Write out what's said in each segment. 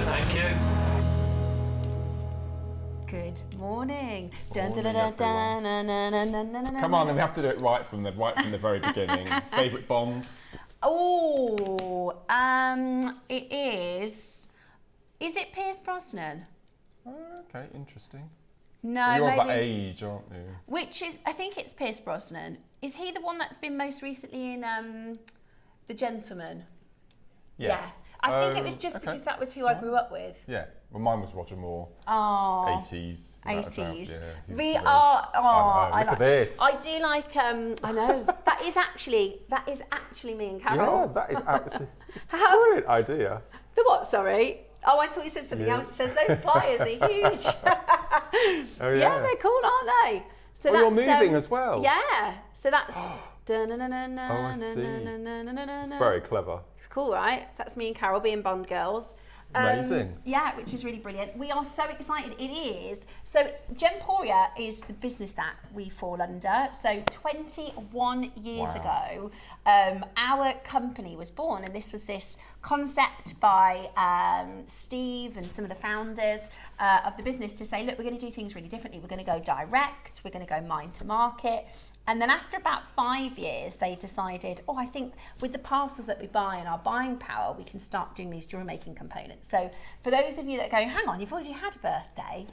Thank you. Good morning. Come on, then we have to do it right from the very beginning. Favourite Bond? Oh, it is. Is it Pierce Brosnan? Okay, interesting. No, well, you're maybe. of that age, aren't you? Which is, I think it's Pierce Brosnan. Is he the one that's been most recently in The Gentleman? Yes. Yeah. I think it was just because that was who I grew up with. Yeah. Well, mine was Roger Moore. Oh. 80s. 80s. Yeah, We are. Oh, Look at this. I do like. I know that is actually me and Carol. Yeah, that is absolutely. It's a brilliant idea. The what? Sorry. Oh, I thought you said something else. It says those pliers are huge. Oh yeah. Yeah, they're cool, aren't they? So you're moving as well. Yeah. So that's. It's very clever. It's cool, right? So that's me and Carol being Bond girls. Amazing. Yeah, which is really brilliant. We are so excited. It is. So Gemporia is the business that we fall under. So 21 years ago, our company was born, and this was this concept by Steve and some of the founders of the business to say, look, we're going to do things really differently. We're going to go direct. We're going to go mind to market. And then after about 5 years, they decided, oh, I think with the parcels that we buy and our buying power, we can start doing these jewellery making components. So for those of you that go, hang on, you've already had a birthday,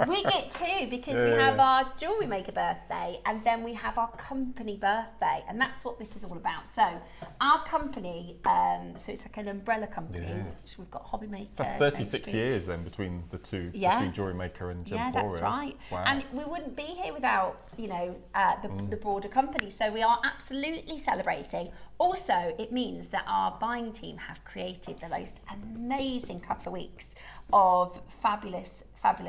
we get two, because we have our jewellery maker birthday and then we have our company birthday. And that's what this is all about. So our company, so it's like an umbrella company, which we've got Hobby Maker. That's 36 years then between the two, between Jewellery Maker and Gemporia. Yeah, that's right. Wow. And we wouldn't be here without, you know, the broader company. So we are absolutely celebrating. Also, it means that our buying team have created the most amazing couple of weeks of fabulous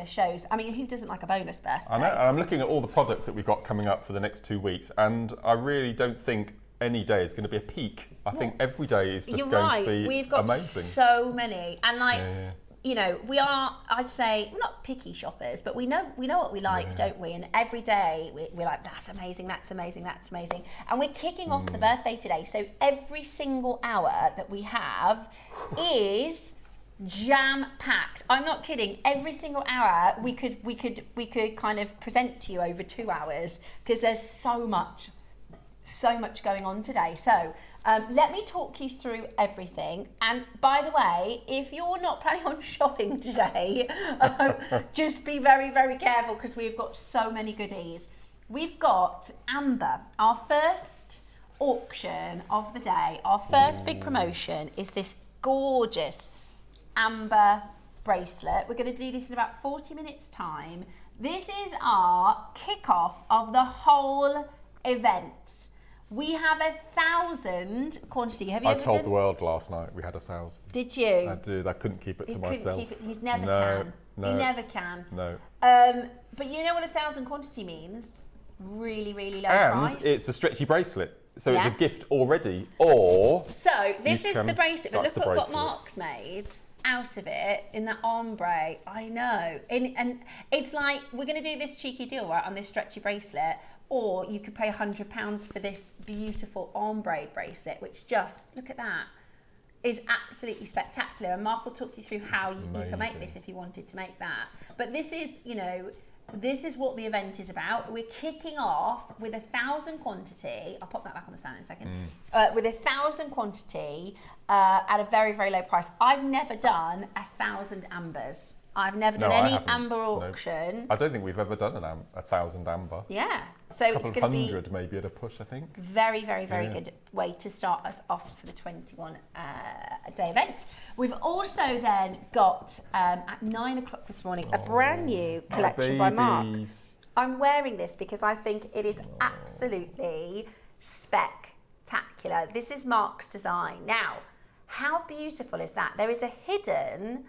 shows. I mean, who doesn't like a bonus birthday? I know, and I'm looking at all the products that we've got coming up for the next 2 weeks, and I really don't think any day is going to be a peak. I think every day is just going to be We've got amazing. so many, and you know, we are, I'd say, we're not picky shoppers, but we know what we like, don't we? And every day we're like, that's amazing, that's amazing, that's amazing. And we're kicking off the birthday today. So every single hour that we have is jam-packed. I'm not kidding. Every single hour we could kind of present to you over 2 hours, because there's so much going on today. So let me talk you through everything. And by the way, if you're not planning on shopping today, just be very, very careful, because we've got so many goodies. We've got Amber, our first auction of the day. Our first big promotion is this gorgeous Amber bracelet. We're going to do this in about 40 minutes time. This is our kickoff of the whole event. We have 1,000 quantity. Have you I ever told done? the world last night we had 1,000. Did you? I did. I couldn't keep it to myself. Couldn't keep it. He's never can. No. He never can. No. But you know what 1,000 quantity means? Really, really low price. And it's a stretchy bracelet, so it's a gift already. Or so this is the bracelet, but that's look the at what bracelet. Mark's made out of it in that ombre. I know, and it's like, we're going to do this cheeky deal, right, on this stretchy bracelet. Or you could pay £100 for this beautiful ombre bracelet, which just, look at that, is absolutely spectacular. And Mark will talk you through how you can make this if you wanted to make that. But this is, you know, this is what the event is about. We're kicking off with 1,000 quantity. I'll pop that back on the stand in a second. With 1,000 quantity at a very, very low price. I've never done 1,000 ambers. I've never done any amber auction. No. I don't think we've ever done 1,000 amber. Yeah. So it's going to be 100 maybe at a push, I think. Very, very, very good way to start us off for the 21 day event. We've also then got at 9 o'clock this morning a brand new collection by Mark. I'm wearing this because I think it is absolutely spectacular. This is Mark's design. Now, how beautiful is that? There is a hidden...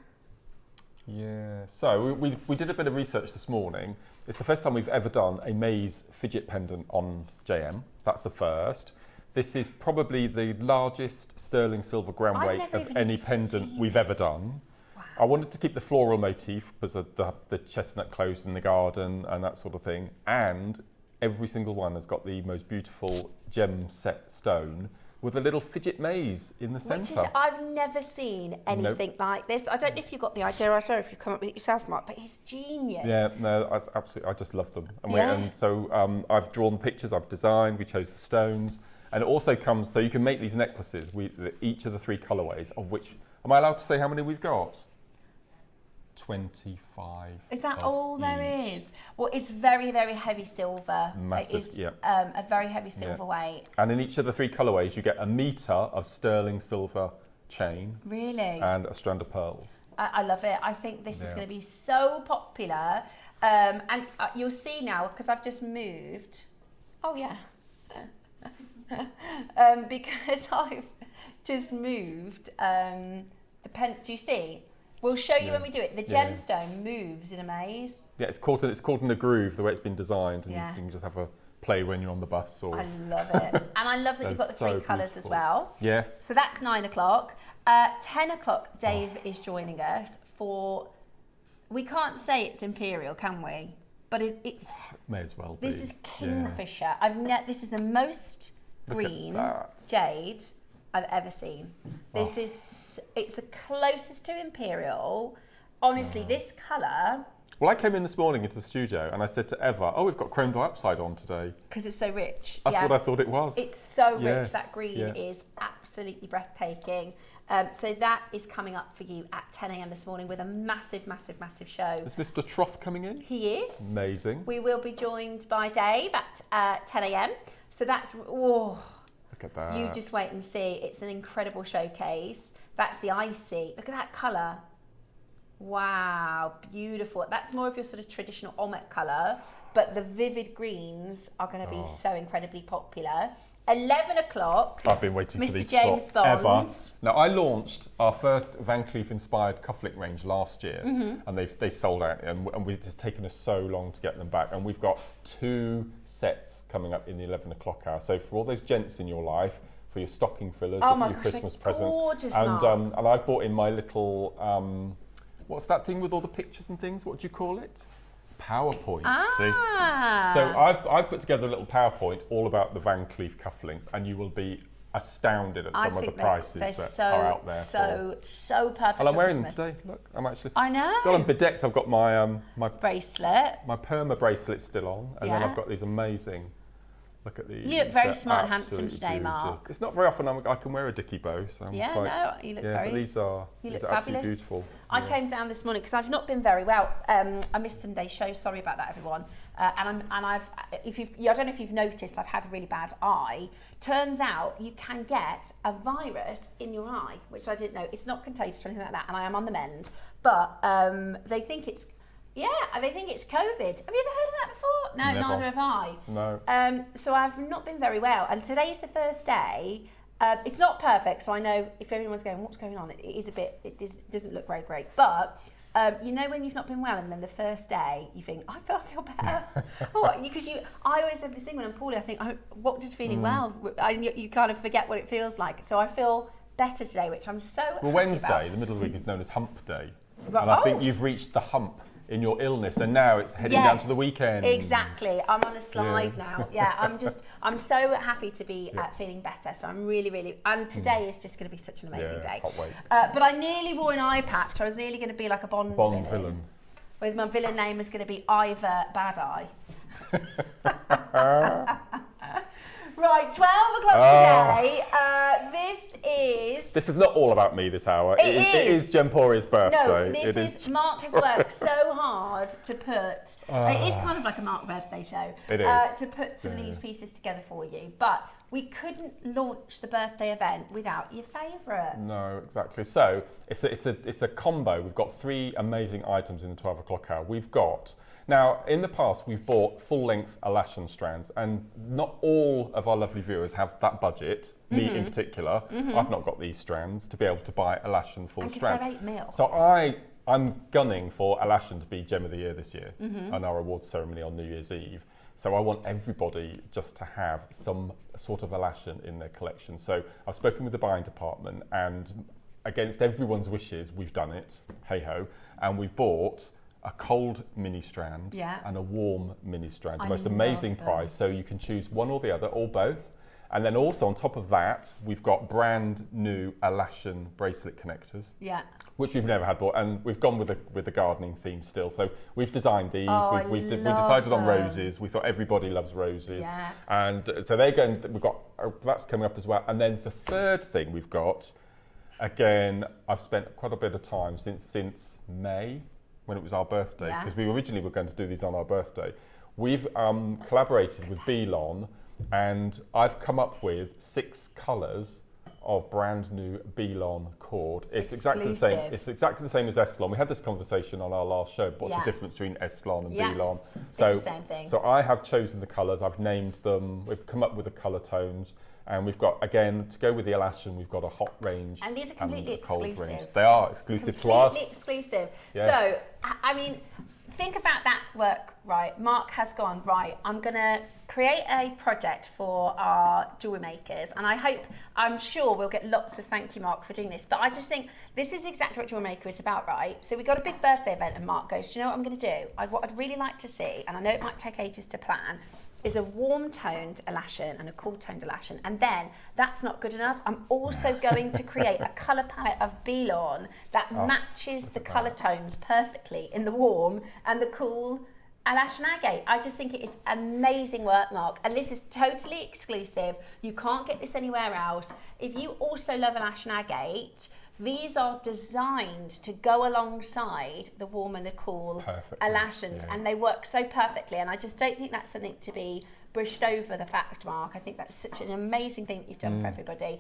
Yeah, so we did a bit of research this morning. It's the first time we've ever done a maze fidget pendant on JM. That's the first. This is probably the largest sterling silver gram weight of any pendant we've ever done. Wow. I wanted to keep the floral motif because of the chestnut clothes in the garden and that sort of thing. And every single one has got the most beautiful gem set stone with a little fidget maze in the centre. I've never seen anything like this. I don't know if you got the idea, I don't know if you come up with it yourself, Mark, but it's genius. Yeah, no, I just love them. And so I've drawn the pictures, I've designed, we chose the stones, and it also comes, so you can make these necklaces, each of the 3 colourways, of which, am I allowed to say how many we've got? 25. Is that all there is? Well, it's very, very heavy silver. Massive, it is a very heavy silver weight. And in each of the 3 colourways, you get a metre of sterling silver chain. Really? And a strand of pearls. I love it. I think this is going to be so popular. And you'll see now, because I've just moved. Oh, yeah. Because I've just moved the pen. Do you see? We'll show you when we do it. The gemstone moves in a maze. Yeah, it's caught in a groove, the way it's been designed, and you can just have a play when you're on the bus. Or I love it. And I love that you've got the 3 colours as well. Yes. So that's 9 o'clock. 10 o'clock, Dave is joining us for, we can't say it's Imperial, can we? But it's... May as well be. This is Kingfisher. This is the most green jade I've ever seen. It's the closest to Imperial. Honestly, this colour... Well, I came in this morning into the studio and I said to Eva, oh, we've got chrome dioxide on today. Because it's so rich. That's what I thought it was. It's so rich. That green is absolutely breathtaking. So that is coming up for you at 10 a.m. this morning with a massive, massive, massive show. Is Mr. Troth coming in? He is. Amazing. We will be joined by Dave at 10 a.m. So that's... Oh, look at that. You just wait and see. It's an incredible showcase. That's the icy. Look at that colour. Wow, beautiful. That's more of your sort of traditional Olmec colour, but the vivid greens are going to be so incredibly popular. 11 o'clock. I've been waiting for these Mr. James Bond. Ever. Now, I launched our first Van Cleef inspired cufflink range last year, and they sold out, and it's taken us so long to get them back. And we've got 2 sets coming up in the 11 o'clock hour. So for all those gents in your life, for your stocking fillers, for your Christmas presents, and I've bought in my little what's that thing with all the pictures and things? What do you call it? PowerPoint. See? So I've put together a little PowerPoint all about the Van Cleef cufflinks, and you will be astounded at some of the prices that are out there. So perfect. And I'm wearing them today. Look, I'm actually. I know. Got them bedecked. I've got my my bracelet, my perma bracelet still on, and then I've got these amazing. Look at these. You look very smart and handsome today, Mark. It's not very often I can wear a dicky bow, so I'm you look very. But these are absolutely beautiful. I came down this morning because I've not been very well. I missed Sunday's show. Sorry about that, everyone. I don't know if you've noticed, I've had a really bad eye. Turns out you can get a virus in your eye, which I didn't know. It's not contagious or anything like that, and I am on the mend. But they think it's. Yeah, they think it's COVID. Have you ever heard of that before? No, never. Neither have I. No. So I've not been very well, and today's the first day. It's not perfect, so I know if everyone's going, what's going on? It doesn't look very great. But you know when you've not been well, and then the first day you think, I feel better. Because I always have this thing when I'm poorly. I think, what does feeling well? You kind of forget what it feels like. So I feel better today, which I'm so happy Wednesday, about. the middle of the week, is known as Hump Day, Right. And I think you've reached the hump in your illness, and now it's heading down to the weekend. Exactly. I'm on a slide now. Yeah, I'm so happy to be feeling better. So I'm really, and today is just going to be such an amazing day. Can't wait. But I nearly wore an eye patch. I was nearly going to be like a Bond villain. With my villain name was going to be Ivor Bad Eye. Right, 12 o'clock today. This is not all about me this hour. It is Gemporia's birthday. No, this is Mark has worked so hard to put. It is kind of like a Mark birthday show. It is. To put some of these pieces together for you, but we couldn't launch the birthday event without your favourite. No, exactly. So it's a combo. We've got 3 amazing items in the 12 o'clock hour. We've got. Now, in the past, we've bought full-length Alashan strands, and not all of our lovely viewers have that budget, me in particular. I've not got these strands to be able to buy Alashan full strands. They're 8 mil. So I'm gunning for Alashan to be Gem of the Year this year on our awards ceremony on New Year's Eve. So I want everybody just to have some sort of Alashan in their collection. So I've spoken with the buying department, and against everyone's wishes, we've done it, hey-ho, and we've bought a cold mini strand and a warm mini strand. The most amazing price. So you can choose one or the other, or both. And then also on top of that, we've got brand new Alashan bracelet connectors. Yeah. Which we've never had before, and we've gone with the gardening theme still. So we've designed these. Oh, we decided on roses. We thought everybody loves roses, yeah. And so they're going. We've got that's coming up as well. And then the third thing we've got, again, I've spent quite a bit of time since May when it was our birthday, because we originally were going to do these on our birthday. We've collaborated with Belon, and I've come up with 6 colours of brand new Belon cord. It's exactly the same. It's exactly the same as Eslon. We had this conversation on our last show. What's the difference between Eslon and Belon? So it's the same thing. So I have chosen the colours. I've named them. We've come up with the colour tones, and we've got, again, to go with the Alashan, we've got a hot range and these are completely exclusive. Range. They are exclusive to us. Completely exclusive. Yes. So I mean, think about that work, right? Mark has gone, right, I'm going to create a project for our jewellery makers, and I'm sure we'll get lots of thank you, Mark, for doing this, but I just think this is exactly what Jewellery Maker is about, right? So we got a big birthday event, and Mark goes, do you know what I'm going to do? What I'd really like to see, and I know it might take ages to plan, is a warm-toned Alashan and a cool-toned Alashan, and then that's not good enough. I'm also going to create a colour palette of Belon that matches the colour tones perfectly in the warm and the cool Alashan agate. I just think it is amazing work, Mark, and this is totally exclusive. You can't get this anywhere else. If you also love Alashan agate, these are designed to go alongside the warm and the cool Alashans, and they work so perfectly, and I just don't think that's something to be brushed over the fact, Mark. I think that's such an amazing thing that you've done for everybody.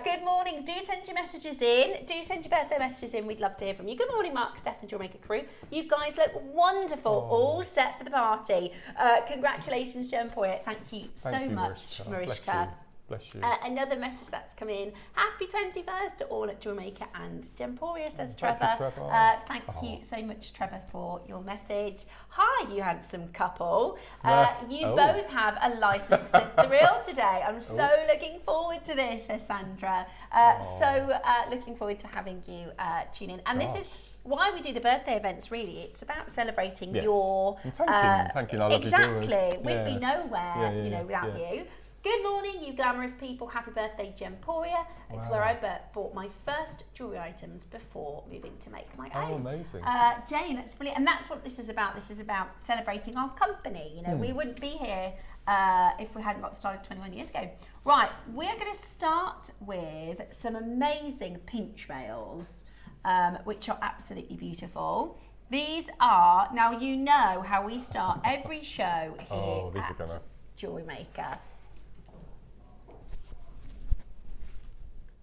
Good morning. Do send your messages in. Do send your birthday messages in. We'd love to hear from you. Good morning, Mark, Steph and JewelleryMaker crew. You guys look wonderful, all set for the party. Congratulations, Gemporia. Thank you so much, Mariska. Bless you. Another message that's come in. Happy 21st to all at JewelleryMaker and Gemporia, says Trevor. Thank you so much, Trevor, for your message. Hi, you handsome couple. You both have a license to thrill today. I'm so looking forward to this, says Sandra. So looking forward to having you tune in. And this is why we do the birthday events, really. It's about celebrating your... Thanking our lovely viewers. Exactly. We'd be nowhere, without you. Good morning, you glamorous people. Happy birthday, Gemporia. It's where I bought my first jewellery items before moving to make my own. Oh, amazing. Jane, that's brilliant. And that's what this is about. This is about celebrating our company. You know, we wouldn't be here if we hadn't got started 21 years ago. Right, we're going to start with some amazing pinch veils, which are absolutely beautiful. These are, now you know how we start every show here at Jewellery Maker.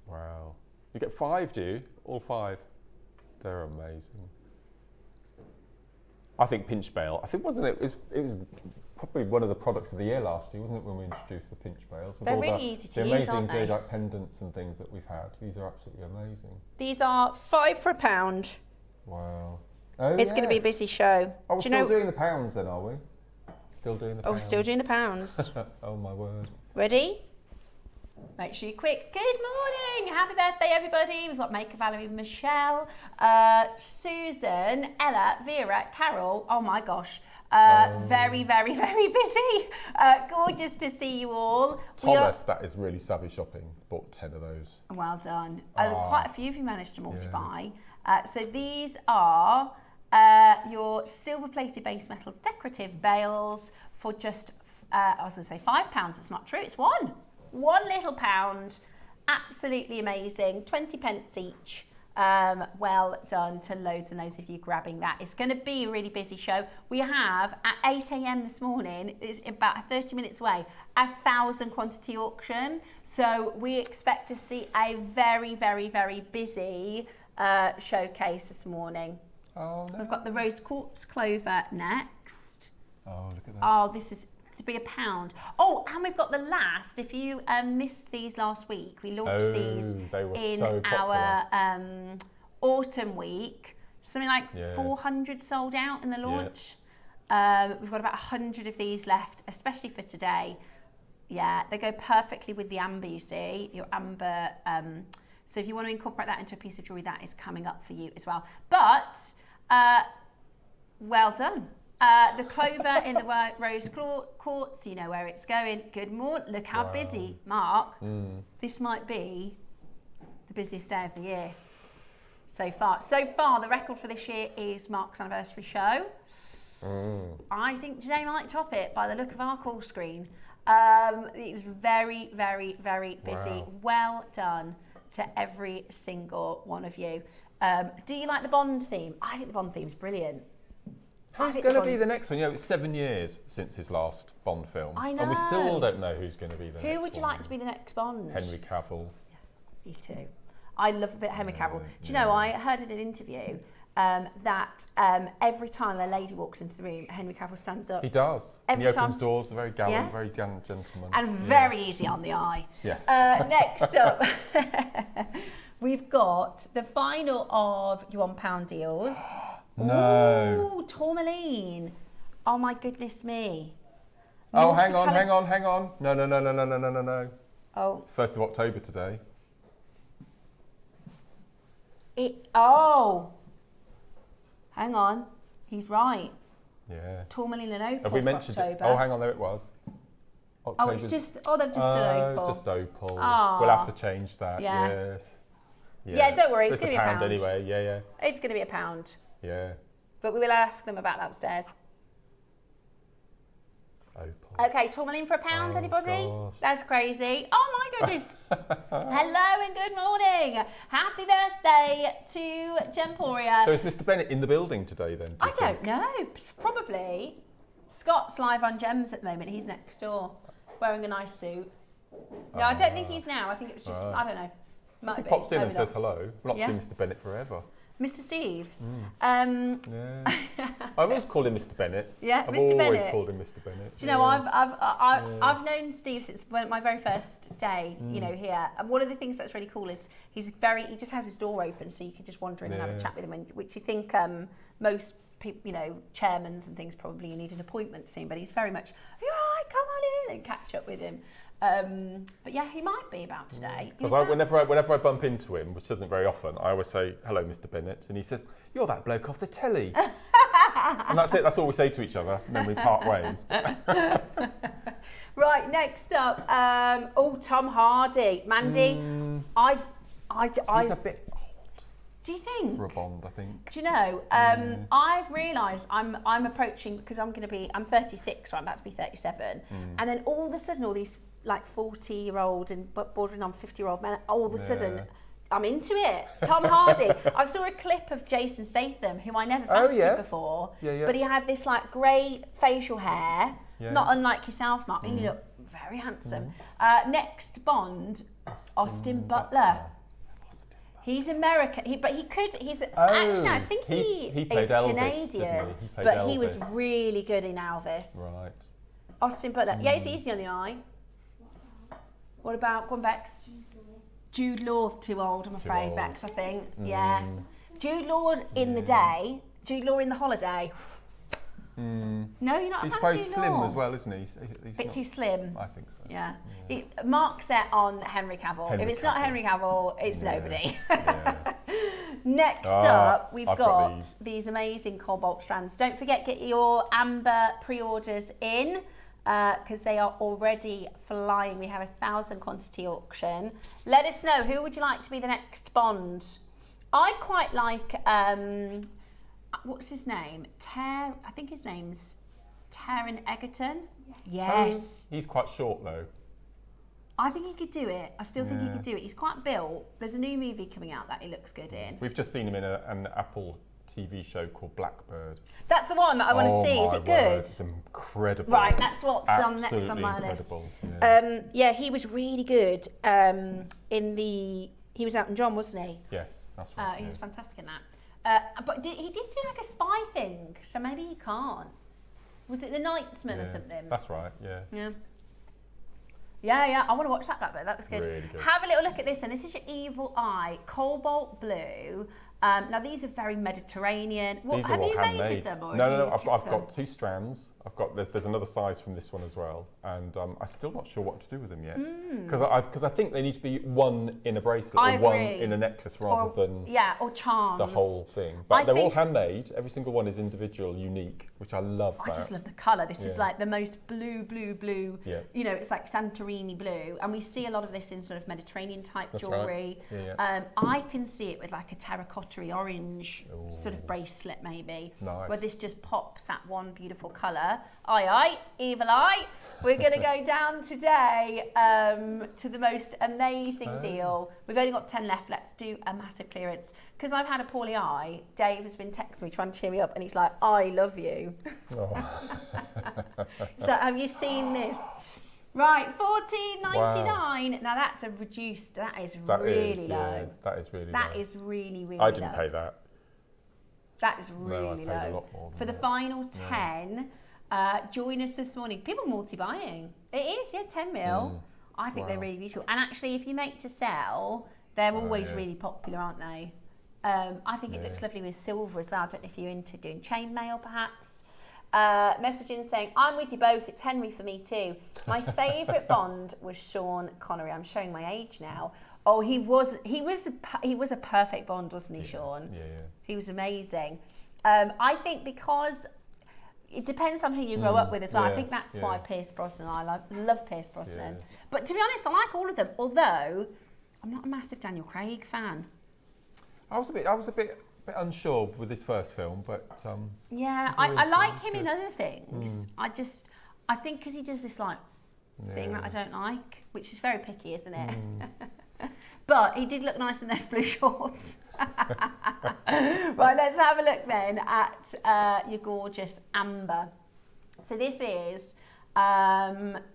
Wow. You get 5, do you? All 5? They're amazing. I think pinch veil, wasn't it? It was probably one of the products of the year last year, wasn't it, when we introduced the pinch veils? They're really easy to use, aren't they? The amazing jadeite pendants and things that we've had. These are absolutely amazing. These are 5 for £1. Wow. It's going to be a busy show. Oh, we're still doing the pounds then, are we? Still doing the pounds. Oh, still doing the pounds. Oh, my word. Ready? Make sure you're quick. Good morning. Happy birthday, everybody. We've got Maker, Valerie, Michelle, Susan, Ella, Vera, Carol. Oh, my gosh. Very, very, very busy. Gorgeous to see you all. Thomas, that is really savvy shopping. Bought 10 of those. Well done. Quite a few of you managed to multi-buy. So these are your silver-plated base metal decorative bales for just, I was going to say £5. It's not true. It's £1. £1 little pound. Absolutely amazing. 20 pence each. Well done to loads and loads of you grabbing that. It's going to be a really busy show. We have at 8 a.m. this morning, it's about 30 minutes away, 1,000 quantity auction. So we expect to see a very, very, very busy showcase this morning. Oh, no. We've got the rose quartz clover next. Oh, look at that. Oh, this is to be £1. Oh, and we've got the last. If you missed these last week, we launched these in our autumn week. Something like 400 sold out in the launch. We've got about 100 of these left, especially for today. Yeah, they go perfectly with the amber, you see, your amber. So if you want to incorporate that into a piece of jewellery, that is coming up for you as well. But well done. The clover in the rose quartz, you know where it's going. Good morning. Look how busy, Mark. This might be the busiest day of the year so far. So far, the record for this year is Mark's anniversary show. I think today might top it by the look of our call screen. It was very, very, very busy. Wow. Well done to every single one of you. Do you like the Bond theme? I think the Bond theme's brilliant. Who's going to be the next one? You know, it's 7 years since his last Bond film. I know. And we still don't know who's going to be the next one. Who would you like to be the next Bond? Henry Cavill. Me too. I love a bit of Henry Cavill. Do you know, I heard in an interview that every time a lady walks into the room, Henry Cavill stands up. He does. Every he time. opens doors, very gallant, very gallant gentleman. And very easy on the eye. Yeah. Next up, we've got the final of your £1 deals. No. Ooh, tourmaline. Oh my goodness me. Oh, hang on. No. Oh. 1st of October today. Hang on. He's right. Yeah. Tourmaline and opal. Have we mentioned October. it? Oh, hang on, there it was. October's... they've just said opal. It's just opal. Aww. We'll have to change that. Yeah. Yes. Yeah, don't worry, it's going to be a pound. Anyway. Yeah. It's going to be £1. Yeah. But we will ask them about that upstairs. Opal. Okay, tourmaline for £1, anybody? Gosh. That's crazy. Oh my goodness. Hello and good morning. Happy birthday to Gemporia. So is Mr. Bennett in the building today then? I don't know. Probably. Scott's live on Gems at the moment. He's next door, wearing a nice suit. No, I don't think he's now. I think it was just, I don't know. Might He be. pops in and Maybe says not. hello. We've not seen Mr. Bennett forever. Mr. Steve. Yeah. I've always called him Mr. Bennett. Yeah, I've Mr. always Bennett. called him Mr. Bennett. Do you know, I've known Steve since my very first day, you know, here. And one of the things that's really cool is he just has his door open, so you can just wander in and have a chat with him, which you think most people, you know, chairmans and things, probably you need an appointment to see him, but he's very much, all right, come on in and catch up with him. But yeah, he might be about today. Because whenever I bump into him, which isn't very often, I always say, hello, Mr. Bennett. And he says, you're that bloke off the telly. And that's it. That's all we say to each other. And then we part ways. Right, next up, Tom Hardy. Mandy, he's a bit old. Do you think? For a Bond, I think. Do you know, I've realised I'm approaching, because I'm 36, so I'm about to be 37. And then all of a sudden, all these like 40-year-old and bordering on 50-year-old men, all of a sudden, I'm into it. Tom Hardy. I saw a clip of Jason Statham, who I never fancied before. Yeah. But he had this like grey facial hair, not unlike yourself, Mark. And you look very handsome. Next Bond, Austin Butler. He's American, he's actually, I think he played is Elvis, Canadian, didn't he? He played but Elvis. he was really good in Elvis. Right. Austin Butler, yeah, it's easy on the eye. What about, go on, Bex? Jude Law, too old, I'm afraid, Bex, I think. Yeah. Jude Law in the day, Jude Law in the holiday. No, you're not. He's a fan very of Jude slim Law. as well, isn't he? He's Bit not, too slim. I think so. Yeah. Mark set on Henry Cavill. If it's not Henry Cavill, it's nobody. Next up, we've got these amazing cobalt strands. Don't forget, get your amber pre-orders in, because they are already flying. We have 1,000 quantity auction. Let us know, who would you like to be the next Bond? I quite like, what's his name? I think his name's Taron Egerton. Yes. He's quite short though. I think he could do it. I still think he could do it. He's quite built. There's a new movie coming out that he looks good in. We've just seen him in an Apple TV show called Blackbird. That's the one that I want to see. Is it good? It's incredible. Right, that's what's on next on my list. Yeah, he was really good. He was Elton John, wasn't he? Yes, that's right. He was fantastic in that. But he did do like a spy thing, so maybe he can't. Was it The Knightsman or something? That's right. Yeah. Yeah. I want to watch that bit. That was good. Really good. Have a little look at this, and this is your Evil Eye Cobalt Blue. Now these are very Mediterranean. What These are have all you handmade. made with them? Or No, have no, you no. kept I've them? got 2 strands. There's another size from this one as well, and I'm still not sure what to do with them yet. Because I think they need to be one in a bracelet I or one agree. in a necklace rather than or charms. the whole thing. But they're all handmade. Every single one is individual, unique, which I love. I just love the colour. This is Yeah. like the most blue. Yeah. You know, it's like Santorini blue, and we see a lot of this in sort of Mediterranean type That's jewellery. right. Yeah, I can see it with like a terracotta orange sort of bracelet maybe, Nice. where this just pops that one beautiful colour. Aye, evil eye. We're going to go down today to the most amazing deal. We've only got 10 left. Let's do a massive clearance. Because I've had a poorly eye, Dave has been texting me trying to cheer me up, and he's like, I love you. Oh. So have you seen this? Right, $14.99. Wow. Now that's a reduced, that is really low. That is really low. That is really, really I didn't low. pay that. That is No, I really paid a low. lot more than For the that. final 10, join us this morning. People multi-buying. It is, 10 mil. I think they're Wow. really beautiful. And actually, if you make to sell, they're always yeah. really popular, aren't they? I think it looks lovely with silver as well. I don't know if you're into doing chainmail, perhaps. Messaging saying, I'm with you both. It's Henry for me too. My favourite Bond was Sean Connery. I'm showing my age now. Oh, he was a perfect Bond, wasn't he, Sean? Yeah. He was amazing. I think because it depends on who you grow up with as well. I think that's why Pierce Brosnan. I love Pierce Brosnan. Yeah. But to be honest, I like all of them. Although I'm not a massive Daniel Craig fan. I was a bit unsure with this first film, but Yeah, Very I like interesting. him in other things. I think because he does this like thing that I don't like, which is very picky, isn't it? But he did look nice in those blue shorts. Right, let's have a look then at your gorgeous amber. So this is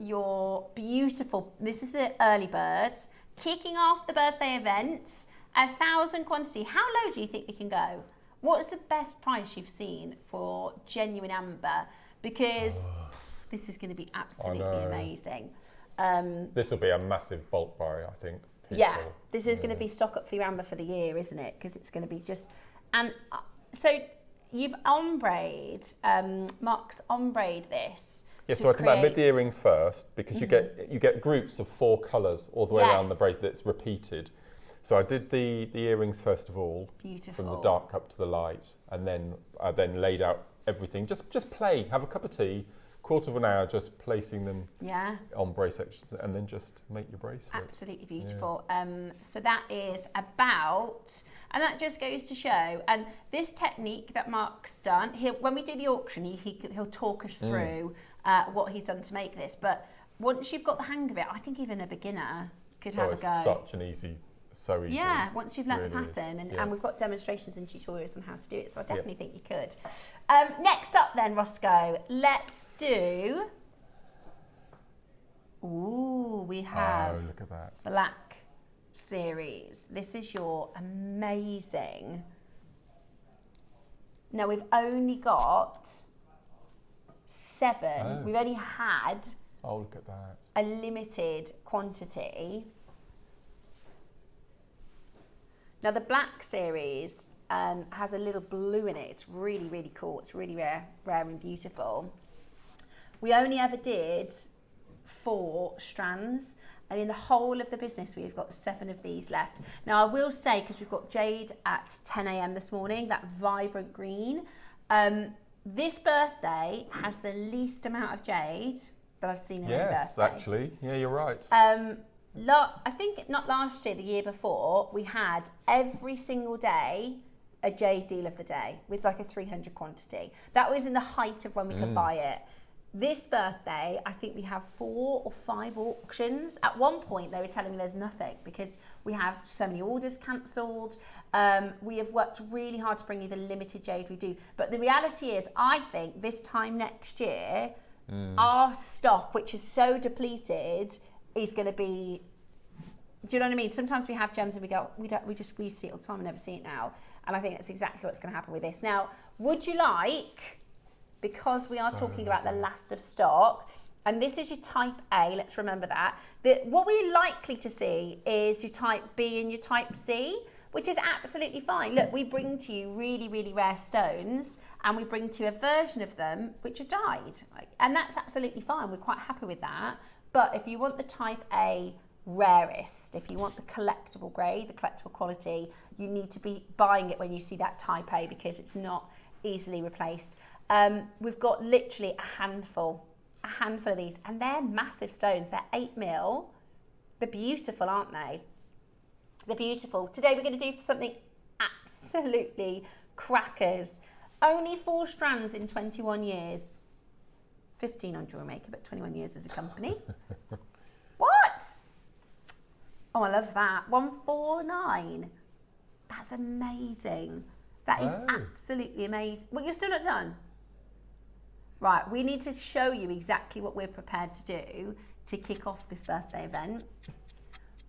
your beautiful, this is the early bird, kicking off the birthday event, 1,000 quantity. How low do you think we can go? What's the best price you've seen for genuine amber? Because this is going to be absolutely amazing. this will be a massive bulk buy, I think. Yeah, this is going to be stock up for your amber for the year, isn't it? Because it's going to be just, and so you've ombrayed, Mark's ombrayed this. Yeah, so I think I made the earrings first because you get groups of 4 colours all the way around the bracelet that's repeated. So I did the earrings first of all, Beautiful. from the dark up to the light, and then I laid out everything. Just play, have a cup of tea, quarter of an hour, just placing them on bracelets, and then just make your bracelet. Absolutely beautiful. So that is about, and that just goes to show, and this technique that Mark's done, when we do the auction, he'll talk us through what he's done to make this. But once you've got the hang of it, I think even a beginner could have a go. Such an easy. So easy. Yeah, once you've learnt the Really pattern, is. and we've got demonstrations and tutorials on how to do it, so I definitely think you could. Next up then, Roscoe, let's do, we have look at that. Black Series. This is your amazing, now we've only got 7, we've only had look at that. a limited quantity. Now the Black Series has a little blue in it. It's really, really cool. It's really rare and beautiful. We only ever did 4 strands, and in the whole of the business, we've got 7 of these left. Now I will say, because we've got jade at 10 a.m. this morning, that vibrant green. This birthday has the least amount of jade that I've seen in a birthday. Yes, actually. Yeah, you're right. I think not last year, the year before, we had every single day a jade deal of the day with like a 300 quantity. That was in the height of when we could buy it. This birthday, I think we have 4 or 5 auctions. At one point, they were telling me there's nothing because we have so many orders cancelled. We have worked really hard to bring you the limited jade we do. But the reality is, I think this time next year, our stock, which is so depleted, is going to be, do you know what I mean? Sometimes we have gems and we go, we see it all the time and never see it now. And I think that's exactly what's going to happen with this. Now, would you like, because we are talking about the last of stock, and this is your type A, let's remember that, what we're likely to see is your type B and your type C. which is absolutely fine. Look, we bring to you really, really rare stones, and we bring to you a version of them which are dyed. And that's absolutely fine. We're quite happy with that. But if you want the type A rarest, if you want the collectible grade, the collectible quality, you need to be buying it when you see that type A, because it's not easily replaced. We've got literally a handful of these, and they're massive stones. They're 8mm. They're beautiful, aren't they? They're beautiful. Today we're going to do something absolutely crackers. Only 4 strands in 21 years. 15 on JewelleryMaker, but 21 years as a company. What? Oh, I love that. 149. That's amazing. That is absolutely amazing. Well, you're still not done. Right, we need to show you exactly what we're prepared to do to kick off this birthday event.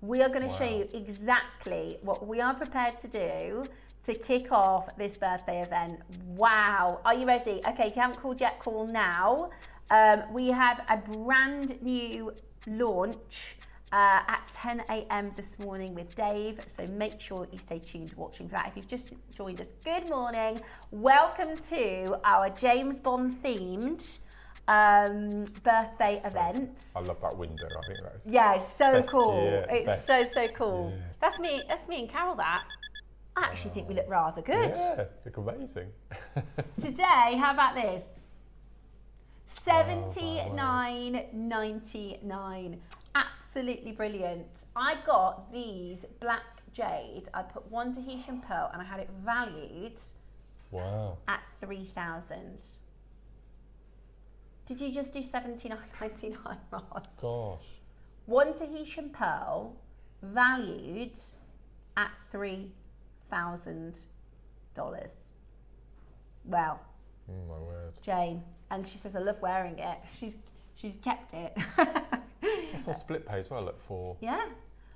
We are going to show you exactly what we are prepared to do to kick off this birthday event. Wow. Are you ready? Okay, if you haven't called yet, call now. We have a brand new launch at 10 a.m. this morning with Dave, so make sure you stay tuned watching for that. If you've just joined us, good morning. Welcome to our James Bond themed birthday event. I love that window. I think that is. Yeah, it's so cool. Year, it's so cool. Yeah. That's me and Carol. That I actually think we look rather good. Yeah, look amazing. Today, how about this? $79.99. Absolutely brilliant. I got these black jade. I put 1 Tahitian pearl, and I had it valued. Wow. At 3,000. Did you just do $79.99, Ross? Gosh. 1 Tahitian pearl valued at $3,000. Well. Oh my word. Jane, and she says I love wearing it. She's kept it. I saw split pay as well at 4. Yeah.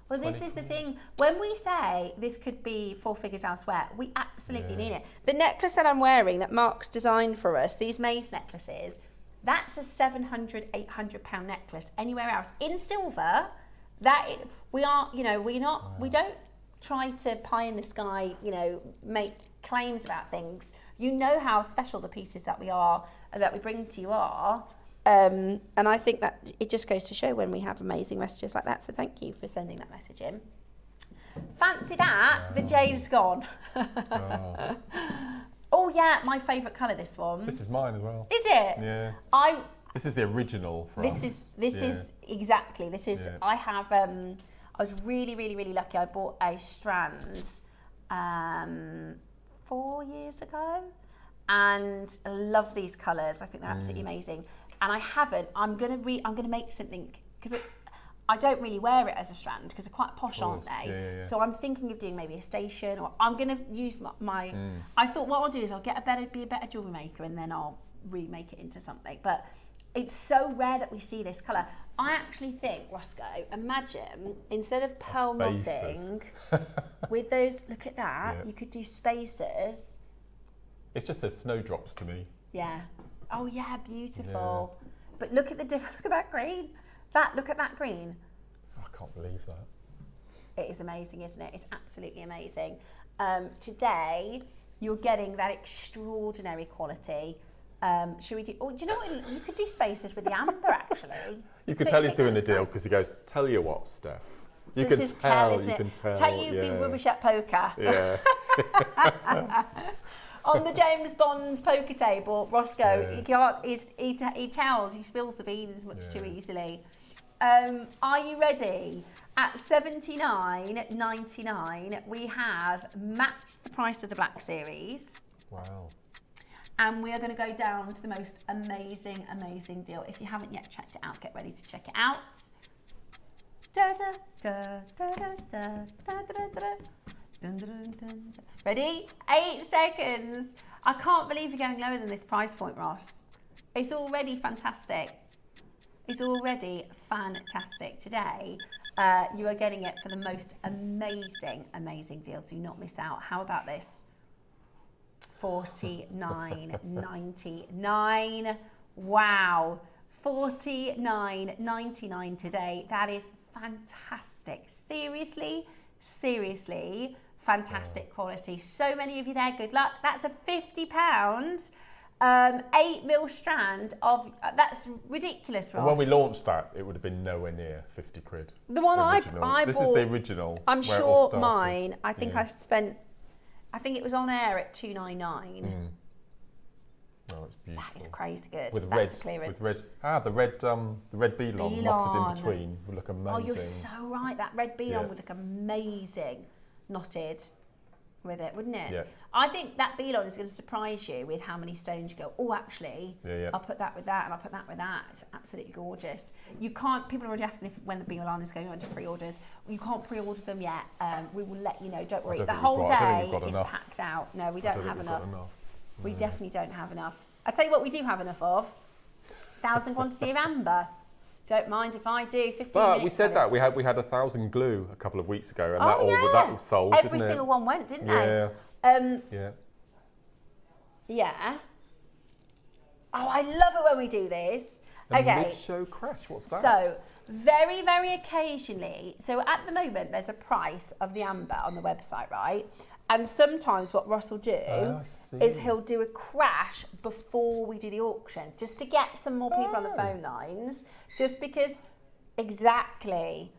Well, this is the thing. When we say this could be 4 figures elsewhere, we absolutely mean it. The necklace that I'm wearing, that Mark's designed for us, these maze necklaces, that's a £700, £800 necklace anywhere else in silver. We don't try to pie in the sky, make claims about things. You know how special the pieces that we bring to you are. And I think that it just goes to show when we have amazing messages like that. So thank you for sending that message in. Fancy that, the jade's gone. Oh yeah, my favourite colour, this one. This is mine as well. Is it? Yeah. This is the original for us. This is exactly. This is. Yeah. I have. I was really, really, really lucky. I bought a strand 4 years ago, and I love these colours. I think they're absolutely amazing. And I haven't. I'm gonna make something, because I don't really wear it as a strand because they're quite posh, aren't they? Yeah. So I'm thinking of doing maybe a station, or I'm gonna use my. I thought what I'll do is I'll be a better jewellery maker, and then I'll remake it into something. But it's so rare that we see this colour. I actually think, Roscoe, imagine instead of pearl knotting with those, look at that, you could do spacers. It's just as snowdrops to me. Yeah. Oh yeah, beautiful. Yeah. But look at that green. Look at that green. I can't believe that. It is amazing, isn't it? It's absolutely amazing. Today, you're getting that extraordinary quality. Should we do? Oh, do you know what? You could do spacers with the amber, actually. You could tell he's doing a deal because he goes, "Tell you what, Steph. You can tell. You can tell. Tell you've been rubbish at poker." Yeah. On the James Bond poker table, Roscoe, he tells, he spills the beans much too easily. Are you ready? At $79.99, we have matched the price of the Black Series. Wow. And we are going to go down to the most amazing, amazing deal. If you haven't yet checked it out, get ready to check it out. Da, da, da, da, da, da, da, da, da. Dun, dun, dun, dun. Ready? 8 seconds. I can't believe you're going lower than this price point, Ross. It's already fantastic. It's already fantastic. Today, you are getting it for the most amazing, amazing deal. Do not miss out. How about this? $49.99. Wow. $49.99 today. That is fantastic. Seriously fantastic quality. So many of you there, good luck. That's a £50, 8mm strand of, that's ridiculous, Ross. And when we launched that, it would have been nowhere near 50 quid. The one I bought. This is the original. I'm sure mine, I think I spent, I think it was on air at £2.99. Oh, it's beautiful. That is crazy good. With That's red, clearance. the red beelon knotted in between would look amazing. Oh, you're so right. That red beelon would look amazing knotted with it, wouldn't it? Yeah. I think that beelon is going to surprise you with how many stones you go, oh, actually, I'll put that with that and I'll put that with that. It's absolutely gorgeous. You can't, people are already asking when the beelon is going on to pre-orders. You can't pre-order them yet. We will let you know, don't worry. The whole day is packed out. No, we don't have enough. We definitely don't have enough. I'll tell you what we do have enough of. 1,000 quantity of amber. Don't mind if I do 15 but minutes. We said that we had 1,000 glue a couple of weeks ago, and that was sold. Every single one went, didn't they? Yeah. Oh, I love it when we do this. Okay. Mid-show crash. What's that? So very, very occasionally. So at the moment, there's a price of the amber on the website, right? And sometimes what Ross will do is he'll do a crash before we do the auction, just to get some more people on the phone lines, just because, exactly.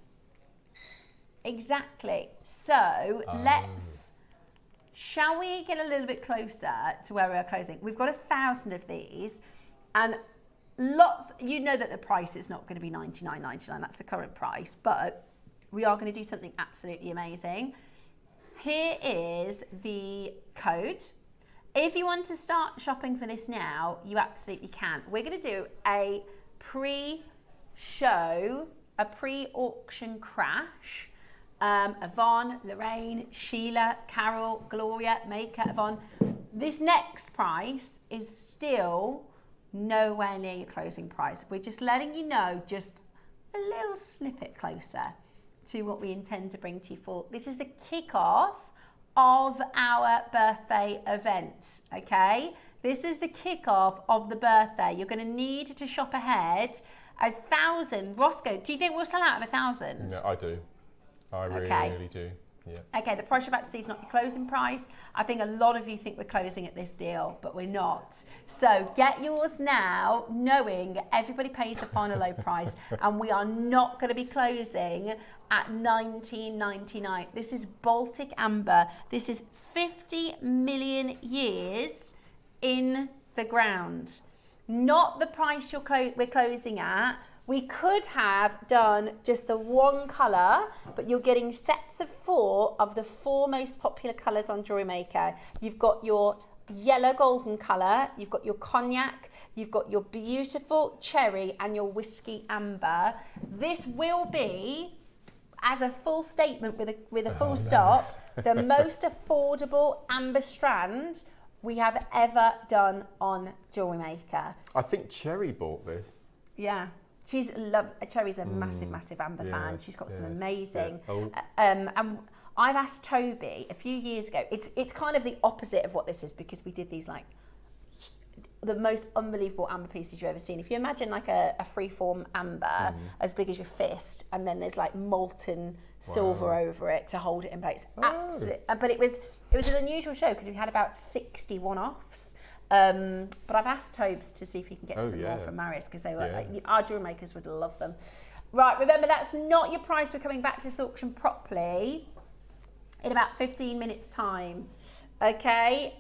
So shall we get a little bit closer to where we are closing? We've got 1,000 of these, and lots, you know that the price is not going to be $99.99, that's the current price, but we are going to do something absolutely amazing. Here is the code. If you want to start shopping for this now, you absolutely can. We're going to do a pre-show, a pre-auction crash. Yvonne, Lorraine, Sheila, Carol, Gloria, Maker, Yvonne. This next price is still nowhere near your closing price. We're just letting you know just a little snippet closer to what we intend to bring to you for. This is the kickoff of our birthday event, okay? This is the kickoff of the birthday. You're going to need to shop ahead. 1,000. Roscoe, do you think we'll sell out of 1,000? Yeah, I do. I really do. Yeah. Okay, the price you're about to see is not your closing price. I think a lot of you think we're closing at this deal, but we're not. So get yours now, knowing everybody pays the final low price, and we are not going to be closing at $19.99. This is Baltic Amber. This is 50 million years in the ground. Not the price we're closing at. We could have done just the one colour, but you're getting sets of 4 of the 4 most popular colours on JewelleryMaker. You've got your yellow golden colour, you've got your cognac, you've got your beautiful cherry and your whiskey amber. This will be, as a full statement with a full stop, the most affordable amber strand we have ever done on JewelleryMaker. I think Cherry bought this. Yeah. Cherry's a massive amber fan. She's got some amazing. Yeah. Oh. And I've asked Toby a few years ago. It's kind of the opposite of what this is, because we did these like the most unbelievable amber pieces you've ever seen. If you imagine like a freeform amber as big as your fist, and then there's like molten silver over it to hold it in place. Absolutely. But it was an unusual show because we had about 60 one-offs. But I've asked Tobes to see if he can get some more from Marius, because they were our JewelleryMakers would love them. Right, remember that's not your price. We're coming back to this auction properly in about 15 minutes time. Okay,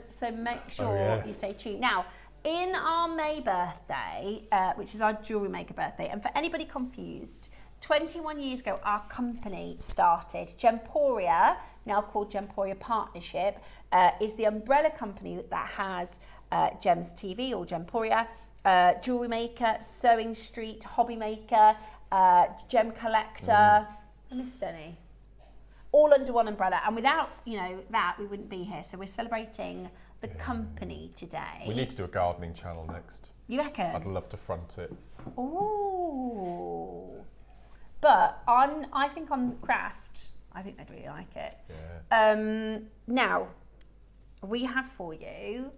so make sure you stay tuned. Now, in our May birthday, which is our JewelleryMaker birthday, and for anybody confused, 21 years ago, our company started. Gemporia, now called Gemporia Partnership, is the umbrella company that has Gems TV or Gemporia, JewelleryMaker, Sewing Street, Hobby Maker, Gem Collector. I missed any. All under one umbrella, and without that, we wouldn't be here. So we're celebrating the company today. We need to do a gardening channel next. You reckon? I'd love to front it. Ooh. But I think on craft, I think they'd really like it. Yeah. Now, we have for you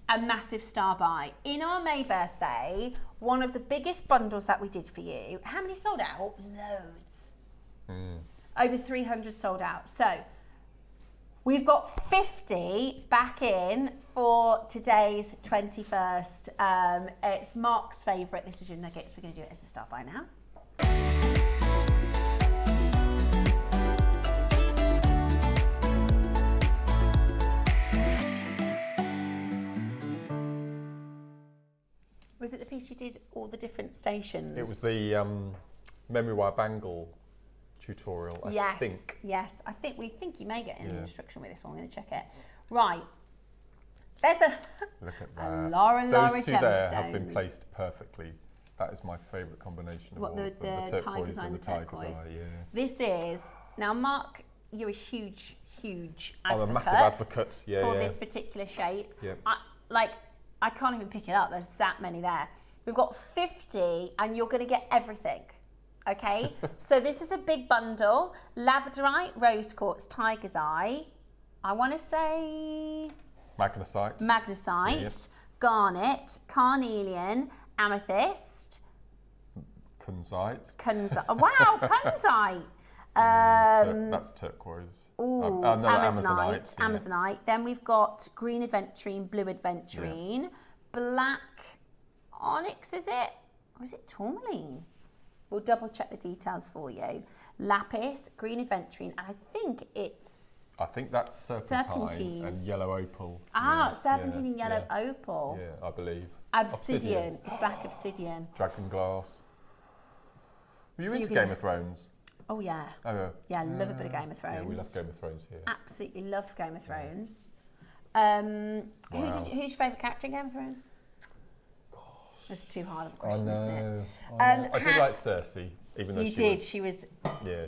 a massive star buy. In our May birthday, one of the biggest bundles that we did for you. How many sold out? Loads. Over 300 sold out. So, We've got 50 back in for today's 21st. It's Mark's favourite. This is your nuggets. We're going to do it as a start by now. Was it the piece you did all the different stations? It was the memory wire bangle tutorial, I think. Yes, we think you may get an instruction with this one. I'm going to check it. Right. There's a Look at that. Laura Those two gemstones. there have been placed perfectly. That is my favourite combination of What, all the turquoise and the tiger's turquoise. eye. Yeah. This is, now Mark, you're a huge advocate. I'm a massive advocate. For this particular shape. Yeah. I can't even pick it up. There's that many there. We've got 50 and you're going to get everything. Okay? So this is a big bundle. Labradorite, rose quartz, tiger's eye. I want to say... Magnesite. Garnet, carnelian, amethyst. Kunzite. Wow, kunzite. That's turquoise. Ooh, no, Amazonite. Yeah. Amazonite. Then we've got green aventurine, blue aventurine, black onyx, is it? Or is it tourmaline? We'll double check the details for you. Lapis, green aventurine, and I think that's serpentine and yellow opal. Serpentine and yellow opal. Yeah, I believe. Obsidian. It's black obsidian. Dragon glass. Were you into Game of Thrones? Oh yeah. Yeah, love a bit of Game of Thrones. Yeah, we love Game of Thrones here. Absolutely love Game of Thrones. Who's your favourite character in Game of Thrones? Gosh. That's too hard of a question, I isn't know. it? I did like Cersei, even though she was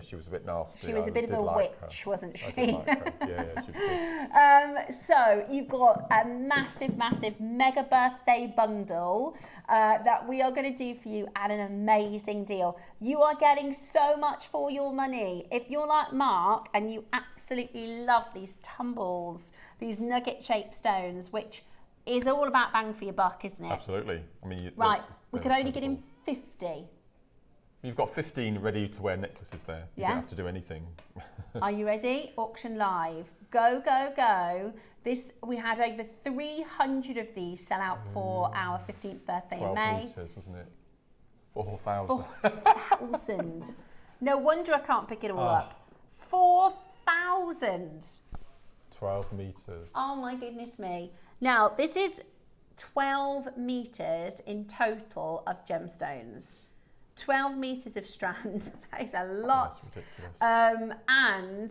she was a bit nasty. She was a bit of a witch, wasn't she? I did like her. Yeah, she was good. So you've got a massive mega birthday bundle that we are going to do for you at an amazing deal. You are getting so much for your money. If you're like Mark and you absolutely love these tumbles, these nugget-shaped stones, which is all about bang for your buck, isn't it? Absolutely. I mean, we could only get in 50. You've got 15 ready to wear necklaces there. You don't have to do anything. Are you ready? Auction live. Go, go, go. We had over 300 of these sell out for our 15th birthday in May. 12 metres, wasn't it? 4,000. 4,000. No wonder I can't pick it all up. 4,000. 12 metres. Oh my goodness me. Now, this is 12 metres in total of gemstones. 12 metres of strand. That is a lot. That's ridiculous. And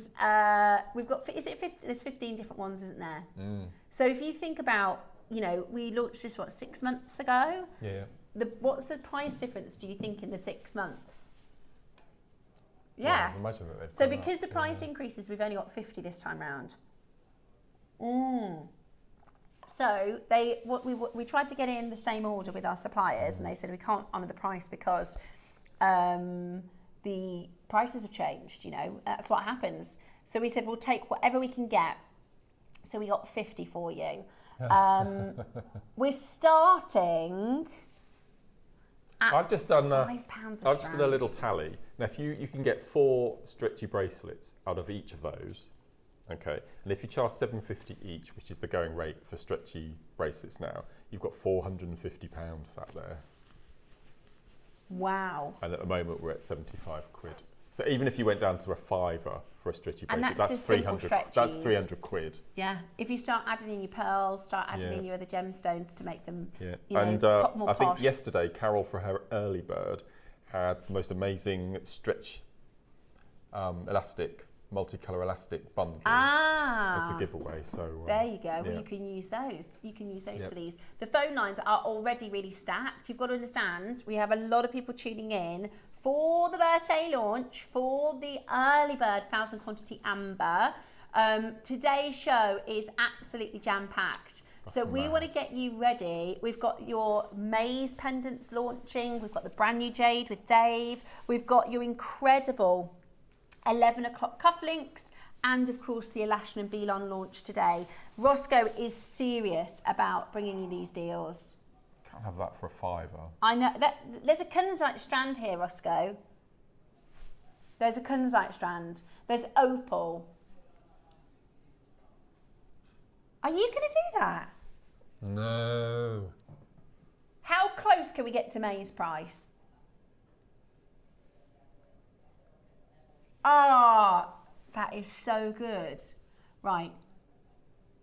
we've got, there's 15 different ones, isn't there? So if you think about, we launched this, 6 months ago? Yeah. What's the price difference, do you think, in the 6 months? Yeah. Well, imagine that they've so gone because up, the price increases, we've only got 50 this time round. So we tried to get in the same order with our suppliers, and they said we can't honour the price because the prices have changed. That's what happens. So we said we'll take whatever we can get. So we got 50 for you. We're starting. I've just done £5 I've just done a little tally. Now, if you can get 4 stretchy bracelets out of each of those. Okay, and if you charge $7.50 each, which is the going rate for stretchy bracelets now, you've got £450 sat there. Wow. And at the moment we're at 75 quid. So even if you went down to a $5 for a stretchy bracelet, and that's 300. That's 300 quid. Yeah. If you start adding in your pearls, start adding in your other gemstones to make them, pop more I posh. think yesterday Carol, for her early bird, had the most amazing stretch elastic. Multicolour elastic bundle as the giveaway. So there you go. Well, you can use those. You can use those for these. The phone lines are already really stacked. You've got to understand, we have a lot of people tuning in for the birthday launch, for the early bird 1,000 quantity amber. Today's show is absolutely jam-packed. So we want to get you ready. We've got your maze pendants launching. We've got the brand new jade with Dave. We've got your incredible 11 o'clock cufflinks, and of course the Alashan and Belon launch today. Roscoe is serious about bringing you these deals. Can't have that for a £5. I know that there's a kunzite strand here, Roscoe. There's a kunzite strand. There's opal. Are you going to do that? No. How close can we get to May's price? Ah, that is so good. Right.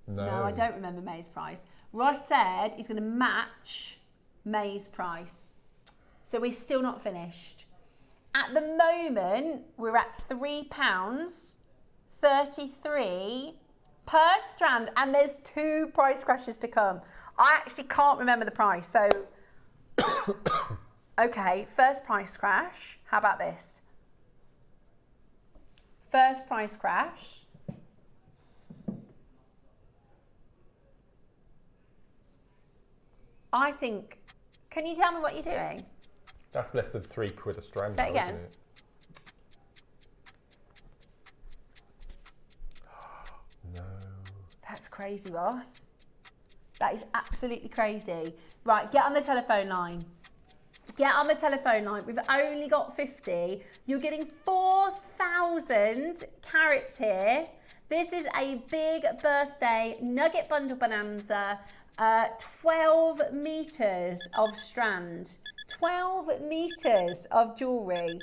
No, I don't remember May's price. Ross said he's going to match May's price. So we're still not finished. At the moment, we're at £3.33 per strand, and there's 2 price crashes to come. I actually can't remember the price, so... Okay, first price crash. How about this? First price crash. I think... Can you tell me what you're doing? That's less than £3 a strand. Say it again. Isn't it? No. That's crazy, Ross. That is absolutely crazy. Right, get on the telephone line. Get on the telephone line. We've only got 50. You're getting 4,000 carats here. This is a big birthday nugget bundle bonanza. 12 metres of strand. 12 metres of jewellery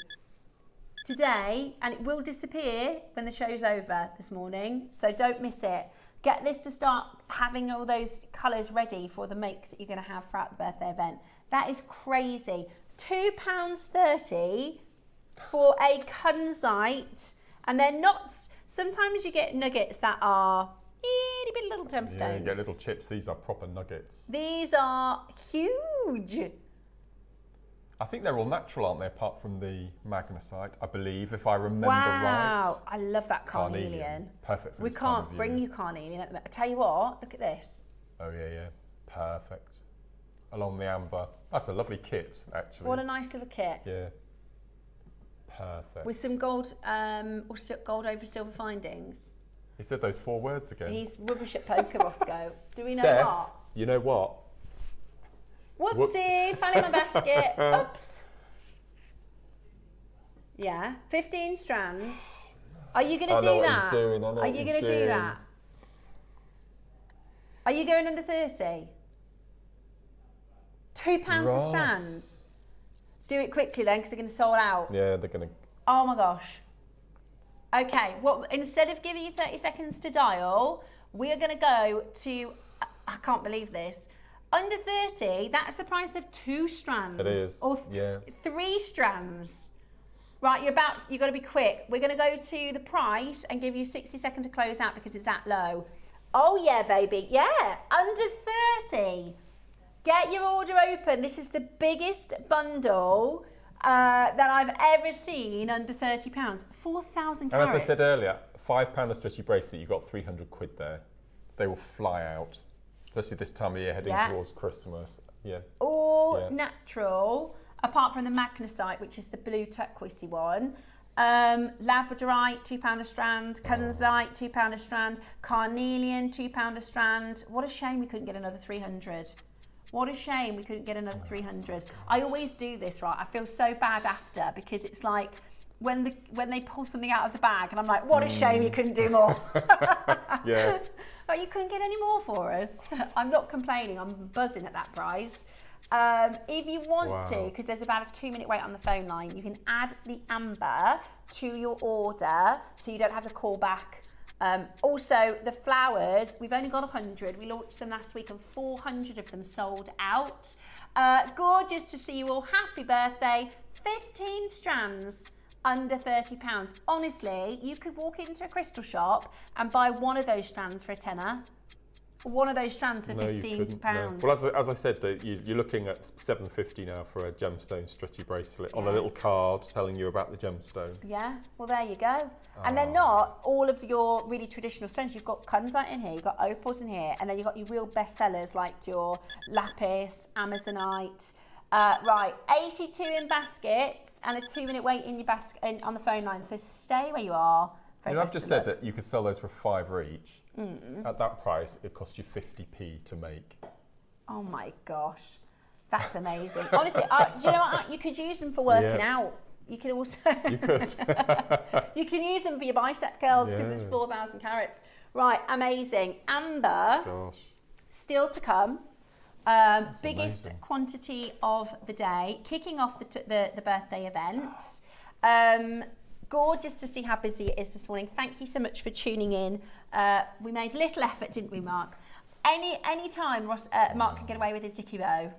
today, and it will disappear when the show's over this morning, so don't miss it. Get this to start having all those colours ready for the makes that you're going to have throughout the birthday event. That is crazy. £2.30 for a kunzite, and they're not... Sometimes you get nuggets that are itty bitty little gemstones. Yeah, you get little chips. These are proper nuggets. These are huge. I think they're all natural, aren't they, apart from the magnesite, I believe, if I remember right. Wow, I love that carnelian. Perfect for We this time can't of bring year. you carnelian at the moment. I tell you what, look at this. Oh, yeah. Perfect. Along the amber. That's a lovely kit, actually. What a nice little kit. Yeah. Perfect. With some gold, gold over silver findings. He said those 4 words again. He's rubbish at poker, Roscoe. Do we know Steph, what? you know what? Whoopsie, fell in my basket. Oops. Yeah, 15 strands. Are you going to do that? Are you going to do that? Are you going under 30? £2 a strand. Do it quickly then, because they're going to sold out. Yeah, they're going to. Oh my gosh. Okay, well, instead of giving you 30 seconds to dial, we're going to go to, I can't believe this, under 30, that's the price of 2 strands. It is, or 3 strands. Right, you've got to be quick. We're going to go to the price and give you 60 seconds to close out because it's that low. Oh yeah, baby, yeah, under 30. Get your order open. This is the biggest bundle that I've ever seen under £30. 4,000 carats. And as I said earlier, £5 a stretchy bracelet, you've got 300 quid there. They will fly out, especially this time of year heading towards Christmas. Yeah. All natural, apart from the magnesite, which is the blue turquoisey one. Labradorite, £2 a strand. Kunzite, £2 a strand. Carnelian, £2 a strand. What a shame we couldn't get another 300. What a shame we couldn't get another 300. I always do this, right? I feel so bad after because it's like when they pull something out of the bag and I'm like, what a shame you couldn't do more. Yeah. But you couldn't get any more for us. I'm not complaining. I'm buzzing at that price. If you want to, because there's about a 2-minute wait on the phone line, you can add the amber to your order so you don't have to call back. Also, the flowers, we've only got 100. We launched them last week and 400 of them sold out. Gorgeous to see you all. Happy birthday. 15 strands under £30. Honestly, you could walk into a crystal shop and buy one of those strands for a tenner. One of those strands for £15. No. Well, as I said, you're looking at £7.50 now for a gemstone stretchy bracelet on a little card telling you about the gemstone. Yeah, well there you go. And they're not all of your really traditional stones. You've got kunzite in here, you've got opals in here, and then you've got your real bestsellers like your lapis, amazonite. Right, 82 in baskets and a 2-minute wait in your basket on the phone line. So stay where you are. I've just said that you could sell those for £5 each. At that price, it costs you 50p to make. Oh my gosh, that's amazing. Honestly, do you know what? You could use them for working out. You could also... You could. You can use them for your bicep curls because it's 4,000 carats. Right, amazing. Amber, Gosh. still to come. Biggest amazing. quantity of the day, kicking off the birthday event. Gorgeous to see how busy it is this morning. Thank you so much for tuning in. We made little effort, didn't we, Mark? Any time Mark can get away with his dicky bow.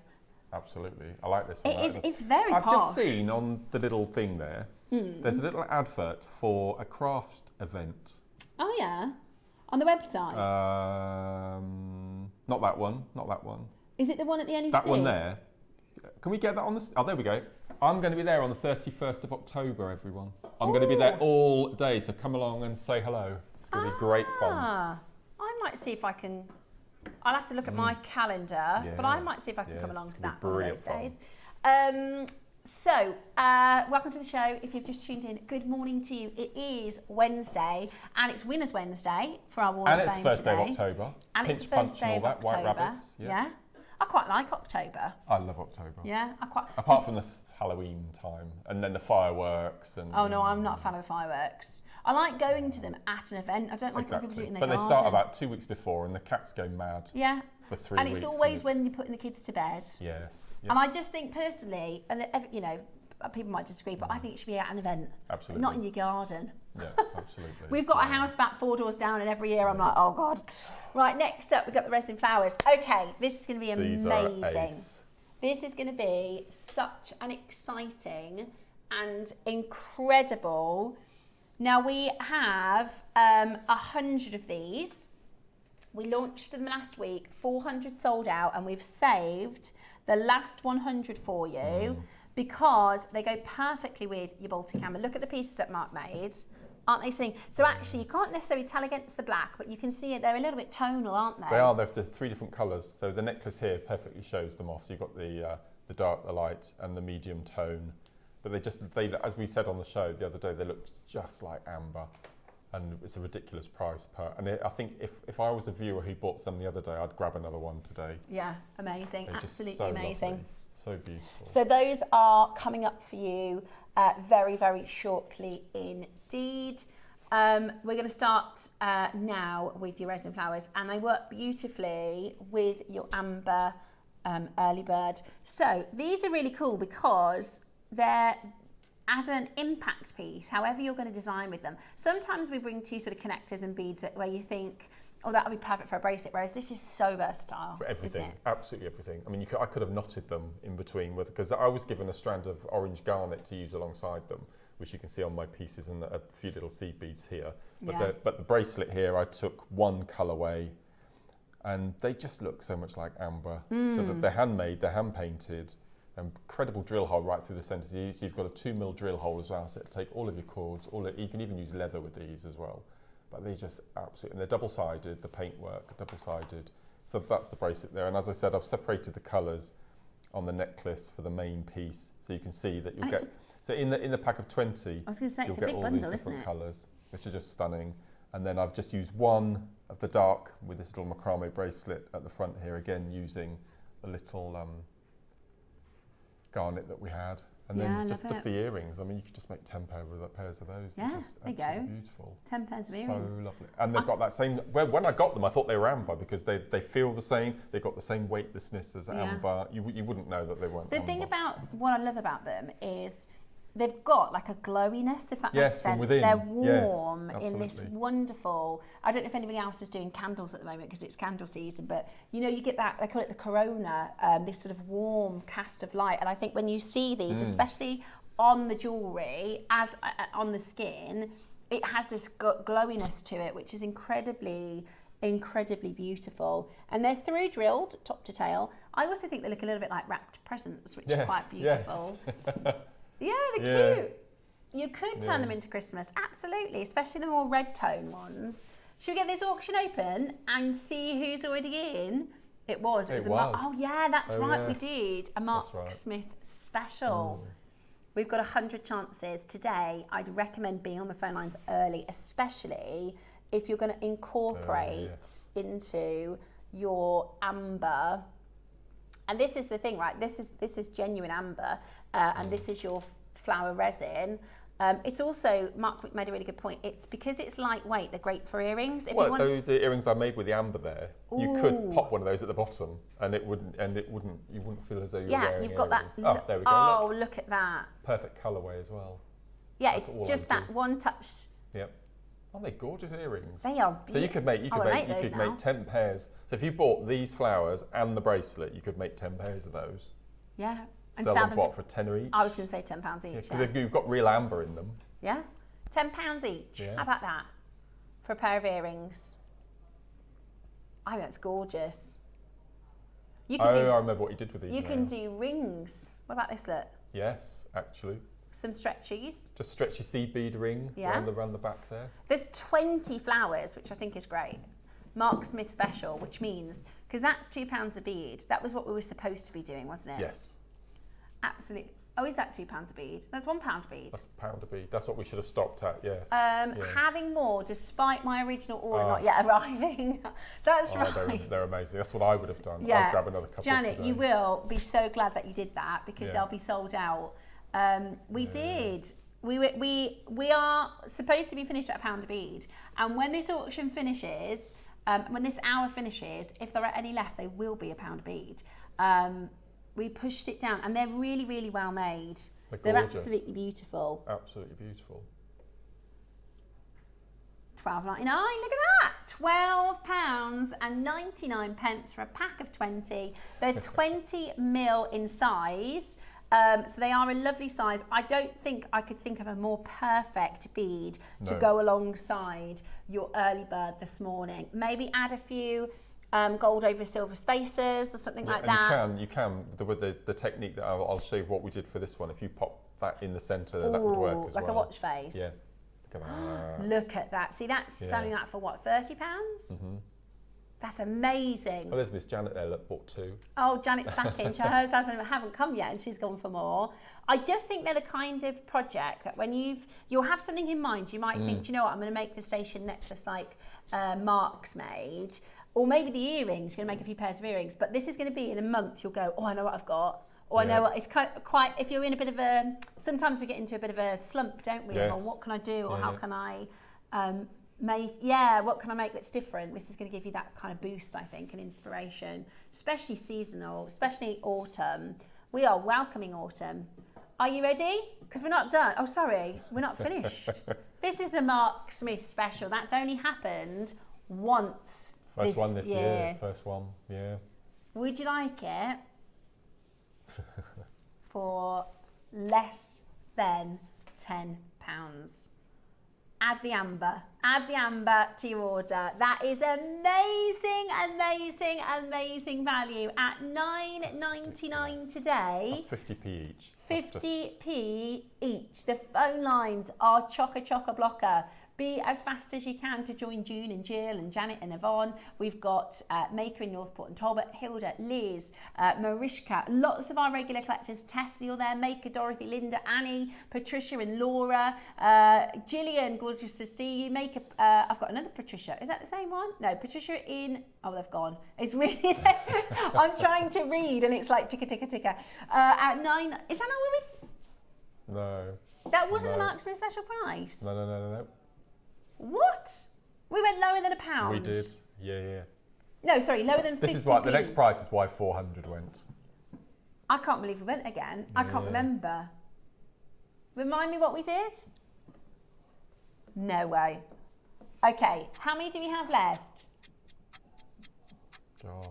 Absolutely. I like this. It's very I've posh. just seen on the little thing there, there's a little advert for a craft event. Oh, yeah? On the website? Not that one. Not that one. Is it the one at the NEC? That one there. Can we get that on the... Oh, there we go. I'm going to be there on the 31st of October, everyone. I'm going to be there all day, so come along and say hello. It's going to be great fun. I might see if I can... I'll have to look at my calendar, but I might see if I can come along to that one of those days. So, welcome to the show. If you've just tuned in, good morning to you. It is Wednesday, and it's Winners Wednesday for our Wall of Fame today. And it's the first day of October. And Pinch, it's the first day of punch and all that, October. White rabbits. Yeah. I quite like October. I love October. Yeah, Apart from the Halloween time, and then the fireworks. And oh no, I'm not a fan of the fireworks. I like going to them at an event. I don't like when people do it in their garden. But they start about 2 weeks before, and the cats go mad. Yeah. For 3 weeks. And it's always when you're putting the kids to bed. Yes. Yep. And I just think personally, and you know, people might disagree, but I think it should be at an event. Absolutely. Not in your garden. Yeah, absolutely. We've got a house back 4 doors down, and every year I'm like, oh God. Right, next up, we've got the resin flowers. Okay, this is going to be amazing. This is going to be such an exciting and incredible. Now we have 100 of these. We launched them last week, 400 sold out, and we've saved the last 100 for you because they go perfectly with your Baltic Amber. Look at the pieces that Mark made. Aren't they stunning? So actually, you can't necessarily tell against the black, but you can see it. They're a little bit tonal, aren't they? They are. They're 3 different colours. So the necklace here perfectly shows them off. So you've got the dark, the light, and the medium tone. But they, as we said on the show the other day, they look just like amber. And it's a ridiculous price per. And I think if I was a viewer who bought some the other day, I'd grab another one today. Yeah, amazing. They're absolutely so amazing. Lovely. So beautiful. So those are coming up for you very, very shortly indeed. We're going to start now with your resin flowers, and they work beautifully with your amber early bird. So these are really cool because they're as an impact piece, however you're going to design with them. Sometimes we bring 2 sort of connectors and beads where you think, oh, that would be perfect for a bracelet, whereas this is so versatile. For everything, isn't it? absolutely everything. I mean, I could have knotted them in between, because I was given a strand of orange garnet to use alongside them, which you can see on my pieces, and a few little seed beads here. But the bracelet here, I took one colourway, and they just look so much like amber. So that they're handmade, they're hand painted. Incredible drill hole right through the centre. So you've got a 2mm drill hole as well, so it'll take all of your cords. You can even use leather with these as well. But they just absolutely, and they're double-sided. The paintwork, double-sided. So that's the bracelet there. And as I said, I've separated the colours on the necklace for the main piece, so you can see that you'll get. So in the pack of 20, I was going to say you'll it's a get big all bundle, these isn't different it? colours, which are just stunning. And then I've just used one of the dark with this little macrame bracelet at the front here, again using the little garnet that we had, and then just the earrings. I mean, you could just make 10 pairs of those. Yeah, They're just there you go. Beautiful. 10 pairs of earrings. So lovely, and they've got that same. Well, when I got them, I thought they were amber because they feel the same. They've got the same weightlessness as amber. You wouldn't know that they weren't. The thing about what I love about them is they've got like a glowiness, if that makes sense. Within. They're warm Yes, in this wonderful. I don't know if anybody else is doing candles at the moment because it's candle season, but you know, you get that, they call it the corona, this sort of warm cast of light. And I think when you see these, especially on the jewellery, as on the skin, it has this glowiness to it, which is incredibly beautiful. And they're through drilled top to tail. I also think they look a little bit like wrapped presents, which are quite beautiful. Yeah, they're cute. You could turn them into Christmas, absolutely, especially the more red tone ones. Should we get this auction open and see who's already in? It was a Mark. Oh yeah, that's right, we did. A Mark Smith special. We've got 100 chances today. I'd recommend being on the phone lines early, especially if you're going to incorporate into your amber. And this is the thing, right? This is genuine amber, and this is your flower resin. It's also, Mark made a really good point, it's because it's lightweight, they're great for earrings. If well, you want... those earrings I made with the amber there, you could pop one of those at the bottom and you wouldn't feel as though you're wearing you've got earrings. that. Oh, there we go. Oh, look at that. Perfect colourway as well. Yeah, That's it's just that one touch. Yep. Aren't they gorgeous earrings? They are. So you could make 10 pairs. So if you bought these flowers and the bracelet, you could make 10 pairs of those. Yeah. And sell them for £10 each? I was going to say £10 each. Because you've got real amber in them. Yeah. £10 each. Yeah. How about that? For a pair of earrings. I think that's gorgeous. You could I remember what you did with these. You can do rings. What about this look? Yes, actually. Some stretchies. Just stretchy seed bead ring around the back there. There's 20 flowers, which I think is great. Mark Smith special, which means, because that's £2 a bead. That was what we were supposed to be doing, wasn't it? Yes. Absolutely. Oh, is that £2 a bead? That's £1 a bead. That's £1 a bead. That's what we should have stopped at, yes. Having more, despite my original order not yet arriving. That's right. They're amazing. That's what I would have done. Yeah. I'd grab another couple Janet, today. you will be so glad that you did that because they'll be sold out. We are supposed to be finished at £1 a bead. And when this auction finishes, when this hour finishes, if there are any left, they will be £1 a bead. We pushed it down and they're really, really well made. They're absolutely beautiful. Absolutely beautiful. £12.99, look at that. £12.99 for a pack of 20. They're 20mm in size. So they are a lovely size. I don't think I could think of a more perfect bead to go alongside your early bird this morning. Maybe add a few gold over silver spacers or something like that. You can with the technique that I'll show you what we did for this one. If you pop that in the centre, that would work as well. Like a watch face. Yeah. Look at that. Look at that. See, that's selling that for what, £30? Mm-hmm. That's amazing. Oh, there's Miss Janet there. Look, bought 2. Oh, Janet's back in. Hers haven't come yet, and she's gone for more. I just think they're the kind of project that when you'll have something in mind, you might think, do you know what, I'm going to make the station necklace like Mark's made, or maybe the earrings. You're going to make a few pairs of earrings, but this is going to be in a month. You'll go, oh, I know what I've got. Or I know what it's quite. If you're in a bit of a, sometimes we get into a bit of a slump, don't we? Yes. Or what can I do, or how can I what can I make that's different? This is going to give you that kind of boost, I think, and inspiration, especially seasonal, especially autumn. We are welcoming autumn. Are you ready? Because we're not done. Oh, sorry, we're not finished. This is a Mark Smith special. That's only happened once. First one this year. First one, yeah. Would you like it for less than £10? Add the amber to your order. That is amazing, amazing, amazing value at £9.99 today. That's 50p each. 50p each. The phone lines are chocker blocker. Be as fast as you can to join June and Jill and Janet and Yvonne. We've got Maker in Northport and Talbot, Hilda, Liz, Marishka, lots of our regular collectors. Tess, you're there, Maker, Dorothy, Linda, Annie, Patricia and Laura, Gillian, gorgeous to see you. Maker, I've got another Patricia. Is that the same one? No, Patricia in, oh, they've gone. It's really there. I'm trying to read and it's like ticker. At 9, is that not what we? No. That wasn't the Mark Smith special price? No. What? We went lower than £1. We did, yeah. No, sorry, lower than 50p. This is why the next price is why 400 went. I can't believe we went again. I can't remember. Remind me what we did? No way. Okay, how many do we have left? Gosh.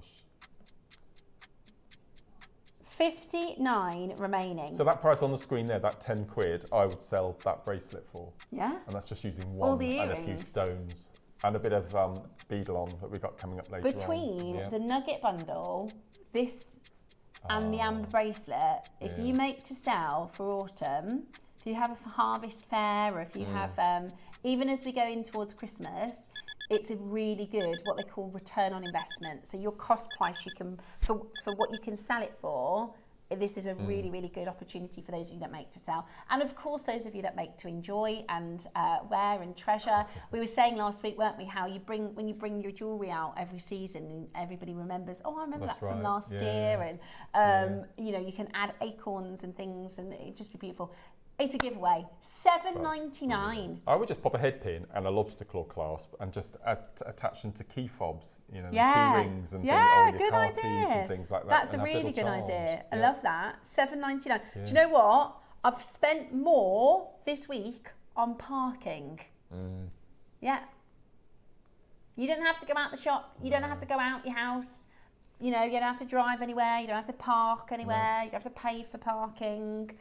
59 remaining. So that price on the screen there, that 10 quid, I would sell that bracelet for. Yeah. And that's just using one and a few stones and a bit of beadle on that we got coming up later Between the nugget bundle, this and the amber bracelet, if you make to sell for autumn, if you have a harvest fair or if you have, even as we go in towards Christmas, it's a really good, what they call return on investment. So your cost price, you can, for what you can sell it for, this is a really, really good opportunity for those of you that make to sell. And of course, those of you that make to enjoy and wear and treasure. We were saying last week, weren't we, how when you bring your jewellery out every season and everybody remembers, oh, I remember that from last year. And, you know, you can add acorns and things and it'd just be beautiful. It's a giveaway. $7.99. I would just pop a head pin and a lobster claw clasp and just attach them to key fobs, you know, Yeah. key rings and Yeah, your good car idea. keys and things like that. That's and a have really little good charms. idea. I Yeah. love that. $7.99. Yeah. Do you know what? I've spent more this week on parking. Yeah. You don't have to go out the shop. You don't have to go out your house. You know, you don't have to drive anywhere. You don't have to park anywhere. You don't have to pay for parking.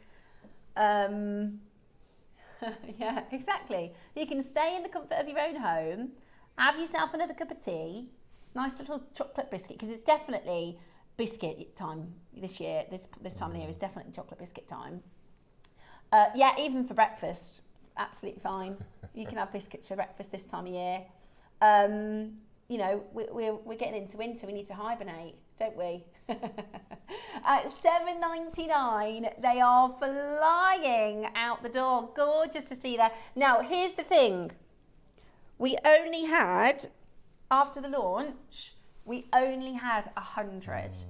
Yeah, exactly. You can stay in the comfort of your own home, have yourself another cup of tea, nice little chocolate biscuit, because it's definitely biscuit time this year. This time of the year is definitely chocolate biscuit time. Yeah, even for breakfast, absolutely fine. You can have biscuits for breakfast this time of year. You know, we're getting into winter. We need to hibernate, don't we? At $7.99, they are flying out the door. Gorgeous to see that. Now, here's the thing. We only had, after the launch, we only had 100.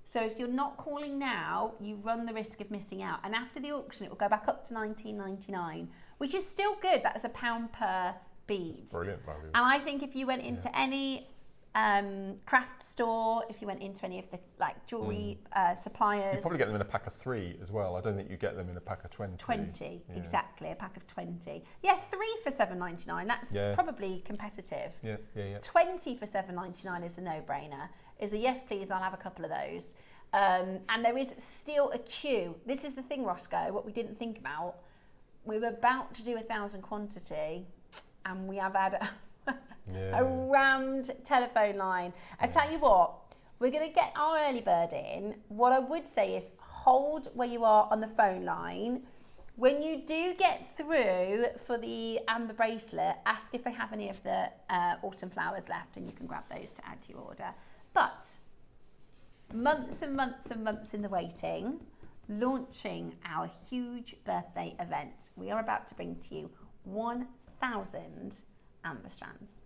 So if you're not calling now, you run the risk of missing out. And after the auction, it will go back up to $19.99, which is still good. That's £1 per bead. Brilliant value. And I think if you went into any craft store, if you went into any of the like jewellery suppliers, you probably get them in a pack of 3 as well. I don't think you get them in a pack of 20. 20, exactly, a pack of 20. Yeah, 3 for $7.99. That's probably competitive. Yeah. 20 for $7.99 is a no-brainer. Is a yes, please. I'll have a couple of those. And there is still a queue. This is the thing, Roscoe. What we didn't think about. We were about to do 1,000 quantity, and we have had a rammed telephone line. I tell you what, we're going to get our early bird in. What I would say is hold where you are on the phone line. When you do get through for the amber bracelet, ask if they have any of the autumn flowers left, and you can grab those to add to your order. But months and months and months in the waiting, launching our huge birthday event. We are about to bring to you 1,000 amber strands.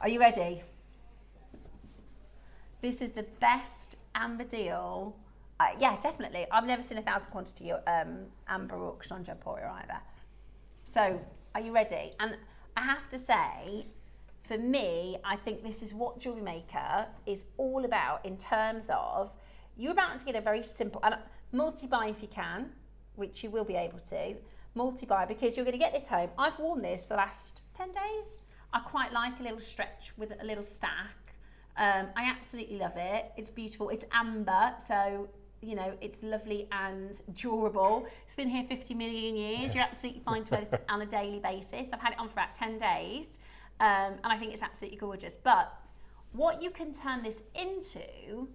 Are you ready? This is the best amber deal. Yeah, definitely. I've never seen 1,000 quantity amber auction on Gemporia either. So, are you ready? And I have to say, for me, I think this is what JewelleryMaker is all about in terms of you're about to get a very simple, and multi-buy if you can, which you will be able to, multi-buy because you're going to get this home. I've worn this for the last 10 days. I quite like a little stretch with a little stack. I absolutely love it. It's beautiful. It's amber, so you know, it's lovely and durable. It's been here 50 million years. You're absolutely fine to wear this on a daily basis. I've had it on for about 10 days. And I think it's absolutely gorgeous. But what you can turn this into,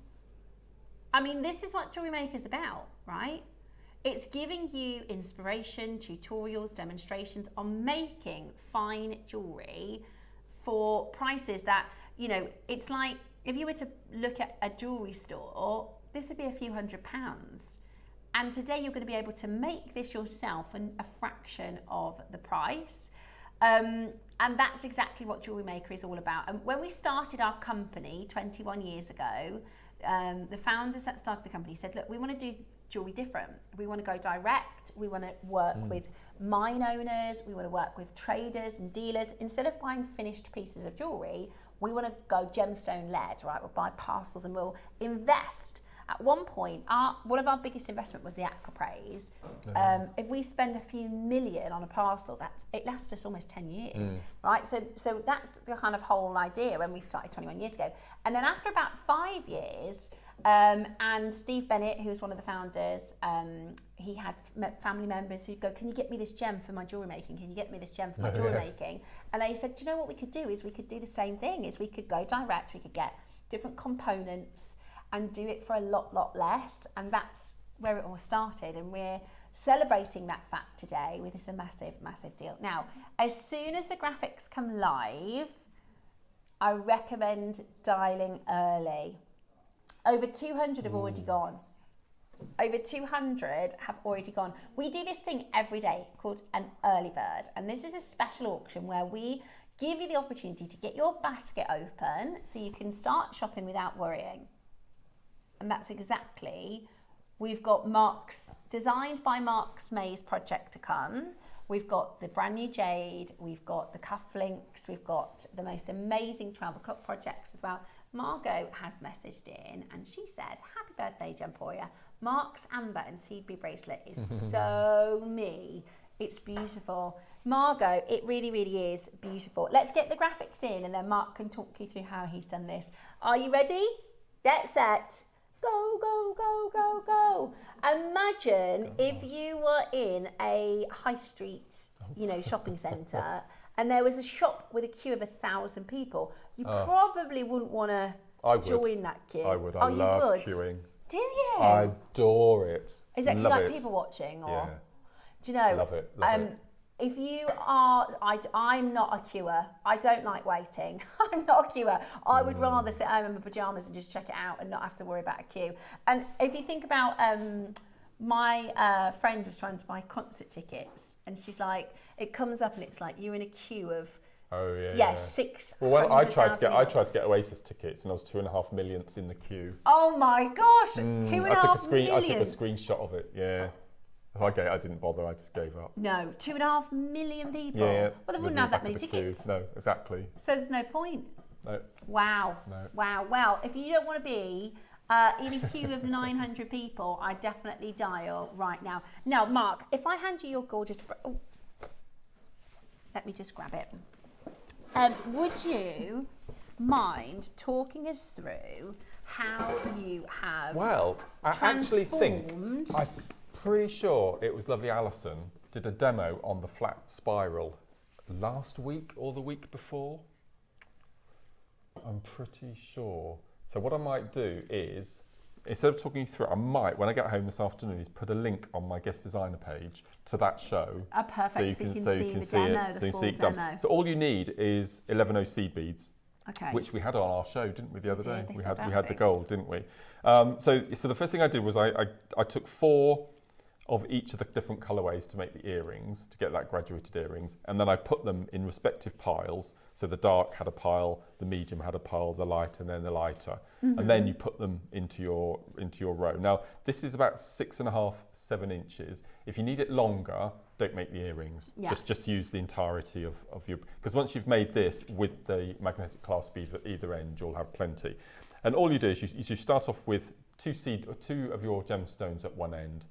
I mean, this is what JewelleryMaker is about, right? It's giving you inspiration, tutorials, demonstrations on making fine jewellery for prices that, you know, it's like if you were to look at a jewellery store, this would be a few £100s. And today you're going to be able to make this yourself and a fraction of the price. And that's exactly what JewelleryMaker is all about. And when we started our company 21 years ago, the founders that started the company said, look, we want to do jewellery different. We want to go direct. We want to work with mine owners. We want to work with traders and dealers. Instead of buying finished pieces of jewellery, we want to go gemstone led, right? We'll buy parcels and we'll invest. At one point, one of our biggest investment was the Aquapraise. If we spend a few million on a parcel, it lasts us almost 10 years, right? So that's the kind of whole idea when we started 21 years ago. And then after about 5 years, and Steve Bennett, who was one of the founders, he had family members who'd go, can you get me this gem for my jewellery making? Can you get me this gem for my jewellery making? And they said, do you know what we could do? Is we could do the same thing, is we could go direct, we could get different components and do it for a lot less. And that's where it all started. And we're celebrating that fact today with this a massive deal. Now, as soon as the graphics come live, I recommend dialing early. Over 200 have already gone. Over 200 have already gone. We do this thing every day called an early bird. And this is a special auction where we give you the opportunity to get your basket open so you can start shopping without worrying. And that's exactly, we've got Mark's, designed by Mark's Maze project to come. We've got the brand new jade, we've got the cufflinks, we've got the most amazing 12 o'clock projects as well. Margot has messaged in and she says, happy birthday, Gemporia. Mark's amber and seed bead bracelet is so me. It's beautiful. Margot, it really, really is beautiful. Let's get the graphics in and then Mark can talk you through how he's done this. Are you ready? Get set. Go, go, go, go, go. Imagine if you were in a high street, you know, shopping centre and there was a shop with a queue of 1,000 people. You probably wouldn't want to join that queue. I would. I love queuing. Do you? I adore it. Is that like people watching? Or? Yeah. Do you know? Love it. Love it. If you are, I'm not a queuer. I don't like waiting. I'm not a queuer. I would rather sit home in my pajamas and just check it out and not have to worry about a queue. And if you think about, my friend was trying to buy concert tickets and she's like, it comes up and it's like you're in a queue of, 600,000 Well, I tried to get Oasis tickets and I was 2.5 millionth in the queue. Oh my gosh, 2.5 million. I took a screenshot of it. Yeah. Okay, I didn't bother. I just gave up. No, 2.5 million people. Yeah. Well, they wouldn't have that many tickets. No, exactly. So there's no point. No. Wow. No. Wow. Well, if you don't want to be in a queue of 900 people, I definitely dial right now. Now, Mark, if I hand you your gorgeous... let me just grab it. Would you mind talking us through how you have Well, I actually think... transformed... I'm pretty sure it was lovely Alison did a demo on the flat spiral last week or the week before. I'm pretty sure. So what I might do is, instead of talking you through it, I might, when I get home this afternoon, is put a link on my guest designer page to that show. Oh, perfect. So you can see the demo, the full demo. So all you need is 11 seed beads. Okay. Which we had on our show, didn't we, the other day? We had the thing. gold, didn't we? So the first thing I did was I took 4 of each of the different colourways to make the earrings, to get that graduated earrings, and then I put them in respective piles. So the dark had a pile, the medium had a pile, the light, and then the lighter. And then you put them into your row. Now, this is about 6.5, 7 inches. If you need it longer, don't make the earrings. Yeah. Just use the entirety of your, because once you've made this with the magnetic clasp bead at either end, you'll have plenty. And all you do is you start off with 2 of your gemstones at one end,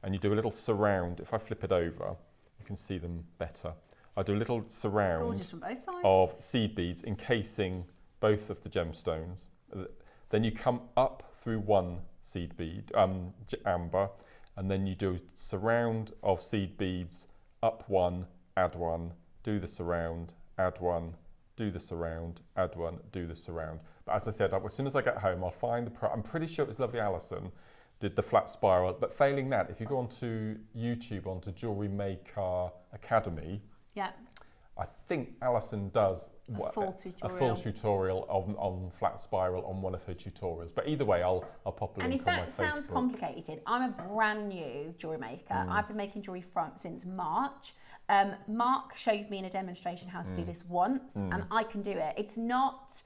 and you do a little surround. If I flip it over, you can see them better. I do a little surround Gorgeous from both sides. of seed beads encasing both of the gemstones. Then you come up through one seed bead, amber, and then you do a surround of seed beads, up one, add one, do the surround, add one, do the surround, add one, do the surround. But as I said, as soon as I get home, I'll find I'm pretty sure it was lovely Alison did the flat spiral, but failing that, if you go onto YouTube, onto JewelleryMaker Academy, yeah, I think Alison does a full tutorial on flat spiral on one of her tutorials. But either way, I'll pop a link on my Facebook. And if that sounds complicated, I'm a brand new jewellery maker. I've been making jewellery since March. Mark showed me in a demonstration how to do this once, and I can do it. It's not...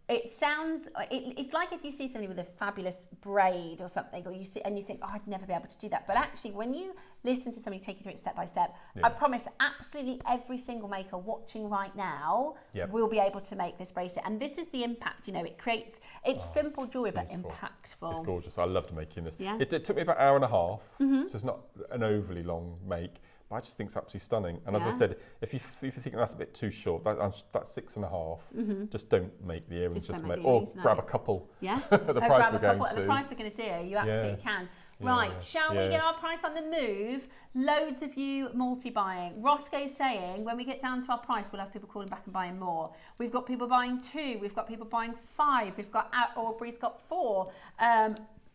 it's like if you see somebody with a fabulous braid or something, or you see and you think, oh, I'd never be able to do that. But actually, when you listen to somebody take you through it step by step, I promise absolutely every single maker watching right now will be able to make this bracelet. And this is the impact, you know, it creates, it's simple jewellery, but impactful. It's gorgeous. I loved making this. Yeah. It took me about 1.5 hours, so it's not an overly long make. But I just think it's absolutely stunning. And as I said, if you think that's a bit too short, that's 6.5. Just don't make the earrings. Just make, or grab a couple. Yeah. At the price we're going to. At the price we're going to do, you absolutely can. Right, shall we get our price on the move? Loads of you multi-buying. Roscoe's saying when we get down to our price, we'll have people calling back and buying more. We've got people buying 2. We've got people buying 5. We've got Aubrey's got 4.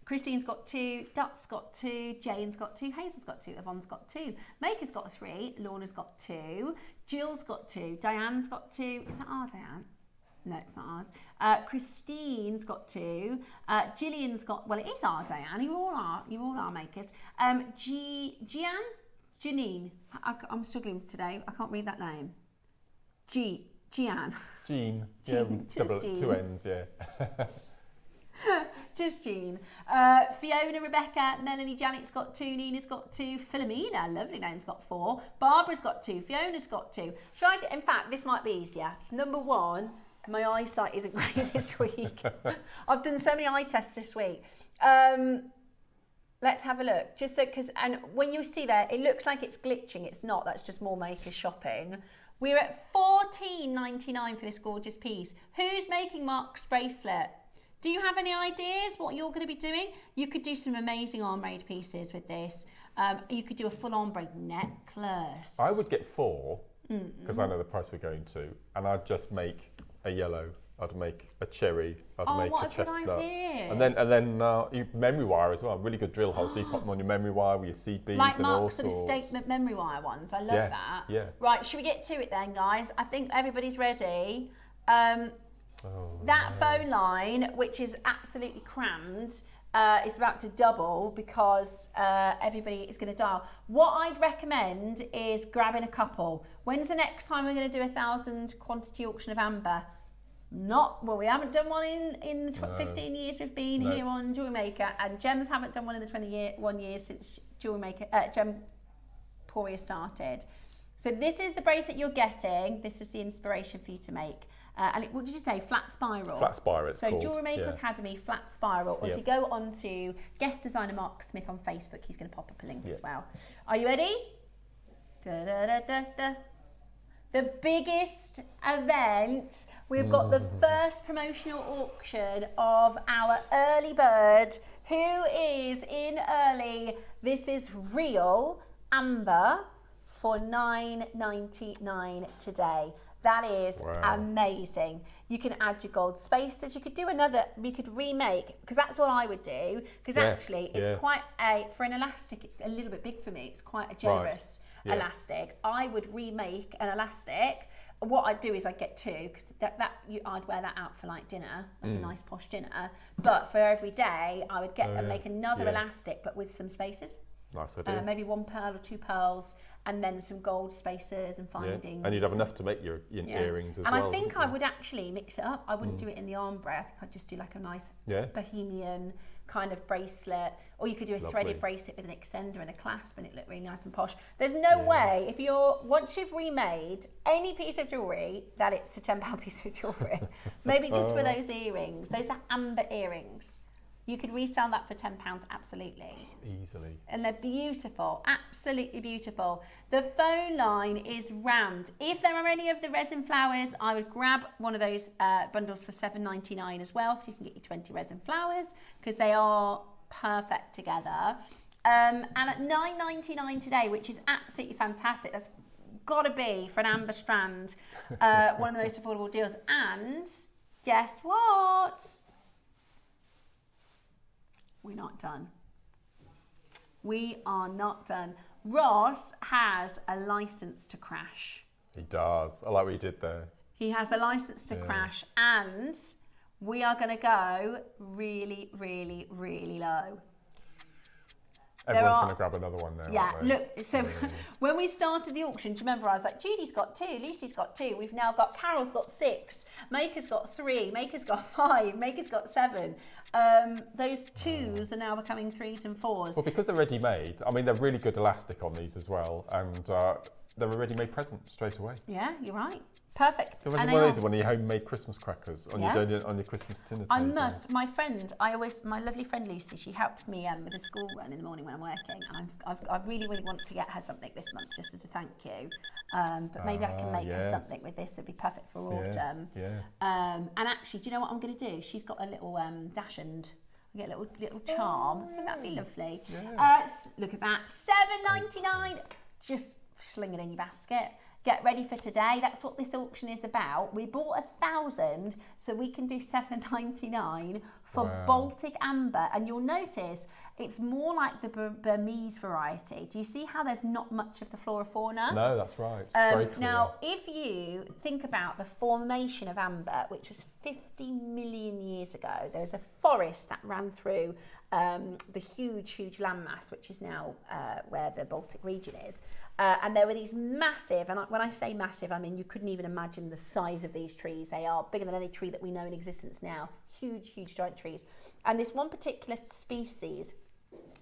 Christine's got 2, Dut's got 2, Jane's got 2, Hazel's got 2, Yvonne's got 2, Maker's got 3, Lorna's got 2, Jill's got 2, Diane's got 2. Is that our Diane? No, it's not ours. Christine's got 2. Gillian's got, well, it is our Diane. You all are makers. Janine. I'm struggling today. I can't read that name. Jean. Jean. Jean, Yeah, just Jean. 2 N's, yeah. Just Jean. Fiona, Rebecca, Melanie, Janet's got 2, Nina's got 2, Philomena, lovely name's got 4, Barbara's got 2, Fiona's got 2. In fact, this might be easier. Number 1, my eyesight isn't great this week. I've done so many eye tests this week. Let's have a look. Just so, and when you see there, it looks like it's glitching. It's not. That's just more makers shopping. We're at $14.99 for this gorgeous piece. Who's making Mark's bracelet? Do you have any ideas what you're going to be doing? You could do some amazing ombre pieces with this. You could do a full ombre necklace. I would get 4 because I know the price we're going to, and I'd just make a yellow. I'd make a cherry. I'd make a chestnut. Good idea. And then you memory wire as well. Really good drill hole. So you put them on your memory wire with your seed beads like and all Mark's sorts. sort of statement memory wire ones. I love that. Yeah. Right, should we get to it then, guys? I think everybody's ready. Phone line, which is absolutely crammed, is about to double because everybody is going to dial. What I'd recommend is grabbing a couple. When's the next time we're going to do 1,000 quantity auction of amber? We haven't done one in the 15 years we've been here on JewelleryMaker, and Gems haven't done one in the 21 years since Gemporia started. So this is the bracelet you're getting. This is the inspiration for you to make. And what did you say? Flat spiral? Flat spiral, it's called. So JewelleryMaker Academy, flat spiral. Or if you go on to guest designer Mark Smith on Facebook, he's going to pop up a link as well. Are you ready? Da, da, da, da, da. The biggest event. We've got the first promotional auction of our early bird. Who is in early? This is real amber for $9.99 today. That is amazing. You can add your gold spacers. You could do we could remake, because that's what I would do. Because actually, it's quite for an elastic, it's a little bit big for me. It's quite a generous elastic. I would remake an elastic. What I'd do is I'd get 2, because I'd wear that out for like dinner, like a nice posh dinner. But for every day, I would make another elastic, but with some spacers. Nice idea. Maybe 1 pearl or 2 pearls, and then some gold spacers and findings. And you'd have enough to make your earrings as well. And I think I would actually mix it up. I wouldn't do it in the ombre. I think I'd just do like a nice bohemian kind of bracelet. Or you could do a threaded bracelet with an extender and a clasp, and it looked really nice and posh. There's no way, once you've remade any piece of jewellery, that it's a £10 piece of jewellery. Maybe just for those earrings. Those are amber earrings. You could resell that for £10, absolutely. Easily. And they're beautiful, absolutely beautiful. The phone line is rammed. If there are any of the resin flowers, I would grab one of those bundles for $7.99 as well, so you can get your 20 resin flowers, because they are perfect together. And at $9.99 today, which is absolutely fantastic. That's got to be, for an amber strand, one of the most affordable deals. And guess what? We're not done. We are not done. Ross has a license to crash. He does. I like what you did there. He has a license to crash, and we are going to go really, really, really low. Everyone's going to grab another one now. Yeah, look, so when we started the auction, do you remember I was like, Judy's got 2, Lucy's got 2, we've now got, Carol's got 6, Maker's got 3, Maker's got 5, Maker's got 7. Those 2s are now becoming 3s and 4s. Well, because they're ready-made, I mean, they're really good elastic on these as well, and they're a ready-made present straight away. Yeah, you're right. Perfect. So imagine one of these, one of your homemade Christmas crackers on your Christmas dinner table. My friend, my lovely friend Lucy, she helps me with the school run in the morning when I'm working, and I really, really want to get her something this month just as a thank you. But maybe I can make her something with this. It'd be perfect for autumn. And actually, do you know what I'm going to do? She's got a little dachshund. I get a little charm. Wouldn't that be lovely? Yeah. Look at that, $7.99. Just sling it in your basket. Get ready for today. That's what this auction is about. We bought 1,000, so we can do $7.99 for Baltic Amber. And you'll notice it's more like the Burmese variety. Do you see how there's not much of the flora fauna? No, that's right. Very clear. Now, if you think about the formation of amber, which was 50 million years ago, there was a forest that ran through the huge landmass, which is now where the Baltic region is. And there were these massive, and when I say massive, I mean you couldn't even imagine the size of these trees. They are bigger than any tree that we know in existence now. Huge, huge giant trees. And this one particular species,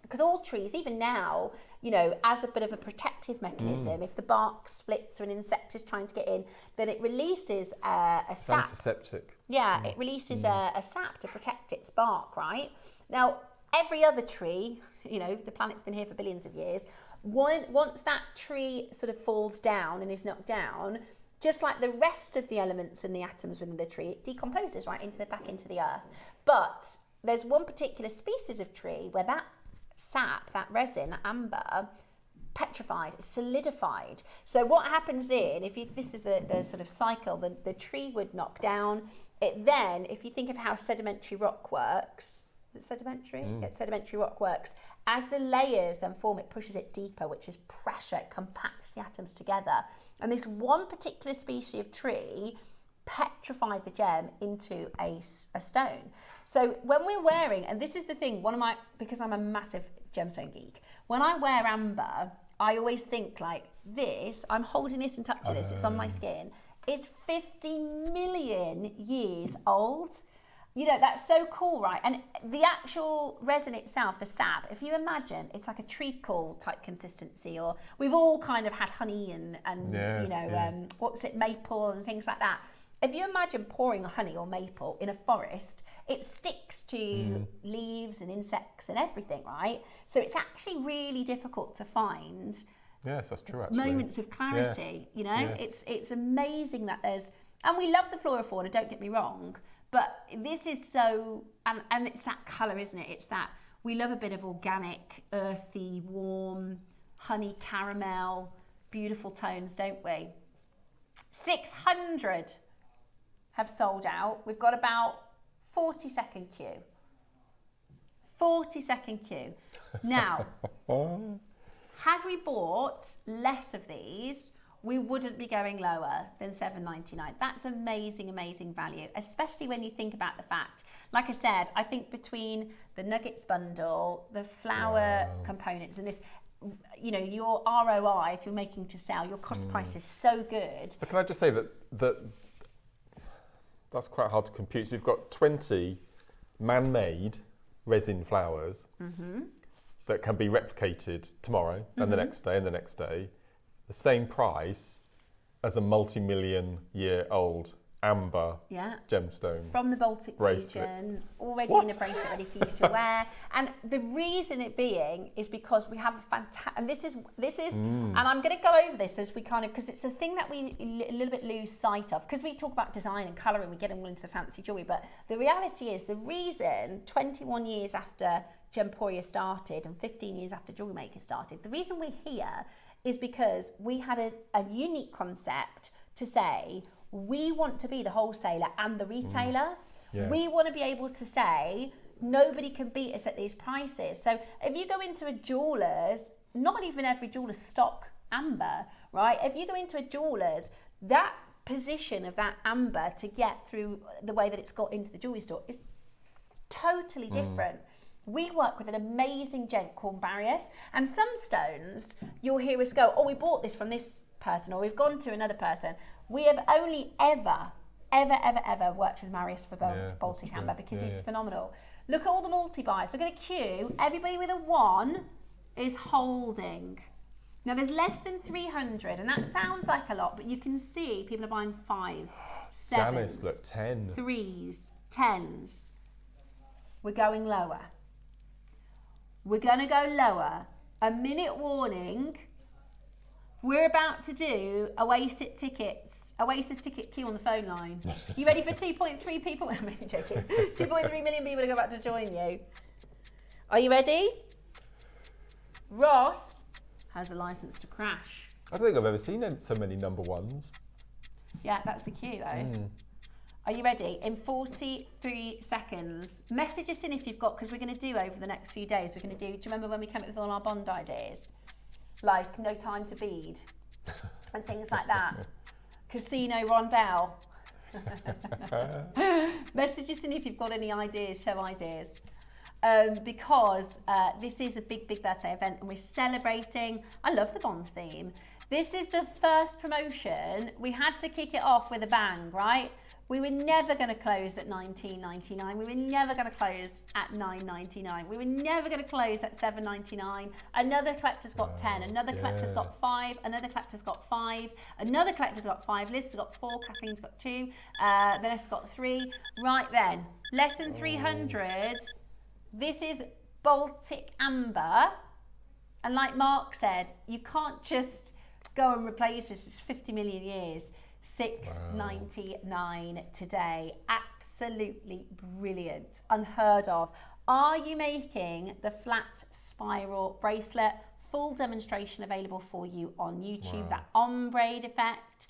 because all trees, even now, you know, as a bit of a protective mechanism, if the bark splits or an insect is trying to get in, then it releases a sap. Antiseptic. Yeah, it releases a sap to protect its bark, right? Now, every other tree, you know, the planet's been here for billions of years. Once that tree sort of falls down and is knocked down, just like the rest of the elements and the atoms within the tree, it decomposes right back into the earth. But there's one particular species of tree where that sap, that resin, that amber, petrified, solidified. So what happens this is the sort of cycle, the tree would knock down. It then, if you think of how sedimentary rock works, sedimentary rock works, as the layers then form, it pushes it deeper, which is pressure, it compacts the atoms together. And this one particular species of tree petrified the gem into a stone. So when we're wearing, and this is the thing, because I'm a massive gemstone geek, when I wear amber, I always think like this, I'm holding this and touching this, it's on my skin, it's 50 million years old. You know, that's so cool, right? And the actual resin itself, the sap, if you imagine, it's like a treacle type consistency, or we've all kind of had honey and maple and things like that. If you imagine pouring honey or maple in a forest, it sticks to leaves and insects and everything, right? So it's actually really difficult to find Yes, that's true, actually. moments of clarity, you know? It's amazing that and we love the flora fauna, don't get me wrong, but this is so, and it's that colour, isn't it? It's that, we love a bit of organic, earthy, warm, honey, caramel, beautiful tones, don't we? 600 have sold out. We've got about 40-second queue. 40-second queue. Now, had we bought less of these, we wouldn't be going lower than $7.99. That's amazing, amazing value, especially when you think about the fact, like I said, I think between the nuggets bundle, the flower components, and this, you know, your ROI, if you're making to sell, your cost price is so good. But can I just say that that's quite hard to compute. So we've got 20 man-made resin flowers that can be replicated tomorrow and the next day and the next day. The same price as a multi-million-year-old amber gemstone from the Baltic region, already in a bracelet ready for you to wear. And the reason it being is because we have a fantastic, and this is, and I'm going to go over this as we kind of, because it's a thing that we a little bit lose sight of, because we talk about design and colour and we get all into the fancy jewellery, but the reality is the reason 21 years after Gemporia started and 15 years after JewelleryMaker started, the reason we're here is because we had a unique concept to say, we want to be the wholesaler and the retailer. Yes. We want to be able to say, nobody can beat us at these prices. So if you go into a jeweller's, not even every jeweller's stock amber, right? If you go into a jeweller's, that position of that amber to get through the way that it's got into the jewellery store is totally different. We work with an amazing gent called Barrios, and some stones you'll hear us go, oh, we bought this from this person, or we've gone to another person. We have only ever worked with Marius for Baltic Amber because he's phenomenal. Look at all the multi-buys. Look at the queue. Everybody with a 1 is holding. Now there's less than 300, and that sounds like a lot, but you can see people are buying 5s, 7s, Janice, look, 10. 3s, 10s. We're going lower. We're going to go lower. A minute warning. We're about to do Oasis ticket queue on the phone line. You ready for 2.3 people? I'm only joking. 2.3 million people to go back to join you. Are you ready? Ross has a license to crash. I don't think I've ever seen so many number ones. Yeah, that's the queue, though. Are you ready? In 43 seconds. Message us in if you've got, because we're going to do over the next few days, we're going to do you remember when we came up with all our Bond ideas? Like no time to bead and things like that. Casino Rondell. Message us in if you've got any ideas, show ideas. because this is a big birthday event and we're celebrating. I love the Bond theme. This is the first promotion. We had to kick it off with a bang, right? We were never going to close at $19.99. We were never going to close at $9.99. We were never going to close at $7.99. Another collector's got 10. Another collector's got 5. Another collector's got 5. Another collector's got 5. Liz has got 4. Kathleen's got 2. Vanessa's got 3. Right then, less than 300. This is Baltic Amber. And like Mark said, you can't just go and replace this. It's 50 million years. $6.99 today. Absolutely brilliant. Unheard of. Are you making the flat spiral bracelet? Full demonstration available for you on YouTube. That ombre effect.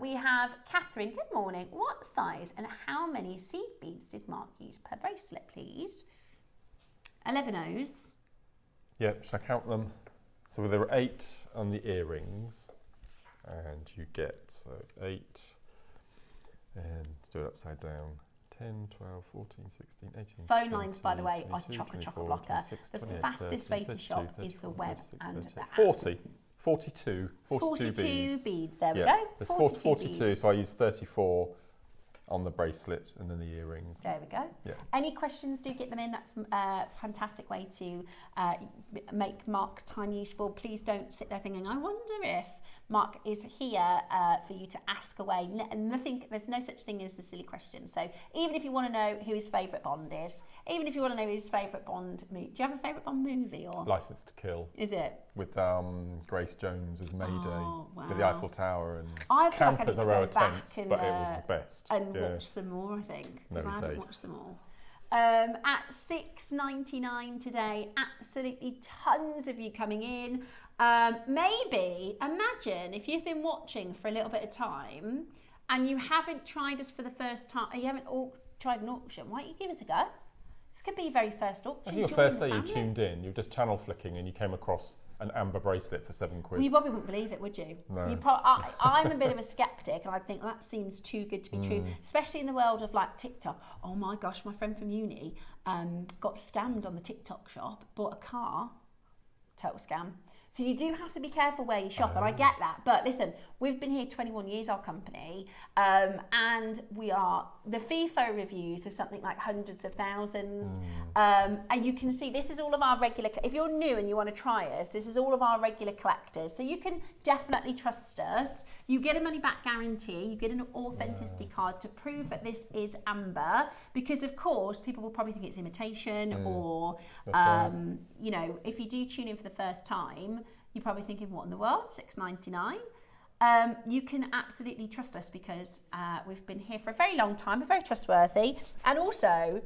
We have Catherine. Good morning. What size and how many seed beads did Mark use per bracelet, please? 11 O's. Yep, so I count them. So there were 8 on the earrings. And you get, so 8, and do it upside down, 10, 12, 14, 16, 18, Phone 20, lines, by the way, are 22, chock-a-blocker. 26, The 28, fastest 30, way to 32, shop 34, is the web 36, and 38, the app. 42 beads. There we Yeah, go. there's 42 beads. so I used 34 on the bracelet and then the earrings. There we go. Yeah. Any questions, do get them in. That's a fantastic way to make Mark's time useful. Please don't sit there thinking, I wonder if Mark is here for you to ask away. There's no such thing as a silly question. So even if you want to know who his favourite Bond is, even if you want to know his favourite Bond movie, do you have a favourite Bond movie? Or Licence to Kill. Is it? With Grace Jones as Mayday, wow. with the Eiffel Tower and I feel Camp like I as need to Aurora go back Tents, and, but it was the best. And watch some more, I think, because No, I haven't ace. watched them all. At $6.99 today, absolutely tons of you coming in. Maybe imagine if you've been watching for a little bit of time and you haven't tried us for the first time, you haven't tried an auction, why don't you give us a go? This could be your very first auction. I think your first day you tuned in, you were just channel flicking and you came across an amber bracelet for £7. Well, you probably wouldn't believe it, would you? No. I'm a bit of a skeptic, and I think that seems too good to be true, especially in the world of like TikTok. Oh my gosh, my friend from uni got scammed on the TikTok shop, bought a car, total scam. So you do have to be careful where you shop, and I get that. But listen, we've been here 21 years, our company, and the FIFO reviews are something like hundreds of thousands. And you can see this is all of our regular, if you're new and you want to try us, this is all of our regular collectors. So you can definitely trust us. You get a money back guarantee, you get an authenticity card to prove that this is amber, because of course people will probably think it's imitation or, you know, if you do tune in for the first time, you're probably thinking, what in the world, $6.99? You can absolutely trust us because we've been here for a very long time, we're very trustworthy. And also,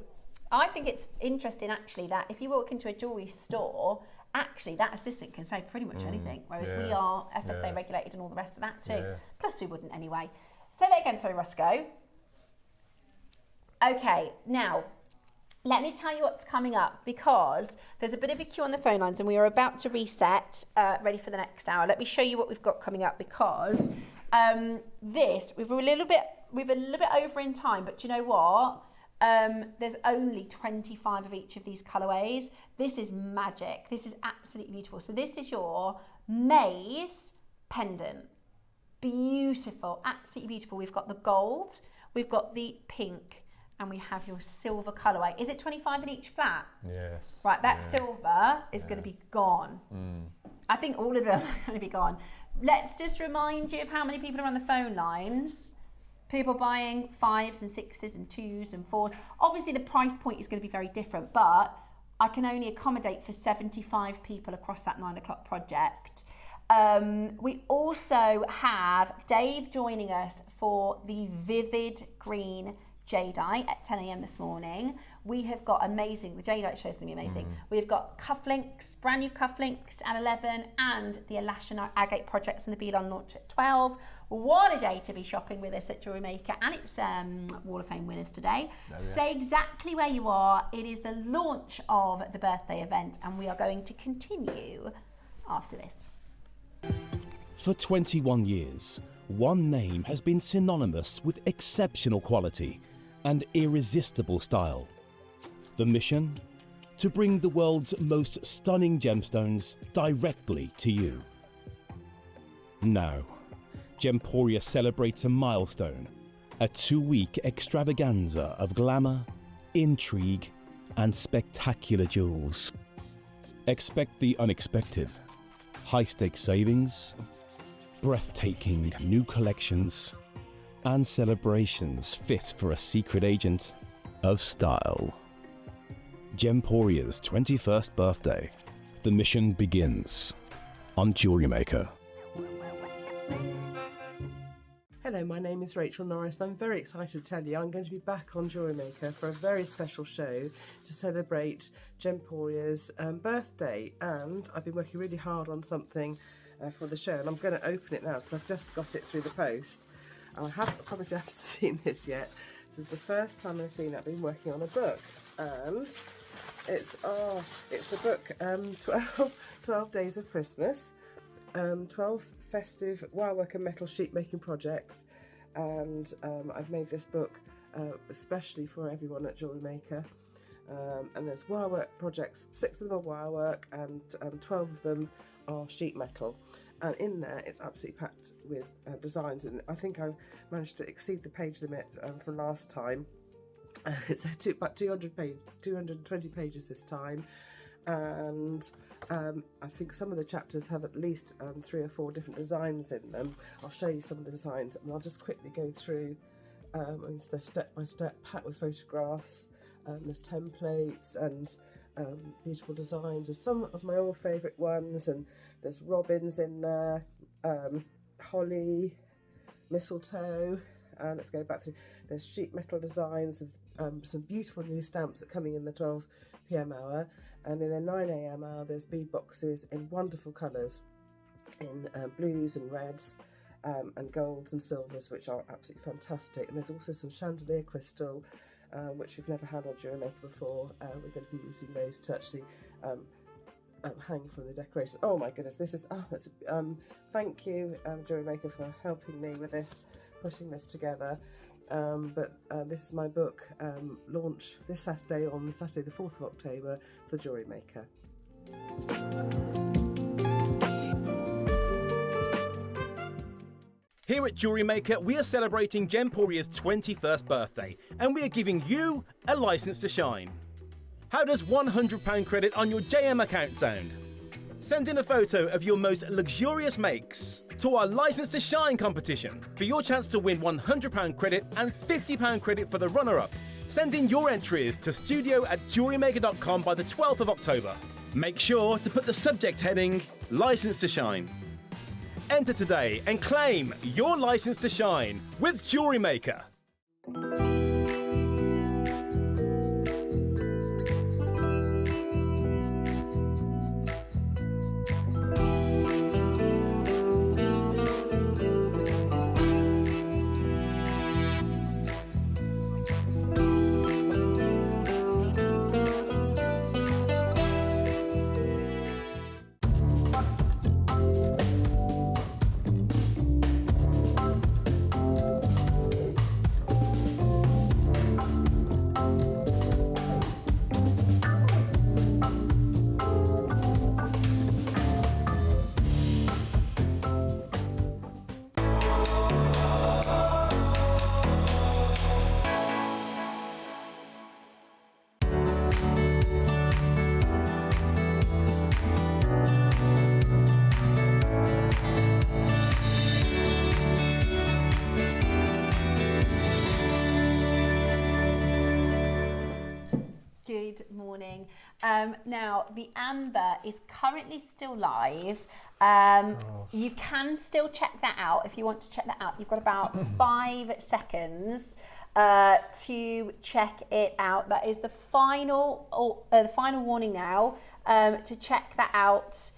I think it's interesting actually that if you walk into a jewellery store, actually that assistant can say pretty much anything, whereas we are FSA regulated and all the rest of that too. Plus we wouldn't anyway. Say that again, sorry Roscoe. Okay, now, let me tell you what's coming up, because there's a bit of a queue on the phone lines and we are about to reset, ready for the next hour. Let me show you what we've got coming up, because we're a little bit over in time, but do you know what? There's only 25 of each of these colorways. This is magic. This is absolutely beautiful. So this is your maize pendant. Beautiful, absolutely beautiful. We've got the gold, we've got the pink, and we have your silver colorway. Is it 25 in each flat? Yes. Right, that silver is going to be gone. I think all of them are going to be gone. Let's just remind you of how many people are on the phone lines. People buying 5s and 6s and 2s and 4s. Obviously the price point is going to be very different, but I can only accommodate for 75 people across that 9 o'clock project. We also have Dave joining us for the Vivid Green Jadeite at 10 a.m. this morning. We have got amazing, the Jadeite show is going to be amazing. We've got cufflinks, brand new cufflinks at 11, and the Alashan Agate projects and the Beeline launch at 12. What a day to be shopping with us at JewelleryMaker, and it's Wall of Fame winners today. Stay exactly where you are. It is the launch of the birthday event, and we are going to continue after this. For 21 years, one name has been synonymous with exceptional quality and irresistible style. The mission? to bring the world's most stunning gemstones directly to you. Now, Gemporia celebrates a milestone, a 2-week extravaganza of glamour, intrigue, and spectacular jewels. Expect the unexpected, high-stakes savings, breathtaking new collections, and celebrations fit for a secret agent of style. Gemporia's 21st birthday. The mission begins on JewelleryMaker. Hello, my name is Rachel Norris and I'm very excited to tell you I'm going to be back on JewelleryMaker for a very special show to celebrate Gemporia's birthday, and I've been working really hard on something for the show, and I'm going to open it now because I've just got it through the post. I promise you I haven't seen this yet. This is the first time I've seen it. I've been working on a book, and it's the book 12 Days of Christmas, 12 festive wirework and metal sheet making projects, and I've made this book especially for everyone at JewelleryMaker. And there's wirework projects, 6 of them are wirework and 12 of them are sheet metal, and in there it's absolutely packed with designs, and I think I've managed to exceed the page limit from last time. It's about 220 pages this time, and I think some of the chapters have at least 3 or 4 different designs in them. I'll show you some of the designs, and I'll just quickly go through into the step-by-step, packed with photographs. There's templates and beautiful designs. There's some of my old favourite ones, and there's robins in there, holly, mistletoe. Let's go back through. There's sheet metal designs with some beautiful new stamps that are coming in the 12 p.m. hour, and in the 9 a.m. hour there's bead boxes in wonderful colours, in blues and reds, and golds and silvers, which are absolutely fantastic. And there's also some chandelier crystal, which we've never had on JewelleryMaker before. We're going to be using those to actually hang from the decoration. Oh my goodness, this is thank you JewelleryMaker for helping me with this, putting this together. This is my book launch this Saturday, on Saturday the 4th of October for JewelleryMaker. Here at JewelleryMaker, we are celebrating Gemporia's 21st birthday, and we are giving you a license to shine. How does £100 credit on your JM account sound? Send in a photo of your most luxurious makes to our License to Shine competition for your chance to win £100 credit and £50 credit for the runner-up. Send in your entries to studio@jewellerymaker.com by the 12th of October. Make sure to put the subject heading License to Shine. Enter today and claim your license to shine with JewelleryMaker. Good morning. Now, the Amber is currently still live. You can still check that out if you want to check that out. You've got about 5 seconds to check it out. That is the final warning now to check that out.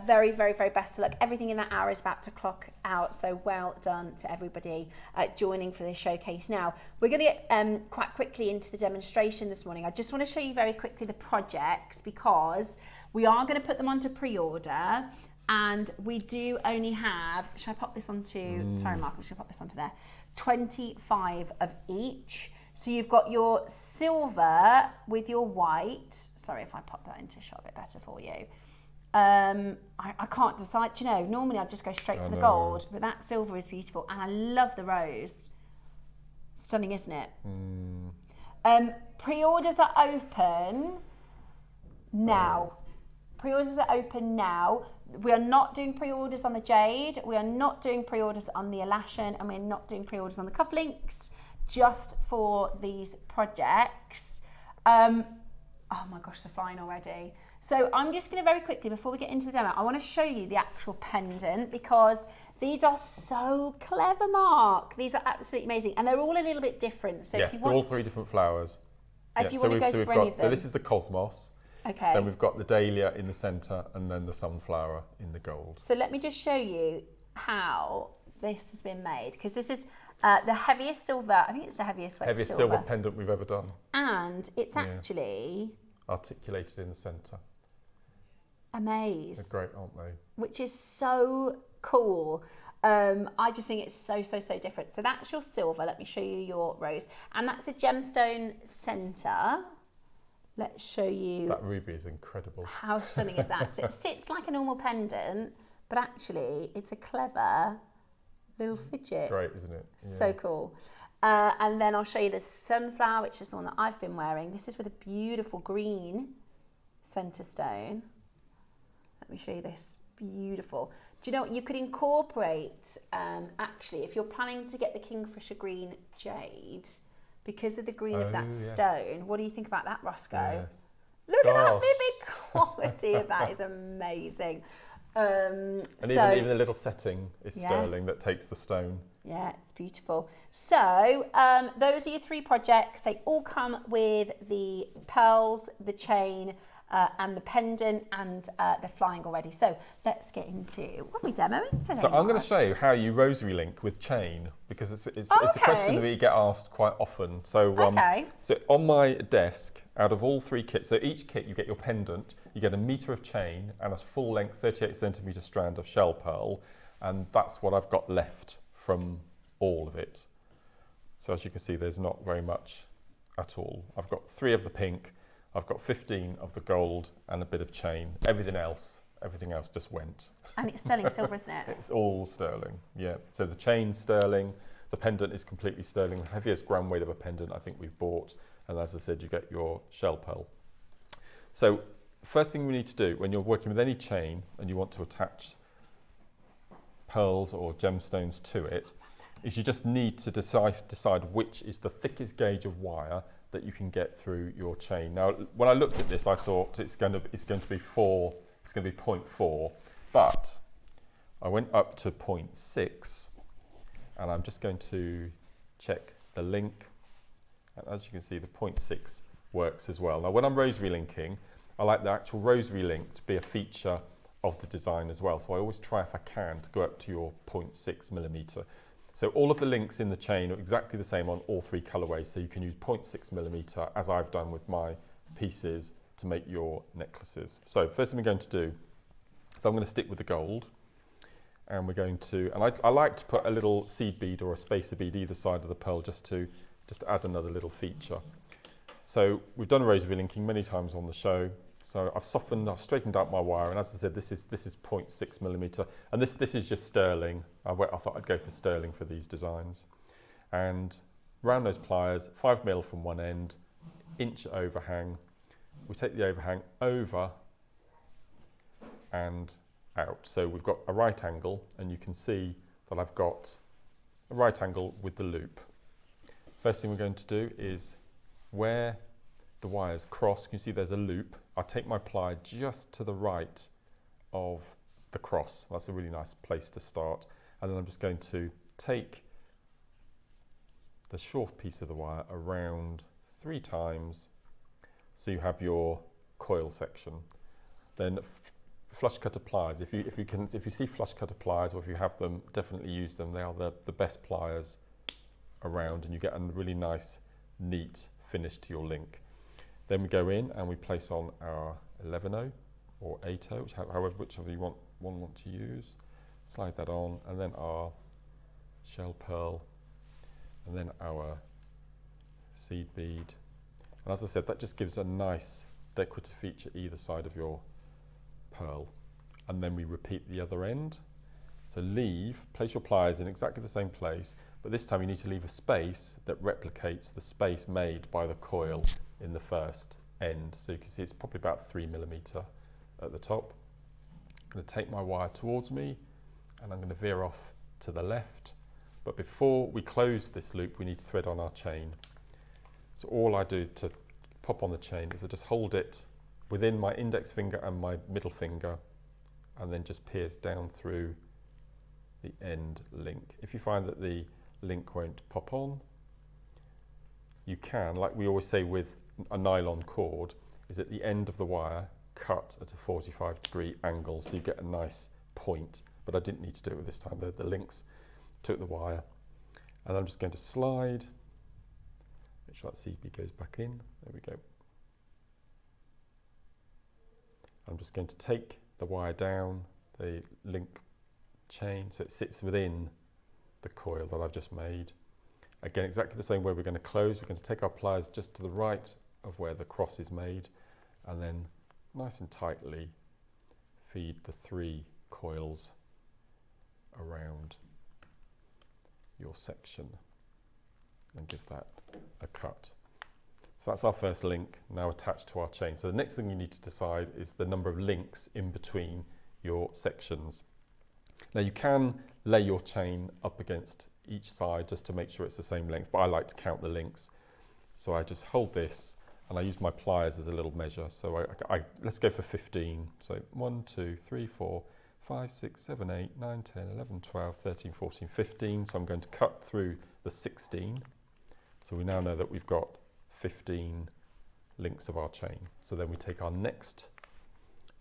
Very, very, very best of luck. Everything in that hour is about to clock out, so well done to everybody joining for this showcase. Now, we're going to get quite quickly into the demonstration this morning. I just want to show you very quickly the projects, because we are going to put them onto pre-order, and we do only have, should I pop this onto, sorry Mark, should I pop this onto there? 25 of each. So you've got your silver with your white. Sorry if I pop that into shot a bit better for you. I can't decide, you know, normally I'd just go straight for the gold, but that silver is beautiful, and I love the rose. Stunning, isn't it? Pre-orders are open now. Pre-orders are open now. We are not doing pre-orders on the jade, we are not doing pre-orders on the elashin, and we're not doing pre-orders on the cufflinks, just for these projects. Oh my gosh, they're flying already. So I'm just going to very quickly, before we get into the demo, I want to show you the actual pendant, because these are so clever, Mark. These are absolutely amazing, and they're all a little bit different. So yes, if you they're want, all 3 different flowers. If you want to go for any of them. So this is the cosmos. Okay. Then we've got the dahlia in the centre, and then the sunflower in the gold. So let me just show you how this has been made, because this is the heaviest silver. I think it's the heaviest silver pendant we've ever done. And it's actually articulated in the centre. Amazing. They're great, aren't they? Which is so cool. I just think it's so different. So that's your silver. Let me show you your rose. And that's a gemstone centre. Let's show you. That ruby is incredible. How stunning is that? So it sits like a normal pendant, but actually it's a clever little fidget. Great, isn't it? Yeah. So cool. And then I'll show you the sunflower, which is the one that I've been wearing. This is with a beautiful green centre stone. Let me show you this. Beautiful. Do you know what? You could incorporate, actually, if you're planning to get the Kingfisher green jade, because of the green of that stone, what do you think about that, Roscoe? Yes. Look at that vivid quality of that. Is amazing. And even the little setting is sterling that takes the stone. Yeah, it's beautiful. So those are your 3 projects. They all come with the pearls, the chain, and the pendant, and they're flying already. So let's get into what are we demoing today. So I'm going to show you how you rosary link with chain, because it's a question that we get asked quite often. So so on my desk, out of all 3 kits, so each kit you get your pendant, you get a metre of chain and a full length 38 centimetre strand of shell pearl, and that's what I've got left from all of it. So as you can see, there's not very much at all. I've got 3 of the pink, I've got 15 of the gold, and a bit of chain. Everything else just went. And it's sterling silver, isn't it? It's all sterling, yeah. So the chain's sterling, the pendant is completely sterling, the heaviest gram weight of a pendant I think we've bought, and as I said, you get your shell pearl. So first thing we need to do when you're working with any chain and you want to attach pearls or gemstones to it, is you just need to decide which is the thickest gauge of wire that you can get through your chain. Now, when I looked at this, I thought it's going to be 0.4, but I went up to 0.6, and I'm just going to check the link. And as you can see, the 0.6 works as well. Now, when I'm rosary linking, I like the actual rosary link to be a feature of the design as well. So I always try, if I can, to go up to your 0.6 millimetre. So all of the links in the chain are exactly the same on all 3 colourways. So you can use 0.6 millimetre, as I've done with my pieces, to make your necklaces. So first thing we're going to do, so I'm going to stick with the gold, and we're going to, and I like to put a little seed bead or a spacer bead either side of the pearl just to add another little feature. So we've done rosary linking many times on the show. So I've straightened out my wire, and as I said, this is 0.6 millimetre, and this is just sterling. I thought I'd go for sterling for these designs. And round those pliers, 5 mil from one end, inch overhang. We take the overhang over and out. So we've got a right angle, and you can see that I've got a right angle with the loop. First thing we're going to do is where the wires cross, you can see there's a loop. I take my ply just to the right of the cross. That's a really nice place to start. And then I'm just going to take the short piece of the wire around 3 times, so you have your coil section. Then flush cutter pliers. If you see flush cutter pliers, or if you have them, definitely use them. They are the best pliers around, and you get a really nice, neat finish to your link. Then we go in and we place on our 11-0 or 8-0, whichever you want to use. Slide that on, and then our shell pearl, and then our seed bead. And as I said, that just gives a nice decorative feature either side of your pearl. And then we repeat the other end. So place your pliers in exactly the same place, but this time you need to leave a space that replicates the space made by the coil in the first end. So you can see it's probably about 3mm at the top. I'm going to take my wire towards me and I'm going to veer off to the left. But before we close this loop, we need to thread on our chain. So all I do to pop on the chain is I just hold it within my index finger and my middle finger, and then just pierce down through the end link. If you find that the link won't pop on, you can, like we always say with a nylon cord, is at the end of the wire cut at a 45-degree angle so you get a nice point. But I didn't need to do it this time. The links took the wire, and I'm just going to slide, make sure that CB goes back in. There we go. I'm just going to take the wire down the link chain so it sits within the coil that I've just made. Again, exactly the same way we're going to close. We're going to take our pliers just to the right of where the cross is made, and then nice and tightly feed the 3 coils around your section and give that a cut. So that's our first link now attached to our chain. So the next thing you need to decide is the number of links in between your sections. Now you can lay your chain up against each side just to make sure it's the same length, but I like to count the links. So I just hold this and I use my pliers as a little measure. So let's go for 15. So 1, 2, 3, 4, 5, 6, 7, 8, 9, 10, 11, 12, 13, 14, 15. So I'm going to cut through the 16. So we now know that we've got 15 links of our chain. So then we take our next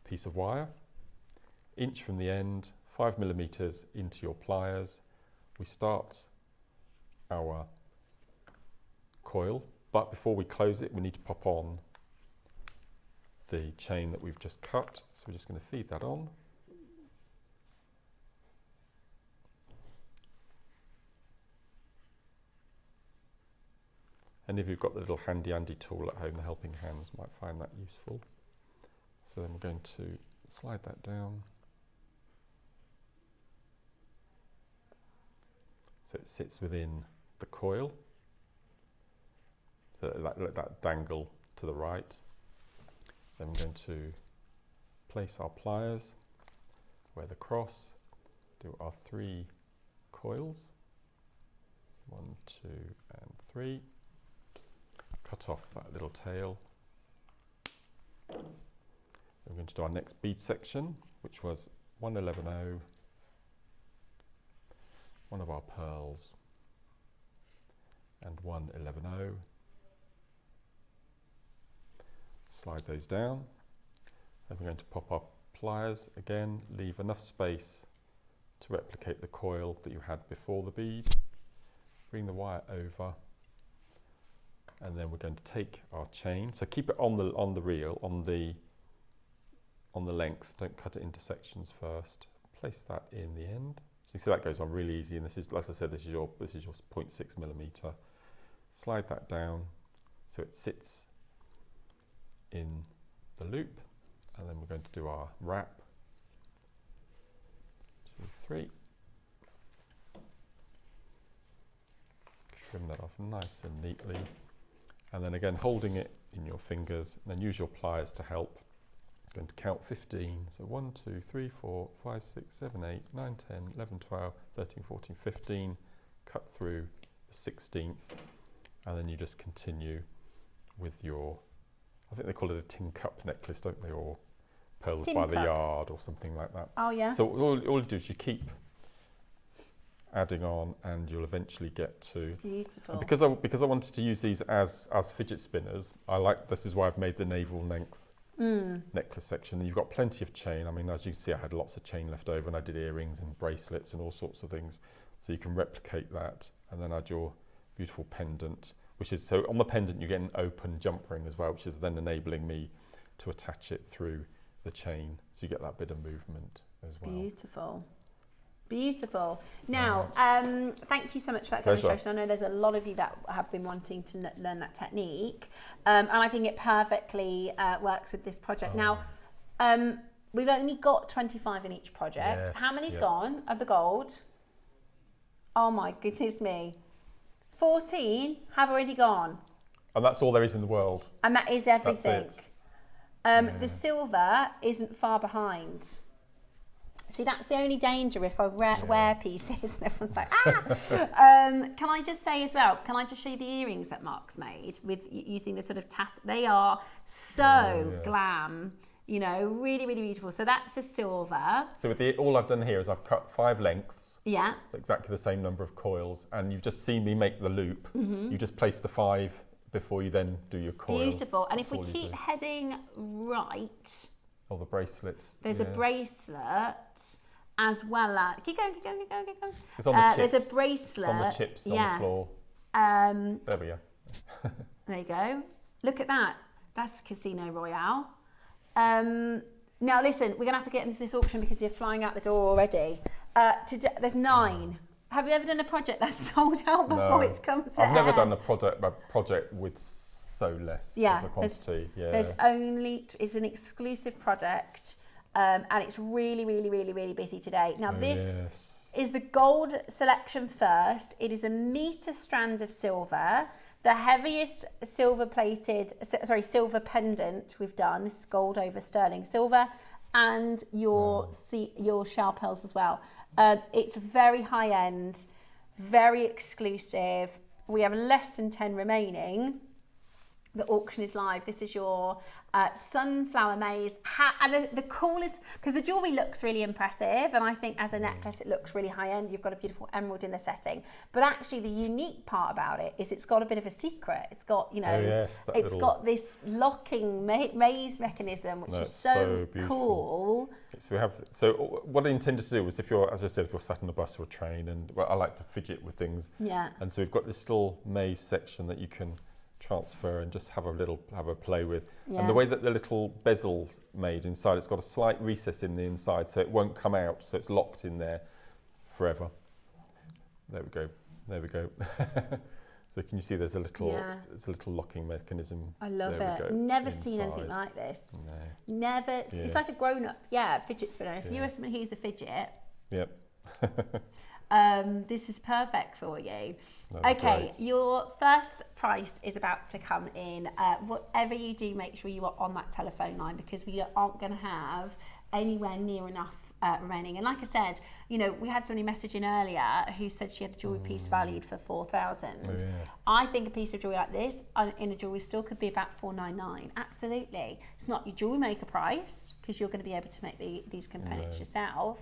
piece of wire, inch from the end, 5mm into your pliers. We start our coil, but before we close it, we need to pop on the chain that we've just cut. So we're just going to feed that on. And if you've got the little handy tool at home, the helping hands might find that useful. So then we're going to slide that down. So it sits within the coil. So let that dangle to the right. Then we're going to place our pliers where the cross, do our 3 coils. 1, 2, and 3. Cut off that little tail. We're going to do our next bead section, which was 111.0, one of our pearls, and 111.0. Slide those down. Then we're going to pop our pliers again, leave enough space to replicate the coil that you had before the bead. Bring the wire over. And then we're going to take our chain. So keep it on the reel, on the length. Don't cut it into sections first. Place that in the end. So you see that goes on really easy. And this is, as I said, this is your 0.6mm. Slide that down so it sits in the loop. And then we're going to do our wrap. 2, 3. Trim that off nice and neatly. And then again, holding it in your fingers, and then use your pliers to help. It's going to count 15. So 1, 2, 3, 4, 5, 6, 7, 8, 9, 10, 11, 12, 13, 14, 15. Cut through the 16th. And then you just continue with your, I think they call it a tin cup necklace, don't they? Or pearls tin by cup. the yard or something like that. Oh yeah. So all you do is you keep adding on, and you'll eventually get to. It's beautiful. And because I wanted to use these as fidget spinners, this is why I've made the navel length necklace section. And you've got plenty of chain. I mean, as you can see, I had lots of chain left over, and I did earrings and bracelets and all sorts of things. So you can replicate that, and then add your beautiful pendant, which is, so on the pendant you get an open jump ring as well, which is then enabling me to attach it through the chain, so you get that bit of movement as well. Beautiful. Beautiful. Now, thank you so much for that Pleasure. demonstration. I know there's a lot of you that have been wanting to learn that technique, and I think it perfectly works with this project. Now, we've only got 25 in each project. Yes, How many's gone of the gold? Oh my goodness me. 14 have already gone. And that's all there is in the world. And that is everything. That's it. The silver isn't far behind. See, that's the only danger if I wear pieces and everyone's like, can I just say as well, can I just show you the earrings that Mark's made with using the sort of they are so glam, you know, really, really beautiful. So that's the silver. So with all I've done here is I've cut 5 lengths. Yeah. Exactly the same number of coils. And you've just seen me make the loop. You just place the 5 before you then do your coil. Beautiful. And if we keep heading right. Oh, the bracelet. There's a bracelet as well as... Keep going. It's on the chips. There's a bracelet. It's on the chips on the floor. There we go. There you go. Look at that. That's Casino Royale. Now listen, we're going to have to get into this auction because you're flying out the door already. There's 9. Have you ever done a project that's sold out before it's come to I've never air? done a project with so less of a quantity. There's only, it's an exclusive project, and it's really, really, really, really busy today. Now this is the gold selection first. It is a meter strand of silver, the heaviest silver pendant we've done. This is gold over sterling silver, and your shell pearls as well. It's very high end, very exclusive. We have less than 10 remaining. The auction is live. This is your sunflower maze and the coolest, because the jewellery looks really impressive, and I think as a necklace it looks really high end. You've got a beautiful emerald in the setting, but actually the unique part about it is it's got a bit of a secret. It's got, you know, got this locking maze mechanism, which is so cool. So what I intended to do was, if you're, as I said, if you're sat on a bus or a train, and I like to fidget with things, and so we've got this little maze section that you can transfer and just have a play with. And the way that the little bezel's made inside, it's got a slight recess in the inside so it won't come out, so it's locked in there forever. There we go. So can you see there's a little locking mechanism. I love it. Never seen anything like this. No. Never. It's like a grown-up fidget spinner. If you are someone who's a fidget, this is perfect for you. Okay, your first price is about to come in. Whatever you do, make sure you are on that telephone line, because we aren't going to have anywhere near enough remaining. And like I said, you know, we had somebody message in earlier who said she had a jewellery piece valued for 4,000. I think a piece of jewellery like this in a jewellery store could be about 499. Absolutely. It's not your JewelleryMaker price, because you're going to be able to make these components yourself.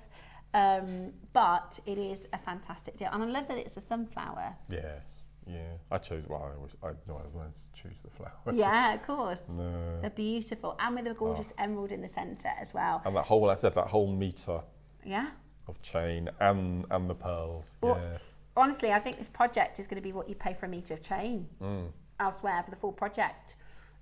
But it is a fantastic deal, and I love that it's a sunflower. I chose. Well, I always choose the flower. Yeah, of course. They're beautiful, and with a gorgeous emerald in the centre as well. And that whole meter. Of chain and the pearls. Well, honestly, I think this project is going to be what you pay for a meter of chain elsewhere for the full project.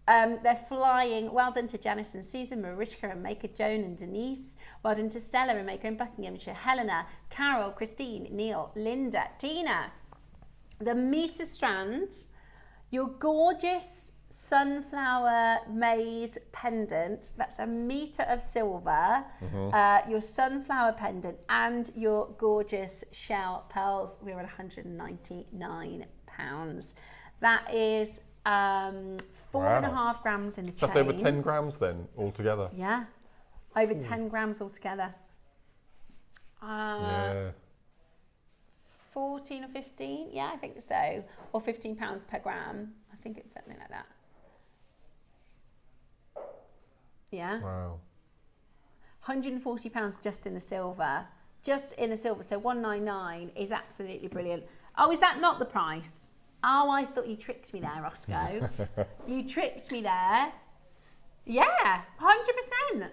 They're flying. Well done to Janice and Susan, Mariska and Maker, Joan and Denise. Well done to Stella and Maker in Buckinghamshire, Helena, Carol, Christine, Neil, Linda, Tina. The meter strand, your gorgeous sunflower maze pendant, that's a meter of silver, your sunflower pendant, and your gorgeous shell pearls. We're at £199. That is 4.5 grams in the chain. That's over 10 grams then altogether. Yeah, over 10 grams altogether. 14 or 15, I think so, or £15 per gram. I think it's something like that. Wow. £140 just in the silver. So 199 is absolutely brilliant. Oh, is that not the price? Oh, I thought you tricked me there, Roscoe. You tricked me there. Yeah, 100%.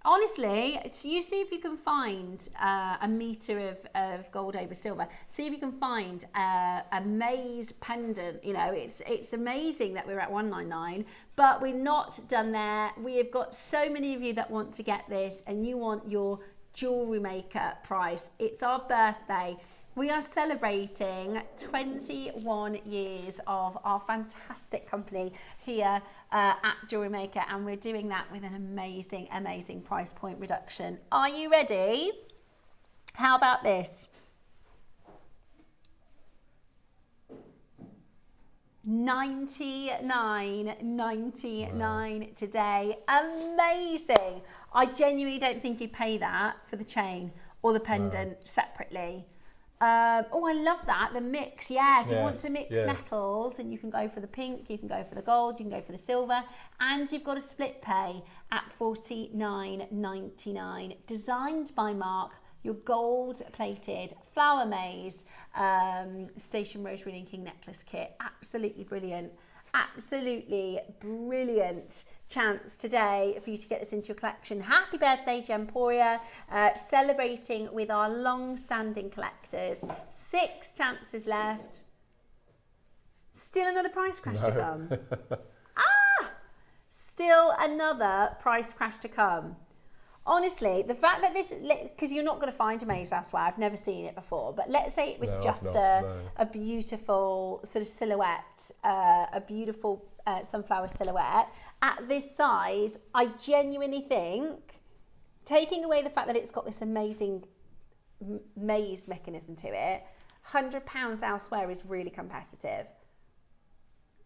Honestly, you see if you can find a meter of gold over silver. See if you can find a maze pendant. You know, it's amazing that we're at 199, but we're not done there. We have got so many of you that want to get this, and you want your Jewellery Maker price. It's our birthday. We are celebrating 21 years of our fantastic company here at Jewellery Maker, and we're doing that with an amazing, amazing price point reduction. Are you ready? How about this? $99.99 today. Amazing. I genuinely don't think you'd pay that for the chain or the pendant separately. Oh, I love that. The mix. Yeah, if you want to mix metals, then you can go for the pink, you can go for the gold, you can go for the silver, and you've got a split pay at $49.99. Designed by Mark. Your gold-plated flower maze station rosary linking necklace kit. Absolutely brilliant. Absolutely brilliant chance today for you to get this into your collection. Happy birthday, Gemporia. Celebrating with our long-standing collectors. 6 chances left. Still another price crash to come. Still another price crash to come. Honestly, the fact that this, because you're not going to find a maze elsewhere, I've never seen it before, but let's say it was a beautiful sort of silhouette, a beautiful sunflower silhouette. At this size, I genuinely think, taking away the fact that it's got this amazing maze mechanism to it, £100 elsewhere is really competitive.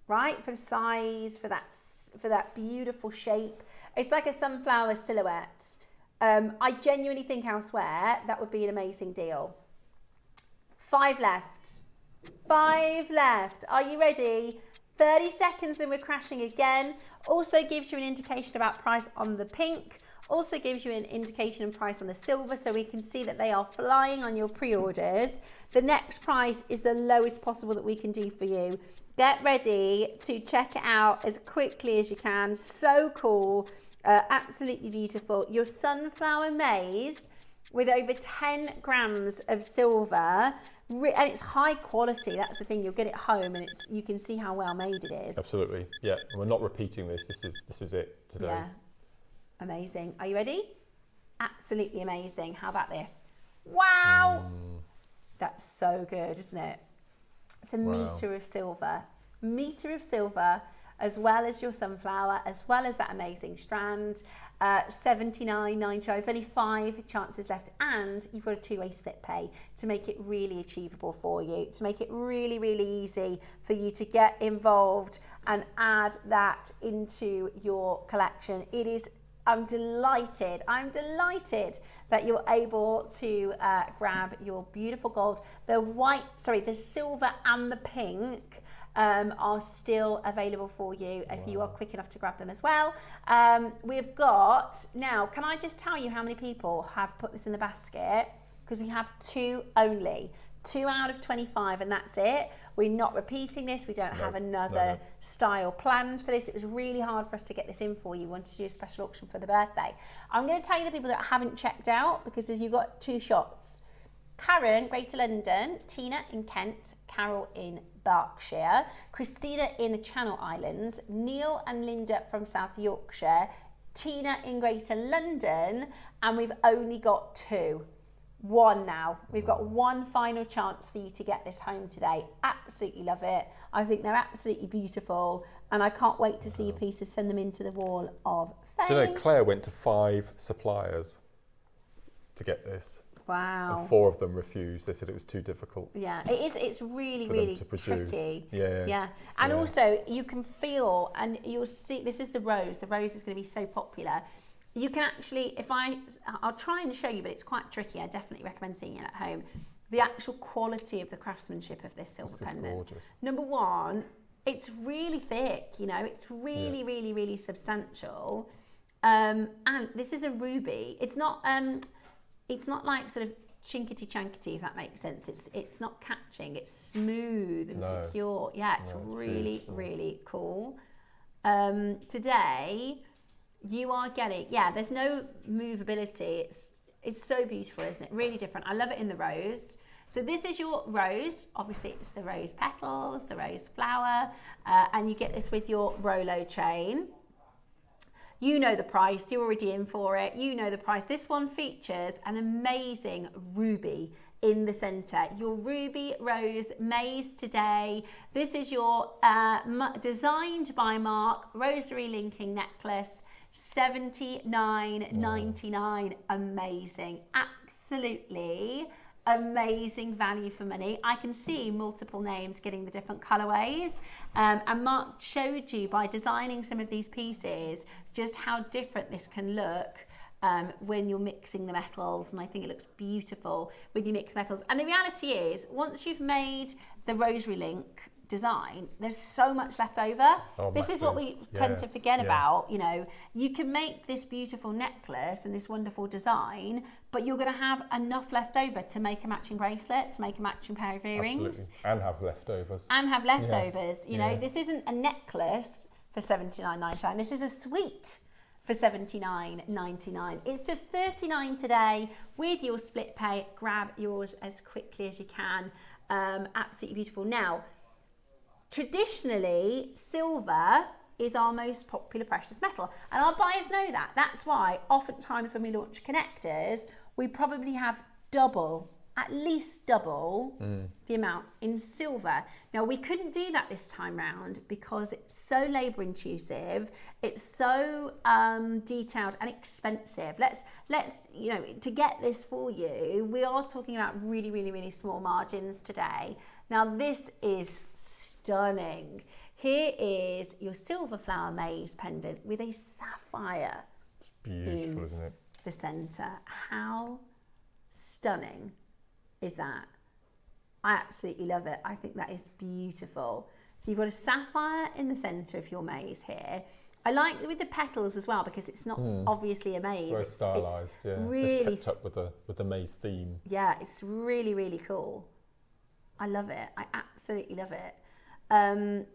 Right? For the size, for that beautiful shape. It's like a sunflower silhouette. I genuinely think elsewhere that would be an amazing deal. 5 left. 5 left. Are you ready? 30 seconds and we're crashing again. Also gives you an indication about price on the pink. Also gives you an indication of price on the silver, so we can see that they are flying on your pre-orders. The next price is the lowest possible that we can do for you. Get ready to check it out as quickly as you can. So cool. Absolutely beautiful. Your sunflower maze with over 10 grams of silver, and it's high quality. That's the thing. You'll get it home, and you can see how well made it is. Absolutely, yeah. And we're not repeating this. This is it today. Yeah, amazing. Are you ready? Absolutely amazing. How about this? Wow, that's so good, isn't it? It's a metre of silver. Metre of silver, as well as your sunflower, as well as that amazing strand. $79.99. There's only 5 chances left, and you've got a 2-way split pay to make it really achievable for you, to make it really, really easy for you to get involved and add that into your collection. It is. I'm delighted that you're able to grab your beautiful gold. The silver and the pink are still available for you if you are quick enough to grab them as well. We've got, now, can I just tell you how many people have put this in the basket? Because we have 2 only. 2 out of 25, and that's it. We're not repeating this. We don't have another style planned for this. It was really hard for us to get this in for you. We wanted to do a special auction for the birthday. I'm going to tell you the people that haven't checked out, because you've got 2 shots. Karen, Greater London, Tina in Kent, Carol in Berkshire, Christina in the Channel Islands, Neil and Linda from South Yorkshire, Tina in Greater London, and we've only got 2. 1 now. We've got 1 final chance for you to get this home today. Absolutely love it. I think they're absolutely beautiful, and I can't wait to see your pieces, send them into the wall of fame. Do you know, Claire went to 5 suppliers to get this. Wow. And 4 of them refused. They said it was too difficult. Yeah, it is. It's really, really tricky. Yeah. And also, you can feel, and you'll see, this is the rose. The rose is going to be so popular. You can actually, I'll try and show you, but it's quite tricky. I definitely recommend seeing it at home. The actual quality of the craftsmanship of this silver pendant. Gorgeous. Number 1, it's really thick, it's really, really, really substantial. And this is a ruby. It's not like sort of chinkety chankety, if that makes sense. It's not catching. It's smooth and secure. Yeah, it's really, really cool. Today, you are getting, there's no movability. It's so beautiful, isn't it? Really different. I love it in the rose. So this is your rose. Obviously, it's the rose petals, the rose flower, and you get this with your Rolo chain. You know the price, you're already in for it. You know the price. This one features an amazing ruby in the center. Your ruby rose maze today. This is your designed by Mark rosary linking necklace. $79.99. Amazing. Absolutely amazing value for money. I can see multiple names getting the different colorways, and Mark showed you by designing some of these pieces just how different this can look when you're mixing the metals, and I think it looks beautiful with your mixed metals. And the reality is, once you've made the rosary link design, there's so much left over. This is what we tend to forget about. You know, you can make this beautiful necklace and this wonderful design, but you're going to have enough left over to make a matching bracelet, to make a matching pair of earrings. Absolutely. And have leftovers. And have leftovers. You know, this isn't a necklace for $79.99. This is a suite for $79.99. It's just $39 today with your split pay. Grab yours as quickly as you can. Absolutely beautiful. Now, traditionally, silver is our most popular precious metal, and our buyers know that. That's why oftentimes when we launch connectors, we probably have at least double the amount in silver. Now, we couldn't do that this time round because it's so labor intensive, it's so detailed and expensive. Let's you know, to get this for you, we are talking about really, really, really small margins today. Now, this is stunning. Here is your silver flower maze pendant with a sapphire. It's beautiful, isn't it? The center. How stunning is that? I absolutely love it. I think that is beautiful. So you've got a sapphire in the center of your maze here. I like with the petals as well because it's not obviously a maze. Very stylized, it's really kept up with the maze theme. Yeah, it's really, really cool. I love it. I absolutely love it.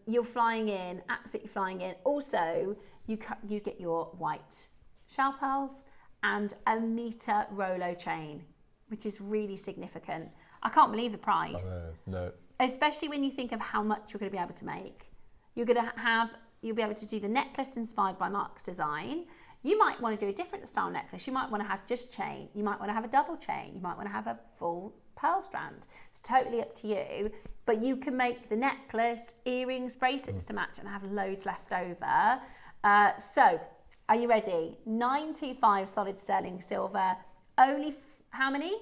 You're flying in, absolutely flying in. Also, you get your white shell pearls and a meter Rolo chain, which is really significant. I can't believe the price. No. Especially when you think of how much you're going to be able to make. You'll be able to do the necklace inspired by Mark's design. You might want to do a different style necklace. You might want to have just chain. You might want to have a double chain. You might want to have a full pearl strand. It's totally up to you. But you can make the necklace, earrings, bracelets to match and have loads left over. So, are you ready? 925 solid sterling silver. Only how many?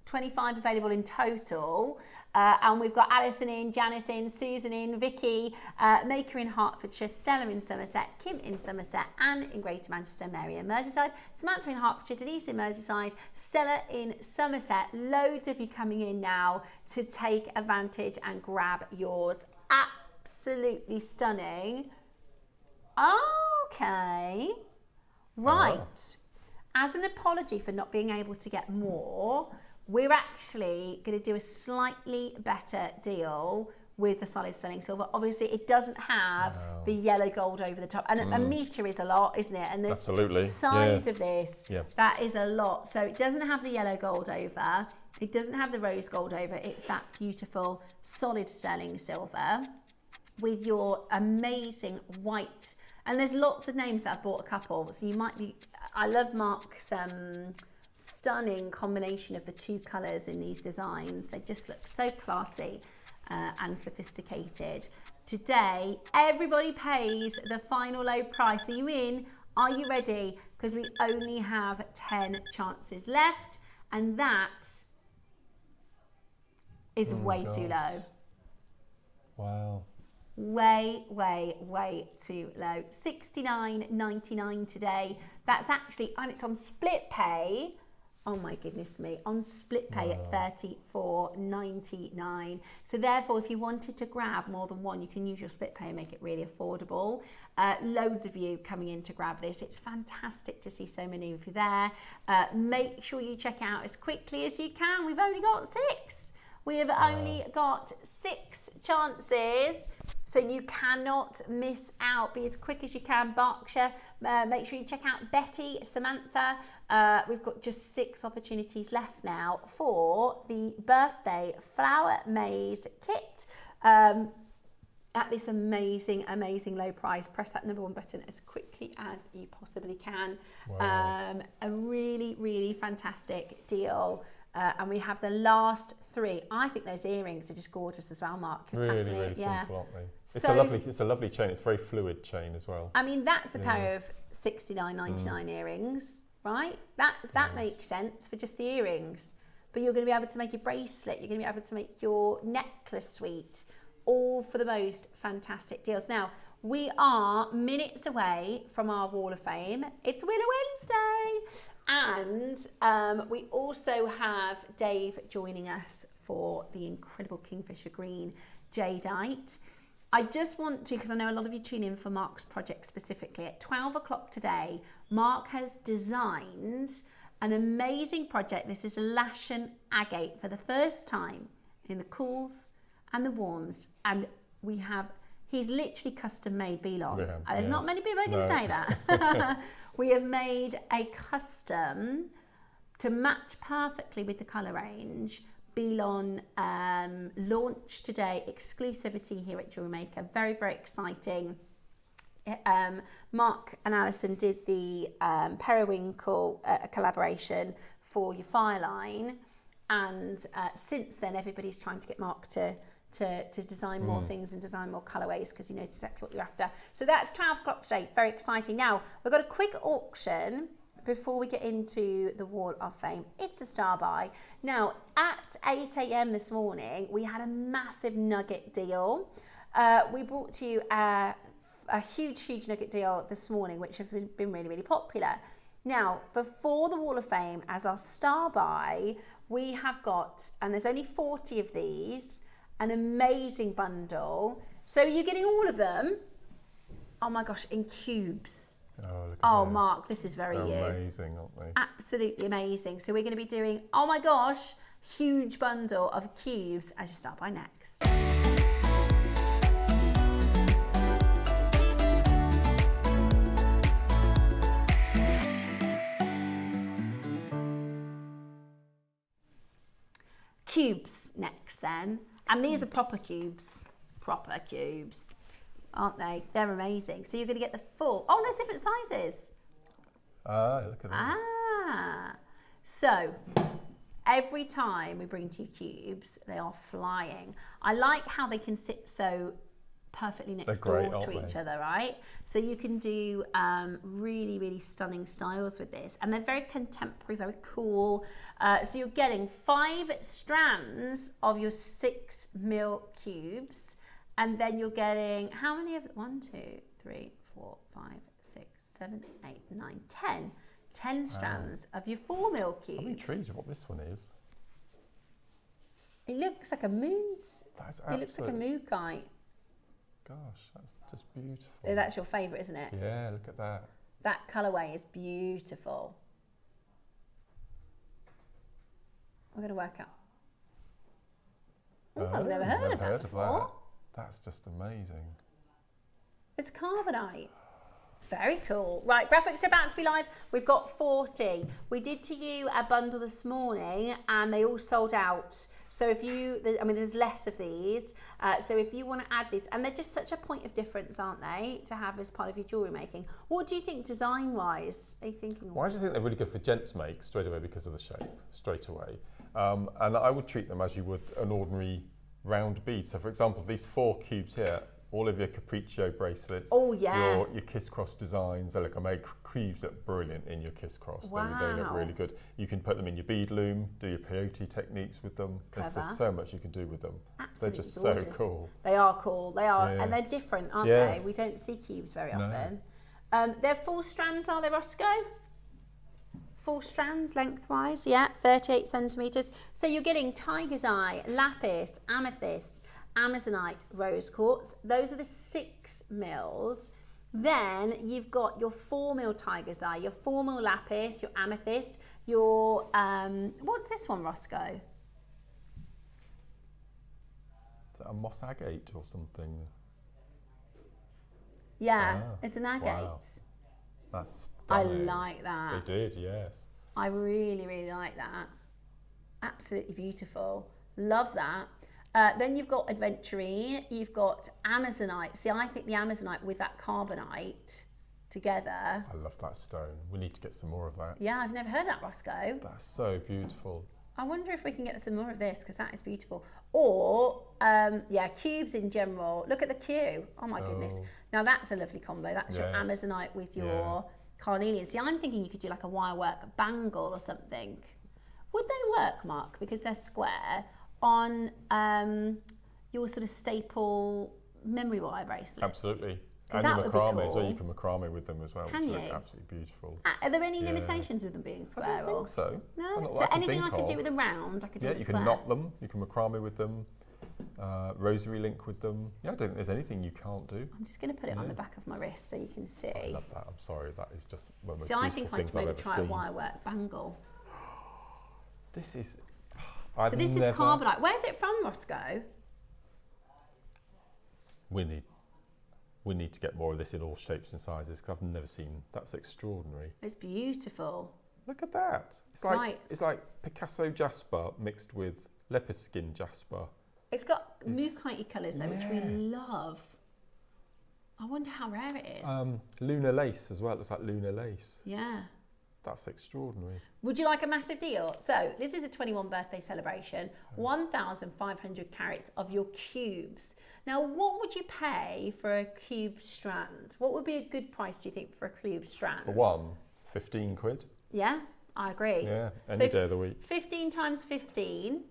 25 available in total. And we've got Alison in, Janice in, Susan in, Vicky, Maker in Hertfordshire, Stella in Somerset, Kim in Somerset, Anne in Greater Manchester, Mary in Merseyside, Samantha in Hertfordshire, Denise in Merseyside, Stella in Somerset. Loads of you coming in now to take advantage and grab yours. Absolutely stunning. Okay. Right. Oh. As an apology for not being able to get more, we're actually going to do a slightly better deal with the solid sterling silver. Obviously, it doesn't have the yellow gold over the top. And a metre is a lot, isn't it? And this size of this, that is a lot. So it doesn't have the yellow gold over. It doesn't have the rose gold over. It's that beautiful solid sterling silver with your amazing white. And there's lots of names that I've bought a couple. So you might be... I love Mark's... stunning combination of the two colours in these designs. They just look so classy and sophisticated. Today, everybody pays the final low price. Are you in? Are you ready? Because we only have 10 chances left, and that is way too low. Wow. Way too low. $69.99 today. That's actually, and it's on split pay. Oh my goodness me, on split pay at $34.99. So therefore, if you wanted to grab more than one, you can use your split pay and make it really affordable. Loads of you coming in to grab this. It's fantastic to see so many of you there. Make sure you check out as quickly as you can. We've only got 6. We have only got 6 chances, so you cannot miss out. Be as quick as you can, Berkshire. Make sure you check out Betty, Samantha. We've got just 6 opportunities left now for the birthday flower maze kit. at this amazing, amazing low price. Press that number 1 button as quickly as you possibly can. Wow. A really, really fantastic deal. And we have the last 3. I think those earrings are just gorgeous as well, Mark. Really simple, aren't they? It's a lovely chain. It's a very fluid chain as well. I mean, that's a pair of $69.99 earrings, right? That makes sense for just the earrings. But you're going to be able to make your bracelet. You're going to be able to make your necklace suite, all for the most fantastic deals. Now, we are minutes away from our Wall of Fame. It's Winner Wednesday. And we also have Dave joining us for the incredible Kingfisher Green Jadeite. I just want to, because I know a lot of you tune in for Mark's project specifically, at 12 o'clock today, Mark has designed an amazing project. This is Lashen agate for the first time in the cools and the warms. And he's literally custom made Belong. Yeah, There's not many people who can say that. We have made a custom to match perfectly with the colour range. Belong launched today, exclusivity here at JewelleryMaker. Very, very exciting. Mark and Alison did the periwinkle collaboration for your fire line, and since then everybody's trying to get Mark to design more things and design more colourways, because he knows exactly what you're after. So that's 12 o'clock today, very exciting. Now, we've got a quick auction before we get into the Wall of Fame. It's a star buy. Now, at 8 a.m. this morning, we had a massive nugget deal. We brought to you a huge nugget deal this morning, which have been really, really popular. Now, before the Wall of Fame, as our star buy, we have got, and there's only 40 of these, an amazing bundle. So you're getting all of them, oh my gosh, in cubes. Oh, look Oh, at Mark, this is very you. Amazing, aren't they? Absolutely amazing. So we're going to be doing, oh my gosh, huge bundle of cubes as you start by next. Cubes next then. And these are proper cubes, aren't they? They're amazing. So you're going to get the full, oh, there's different sizes. Look at that. So every time we bring 2 cubes, they are flying. I like how they can sit so perfectly next door to each other, right? So you can do really, really stunning styles with this. And they're very contemporary, very cool. So you're getting 5 strands of your 6mm cubes. And then you're getting, how many of it? 1, 2, 3, 4, 5, 6, 7, 8, 9, 10. 10 strands of your 4mm cubes. I'm intrigued what this one is. It looks like a moon's. It looks like a moonkite. Gosh, that's just beautiful. That's your favourite, isn't it? Yeah, look at that. That colourway is beautiful. I'm going to work out. Oh, I've never heard of that before. That's just amazing. It's carbonite. Very cool. Right, graphics are about to be live. We've got 40. We did to you a bundle this morning and they all sold out. So if you, I mean, there's less of these. So if you want to add these, and they're just such a point of difference, aren't they, to have as part of your jewellery making. What do you think design-wise? Are you thinking? Well, I just think they're really good for gents make straight away because of the shape, straight away. And I would treat them as you would an ordinary round bead. So for example, these 4 cubes here, all of your capriccio bracelets, your kiss cross designs, they look amazing. Cubes look brilliant in your kiss cross. Wow. They look really good. You can put them in your bead loom, do your peyote techniques with them. There's so much you can do with them. Absolutely, they're just gorgeous. So cool. They are cool. They are, and they're different, aren't they? We don't see cubes very often. They're full strands, are they, Roscoe? Full strands lengthwise, 38 centimetres. So you're getting tiger's eye, lapis, amethyst, Amazonite, rose quartz. Those are the 6mm. Then you've got your 4mm tiger's eye, your 4mm lapis, your amethyst, your, what's this one, Roscoe? Is that a moss agate or something? Yeah, it's an agate. Wow. That's I stunning. like that. They did, yes. I really, really like that. Absolutely beautiful. Love that. Then you've got Adventurine, you've got Amazonite. See, I think the Amazonite with that carbonite together. I love that stone. We need to get some more of that. Yeah, I've never heard that, Roscoe. That's so beautiful. I wonder if we can get some more of this, because that is beautiful. Or, yeah, cubes in general. Look at the Q. Oh my goodness. Now that's a lovely combo. That's your Amazonite with your carnelian. See, I'm thinking you could do like a wirework bangle or something. Would they work, Mark, because they're square, on your sort of staple memory wire bracelets? Absolutely. And your that would be macrame as well. cool. You can macrame with them as well. Can which you? look absolutely beautiful. Are there any limitations with them being square? I don't think so. No? Not So that anything I think could of. do with a round, I could do Yeah, with a you square? can knot them. You can macrame with them. Rosary link with them. Yeah, I don't think there's anything you can't do. I'm just going to put it on the back of my wrist so you can see. I love that. I'm sorry, that is just one of the See, I beautiful think I things could I've maybe ever try seen. a wirework bangle. This is. So this is carbonite. Where's it from, Roscoe? We need to get more of this in all shapes and sizes because I've never seen. That's extraordinary. It's beautiful. Look at that. It's like Picasso jasper mixed with leopard skin jasper. It's got mookite colours though, which we love. I wonder how rare it is. Lunar lace as well. It looks like lunar lace. Yeah. That's extraordinary. Would you like a massive deal? So this is a 21 birthday celebration, 1,500 carats of your cubes. Now, what would you pay for a cube strand? What would be a good price, do you think, for a cube strand? For one, 15 quid. Yeah, I agree. Yeah, any day of the week. 15 times 15.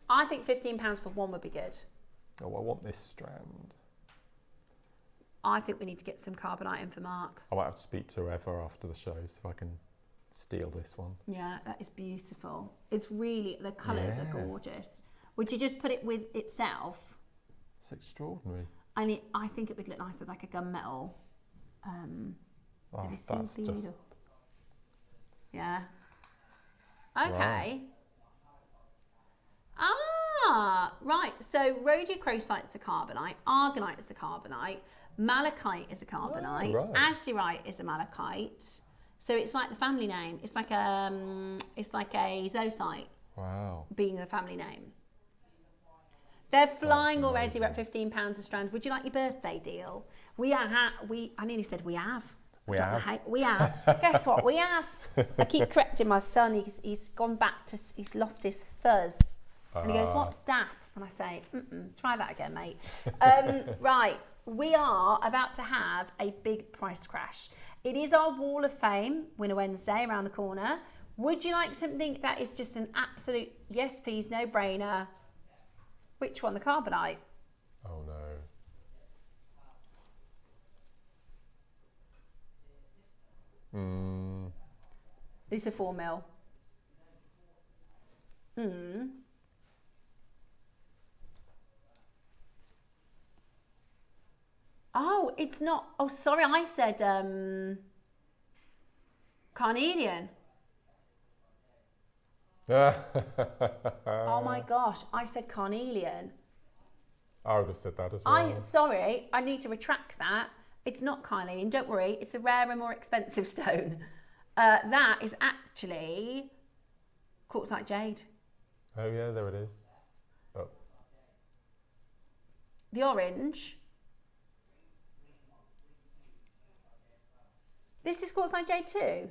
I think £15 for one would be good. Oh, I want this strand. I think we need to get some carbonite in for Mark. I might have to speak to whoever after the show, see if I can steal this one. Yeah, that is beautiful. It's really, the colours are Yeah. gorgeous. Would you just put it with itself? It's extraordinary. And I think it would look nice with like a gunmetal. Oh, Maybe seen that's the just. needle. Yeah. Okay. Ah, right. So rhodochrosite's a carbonite, aragonite is a carbonite, malachite is a carbonite, right. azurite is a malachite. So it's like the family name. It's like a zoisite Wow. being the family name. They're flying already. amazing. We're at £15 a strand. Would you like your birthday deal? I nearly said we have. We have. We have. Guess what? We have. I keep correcting my son. He's gone back to. He's lost his fuzz. And he goes, "What's that?" And I say, "Try that again, mate." Right. We are about to have a big price crash. It is our Wall of Fame Winner Wednesday around the corner. Would you like something that is just an absolute yes, please, no brainer? Which one? The carbonite? Oh no. These are 4 mil. Oh, it's not. Oh, sorry, I said carnelian. Oh my gosh, I said carnelian. I would have said that as well. Sorry, I need to retract that. It's not carnelian, don't worry. It's a rarer, more expensive stone. That is actually quartzite jade. Oh yeah, there it is. Oh. The orange. This is quartzite jade too.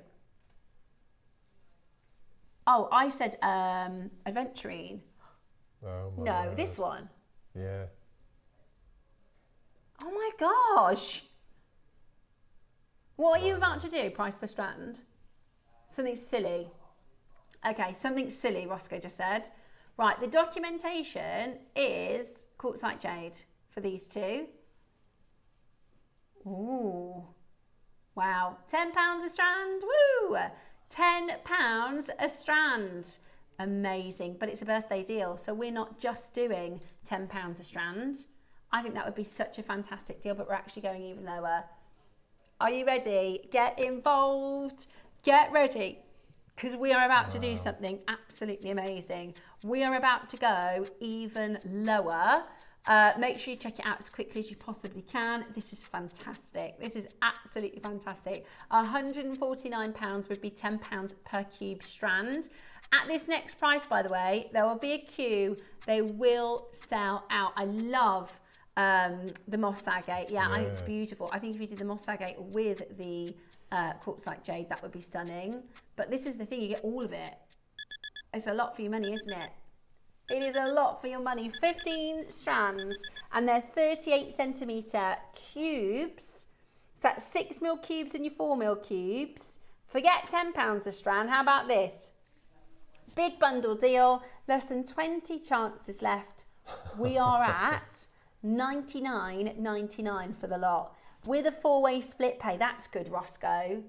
Oh, I said Adventurine. Oh my No, word. this one. Yeah. Oh my gosh. What are you about to do, price per strand? Something silly. Okay, something silly, Roscoe just said. Right, the documentation is quartzite jade for these two. Ooh. Wow, £10 a strand, woo! £10 a strand. Amazing, but it's a birthday deal, so we're not just doing £10 a strand. I think that would be such a fantastic deal, but we're actually going even lower. Are you ready? Get involved, get ready, because we are about to do something absolutely amazing. We are about to go even lower. Make sure you check it out as quickly as you possibly can. This is fantastic. This is absolutely fantastic. £149 would be £10 per cube strand. At this next price, by the way, there will be a queue. They will sell out. I love the moss agate. Yeah, I think it's beautiful. I think if you did the moss agate with the quartzite jade, that would be stunning. But this is the thing, you get all of it. It's a lot for your money, isn't it? It is a lot for your money. 15 strands, and they're 38 centimetre cubes. So that's 6mm cubes and your 4mm cubes. Forget £10 a strand. How about this? Big bundle deal. Less than 20 chances left. We are at $99.99 for the lot. With a 4-way split pay. That's good, Roscoe.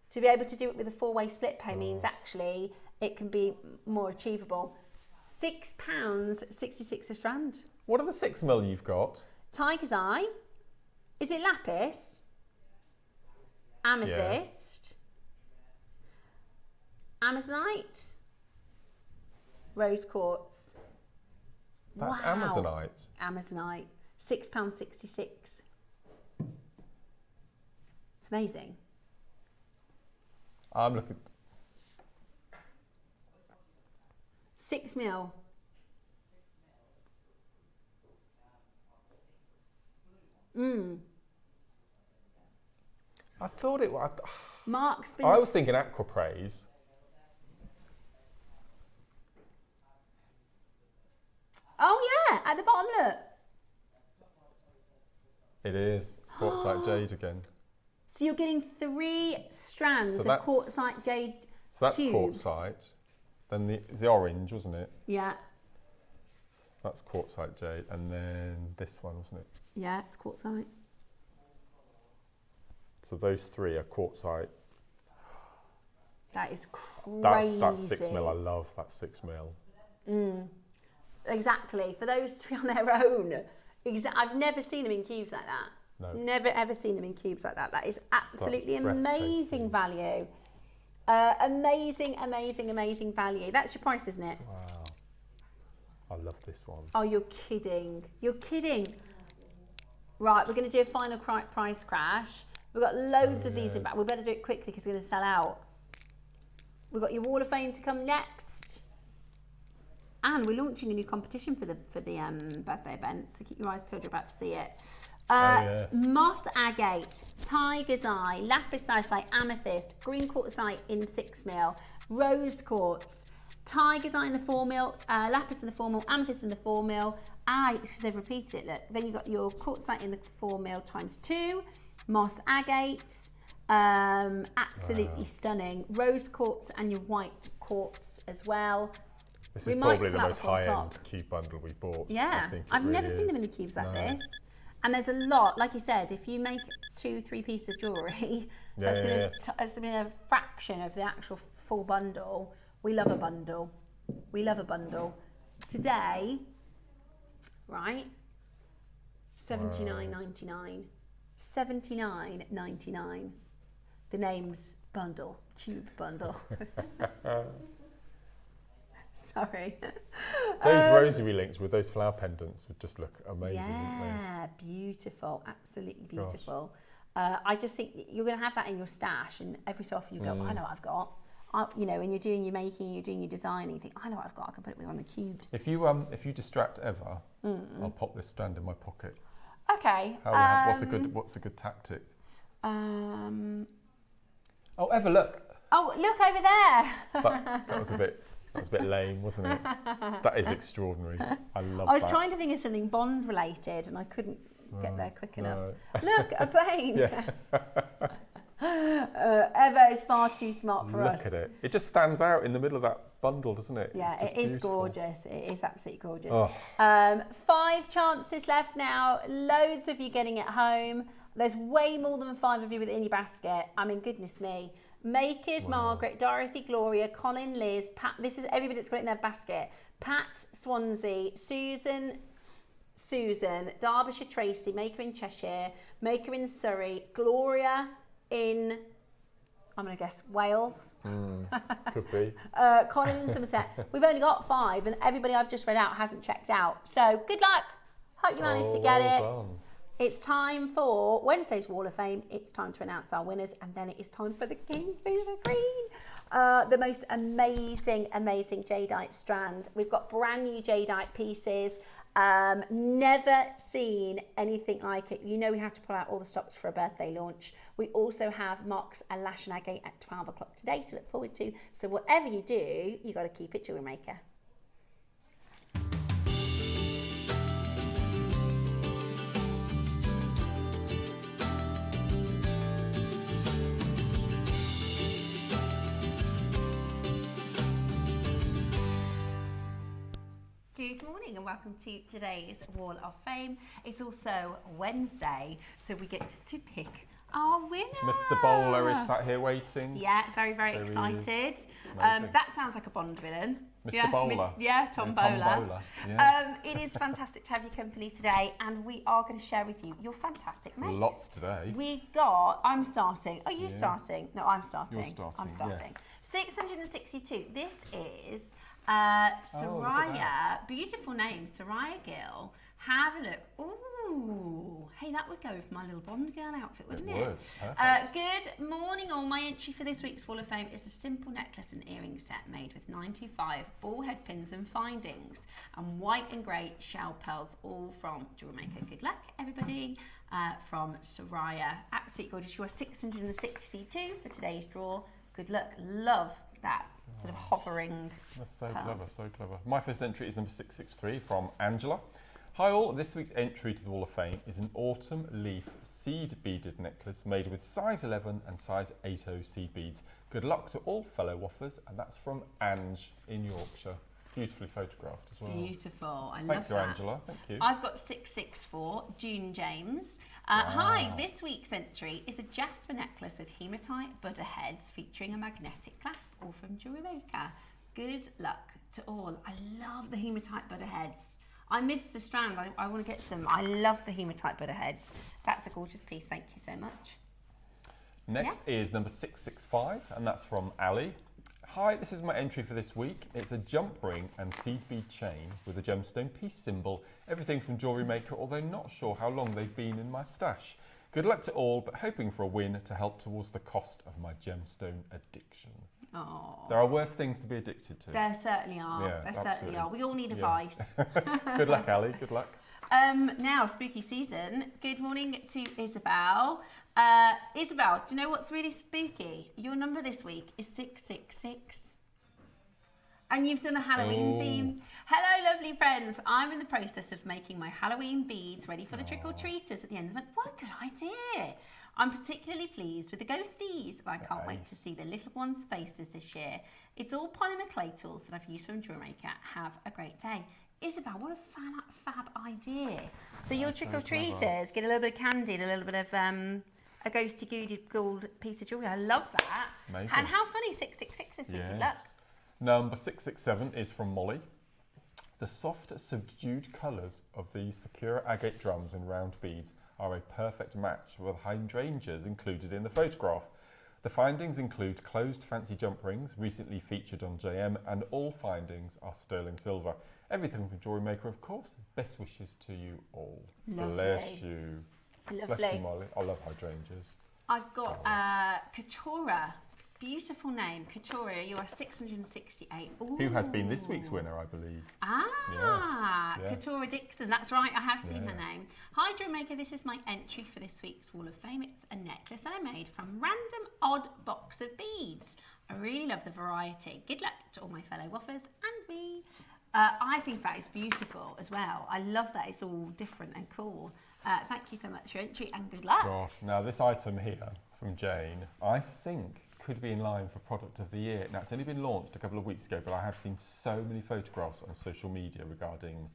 To be able to do it with a 4-way split pay means actually it can be more achievable. £6.66 a strand. What are the 6mm you've got? Tiger's eye. Is it lapis? Amethyst. Amazonite. Rose quartz. That's Wow. Amazonite. Amazonite. £6.66. It's amazing. I'm looking. 6mm. I thought it was. Mark's been. I was thinking aquapraise. Oh yeah, at the bottom, look. It is. It's quartzite jade again. So you're getting 3 strands So of that's- quartzite jade So that's cubes. quartzite. Then it's the orange, wasn't it? Yeah, That's quartzite jade, and then this one, wasn't it? yeah, it's quartzite. So those 3 are quartzite. That is crazy. That's 6mm. I love that 6mm. Exactly. For those to be on their own. I've never seen them in cubes like that. No. Never ever seen them in cubes like that. That is absolutely That's amazing value. Amazing, amazing, amazing value. That's your price, isn't it? Wow. I love this one. Oh, you're kidding. You're kidding. Right, we're going to do a final price crash. We've got loads of these in back. We better do it quickly because it's going to sell out. We've got your Wall of Fame to come next. And we're launching a new competition for the birthday event, so keep your eyes peeled, you're about to see it. Yes. Moss agate, tiger's eye, lapis lazuli, amethyst, green quartzite in 6mm, rose quartz, tiger's eye in the 4mm, lapis in the 4mm, amethyst in the 4mm. Because they've repeated it, look. Then you've got your quartzite in the 4mm times 2, moss agate, absolutely stunning, rose quartz and your white quartz as well. This We is might probably the sell out most before high-end o'clock. cube bundle we've bought. Yeah, I think it I've never really seen them is. in the cubes like No. this. And there's a lot, like you said, if you make 2-3 pieces of jewellery, that's going to be a fraction of the actual full bundle. We love a bundle. We love a bundle. Today, right, $79.99. $79.99. The name's bundle, cube bundle. Sorry. Those rosary links with those flower pendants would just look amazing, wouldn't Yeah, beautiful, absolutely beautiful. I just think you're going to have that in your stash, and every so often you go, I know what I've got. You know, when you're doing your making, you're doing your designing, you think, I know what I've got. I can put it with one of the cubes. they? If you distract Eva, I'll pop this strand in my pocket. Okay. What's a good tactic? Oh, Eva, look. Oh, look over there. That was a bit lame, wasn't it? That is extraordinary. I love that. I was trying to think of something Bond related, and I couldn't get there quick enough. No. Look, a plane. Yeah. Eva is far too smart for us. Look at it. It just stands out in the middle of that bundle, doesn't it? Yeah, It's just it is beautiful. gorgeous. It is absolutely gorgeous. Oh. 5 chances left now. Loads of you getting it home. There's way more than 5 of you within your basket. I mean, goodness me. Makers, Margaret, Dorothy, Gloria, Colin, Liz, Pat. This is everybody that's got it in their basket. Pat, Swansea, Susan, Derbyshire, Tracy, Maker in Cheshire, Maker in Surrey, Gloria in, I'm going to guess, Wales. Could be. Colin in Somerset. We've only got 5, and everybody I've just read out hasn't checked out. So good luck. Hope you managed to get it. Well done. It's time for Wednesday's Wall of Fame. It's time to announce our winners, and then it is time for the Kingfisher Queen. The most amazing jadeite strand. We've got brand new jadeite pieces. Never seen anything like it. You know we have to pull out all the stops for a birthday launch. We also have Mox and Lash and Agate at 12 o'clock today to look forward to. So whatever you do, you got to keep it Jewelry Maker. Good morning and welcome to today's Wall of Fame. It's also Wednesday, so we get to pick our winner. Mr. Bowler is sat here waiting. Yeah, very excited. That sounds like a Bond villain. Mr. Bowler. Tom Tom Bowler. Bowler, yeah. It is fantastic to have your company today, and we are going to share with you your fantastic makes. Lots today. I'm starting. Are you starting? No, I'm starting. You're starting, I'm starting. yes. 662. This is look Soraya, at beautiful name, Soraya Gill. Have a look. Ooh, hey, that would go with my little Bond girl outfit, wouldn't it? Would. Perfect. Good morning, all. My entry for this week's Wall of Fame is a simple necklace and earring set made with 925 ball head pins and findings and white and grey shell pearls, all from JewelleryMaker. Good luck, everybody. From Soraya, absolutely gorgeous. You are 662 for today's draw. Good luck. Love that sort of hovering. That's so pearls. clever, so clever. My first entry is number 663 from Angela. Hi all, this week's entry to the Wall of Fame is an autumn leaf seed beaded necklace made with size 11 and size 80 seed beads. Good luck to all fellow waffers, and that's from Ange in Yorkshire. Beautifully photographed as well. Beautiful. I love Thank you, that. Angela. Thank you. I've got 664, June James. Hi, this week's entry is a jasper necklace with hematite Buddha heads featuring a magnetic clasp, all from JewelleryMaker. Good luck to all. I love the hematite Buddha heads. I missed the strand. I want to get some. I love the hematite Buddha heads. That's a gorgeous piece. Thank you so much. Next is number 665, and that's from Ali. Hi, this is my entry for this week. It's a jump ring and seed bead chain with a gemstone piece symbol. Everything from JewelleryMaker, although not sure how long they've been in my stash. Good luck to all, but hoping for a win to help towards the cost of my gemstone addiction. Oh, There are worse things to be addicted to. there certainly are. Yes, There certainly absolutely. are. We all need Yeah. advice. Good luck, Ali. Good luck. Now, spooky season. Good morning to Isabel. Isabel, do you know what's really spooky? Your number this week is 666. And you've done a Halloween theme. Hello, lovely friends. I'm in the process of making my Halloween beads ready for the trick-or-treaters at the end of the month. What a good idea. I'm particularly pleased with the ghosties. I can't wait to see the little ones' faces this year. It's all polymer clay tools that I've used from JewelleryMaker. Have a great day. Isabel, what a fab idea. So your trick-or-treaters get a little bit of candy and a little bit of a ghosty gold piece of jewellery. I love that. Amazing. And how funny 666 is. Good luck. Number 667 is from Molly. The soft, subdued colours of these Sakura agate drums and round beads are a perfect match with hydrangeas included in the photograph. The findings include closed fancy jump rings, recently featured on JM, and all findings are sterling silver. Everything from JewelleryMaker, of course. Best wishes to you all. Lovely. Bless you. Lovely. Bless you, Molly. I love hydrangeas. I've got Katora. Beautiful name. Katora, you are 668. Ooh. Who has been this week's winner, I believe. Yes. Katora Dixon. That's right. I have seen her Yes. name. Hi, JewelleryMaker. This is my entry for this week's Wall of Fame. It's a necklace that I made from random odd box of beads. I really love the variety. Good luck to all my fellow waffers and me. I think that is beautiful as well. I love that it's all different and cool. Thank you so much for your entry and good luck. Gosh, now this item here from Jane, I think could be in line for Product of the Year. Now it's only been launched a couple of weeks ago, but I have seen so many photographs on social media regarding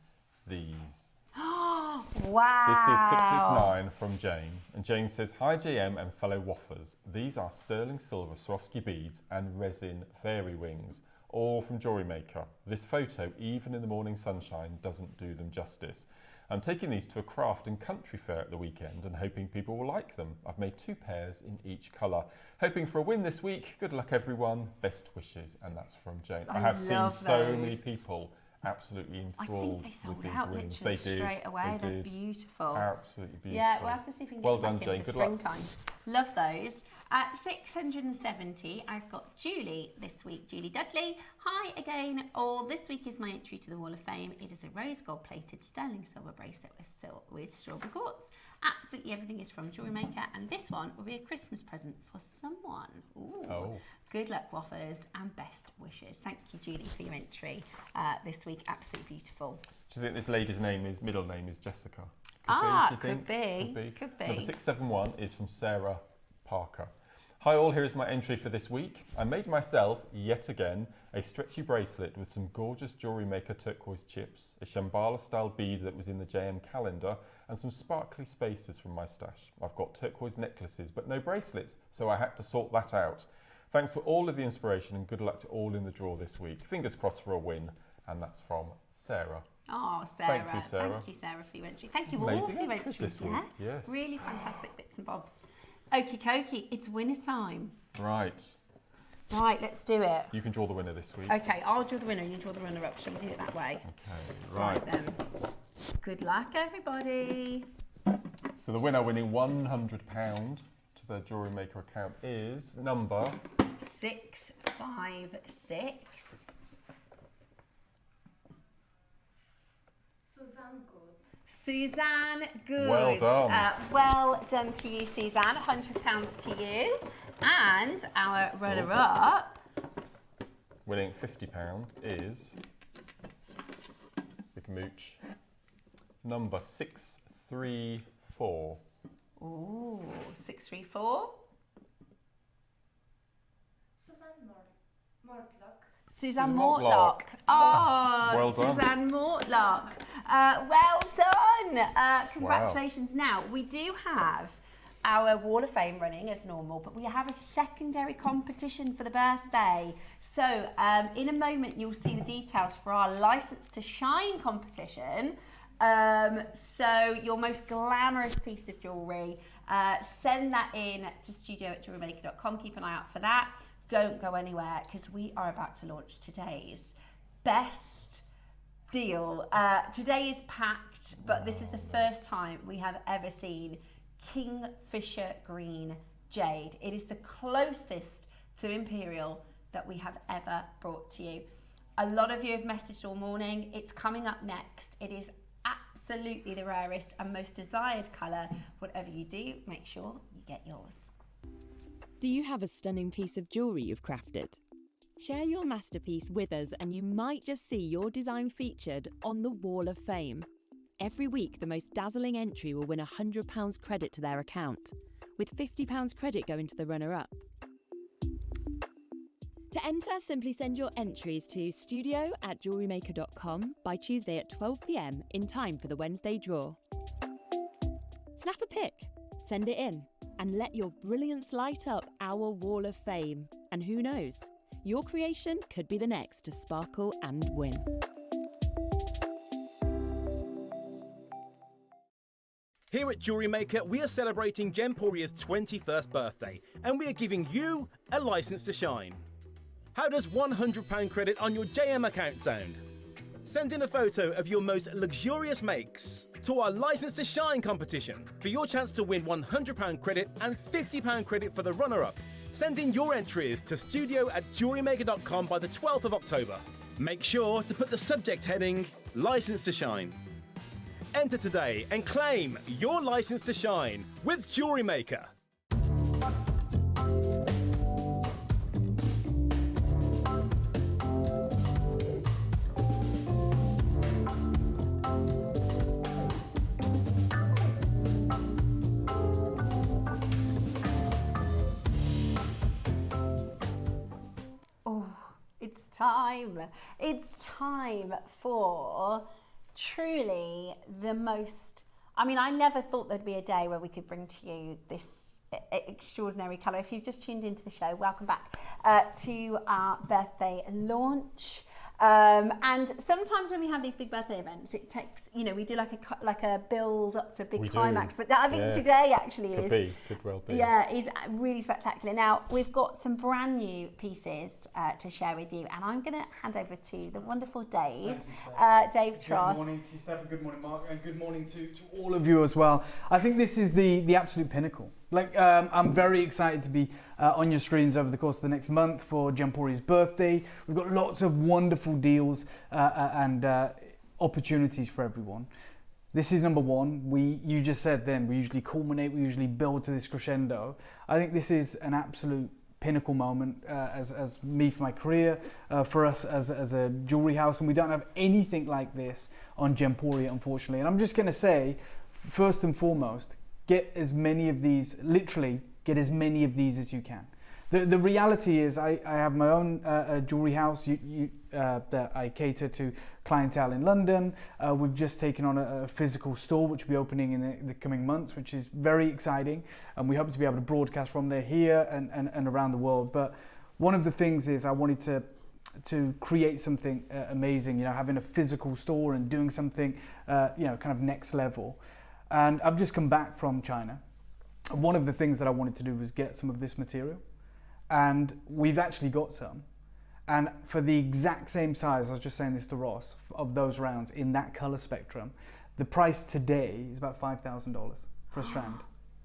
these. Wow. This is 669 from Jane, and Jane says, "Hi JM and fellow waffers. These are sterling silver Swarovski beads and resin fairy wings, all from JewelleryMaker. This photo, even in the morning sunshine, doesn't do them justice. I'm taking these to a craft and country fair at the weekend and hoping people will like them. I've made 2 pairs in each colour. Hoping for a win this week. Good luck everyone. Best wishes." And that's from Jane. I have seen love so those. many people absolutely I enthralled think they sold with these out wings. literally They did. straight away. They They're did. beautiful. Absolutely beautiful. Yeah, we'll have to see if we can get Well them done, back in Jane. for Good luck. springtime. Love those. At 670, I've got Julie this week, Julie Dudley. Hi again, all. This week is my entry to the Wall of Fame. It is a rose gold plated sterling silver bracelet with strawberry quartz. Absolutely everything is from JewelleryMaker, and this one will be a Christmas present for someone. Ooh. Oh. Good luck, waffers, and best wishes. Thank you, Julie, for your entry this week. Absolutely beautiful. Do you think this lady's middle name is Jessica? Could be. Number 671 is from Sarah Parker. Hi all, here is my entry for this week. I made myself, yet again, a stretchy bracelet with some gorgeous JewelleryMaker turquoise chips, a Shambhala style bead that was in the JM calendar, and some sparkly spaces from my stash. I've got turquoise necklaces, but no bracelets, so I had to sort that out. Thanks for all of the inspiration and good luck to all in the draw this week. Fingers crossed for a win, and that's from Sarah. Oh, Sarah. Thank you, Sarah. Thank you, Sarah, for your entry. Thank you all for your entries this week. Yes. Really fantastic bits and bobs. Okie dokie, it's winner time. Right. Right, let's do it. You can draw the winner this week. Okay, I'll draw the winner, you draw the runner up. Shall we do it that way? Okay, right. Then. Good luck, everybody. So the winner winning £100 to their JewelleryMaker account is number 656. Suzanne Good. Well done. Well done to you, Suzanne. £100 to you. And our runner-up, winning £50 is Big Mooch, number 634. Ooh, 634. Suzanne Mortlock. Oh, well done. Suzanne Mortlock. Well done. Congratulations. Wow. Now, we do have our Wall of Fame running as normal, but we have a secondary competition for the birthday. So in a moment, you'll see the details for our License to Shine competition. So your most glamorous piece of jewellery, send that in to studio@jewellerymaker.com. Keep an eye out for that. Don't go anywhere because we are about to launch today's best deal. Today is packed, but this is the first time we have ever seen Kingfisher Green Jade. It is the closest to Imperial that we have ever brought to you. A lot of you have messaged all morning. It's coming up next. It is absolutely the rarest and most desired colour. Whatever you do, make sure you get yours. Do you have a stunning piece of jewellery you've crafted? Share your masterpiece with us and you might just see your design featured on the Wall of Fame. Every week, the most dazzling entry will win £100 credit to their account, with £50 credit going to the runner-up. To enter, simply send your entries to studio@jewellerymaker.com by Tuesday at 12 p.m. in time for the Wednesday draw. Snap a pic, send it in, and let your brilliance light up our Wall of Fame. And who knows, your creation could be the next to sparkle and win. Here at JewelleryMaker, we are celebrating Gemporia's 21st birthday, and we are giving you a license to shine. How does £100 credit on your JM account sound? Send in a photo of your most luxurious makes to our License to Shine competition for your chance to win £100 credit and £50 credit for the runner-up. Send in your entries to studio@jewellerymaker.com by the 12th of October. Make sure to put the subject heading License to Shine. Enter today and claim your license to shine with JewelleryMaker. It's time for truly the most, I mean, I never thought there'd be a day where we could bring to you this extraordinary colour. If you've just tuned into the show, welcome back to our birthday launch. And sometimes when we have these big birthday events, it takes, you know, we do like a build up to big climax. But I think today actually could well be. Yeah, is really spectacular. Now we've got some brand new pieces to share with you, and I'm going to hand over to the wonderful Dave, Dave Troth. Good morning to you, Steph, and good morning, Mark, and good morning to all of you as well. I think this is the absolute pinnacle Like, I'm very excited to be on your screens over the course of the next month for Gemporia's birthday. We've got lots of wonderful deals and opportunities for everyone. This is number one. You just said then, we usually culminate, we usually build to this crescendo. I think this is an absolute pinnacle moment as me for my career, for us as a jewelry house, and we don't have anything like this on Gemporia, unfortunately. And I'm just going to say, first and foremost, get as many of these, literally get as many of these as you can. The reality is I have my own jewelry house that I cater to clientele in London. We've just taken on a physical store which will be opening in the coming months, which is very exciting, and we hope to be able to broadcast from there here and around the world. But one of the things is I wanted to create something amazing, having a physical store and doing something kind of next level. And I've just come back from China. One of the things that I wanted to do was get some of this material. And we've actually got some. And for the exact same size, I was just saying this to Ross, of those rounds in that color spectrum, the price today is about $5,000 for a strand.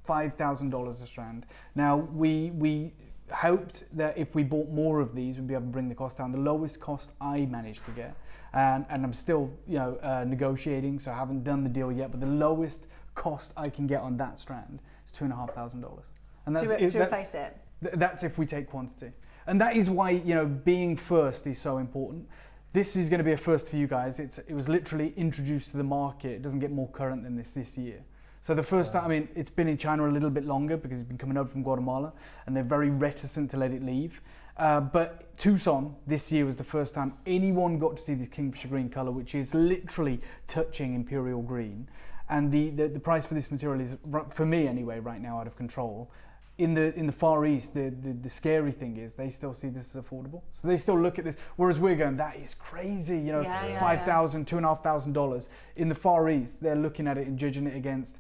$5,000 a strand. Now, we hoped that if we bought more of these, we'd be able to bring the cost down. The lowest cost I managed to get, and I'm still negotiating, so I haven't done the deal yet, but the lowest cost I can get on that strand is $2,500. And that's to replace it. That's if we take quantity. And that is why, being first is so important. This is going to be a first for you guys. It was literally introduced to the market. It doesn't get more current than this year. So the first time, it's been in China a little bit longer because it's been coming over from Guatemala and they're very reticent to let it leave. But Tucson this year was the first time anyone got to see this Kingfisher green color, which is literally touching imperial green. And the price for this material is, for me anyway, right now out of control. In the Far East, the scary thing is they still see this as affordable. So they still look at this, whereas we're going, that is crazy, $5,000, $2,500. In the Far East, they're looking at it and judging it against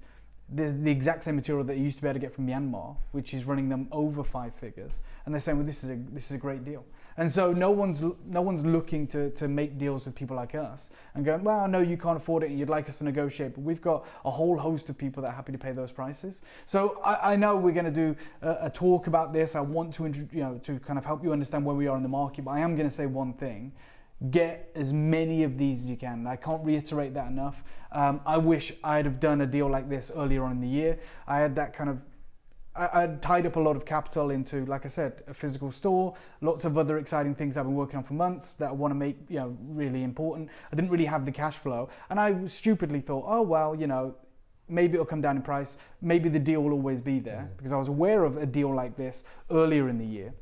the exact same material that you used to be able to get from Myanmar, which is running them over 5 figures. And they're saying, well, this is a great deal. And so no one's looking to make deals with people like us and going, well, no, you can't afford it and you'd like us to negotiate, but we've got a whole host of people that are happy to pay those prices. So I know we're going to do a talk about this. I want to to kind of help you understand where we are in the market, but I am going to say one thing. Get as many of these as you can. I can't reiterate that enough. I wish I'd have done a deal like this earlier on in the year. I had that kind of I tied up a lot of capital into, like I said, a physical store, lots of other exciting things I've been working on for months that I want to make, really important. I didn't really have the cash flow, and I stupidly thought, oh well, maybe it'll come down in price. Maybe the deal will always be there, because I was aware of a deal like this earlier in the year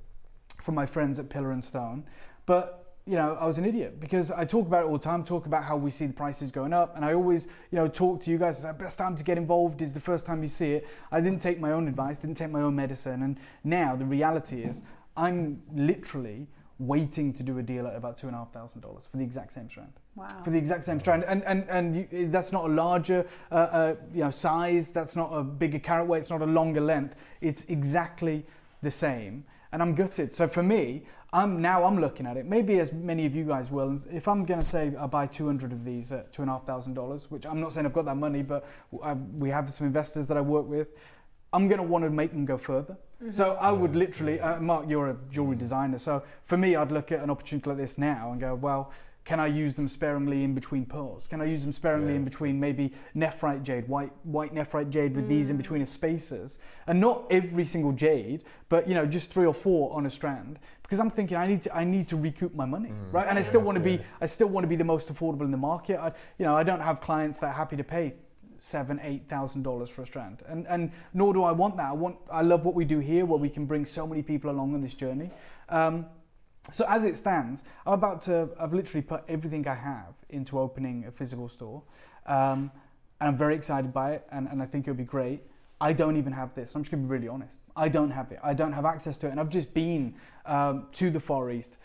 from my friends at Pillar and Stone, but I was an idiot because I talk about it all the time, talk about how we see the prices going up. And I always, talk to you guys. The best time to get involved is the first time you see it. I didn't take my own advice, didn't take my own medicine. And now the reality is I'm literally waiting to do a deal at about $2,500 for the exact same strand. Wow. For the exact same strand. And that's not a larger size. That's not a bigger carat weight. It's not a longer length. It's exactly the same. And I'm gutted. So for me, I'm looking at it. Maybe as many of you guys will. If I'm going to say I buy 200 of these at $2,500, which I'm not saying I've got that money, but we have some investors that I work with. I'm going to want to make them go further. Mm-hmm. So I would literally, Mark, you're a jewelry designer. So for me, I'd look at an opportunity like this now and go, well, can I use them sparingly in between pearls? Can I use them sparingly in between maybe nephrite jade, white nephrite jade with these in between as spacers? And not every single jade, but just 3 or 4 on a strand. Because I'm thinking I need to recoup my money, right? And I still want to be the most affordable in the market. I don't have clients that are happy to pay $7,000-8,000 for a strand, and nor do I want that. I love what we do here, where we can bring so many people along on this journey. So as it stands, I've literally put everything I have into opening a physical store. And I'm very excited by it, and I think it'll be great. I don't even have this. I'm just going to be really honest. I don't have it. I don't have access to it. And I've just been to the Far East,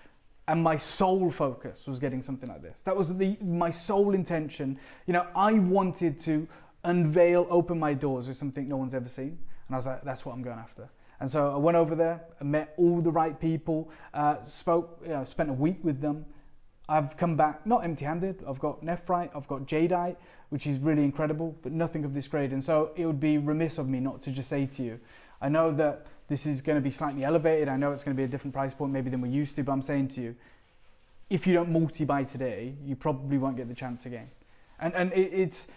and my sole focus was getting something like this. That was my sole intention. I wanted to open my doors with something no one's ever seen. And I was like, that's what I'm going after. And so I went over there, I met all the right people, spent a week with them, I've come back not empty-handed. I've got nephrite, I've got jadeite, which is really incredible, but nothing of this grade. And so it would be remiss of me not to just say to you, I know that this is going to be slightly elevated. I know it's going to be a different price point maybe than we're used to, but I'm saying to you, if you don't multi-buy today, you probably won't get the chance again. And it's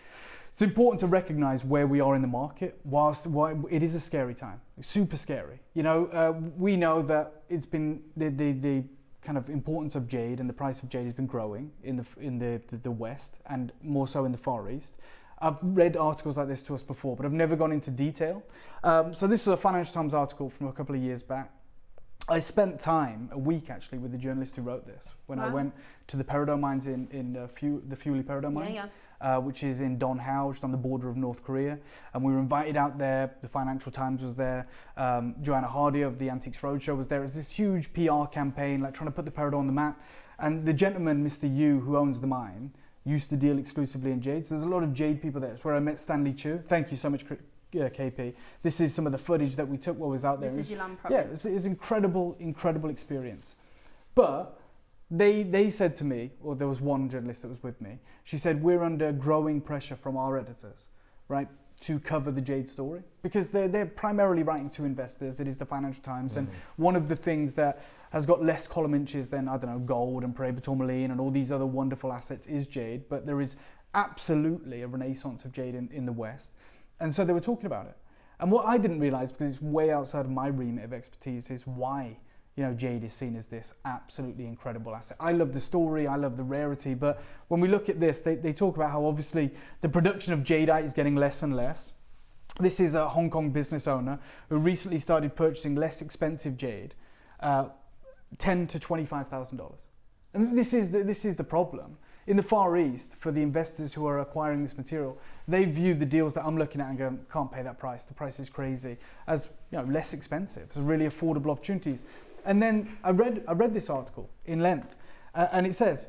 important to recognize where we are in the market, whilst it is a scary time, super scary. You know, we know that it's been the kind of importance of jade and the price of jade has been growing in the West and more so in the Far East. I've read articles like this to us before, but I've never gone into detail. So this is a Financial Times article from a couple of years back. I spent time, a week actually, with the journalist who wrote this when I went to the Peridot mines in the Fuley Peridot mines, which is in Don Hao, just on the border of North Korea. And we were invited out there. The Financial Times was there. Joanna Hardy of the Antiques Roadshow was there. It was this huge PR campaign, like trying to put the Peridot on the map. And the gentleman, Mr. Yu, who owns the mine, used to deal exclusively in jade. So there's a lot of jade people there. It's where I met Stanley Chu. Thank you so much, KP. This is some of the footage that we took while we was out there. This is Yulon Yeah, Province. it was incredible experience. But they said to me, or there was one journalist that was with me, she said, we're under growing pressure from our editors, right, to cover the jade story, because they're primarily writing to investors. It is the Financial Times, and one of the things that has got less column inches than, I don't know, gold and Prairie tourmaline and all these other wonderful assets is jade, but there is absolutely a renaissance of jade in the West. And so they were talking about it. And what I didn't realize, because it's way outside of my remit of expertise, is why, you know, jade is seen as this absolutely incredible asset. I love the story, I love the rarity, but when we look at this, they talk about how obviously the production of jadeite is getting less and less. This is a Hong Kong business owner who recently started purchasing less expensive jade, $10,000 to $25,000. And this is the problem. In the Far East, for the investors who are acquiring this material, they view the deals that I'm looking at and go, can't pay that price, the price is crazy, as, you know, less expensive, as really affordable opportunities. And then I read this article in length, and it says,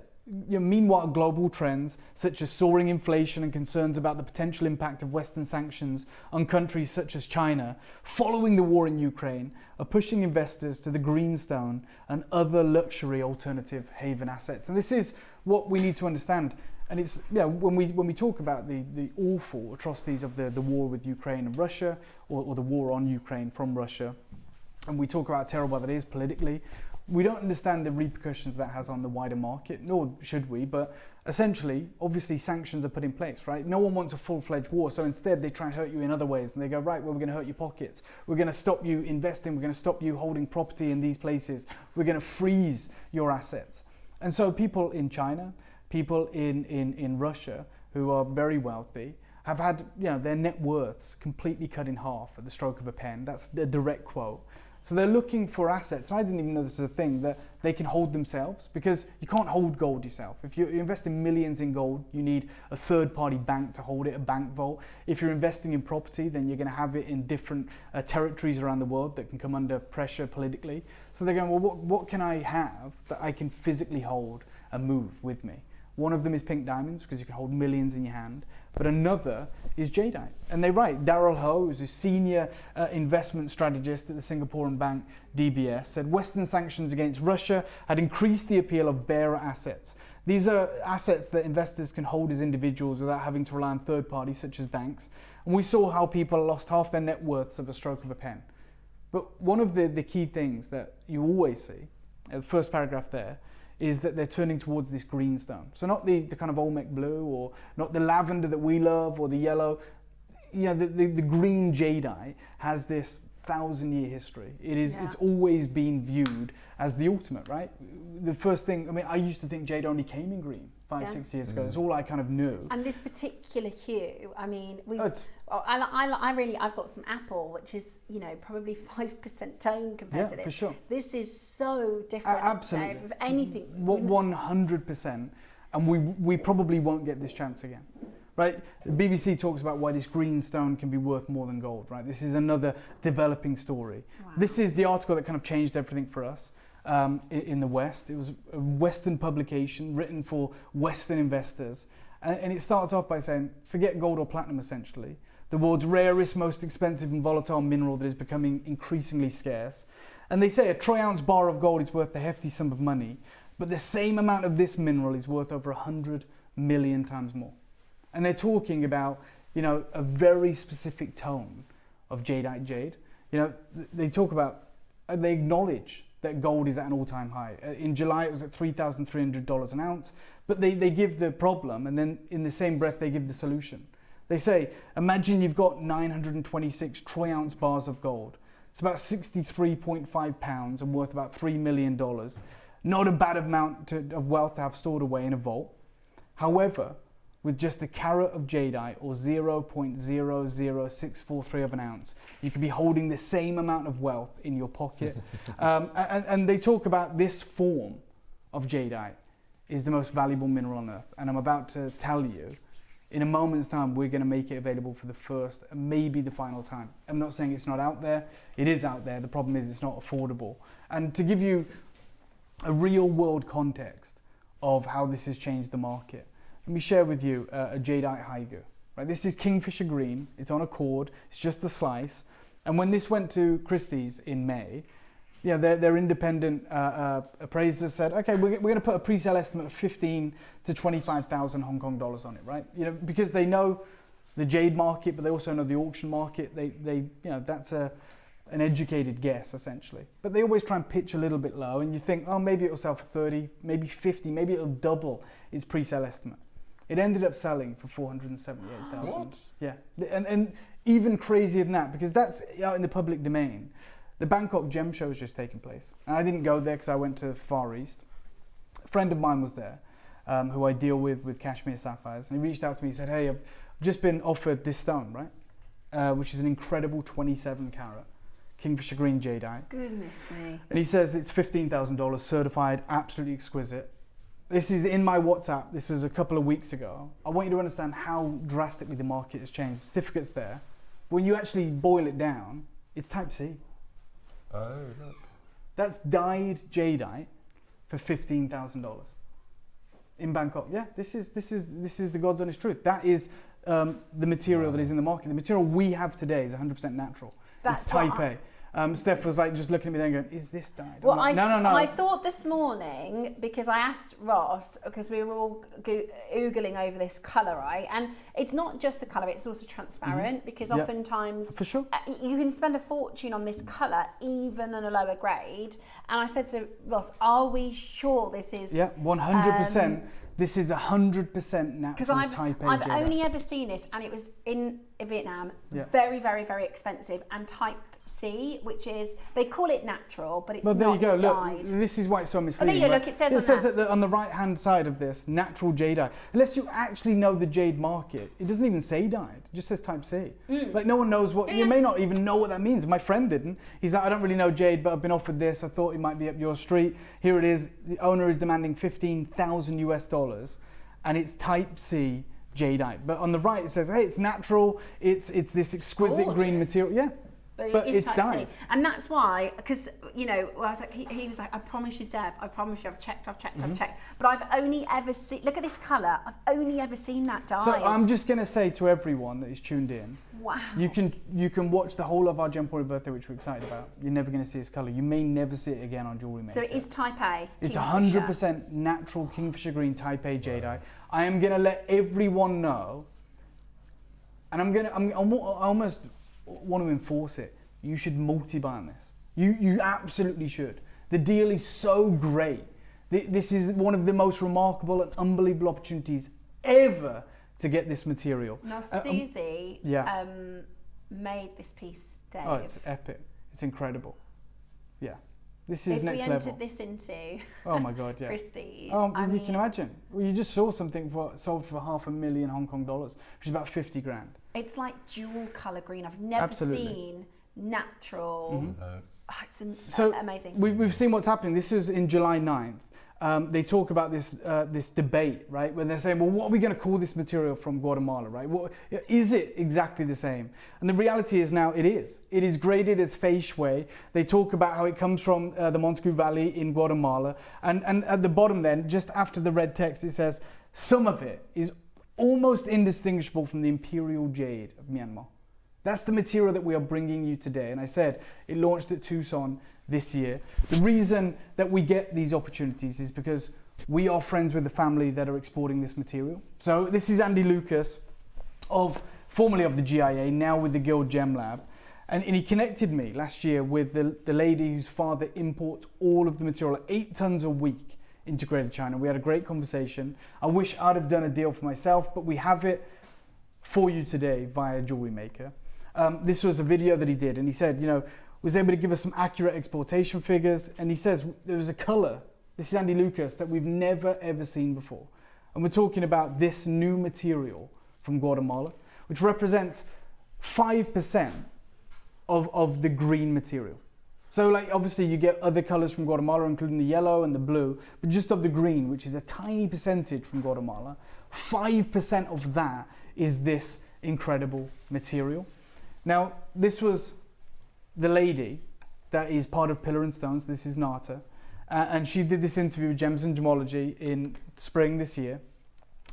you know, meanwhile, global trends such as soaring inflation and concerns about the potential impact of Western sanctions on countries such as China following the war in Ukraine are pushing investors to the greenstone and other luxury alternative haven assets. And this is what we need to understand. And it's, you know, when we talk about the awful atrocities of the war with Ukraine and Russia, or the war on Ukraine from Russia, and we talk about how terrible that is politically, we don't understand the repercussions that has on the wider market, nor should we, but essentially, obviously sanctions are put in place, right? No one wants a full-fledged war, so instead they try and hurt you in other ways, and they go, right, well, we're going to hurt your pockets, we're going to stop you investing, we're going to stop you holding property in these places, we're going to freeze your assets. And so people in China, people in Russia who are very wealthy have had, you know, their net worths completely cut in half at the stroke of a pen. That's a direct quote. So they're looking for assets, and I didn't even know this was a thing, that they can hold themselves, because you can't hold gold yourself. If you invest in millions in gold, you need a third-party bank to hold it, a bank vault. If you're investing in property, then you're going to have it in different territories around the world that can come under pressure politically. So they're going, well, what can I have that I can physically hold and move with me? One of them is pink diamonds, because you can hold millions in your hand, but another is jadeite. And they write, Daryl Ho, who's a senior investment strategist at the Singaporean bank DBS, said Western sanctions against Russia had increased the appeal of bearer assets. These are assets that investors can hold as individuals without having to rely on third parties such as banks. And we saw how people lost half their net worths of a stroke of a pen. But one of the key things that you always see, the first paragraph there, is that they're turning towards this greenstone. So not the kind of Olmec blue, or not the lavender that we love, or the yellow. You know, the green jadeite has this 1,000-year history. It's always been viewed as the ultimate, right? The first thing, I mean, I used to think jade only came in green 5-6 years ago. That's all I kind of knew. And this particular hue, I mean, I've got some apple, which is, you know, probably 5% tone compared to this. For sure. This is so different. Absolutely. If anything. 100%. And we probably won't get this chance again. Right, the BBC talks about why this greenstone can be worth more than gold, right? This is another developing story. Wow. This is the article that kind of changed everything for us in the West. It was a Western publication written for Western investors. And it starts off by saying, forget gold or platinum essentially. The world's rarest, most expensive and volatile mineral that is becoming increasingly scarce. And they say a troy ounce bar of gold is worth a hefty sum of money. But the same amount of this mineral is worth over 100 million times more. And they're talking about, you know, a very specific tone of jadeite jade. You know, they talk about, they acknowledge that gold is at an all-time high. In July, it was at $3,300 an ounce, but they give the problem, and then in the same breath, they give the solution. They say, imagine you've got 926 troy ounce bars of gold. It's about 63.5 pounds and worth about $3 million. Not a bad amount of wealth to have stored away in a vault. However, with just a carat of jadeite, or 0.00643 of an ounce, you could be holding the same amount of wealth in your pocket. And they talk about this form of jadeite is the most valuable mineral on earth. And I'm about to tell you, in a moment's time, we're going to make it available for the first and maybe the final time. I'm not saying it's not out there. It is out there. The problem is it's not affordable. And to give you a real world context of how this has changed the market, let me share with you a jadeite haigu. Right, this is Kingfisher green. It's on a cord. It's just a slice. And when this went to Christie's in May, yeah, their independent appraisers said, okay, we're going to put a pre-sale estimate of 15 to 25,000 Hong Kong dollars on it, right? You know, because they know the jade market, but they also know the auction market. They you know, that's an educated guess essentially. But they always try and pitch a little bit low, and you think, oh, maybe it'll sell for 30, maybe 50, maybe it'll double its pre-sale estimate. It ended up selling for 478,000. What? Yeah, and even crazier than that, because that's out in the public domain. The Bangkok Gem Show has just taken place, and I didn't go there because I went to Far East. A friend of mine was there, who I deal with Kashmir sapphires, and he reached out to me. He said, "Hey, I've just been offered this stone, right, which is an incredible 27 carat Kingfisher green jadeite." Goodness me! And he says it's $15,000, certified, absolutely exquisite. This is in my WhatsApp. This was a couple of weeks ago. I want you to understand how drastically the market has changed. The certificate's there. When you actually boil it down, it's Type C. Oh, look. That's dyed jadeite for $15,000 in Bangkok. Yeah, this is the God's honest truth. That is the material that is in the market. The material we have today is 100% natural. That's it's Type A. Steph was like just looking at me then going, is this dyed? Well, like, no. I thought this morning, because I asked Ross, because we were all oogling over this colour, right? And it's not just the colour, it's also transparent, because oftentimes for sure. You can spend a fortune on this colour, even on a lower grade. And I said to Ross, are we sure this is... Yeah, 100%. This is 100% natural Type A I've jadeite. only ever seen this, and it was in Vietnam. Yeah. Very, very, very expensive. And Type C, which is, they call it natural, but it's Well, there not, you go. it's dyed. Look, this is why it's so misleading. there you go, right? look, it says that on the right-hand side of this, natural jadeite. Unless you actually know the jade market, it doesn't even say dyed. It just says Type C. Like, no one knows what, you may not even know what that means. My friend didn't. He's like, I don't really know jade, but I've been offered this. I thought it might be up your street. Here it is. The owner is demanding $15,000 US, and it's Type C jadeite. But on the right, it says, hey, it's natural. It's this exquisite green material. Yeah. But it's Type dyed. C. And that's why, because, you know, I was like, he was like, I promise you, Steph, I promise you, I've checked. But I've only ever seen, look at this colour, I've only ever seen that dyed. So I'm just going to say to everyone that is tuned in, wow. you can watch the whole of our Gemporia birthday, which we're excited about. You're never going to see this colour. You may never see it again on JewelleryMaker. So it is Type A. It's 100% natural Kingfisher green Type A jadeite. I am going to let everyone know, and I almost want to enforce it. You should multi-buy on this. You absolutely should. The deal is so great. This is one of the most remarkable and unbelievable opportunities ever to get this material. Now, Susie made this piece, Dave. Oh, it's epic. It's incredible. Yeah. This is if next we entered level. this into oh my God, yeah. Christie's, you can imagine. Well, you just saw something sold for $500,000 Hong Kong dollars, which is about 50 grand. It's like jewel colour green. I've never seen natural. Oh, it's amazing. We've seen what's happening. This is in July 9th. They talk about this debate, right? Where they're saying, well, what are we going to call this material from Guatemala, right? Is it exactly the same? And the reality is now it is. It is graded as fei shui. They talk about how it comes from the Montesquieu Valley in Guatemala. And at the bottom then, just after the red text, it says, some of it is almost indistinguishable from the imperial jade of Myanmar. That's the material that we are bringing you today. And I said, it launched at Tucson this year. The reason that we get these opportunities is because we are friends with the family that are exporting this material. So this is Andy Lucas, formerly of the GIA, now with the Guild Gem Lab. And he connected me last year with the lady whose father imports all of the material, 8 tons a week, into Greater China. We had a great conversation. I wish I'd have done a deal for myself, but we have it for you today via JewelleryMaker. This was a video that he did, and he said, was able to give us some accurate exportation figures. And he says there was a color, this is Andy Lucas, that we've never ever seen before. And we're talking about this new material from Guatemala, which represents 5% of the green material. So like obviously you get other colors from Guatemala, including the yellow and the blue, but just of the green, which is a tiny percentage from Guatemala, 5% of that is this incredible material. Now, this was the lady that is part of Pillar and Stones. This is Nata. And she did this interview with Gems and Gemology in spring this year.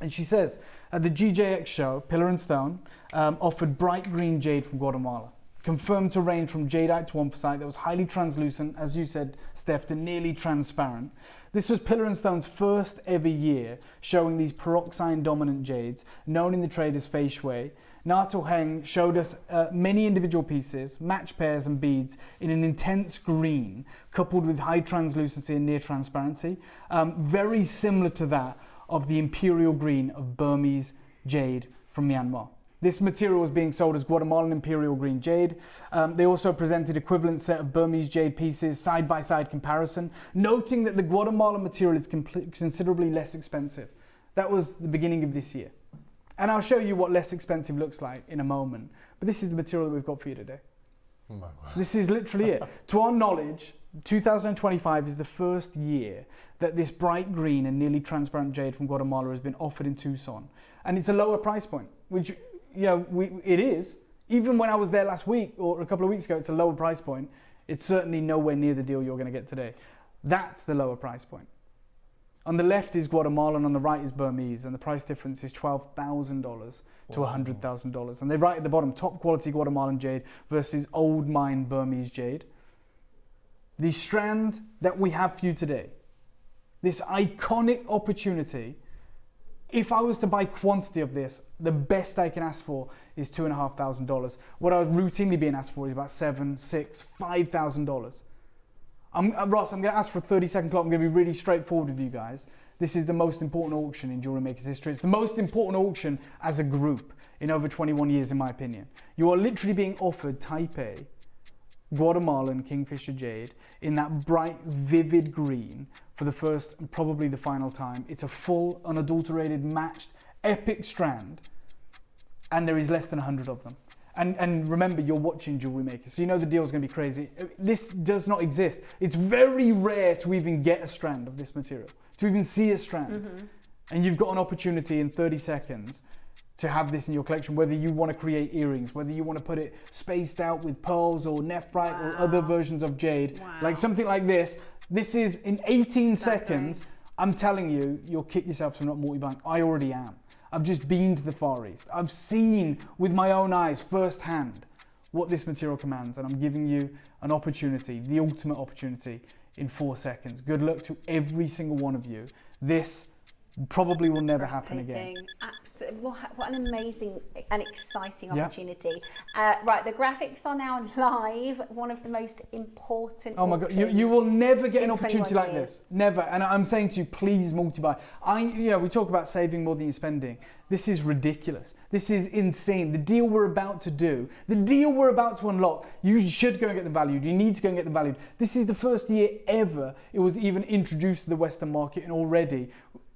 And she says, at the GJX show, Pillar and Stone offered bright green jade from Guatemala, confirmed to range from jadeite to anthracite that was highly translucent, as you said, Steph, to nearly transparent. This was Pillar and Stone's first ever year showing these peroxide dominant jades, known in the trade as fei shui. Nato Heng showed us many individual pieces, match pairs and beads in an intense green, coupled with high translucency and near transparency, very similar to that of the imperial green of Burmese jade from Myanmar. This material was being sold as Guatemalan imperial green jade. They also presented equivalent set of Burmese jade pieces, side-by-side comparison, noting that the Guatemalan material is considerably less expensive. That was the beginning of this year. And I'll show you what less expensive looks like in a moment. But this is the material that we've got for you today. Oh my God. This is literally it. To our knowledge, 2025 is the first year that this bright green and nearly transparent jade from Guatemala has been offered in Tucson. And it's a lower price point, which it is. Even when I was there last week or a couple of weeks ago, it's a lower price point. It's certainly nowhere near the deal you're going to get today. That's the lower price point. On the left is Guatemala and on the right is Burmese, and the price difference is $12,000 to $100,000. And they write at the bottom, top quality Guatemalan jade versus old mine Burmese jade. The strand that we have for you today, this iconic opportunity, if I was to buy quantity of this, the best I can ask for is $2,500. What I was routinely being asked for is about $7,000, $6,000, $5,000. Ross, I'm going to ask for a 30-second clock. I'm going to be really straightforward with you guys. This is the most important auction in Jewelry Maker's history. It's the most important auction as a group in over 21 years, in my opinion. You are literally being offered Taipei, Guatemalan Kingfisher Jade in that bright, vivid green for the first and probably the final time. It's a full, unadulterated, matched, epic strand, and there is less than 100 of them. And remember, you're watching Jewelry Maker, so you know the deal is going to be crazy. This does not exist. It's very rare to even get a strand of this material, to even see a strand. Mm-hmm. And you've got an opportunity in 30 seconds to have this in your collection, whether you want to create earrings, whether you want to put it spaced out with pearls or nephrite or other versions of jade, like something like this. This is in 18 seconds. I'm telling you, you'll kick yourself for not multi-buying. I already am. I've just been to the Far East. I've seen with my own eyes firsthand what this material commands, and I'm giving you an opportunity, the ultimate opportunity, in 4 seconds. Good luck to every single one of you. This probably will never happen again. What an amazing and exciting opportunity. Right, the graphics are now live. One of the most important Oh my God, you will never get an opportunity like this. Never. And I'm saying to you, please multi-buy. We talk about saving more than you're spending. This is ridiculous. This is insane. The deal we're about to do, the deal we're about to unlock, you should go and get them valued. You need to go and get them valued. This is the first year ever it was even introduced to the Western market, and already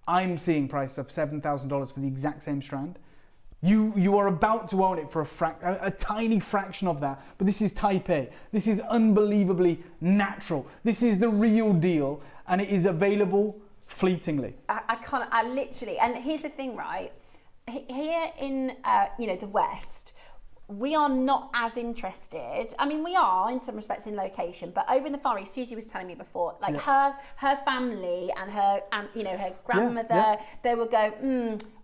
I'm seeing prices of $7,000 for the exact same strand. You are about to own it for a tiny fraction of that, but this is Taipei. This is unbelievably natural. This is the real deal, and it is available fleetingly. I literally, and here's the thing, right? Here in the West, we are not as interested. I mean, we are in some respects in location, but over in the Far East, Susie was telling me before, like her family and her grandmother, they will go,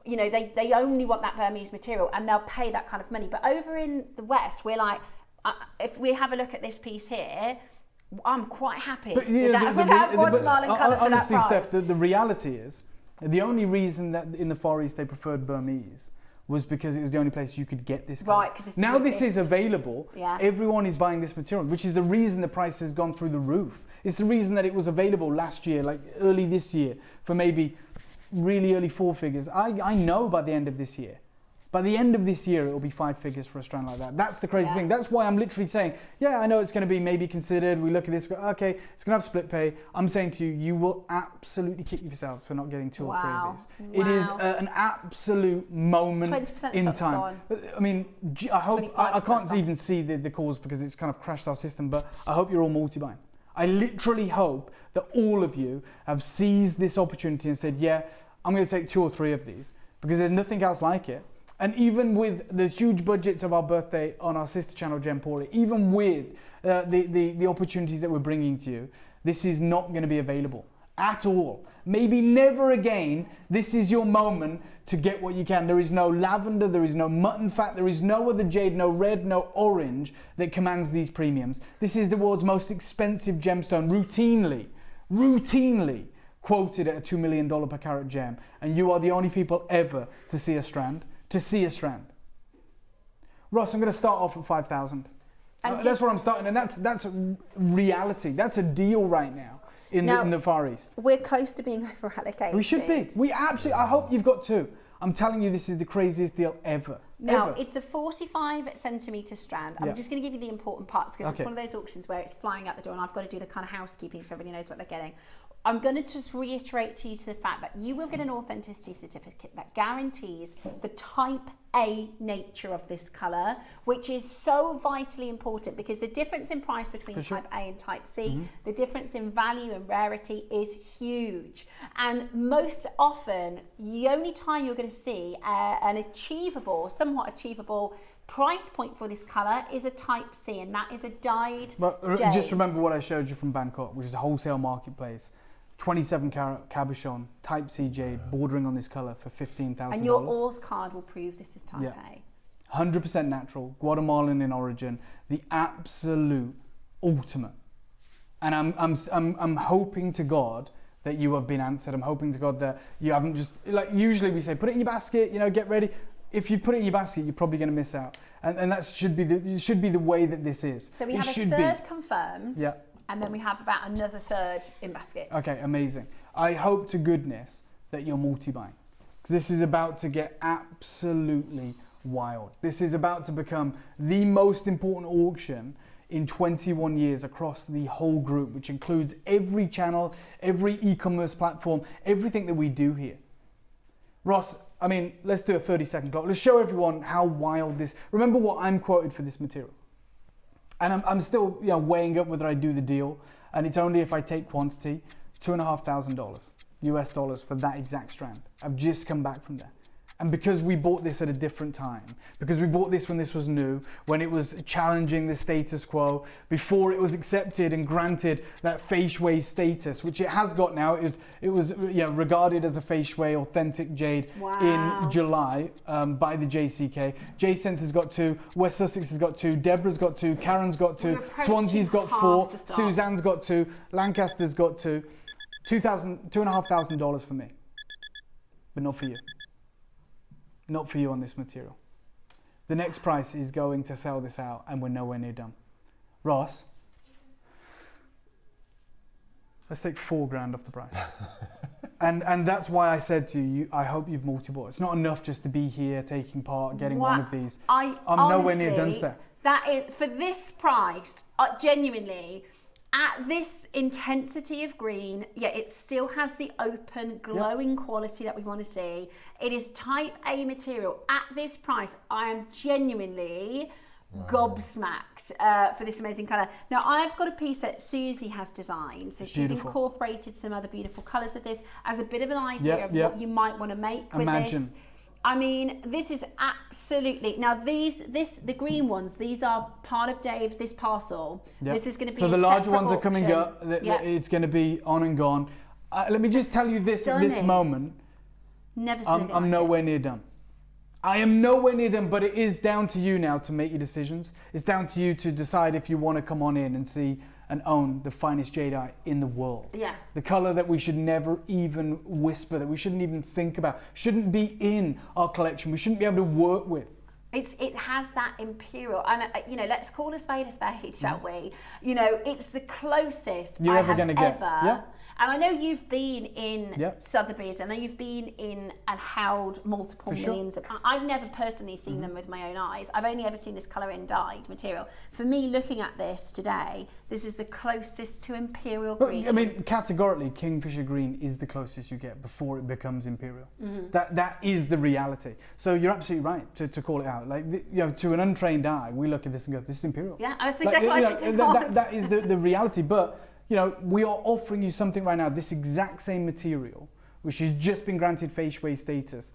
they only want that Burmese material and they'll pay that kind of money. But over in the West, we're like, if we have a look at this piece here, I'm quite happy But, with that Guatemalan colour for honestly, that price. Steph, the reality is, the only reason that in the Far East they preferred Burmese was because it was the only place you could get this colour. Right, 'cause it's now the this is cheapest. available. Yeah. Everyone is buying this material, which is the reason the price has gone through the roof. It's the reason that it was available last year, like early this year, for maybe really early 4 figures. I know by the end of this year. By the end of this year, it will be 5 figures for a strand like that. That's the crazy thing. That's why I'm literally saying, yeah, I know it's going to be maybe considered. We look at this, go, okay, it's going to have split pay. I'm saying to you, you will absolutely kick yourself for not getting 2 or 3 of these. It is an absolute moment 20% in stock's time. gone. I mean, I hope, I 25% can't gone. even see the cause because it's kind of crashed our system, but I hope you're all multi-buying. I literally hope that all of you have seized this opportunity and said, yeah, I'm going to take 2 or 3 of these because there's nothing else like it. And even with the huge budgets of our birthday on our sister channel Gemporia, even with the opportunities that we're bringing to you, this is not going to be available at all. Maybe never again. This is your moment to get what you can. There is no lavender, there is no mutton fat, there is no other jade, no red, no orange that commands these premiums. This is the world's most expensive gemstone, routinely quoted at $2 million per carat gem. And you are the only people ever to see a strand. Ross, I'm going to start off at 5,000. That's where I'm starting, and that's a reality. That's a deal right now in the Far East. We're close to being over allocated. We should be. We absolutely. I hope you've got 2. I'm telling you, this is the craziest deal ever. Now, ever. it's a 45 centimetre strand. I'm just going to give you the important parts because it's one of those auctions where it's flying out the door and I've got to do the kind of housekeeping so everybody knows what they're getting. I'm going to just reiterate to you to the fact that you will get an authenticity certificate that guarantees the type A nature of this colour, which is so vitally important because the difference in price between type A and type C, the difference in value and rarity is huge. And most often, the only time you're going to see an somewhat achievable price point for this colour is a type C, and that is a dyed jade. Just remember what I showed you from Bangkok, which is a wholesale marketplace. 27 carat cabochon, type C jade, bordering on this colour for $15,000. And your auth card will prove this is type A. 100% natural, Guatemalan in origin, the absolute ultimate. And I'm hoping to God that you have been answered. I'm hoping to God that you haven't just, like usually we say, put it in your basket, get ready. If you put it in your basket, you're probably going to miss out. And that should be the way that this is. So we have a third confirmed. Yeah. And then we have about another third in baskets. Okay, amazing. I hope to goodness that you're multi-buying. Because this is about to get absolutely wild. This is about to become the most important auction in 21 years across the whole group, which includes every channel, every e-commerce platform, everything that we do here. Ross, I mean, let's do a 30-second clock. Let's show everyone how wild this... Remember what I'm quoted for this material. And I'm still weighing up whether I do the deal. And it's only if I take quantity, $2,500 US dollars for that exact strand. I've just come back from there. And because we bought this at a different time, because we bought this when this was new, when it was challenging the status quo, before it was accepted and granted that fei shui status, which it has got now. It was regarded as a fei shui authentic jade in July by the JCK. Jade Centre's got 2, West Sussex has got 2, Deborah's got 2, Karen's got 2, Swansea's got 4, Suzanne's got 2, Lancaster's got 2. $2,500 for me, but not for you. Not for you on this material. The next price is going to sell this out and we're nowhere near done. Ross, let's take $4,000 off the price. and that's why I said to you, I hope you've multi-bought. It's not enough just to be here, taking part, getting one of these. I'm nowhere near done there. That is, for this price, genuinely, at this intensity of green, it still has the open, glowing quality that we want to see. It is type A material. At this price, I am genuinely gobsmacked for this amazing colour. Now, I've got a piece that Susie has designed. So she's incorporated some other beautiful colours of this as a bit of an idea of what you might want to make with this. I mean, this is absolutely... Now, the green ones, these are part of Dave's, this parcel. This is going to be so the larger ones are coming up. It's going to be on and gone. Let me just tell you this at this moment. Never seen I'm nowhere near done. I am nowhere near done, but it is down to you now to make your decisions. It's down to you to decide if you want to come on in and see and own the finest jadeite in the world. Yeah. The color that we should never even whisper, that we shouldn't even think about, shouldn't be in our collection, we shouldn't be able to work with. It has that imperial, and you know, let's call a spade, shall we? You know, it's the closest you're ever going to get. Yeah. And I know you've been in Sotheby's, I know you've been in and held multiple millions. I've never personally seen them with my own eyes. I've only ever seen this colour in dyed material. For me, looking at this today, this is the closest to imperial green. I mean, categorically, Kingfisher green is the closest you get before it becomes imperial. That is the reality. So you're absolutely right to call it out. Like, you know, to an untrained eye, we look at this and go, "This is imperial." Yeah, that's exactly what I said. That is the reality. But you know, we are offering you something right now, this exact same material, which has just been granted fei shui status.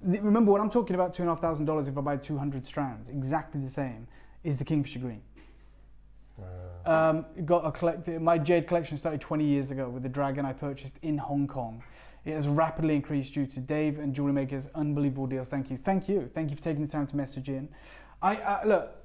Remember, when I'm talking about $2,500 if I buy 200 strands, exactly the same, is the Kingfisher green. Got a collector. My jade collection started 20 years ago with the dragon I purchased in Hong Kong. It has rapidly increased due to Dave and JewelleryMaker's unbelievable deals. Thank you. Thank you. Thank you for taking the time to message in. Look,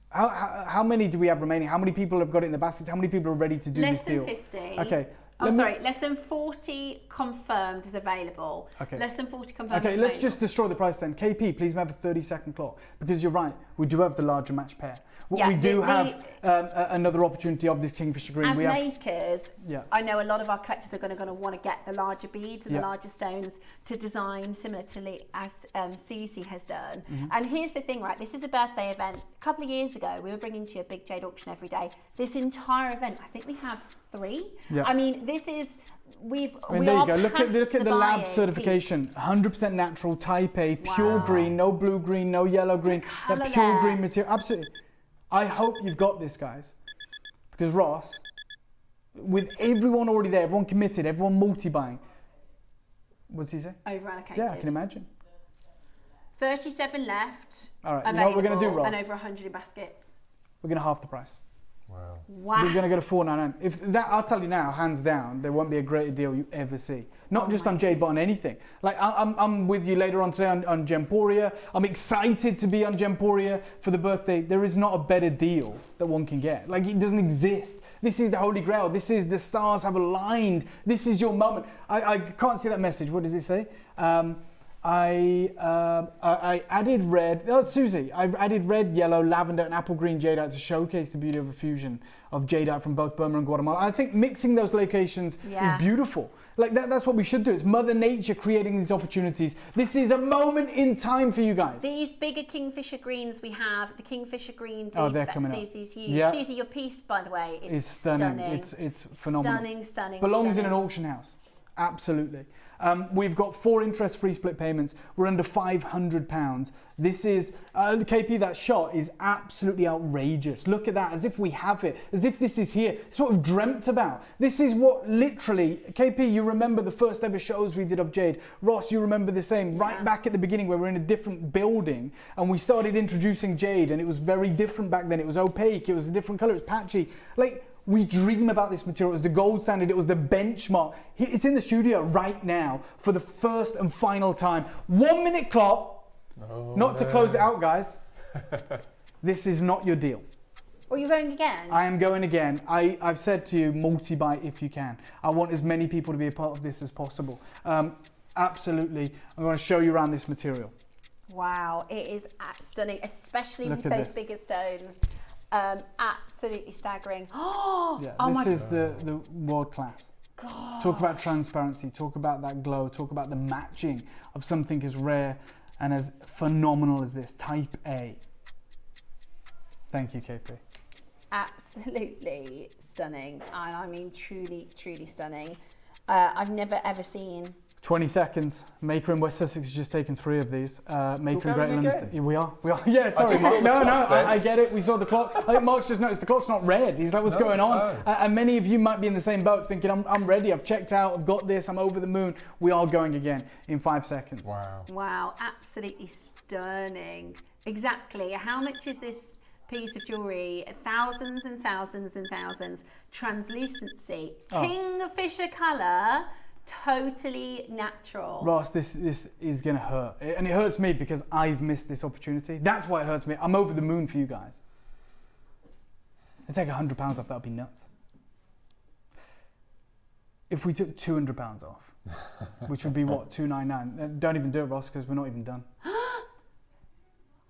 how many do we have remaining? How many people have got it in the baskets? How many people are ready to do this deal? Less than 50. Okay. Less than 40 confirmed is available. Okay. Less than 40 confirmed Okay, is let's available. just destroy the price then. KP, please have a 30-second clock. Because you're right, we do have the larger match pair. We do have another opportunity of this Kingfisher green. As makers, Yeah. I know a lot of our collectors are going to want to get the larger beads and the larger stones to design similarly as Susie has done. And here's the thing, right? This is a birthday event. A couple of years ago, we were bringing to you a big jade auction every day. This entire event, I think we have 3. Yeah. I mean, this is there you go. Look at the lab certification. 100% natural, type A, pure green, no blue green, no yellow green. That pure green material. Absolutely. I hope you've got this, guys. Because Ross, with everyone already there, everyone committed, everyone multi-buying. What's he say? Over-allocated. Yeah, I can imagine. 37 left. All right, you know what we're going to do, Ross? And over 100 in baskets. We're going to half the price. Wow. We're going to go to $4.99. If that, I'll tell you now, hands down, there won't be a greater deal you ever see. Not just on Jade, but on anything. Like, I'm with you later on today on Gemporia. I'm excited to be on Gemporia for the birthday. There is not a better deal that one can get. Like, it doesn't exist. This is the Holy Grail. This is the stars have aligned. This is your moment. I can't see that message. What does it say? I added red, Susie, I added red, yellow, lavender and apple green jadeite to showcase the beauty of a fusion of jadeite from both Burma and Guatemala. I think mixing those locations is beautiful. Like that's what we should do. It's Mother Nature creating these opportunities. This is a moment in time for you guys. These bigger Kingfisher greens we have, the Kingfisher green beads that Susie's used. Yeah. Susie, your piece, by the way, is stunning. It's phenomenal. Stunning. Belongs in an auction house. Absolutely. We've got 4 interest-free split payments. We're under £500. This is, KP, that shot is absolutely outrageous. Look at that, as if we have it, as if this is here. It's what we've dreamt about. This is what literally, KP, you remember the first ever shows we did of Jade. Ross, you remember the same, right back at the beginning where we're in a different building and we started introducing Jade and it was very different back then. It was opaque, it was a different color, it was patchy. Like, we dream about this material. It was the gold standard. It was the benchmark. It's in the studio right now for the first and final time. 1 minute clock. To close it out, guys. This is not your deal. Well, you're going again? I am going again. I've said to you, multi-buy if you can. I want as many people to be a part of this as possible. Absolutely. I'm going to show you around this material. Wow, it is stunning, especially Look with at those this. bigger stones. Absolutely staggering. This is the world class. Talk about transparency, talk about that glow, talk about the matching of something as rare and as phenomenal as this, type A. Thank you, KP. Absolutely stunning. And I mean truly stunning. I've never ever seen 20 seconds. Maker in West Sussex has just taken 3 of these. Maker in Great going London. Yeah, we are. Yeah, sorry, Mark. No, I get it. We saw the clock. I think Mark's just noticed the clock's not red. He's like, what's going on? And many of you might be in the same boat thinking, I'm ready. I've checked out. I've got this. I'm over the moon. We are going again in 5 seconds. Wow, absolutely stunning. Exactly. How much is this piece of jewellery? Thousands and thousands and thousands. Translucency. Kingfisher colour. Totally natural. Ross, this is going to hurt. And it hurts me because I've missed this opportunity. That's why it hurts me. I'm over the moon for you guys. To take £100 off, that would be nuts. If we took £200 off, which would be what, $299. Don't even do it, Ross, because we're not even done.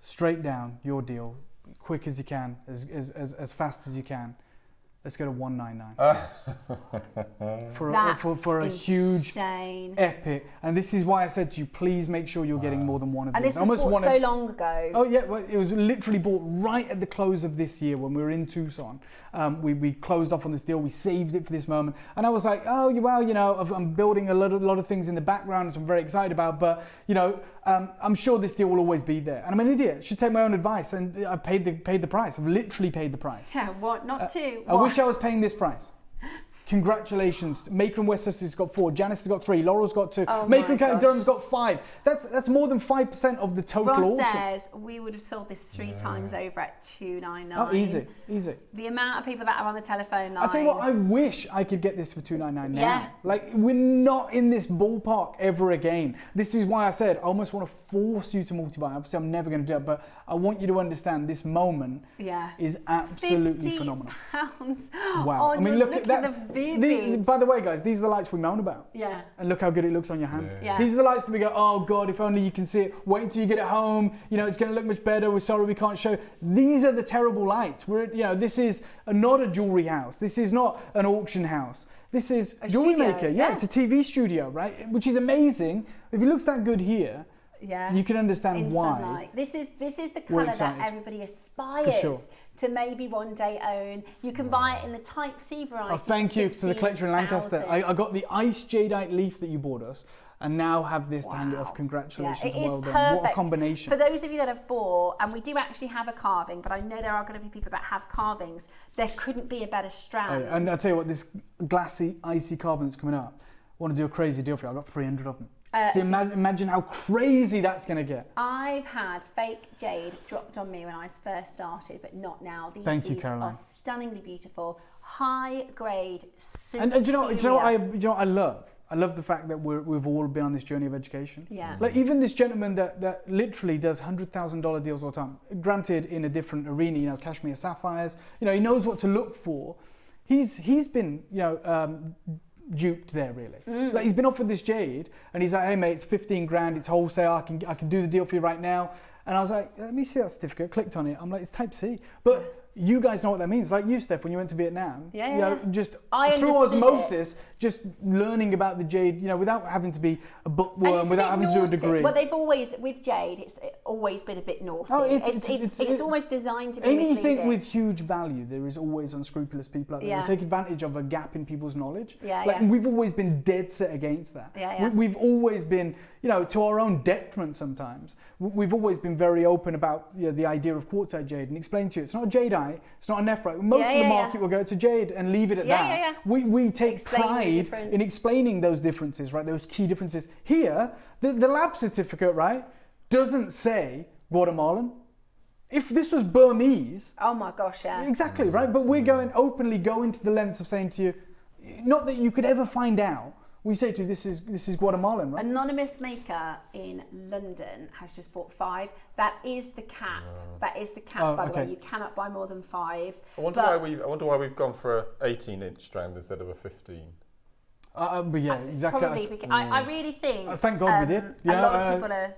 Straight down, your deal, quick as you can, as fast as you can. Let's go to $199 for a huge, epic. And this is why I said to you, please make sure you're getting more than one of these. And this was bought so long ago. Oh yeah, well, it was literally bought right at the close of this year when we were in Tucson. We closed off on this deal. We saved it for this moment, and I was like, oh well, you know, I'm building a lot of things in the background, which I'm very excited about. But you know, I'm sure this deal will always be there. And I'm an idiot. I should take my own advice, and I paid the price. I've literally paid the price. Yeah, what? Not two. I wish I was paying this price. Congratulations. Maker and Westchester's got 4, Janice has got 3, Laurel's got 2, Maker and County Durham's got 5. That's more than 5% of the total Ross auction. says we would have sold this 3 times over at $299. Oh, easy. The amount of people that are on the telephone line. I tell you what, I wish I could get this for $299 now. Yeah. Like, we're not in this ballpark ever again. This is why I said I almost want to force you to multi-buy. Obviously, I'm never going to do it, but I want you to understand this moment is absolutely phenomenal. Wow. I mean, look at that. By the way, guys, these are the lights we moan about. Yeah. And look how good it looks on your hand. Yeah. These are the lights that we go, oh God, if only you can see it. Wait until you get it home. You know, it's going to look much better. We're sorry we can't show. These are the terrible lights. This is not a jewelry house. This is not an auction house. This is JewelleryMaker. Yeah, it's a TV studio, right? Which is amazing. If it looks that good here, you can understand why. Sunlight. This is the colour that everybody aspires to maybe one day own. You can buy it in the Type C variety. Oh, thank you to the collector in Lancaster. I got the ice jadeite leaf that you bought us, and now have this to hang it off. Congratulations. Yeah, it is perfect. What a combination. For those of you that have bought, and we do actually have a carving, but I know there are going to be people that have carvings, there couldn't be a better strand. And I'll tell you what, this glassy, icy carving that's coming up, I want to do a crazy deal for you. I've got 300 of them. So imagine how crazy that's going to get. I've had fake jade dropped on me when I first started, but not now. These beads are stunningly beautiful, high grade, super. And do you know what I love? I love the fact that we've all been on this journey of education. Yeah. Like even this gentleman that literally does $100,000 deals all the time. Granted, in a different arena, you know, cashmere sapphires. You know, he knows what to look for. He's been, you know, duped there really. Like he's been offered this jade and he's like, hey mate, it's 15 grand, it's wholesale, I can do the deal for you right now. And I was like, let me see that certificate, clicked on it, I'm like, it's Type C. But you guys know what that means. Like you, Steph, when you went to Vietnam, you know, just through osmosis, just learning about the jade, you know, without having to be a bookworm, without having to do a degree. Well, they've always, with jade, it's always been a bit naughty. Oh, it's almost designed to be anything misleading. with huge value, there is always unscrupulous people out there who take advantage of a gap in people's knowledge. And we've always been dead set against that. We've always been, you know, to our own detriment sometimes. We've always been very open about, you know, the idea of quartzite jade and explain to you, it's not a jadeite, it's not a nephrite. Most of the market will go to jade and leave it at that. We take pride in explaining those differences, right? Those key differences. Here, the lab certificate, right, doesn't say Guatemalan. If this was Burmese, oh my gosh, yeah, exactly, right. But we're openly going to the lengths of saying to you, not that you could ever find out. We say to you, this is Guatemalan, right? Anonymous Maker in London has just bought 5. That is the cap. That is the cap, by the way. You cannot buy more than 5. I wonder why we've gone for an 18-inch strand instead of a 15. But yeah, exactly. Probably because I really think. Thank God we did. A lot of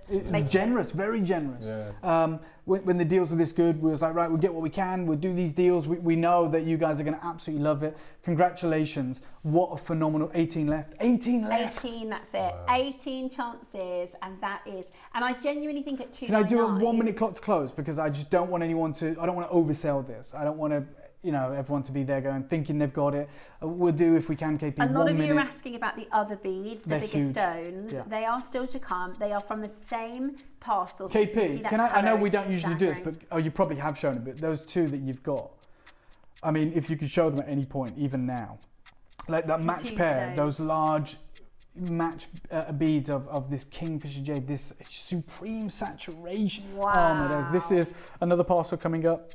people are generous, very generous. Yeah. When the deals were this good, we was like, right, we'll get what we can. We'll do these deals. We know that you guys are going to absolutely love it. Congratulations! What a phenomenal 18 left. 18 left. 18. That's it. Wow. 18 chances, and that is. And I genuinely think at $299. Can I do a 1 minute clock to close because I just don't want anyone to. I don't want to oversell this. I don't want to. You know, everyone to be there going, thinking they've got it. We'll do, if we can, KP, 1 minute. A lot of you are asking about the other beads, the bigger stones. Yeah. They are still to come. They are from the same parcel. So KP, I know we don't usually do this, but you probably have shown it, but those 2 that you've got, I mean, if you could show them at any point, even now, like that match pair, those large match beads of this Kingfisher jade, this supreme saturation. Wow. Oh my days, this is another parcel coming up.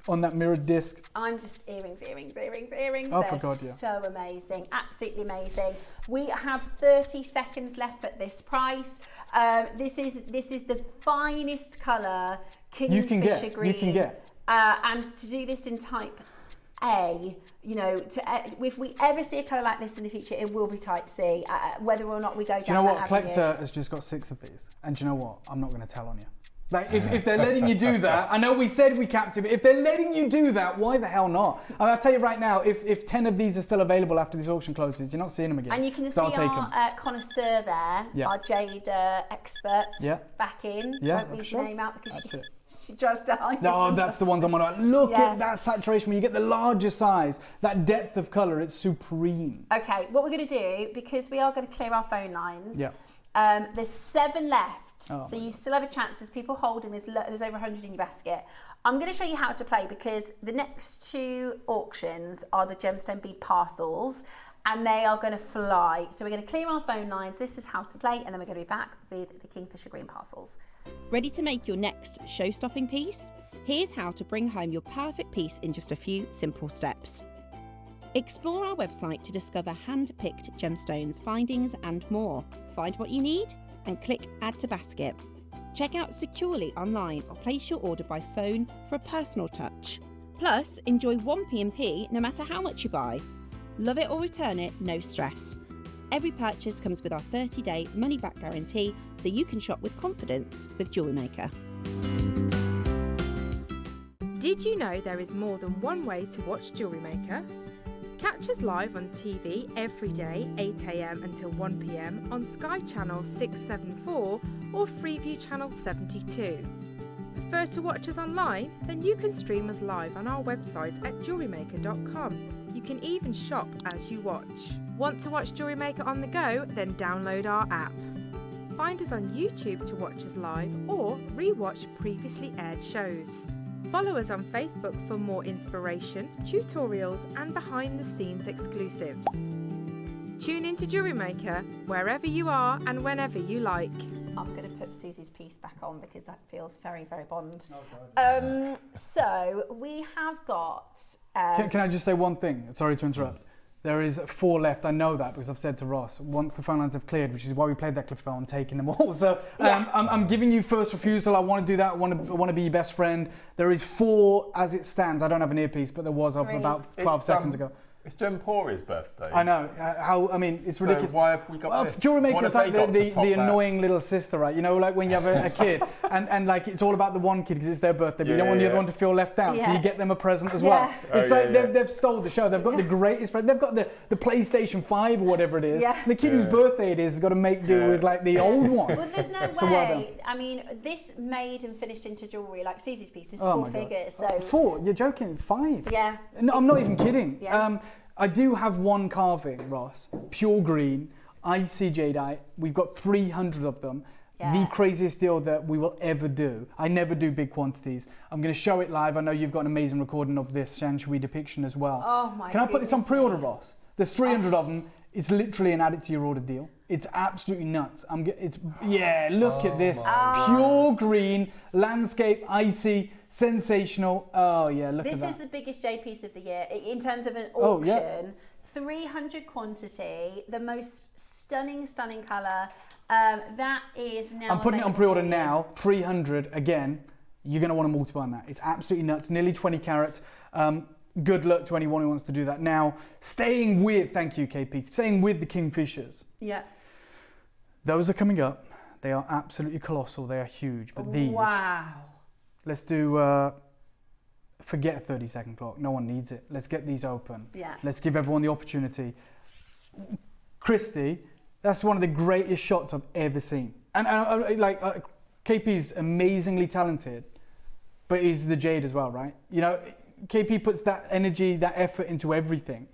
On that mirrored disc. I'm just earrings. Oh, They're so amazing, absolutely amazing. We have 30 seconds left at this price. This is the finest colour, Kingfisher green. You can get. And to do this in Type if we ever see a colour like this in the future, it will be Type C, whether or not we go down Do you know what? that Collector avenue. has just got 6 of these. And do you know what? I'm not going to tell on you. Like, if they're letting you do that, I know we said we capped it, but if they're letting you do that, why the hell not? And I'll tell you right now, if 10 of these are still available after this auction closes, you're not seeing them again. And you can So see I'll take them. our connoisseur there, Yeah. our jade expert Yeah. back in. Yeah, Won't read for your sure. name out because That's it. she tries to hide No, it. that's the ones I'm on about. Look Yeah. at that saturation. When you get the larger size, that depth of colour, it's supreme. Okay, what we're going to do, because we are going to clear our phone lines, Yeah. there's 7 left. Oh, So you still have a chance. There's people holding, there's over 100 in your basket. I'm going to show you how to play because the next 2 auctions are the gemstone bead parcels and they are going to fly. So we're going to clear our phone lines. This is how to play, and then we're going to be back with the Kingfisher Green parcels. Ready to make your next show-stopping piece? Here's how to bring home your perfect piece in just a few simple steps. Explore our website to discover hand-picked gemstones, findings and more. Find what you need and click Add to Basket. Check out securely online or place your order by phone for a personal touch. Plus, enjoy 1 P&P no matter how much you buy. Love it or return it, no stress. Every purchase comes with our 30-day money-back guarantee, so you can shop with confidence with JewelleryMaker. Did you know there is more than one way to watch JewelleryMaker? Catch us live on TV every day, 8 AM until 1 PM on Sky Channel 674 or Freeview Channel 72. Prefer to watch us online? Then you can stream us live on our website at jewellerymaker.com. You can even shop as you watch. Want to watch JewelleryMaker on the go? Then download our app. Find us on YouTube to watch us live or re-watch previously aired shows. Follow us on Facebook for more inspiration, tutorials and behind-the-scenes exclusives. Tune in to JewelleryMaker wherever you are and whenever you like. I'm going to put Susie's piece back on because that feels very, very Bond. So we have got... Can I just say one thing? Sorry to interrupt. There is 4 left. I know that because I've said to Ross, once the phone lines have cleared, which is why we played that clip, I'm taking them all. So I'm giving you first refusal. I want to do that. I want to be your best friend. There is 4 as it stands. I don't have an earpiece, but there was of about 12 seconds ago. It's Gemporia's birthday. I know. It's ridiculous. So why have we got this? JewelleryMaker is like the that? annoying little sister, right? You know, like when you have a kid and like it's all about the one kid because it's their birthday, but you don't want the other one to feel left out, so you get them a present as well. It's they've stole the show. They've got the greatest present. They've got the PlayStation 5 or whatever it is. Yeah. The kid whose birthday it is has got to make do with like the old one. Well, there's no So way. well done. I mean, this made and finished into jewellery, like Susie's piece, is Oh 4 my God. figures. So 4? You're joking? 5? Yeah. No, I'm not even kidding. Yeah. I do have one carving, Ross, pure green, icy jadeite. We've got 300 of them. Yeah. The craziest deal that we will ever do. I never do big quantities. I'm going to show it live. I know you've got an amazing recording of this Shan Shui depiction as well. Oh my Can I put this on goodness pre-order, me. Ross? There's 300 of them. It's literally an add it to your order deal. It's absolutely nuts. Look at this. Pure green, landscape, icy, sensational. Oh yeah, look at that. this is the biggest jade piece of the year in terms of an Oh, auction. yeah. 300 quantity, the most stunning colour. That is now. I'm putting it on pre-order available. now. 300 again. You're going to want to multiply on that. It's absolutely nuts. Nearly 20 carats. Good luck to anyone who wants to do that. Now, staying with, thank you, KP, staying with the Kingfishers. Yeah. Those are coming up. They are absolutely colossal. They are huge. But these, Wow. let's do, forget a 30-second clock. No one needs it. Let's get these open. Yeah. Let's give everyone the opportunity. Christy, that's one of the greatest shots I've ever seen. And KP's amazingly talented, but he's the jade as well, right? You know, KP puts that energy, that effort into everything.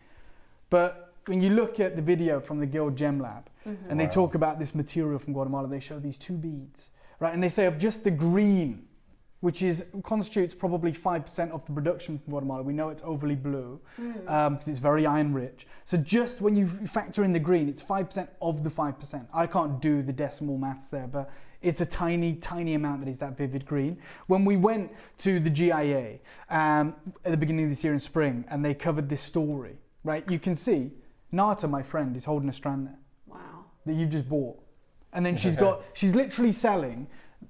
But when you look at the video from the Guild Gem Lab, and they talk about this material from Guatemala, they show these 2 beads, right? And they say of just the green, which constitutes probably 5% of the production from Guatemala. We know it's overly blue because it's very iron rich. So just when you factor in the green, it's 5% of the 5%. I can't do the decimal maths there, but it's a tiny, tiny amount that is that vivid green. When we went to the GIA at the beginning of this year in spring, and they covered this story, right? You can see Nata, my friend, is holding a strand there. Wow. That you've just bought. And then she's literally selling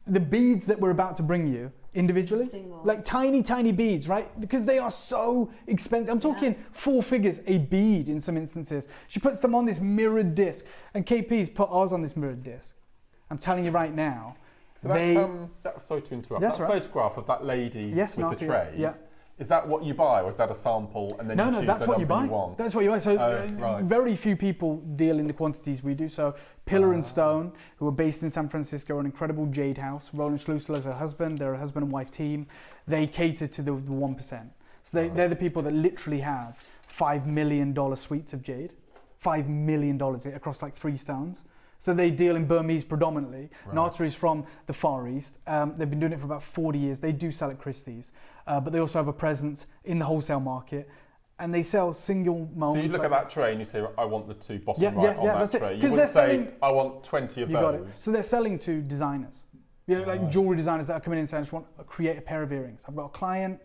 the beads that we're about to bring you individually, Singles. like tiny beads, right? Because they are so expensive. I'm talking 4 figures a bead in some instances. She puts them on this mirrored disc, and KP's put ours on this mirrored disc. I'm telling you right now. So sorry to interrupt. That's that right. photograph of that lady with the trays. Yeah. Is that what you buy, or is that a sample and then you choose that's the what you number buy. want? That's what you buy. So right. very few people deal in the quantities we do. So Pillar and Stone, who are based in San Francisco, are an incredible jade house. Roland Schlusel is her husband. They're a husband and wife team. They cater to the 1%. So they're the people that literally have $5 million suites of jade. $5 million across like 3 stones. So they deal in Burmese predominantly. Right. Nata is from the Far East. They've been doing it for about 40 years. They do sell at Christie's, but they also have a presence in the wholesale market, and they sell single molds. So you look at that tray and you say, I want the 2 bottom Yeah, right on that that's it. tray. You 'Cause wouldn't they're say, selling- I want 20 of You those. got it. So they're selling to designers. You know, like jewelry designers that are coming in and saying, I just want to create a pair of earrings. I've got a client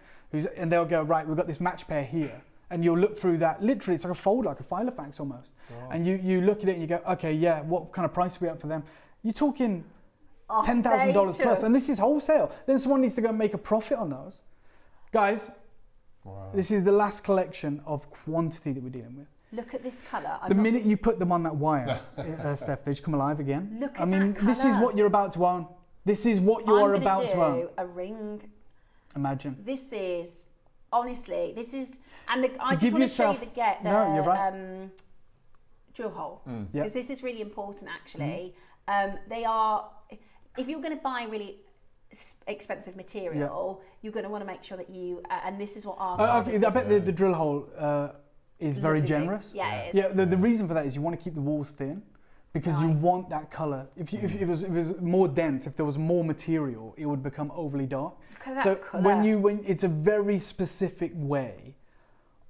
and they'll go, right, we've got this match pair here. And you'll look through that, literally it's like a folder, like a Filofax almost. Right. And you look at it and you go, okay, yeah, what kind of price are we at for them? You're talking $10,000 plus, and this is wholesale. Then someone needs to go and make a profit on those. Guys, this is the last collection of quantity that we're dealing with. Look at this colour. The minute you put them on that wire, Steph, they just come alive again. Look at I mean, that this is colour. what you're about to own. This is what you are about to own. a ring. Imagine. This is, honestly, this is, and I just give want to show you yourself- the No, you're right. drill hole, Yep. because this is really important actually. They are, if you're going to buy really expensive material, you're going to want to make sure that you, and this is what our Okay, I bet the drill hole is very lovely. generous. Yeah, it is. Yeah, the reason for that is you want to keep the walls thin because you want that colour. If it was more dense, if there was more material, it would become overly dark. Look at that So colour. when it's a very specific way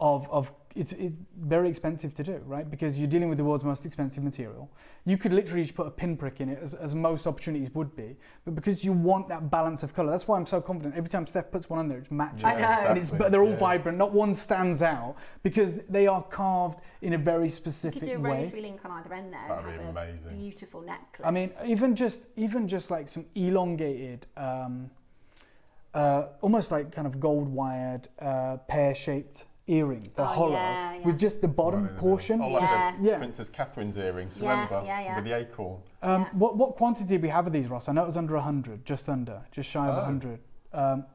of it's very expensive to do, right? Because you're dealing with the world's most expensive material. You could literally just put a pinprick in it, as most opportunities would be, but because you want that balance of colour, that's why I'm so confident. Every time Steph puts one on there, it's matching. I know. And but they're all vibrant. Not one stands out because they are carved in a very You specific could do a way. rosary link on either end there. That'd and be have amazing. A beautiful necklace. I mean, even just like some elongated, almost like kind of gold wired, pear-shaped earrings. They're hollow with just the bottom portion. Oh, like Yeah. Princess Catherine's earrings, Yeah, remember? yeah. With the acorn. What quantity did we have of these, Ross? I know it was under 100, just shy of 100.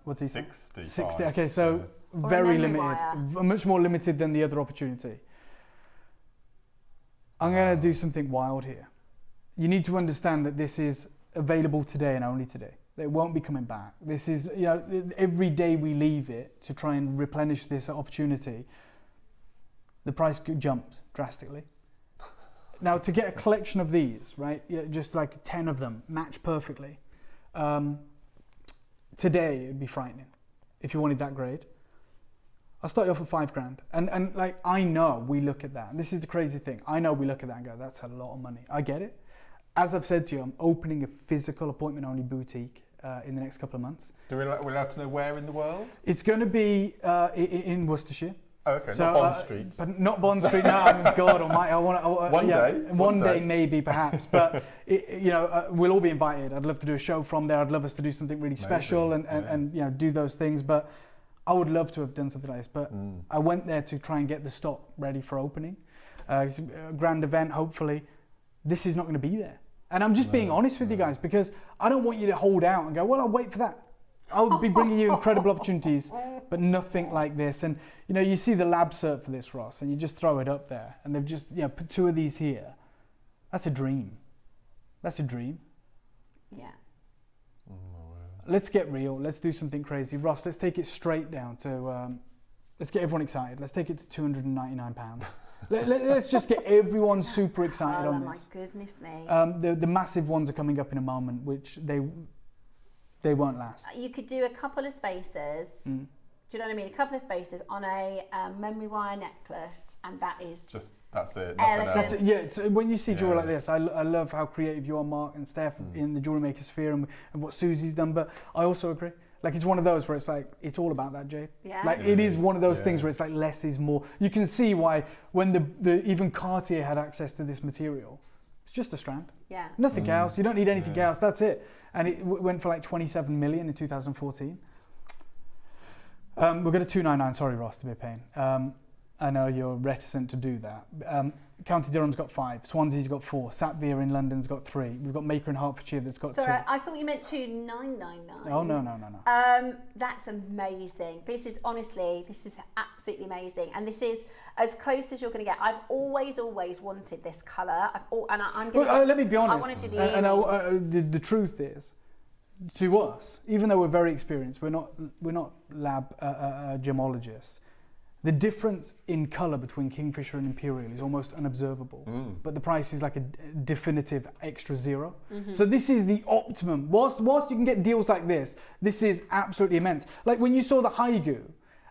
What's these? 60. 60. Okay, so Or a very memory limited, wire. much more limited than the other opportunity. I'm going to do something wild here. You need to understand that this is available today and only today. It won't be coming back. This is, every day we leave it to try and replenish this opportunity, the price jumps drastically. Now, to get a collection of these, right, just like 10 of them, match perfectly, today it'd be frightening if you wanted that grade. I'll start you off at $5,000. And like, I know we look at that. And this is the crazy thing. I know we look at that and go, that's a lot of money. I get it. As I've said to you, I'm opening a physical appointment-only boutique in the next couple of months. We're allowed to know where in the world? It's going to be in Worcestershire. Oh, okay, So, not Bond Street. But not Bond Street. No, I mean, God Almighty. I want One day. One day, maybe, perhaps. But we'll all be invited. I'd love to do a show from there. I'd love us to do something really special and do those things. But I would love to have done something like this. But I went there to try and get the stock ready for opening. It's a grand event. Hopefully, this is not going to be there. And I'm just being honest with you guys, because I don't want you to hold out and go, well, I'll wait for that. I'll be bringing you incredible opportunities, but nothing like this. And you see the lab cert for this, Ross, and you just throw it up there, and they've just put 2 of these here. That's a dream. That's a dream. Yeah. Let's get real. Let's do something crazy, Ross. Let's take it straight down to. Let's get everyone excited. Let's take it to £299. Let's just get everyone super excited on this. Oh my goodness me. The massive ones are coming up in a moment, which they won't last. You could do a couple of spaces. Do you know what I mean? A couple of spaces on a memory wire necklace, and that is that's it. elegant. It's, when you see jewelry like this, I love how creative you are, Mark and Steph, in the jewelry maker sphere, and what Susie's done. But I also agree. Like, it's one of those where it's like, it's all about that jade. Yeah. Like, it is one of those things where it's like less is more. You can see why when the even Cartier had access to this material, It's just a strand. Yeah. Nothing else. You don't need anything else. That's it. And it went for like 27 million in 2014. We're going to 299. Sorry, Ross, to be a pain. I know you're reticent to do that. County Durham's got 5. Swansea's got 4. Satvia in London's got 3. We've got Maker in Hertfordshire that's got 2. Sorry, I thought you meant 2999. Oh, no. That's amazing. This is absolutely amazing. And this is as close as you're going to get. I've always wanted this colour. I'm going to let me be honest. I want to do the earrings. The truth is, to us, even though we're very experienced, we're not lab gemologists. The difference in colour between Kingfisher and Imperial is almost unobservable, but the price is like a definitive extra 0. So this is the optimum. Whilst you can get deals like this is absolutely immense. Like when you saw the Haigu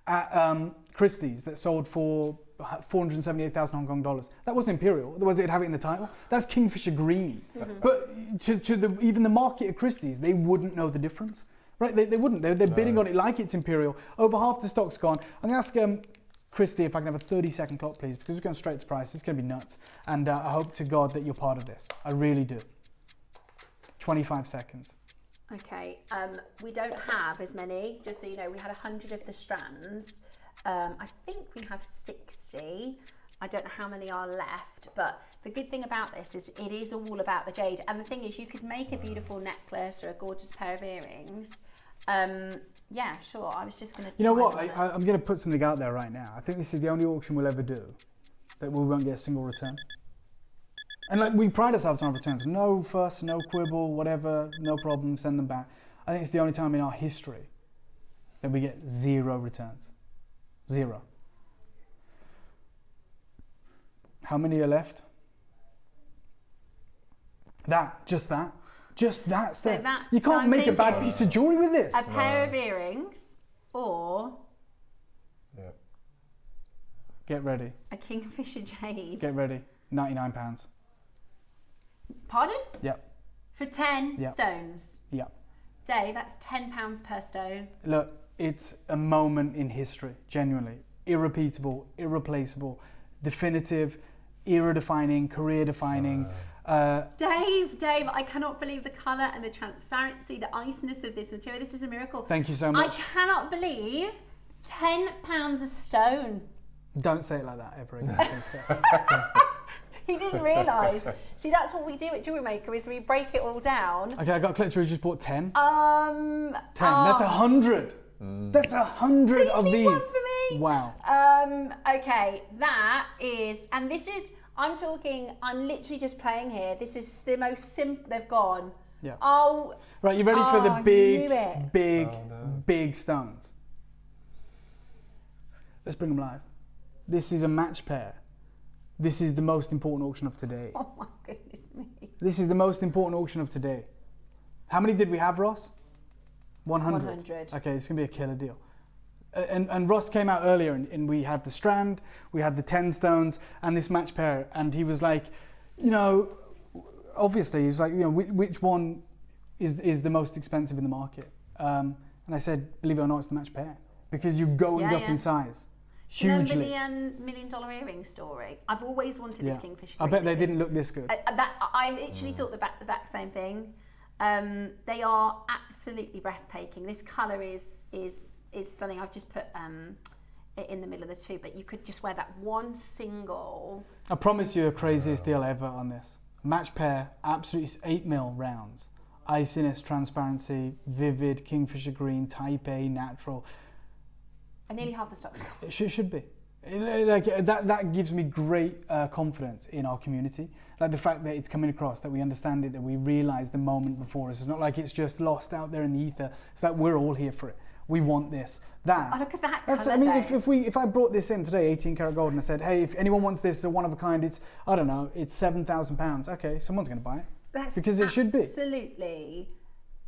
at Christie's that sold for 478,000 Hong Kong dollars, that wasn't Imperial, otherwise it'd have it in the title. That's Kingfisher Green. But to even the market at Christie's, they wouldn't know the difference. Right? They wouldn't. They're bidding on it like it's Imperial. Over half the stock's gone. I'm going to ask Christy, if I can have a 30-second clock, please, because we're going straight to price. It's going to be nuts. And I hope to God that you're part of this. I really do. 25 seconds. Okay. We don't have as many. Just so you know, we had 100 of the strands. I think we have 60. I don't know how many are left. But the good thing about this is it is all about the jade. And the thing is, you could make a beautiful necklace or a gorgeous pair of earrings. Yeah, sure. I was just going to... You know what? I'm going to put something out there right now. I think this is the only auction we'll ever do that we won't get a single return. And like we pride ourselves on our returns. No fuss, no quibble, whatever, no problem, send them back. I think it's the only time in our history that we get 0 returns. 0. How many are left? Just that. So you can't make a bad piece of jewellery with this. A pair of earrings or get ready. A Kingfisher jade. Get ready. £99. Pardon? Yep. For 10 stones? Yep. Dave, that's £10 per stone. Look, it's a moment in history, genuinely. Irrepeatable, irreplaceable, definitive, era-defining, career-defining. Dave, I cannot believe the colour and the transparency, the iciness of this material. This is a miracle. Thank you so much. I cannot believe £10 a stone. Don't say it like that ever again. He didn't realise. See, that's what we do at JewelleryMaker is we break it all down. Okay, I got a collector who just bought 10. 10. That's 100. That's 100 of these. One for me. Wow. Okay, that is, and this is. I'm literally just playing here. This is the most simple they've gone. Yeah. Oh. Right, you ready for the big stones? Let's bring them live. This is a match pair. This is the most important auction of today. Oh my goodness me. This is the most important auction of today. How many did we have, Ross? 100. 100. Okay, it's going to be a killer deal. And Ross came out earlier and we had the strand, we had the 10 stones and this match pair, and he was like, you know, obviously he was like, you know, which one is the most expensive in the market? And I said, believe it or not, it's the match pair because you're going up in size hugely. Remember the $1 million earring story? I've always wanted this Kingfisher. I bet they didn't look this good. I literally thought the exact same thing. They are absolutely breathtaking. This colour is stunning. I've just put it in the middle of the two, but you could just wear that one single. I promise you the craziest deal ever on this. Match pair, absolutely 8mm rounds. Iciness, transparency, vivid, Kingfisher green, type A, natural. And nearly half the stock's gone. It should be. Like that gives me great confidence in our community. Like the fact that it's coming across, that we understand it, that we realise the moment before us. It's not like it's just lost out there in the ether. It's like we're all here for it. We want this. Oh, look at that colour, I mean, if I brought this in today, 18 karat gold, and I said, hey, if anyone wants this, it's a one of a kind. It's, I don't know, it's £7,000. Okay, someone's going to buy it. Because it should be. Absolutely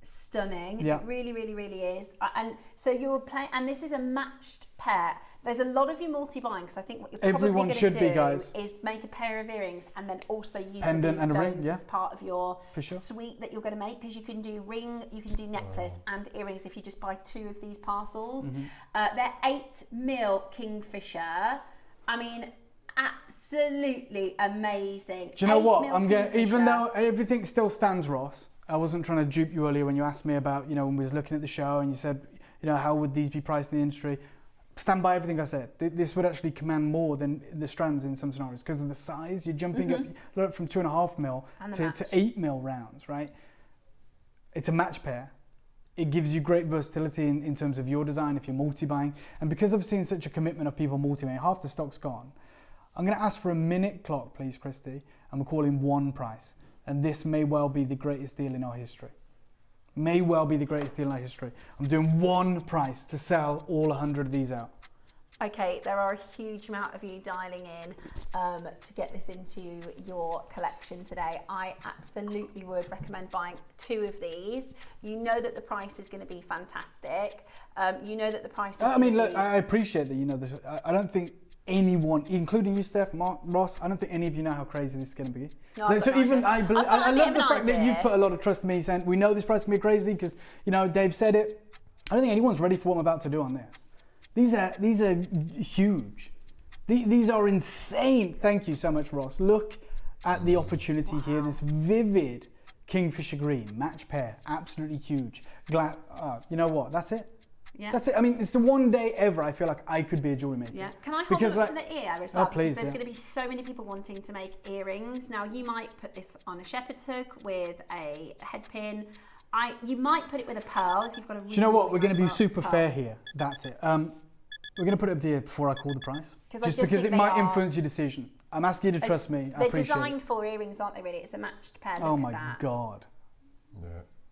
stunning. Yeah. It really, really, really is. And so you're playing, and this is a matched pair. There's a lot of you multi-buying because I think what you're probably going to do is make a pair of earrings and then also use pendant the ring, stones as part of your sure. suite that you're going to make, because you can do ring, you can do necklace and earrings if you just buy 2 of these parcels. They're 8mm Kingfisher. I mean, Absolutely amazing. Do you know what? 8 I'm mil going, even Kingfisher. though everything still stands, Ross, I wasn't trying to dupe you earlier when you asked me about, you know, when we was looking at the show and you said, you know, how would these be priced in the industry? Stand by everything I said. This would actually command more than the strands in some scenarios because of the size. You're jumping up from 2.5 mil to 8 mil rounds, right? It's a match pair. It gives you great versatility in terms of your design if you're multi-buying. And because I've seen such a commitment of people multi-buying, half the stock's gone. I'm going to ask for a minute clock, please, Christy, and we're calling one price. And this may well be the greatest deal in our history. May well be the greatest deal in our history. I'm doing one price to sell all 100 of these out. Okay, there are a huge amount of you dialing in to get this into your collection today. I absolutely would recommend buying 2 of these. You know that the price is going to be fantastic. You know that the price is I mean, look, I appreciate that you know this. I don't think anyone, including you, Steph, Mark, Ross, I don't think any of you know how crazy this is going to be. No, so even I love the fact that idea. you've put a lot of trust in me saying, we know this price is going to be crazy because, you know, Dave said it. I don't think anyone's ready for what I'm about to do on this. These are huge. These are insane. Thank you so much, Ross. Look at the opportunity here. This vivid Kingfisher green, match pair, absolutely huge. You know what? That's it. Yeah. That's it. I mean, it's the one day ever I feel like I could be a jewellery maker. Yeah. Can I hold it up to the ear as well? Oh, please, because there's going to be so many people wanting to make earrings. Now, you might put this on a shepherd's hook with a head pin. You might put it with a pearl if you've got a really, do you know what? We're going to be nice super pearl. fair here. That's it. We're going to put it up to you before I call the price. Just because it might influence your decision. I'm asking you to trust me. I They're appreciate designed it. for earrings, aren't they, really? It's a matched pair. Oh Look my at that. God. Yeah.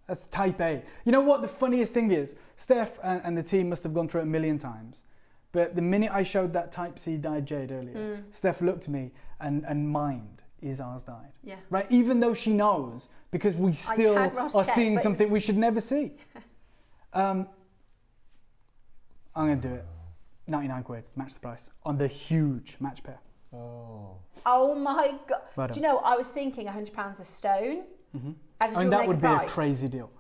That's type A. You know what the funniest thing is? Steph and the team must have gone through it a million times. But the minute I showed that type C dyed jade earlier, Steph looked at me and mined, is ours dyed? Yeah. Right? Even though she knows, because we still are seeing something we should never see. I'm going to do it. 99 quid, match the price, on the huge match pair. Oh my God. Well Do done. you know, I was thinking £100 a stone as a I mean, that jewellery would be price. a crazy deal.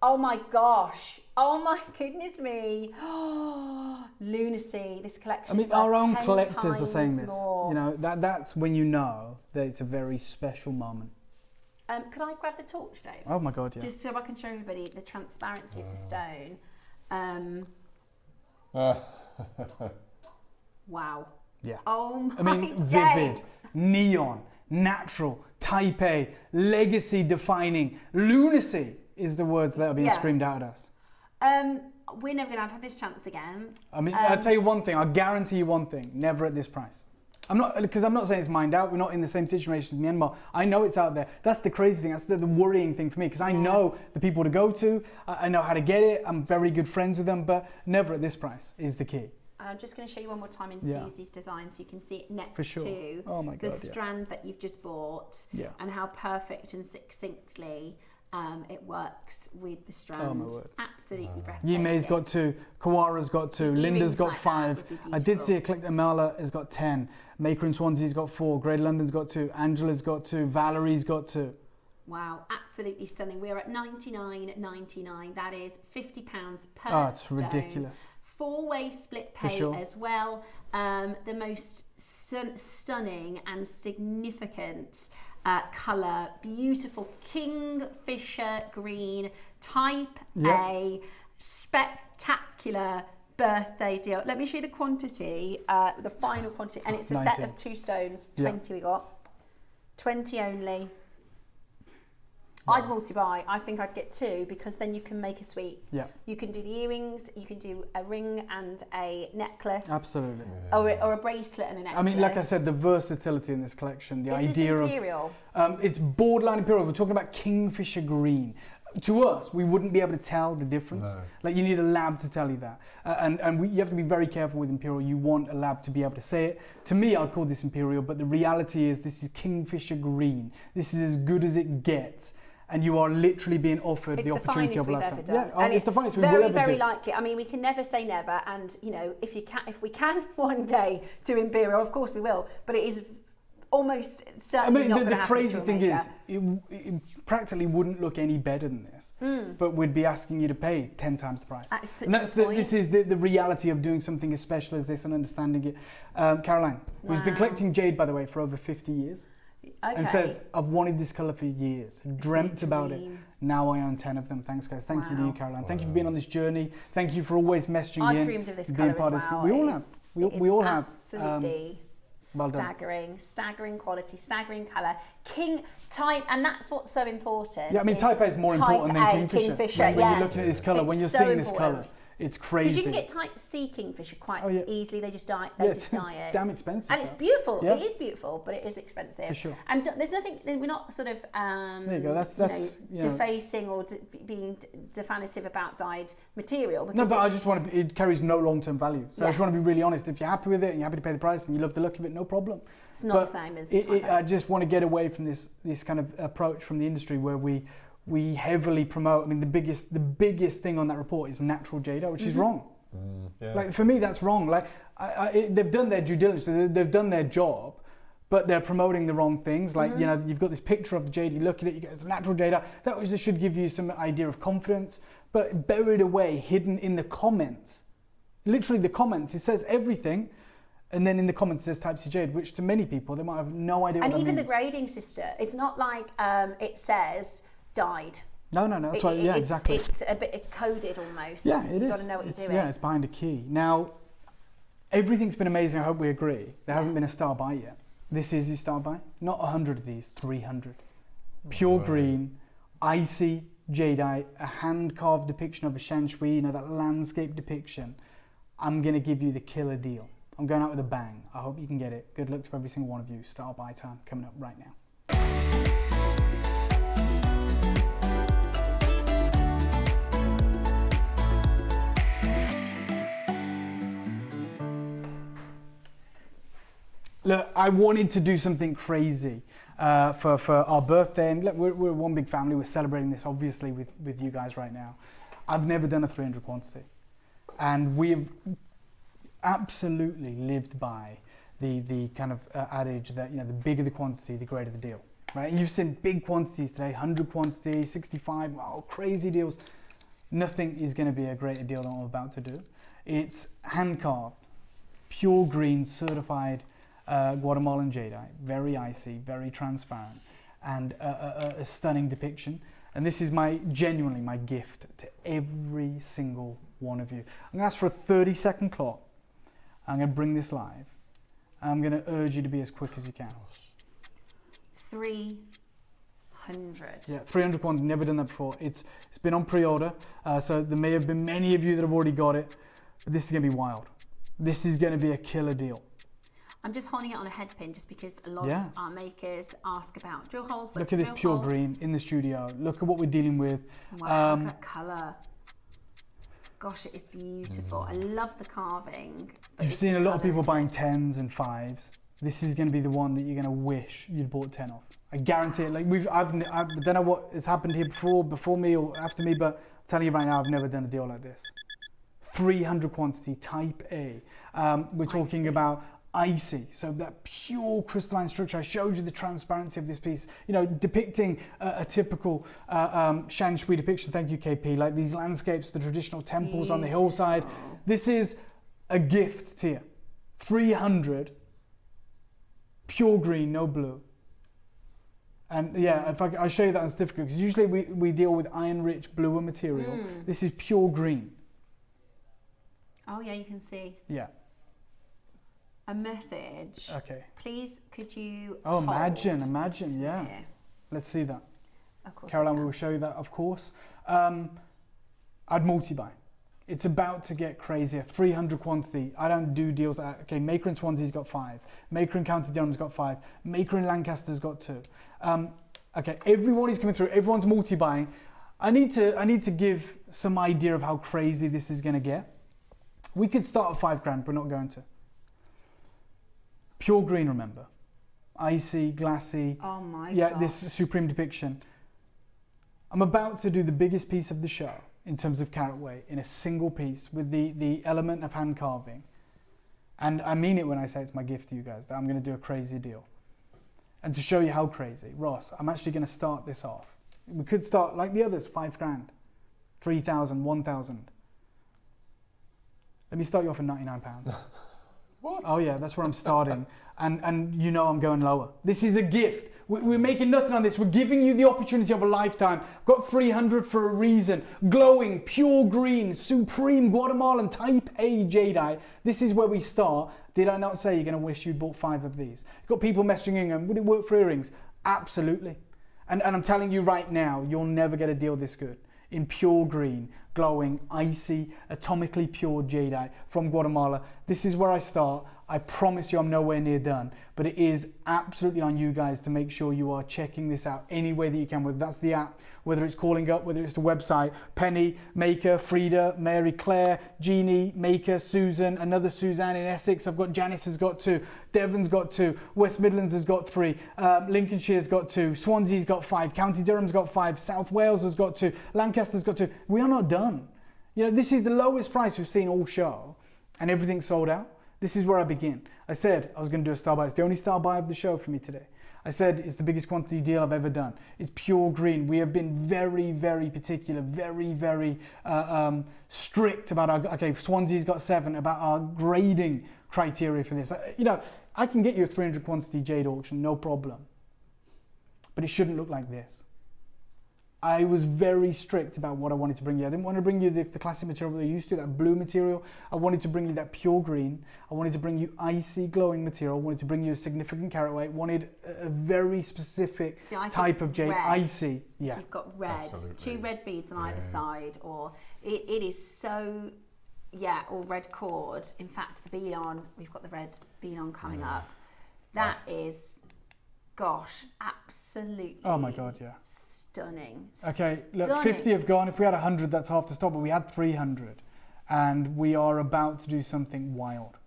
Oh my gosh. Oh my goodness me. Lunacy. This collection I mean, our own collectors are saying this. More. You know, that's when you know that it's a very special moment. Could I grab the torch, Dave? Oh my God, yeah. Just so I can show everybody the transparency of the stone. Wow. Yeah. Oh my I mean, days. vivid, neon, natural, type A, legacy defining, lunacy is the words that are being screamed out at us. We're never going to have this chance again. I mean, I'll tell you one thing, I'll guarantee you one thing, never at this price. I'm not saying it's mined out, we're not in the same situation as Myanmar. I know it's out there. That's the crazy thing, that's the worrying thing for me, because I know the people to go to, I know how to get it, I'm very good friends with them, but never at this price is the key. I'm just going to show you one more time in Susie's design so you can see it next to the strand that you've just bought and how perfect and succinctly it works with the strand. Oh, my word. Absolutely breathtaking. Yime's got 2, Kawara's got 2, Linda's got like 5. I did see Eclectic Amala has got 10, Maker in Swansea's got 4, Great London's got 2, Angela's got 2, Valerie's got 2. Wow, absolutely stunning. We're at $99.99. That is £50 per Oh, it's stone. ridiculous. 4-way split pay as well. The most stunning and significant colour, beautiful Kingfisher green, type A, spectacular birthday deal. Let me show you the quantity, the final quantity, and it's a 19. set of 2 stones, 20 we got, 20 only. I'd multi-buy. I think I'd get 2 because then you can make a suite. Yeah. You can do the earrings, you can do a ring and a necklace. Absolutely. Or a bracelet and a necklace. I mean, like I said, the versatility in this collection, the Is idea this Imperial? of... it's borderline Imperial. We're talking about Kingfisher green. To us, we wouldn't be able to tell the difference. No. Like, you need a lab to tell you that. You have to be very careful with Imperial. You want a lab to be able to say it. To me, I'd call this Imperial, but the reality is this is Kingfisher green. This is as good as it gets. And you are literally being offered the opportunity of a lifetime. Yeah, and it's the finest we will ever do. Very likely. I mean, we can never say never. And you know, if we can one day do Imperial, of course we will. But it is almost certainly not going to the happen crazy to a thing is, maker. it practically wouldn't look any better than this, but we'd be asking you to pay 10 times the price. That's such And a that's good point. this is the reality of doing something as special as this and understanding it. Caroline, who's been Wow. collecting jade, by the way, for over 50 years, and Okay. says, I've wanted this colour for years, dreamt about it. dream. Now I own 10 of them. Thanks, guys. Thank you to you, Wow. Caroline. Thank you for being on this journey. Thank you for always messaging I've in. dreamed of this being colour as part of this. well. We all It have. is- We it all is have. Absolutely well done. staggering quality, staggering colour. King type, and that's what's so important. Yeah, I mean, type A is more type important than A, Kingfisher. When yeah. you're looking at this colour, when It's you're so seeing this important. colour, it's Because crazy. you can get type C Kingfisher quite Oh, yeah. easily. They just dye. Yeah, They it's just dye it. damn expensive. And it's though. beautiful. Yeah. It is beautiful, but it is expensive. For sure. And there's nothing. We're not sort of There you go. That's you know. defacing or being definitive about dyed material. No, Because but I just want to. It carries no long-term value. So I Yeah. just want to be really honest. If you're happy with it and you're happy to pay the price and you love the look of it, no problem. it's not but the same as It, type A. I just want to get away from this kind of approach from the industry where we heavily promote. I mean, the biggest thing on that report is natural jade, which is wrong. Yeah. Like for me, that's wrong. Like they've done their due diligence, they've done their job, but they're promoting the wrong things. Like you know, you've got this picture of the jade. You look at it, you get it's natural jade. That should give you some idea of confidence. But buried away, hidden in the comments, literally the comments, it says everything, and then in the comments it says type C jade, which to many people they might have no idea And what that even means. the grading system, it's not like it says dyed. No, that's right. Yeah, exactly. It's a bit coded almost. Yeah, it is. You've got to know what It's- you're doing. Yeah, it's behind a key. Now, everything's been amazing. I hope we agree. There hasn't been a star buy yet. This is your star buy. Not 100 of these, 300. Pure green, icy jadeite, a hand-carved depiction of a shan shui, you know, that landscape depiction. I'm going to give you the killer deal. I'm going out with a bang. I hope you can get it. Good luck to every single one of you. Star buy time coming up right now. Look, I wanted to do something crazy for our birthday, and look, we're one big family. We're celebrating this obviously with you guys right now. I've never done a 300 quantity, and we've absolutely lived by the kind of adage that, you know, the bigger the quantity, the greater the deal, right? And you've seen big quantities today, 100 quantity, 65, wow, crazy deals. Nothing is going to be a greater deal than what I'm about to do. It's hand carved, pure green, certified Guatemalan jadeite, very icy, very transparent, and a stunning depiction. And this is genuinely my gift to every single one of you. I'm going to ask for a 30-second clock. I'm going to bring this live. I'm going to urge you to be as quick as you can. 300. Yeah, 300 quantity, never done that before. It's been on pre-order, so there may have been many of you that have already got it, but this is going to be wild. This is going to be a killer deal. I'm just holding it on a head pin just because a lot Yeah. of our makers ask about drill holes. Look at this pure green in the studio. Look at what we're dealing with. Wow, look at that colour. Gosh, it is beautiful. I love the carving. but You've it's seen the a lot of colour, people isn't buying it? 10s and 5s. This is going to be the one that you're going to wish you'd bought 10 of. I guarantee it. Like I don't know what has happened here before me or after me, but I'm telling you right now, I've never done a deal like this. 300 quantity, type A. We're talking Icy. about icy, so that pure crystalline structure. I showed you the transparency of this piece, you know, depicting a typical Shang Shui depiction. Thank you, KP. Like these landscapes, the traditional temples on the hillside. Beautiful. This is a gift to you. 300, pure green, no blue. And yeah, if I'll show you that on certificate, because usually we deal with iron-rich, bluer material. This is pure green. Oh yeah, you can see Yeah. a message. Okay. Please, could you? Oh, hold imagine, yeah. here? Let's see that. Of course. I Caroline, we can. will show you that, of course. I'd multi-buy. It's about to get crazier. 300 quantity. I don't do deals. Okay, Maker in Swansea's got 5. Maker in County Durham's got 5. Maker in Lancaster's got 2. Okay, everyone is coming through. Everyone's multi-buying. I need to give some idea of how crazy this is going to get. We could start at $5,000. We're not going to. Pure green, remember. Icy, glassy. Oh my Yeah, God. this supreme depiction. I'm about to do the biggest piece of the show in terms of carat weight in a single piece with the element of hand carving. And I mean it when I say it's my gift to you guys, that I'm going to do a crazy deal. And to show you how crazy, Ross, I'm actually going to start this off. We could start like the others, 5 grand, 3,000, 1,000. Let me start you off at £99. What? Oh yeah, that's where I'm starting. And you know I'm going lower. This is a gift. We're making nothing on this. We're giving you the opportunity of a lifetime. Got 300 for a reason. Glowing, pure green, supreme Guatemalan type A jadeite. This is where we start. Did I not say you're going to wish you'd bought 5 of these? You've got people messaging in and would it work for earrings? Absolutely. And I'm telling you right now, you'll never get a deal this good. In pure green, glowing, icy, atomically pure jadeite from Guatemala. This is where I start. I promise you I'm nowhere near done, but it is absolutely on you guys to make sure you are checking this out any way that you can, whether that's the app, whether it's calling up, whether it's the website. Penny, Maker, Frida, Mary Claire, Jeannie, Maker, Susan, another Suzanne in Essex. I've got Janice has got 2, Devon's got 2, West Midlands has got 3, Lincolnshire's got 2, Swansea's got 5, County Durham's got 5, South Wales has got 2, Lancaster's got 2. We are not done. You know, this is the lowest price we've seen all show, and everything's sold out. This is where I begin. I said I was going to do a star buy. It's the only star buy of the show for me today. I said it's the biggest quantity deal I've ever done. It's pure green. We have been very, very particular, very, very strict about our, okay, Swansea's got 7, about our grading criteria for this. You know, I can get you a 300 quantity jade auction, no problem. But it shouldn't look like this. I was very strict about what I wanted to bring you. I didn't want to bring you the classic material that they used to, that blue material. I wanted to bring you that pure green. I wanted to bring you icy glowing material. I wanted to bring you a significant carat weight. Wanted a very specific type of jade, icy. Yeah. You've got red, absolutely. 2 red beads on either side, or it is so, yeah, or red cord. In fact, the beadon, we've got the red beadon coming up. That is, gosh, absolutely. Oh my God, yeah. Stunning. Okay, look, 50 have gone. If we had 100, that's half the stock, but we had 300. And we are about to do something wild.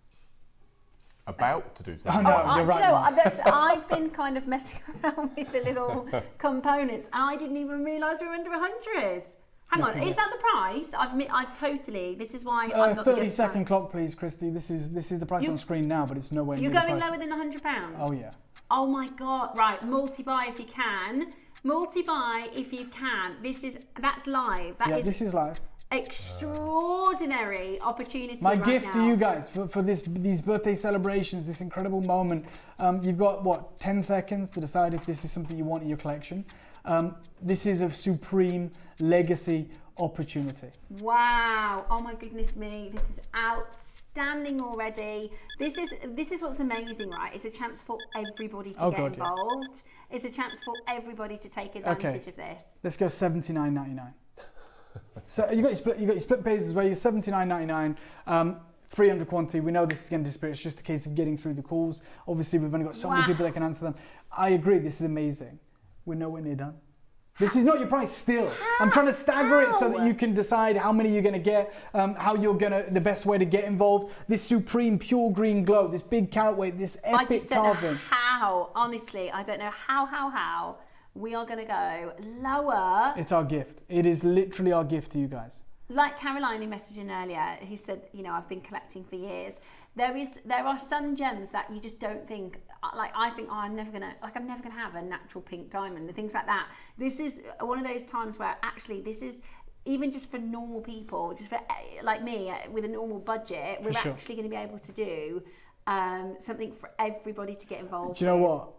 About to do something. Oh, no, you're right. Do you know what? I've been kind of messing around with the little components, and I didn't even realise we were under 100. Hang on, is that the price? I've totally. This is why I'm not. 30-second clock, please, Christy. This is the price on screen now, but it's nowhere near. You're the going price. lower than £100. Oh yeah. Oh my God! Right, multi-buy if you can. Multi-buy if you can. That's live. This is live. Extraordinary opportunity. My right gift now. to you guys for these birthday celebrations, this incredible moment. You've got what, 10 seconds to decide if this is something you want in your collection. This is a supreme legacy opportunity. Wow! Oh my goodness me! This is outstanding already. This is what's amazing, right? It's a chance for everybody to get involved. Yeah. It's a chance for everybody to take advantage of this. Let's go $79.99. So you got your split pays as well. You're $79.99. 300 quantity. We know this is going to disappear. It's just a case of getting through the calls. Obviously, we've only got so many people that can answer them. I agree. This is amazing. We're nowhere near done. This is not your price still. I'm trying to stagger it so that you can decide how many you're going to get, how you're going to, the best way to get involved. This supreme pure green glow, this big carat weight, this epic carving. I just don't know how, honestly, I don't know how we are going to go lower. It's our gift. It is literally our gift to you guys. Like Caroline who messaged in earlier, who said, you know, I've been collecting for years. There are some gems that you just don't think, like I think, oh, I'm never gonna have a natural pink diamond and things like that. This is one of those times where actually this is, even just for normal people, just for like me with a normal budget, we're actually going to be able to do something for everybody to get involved. Do you know what?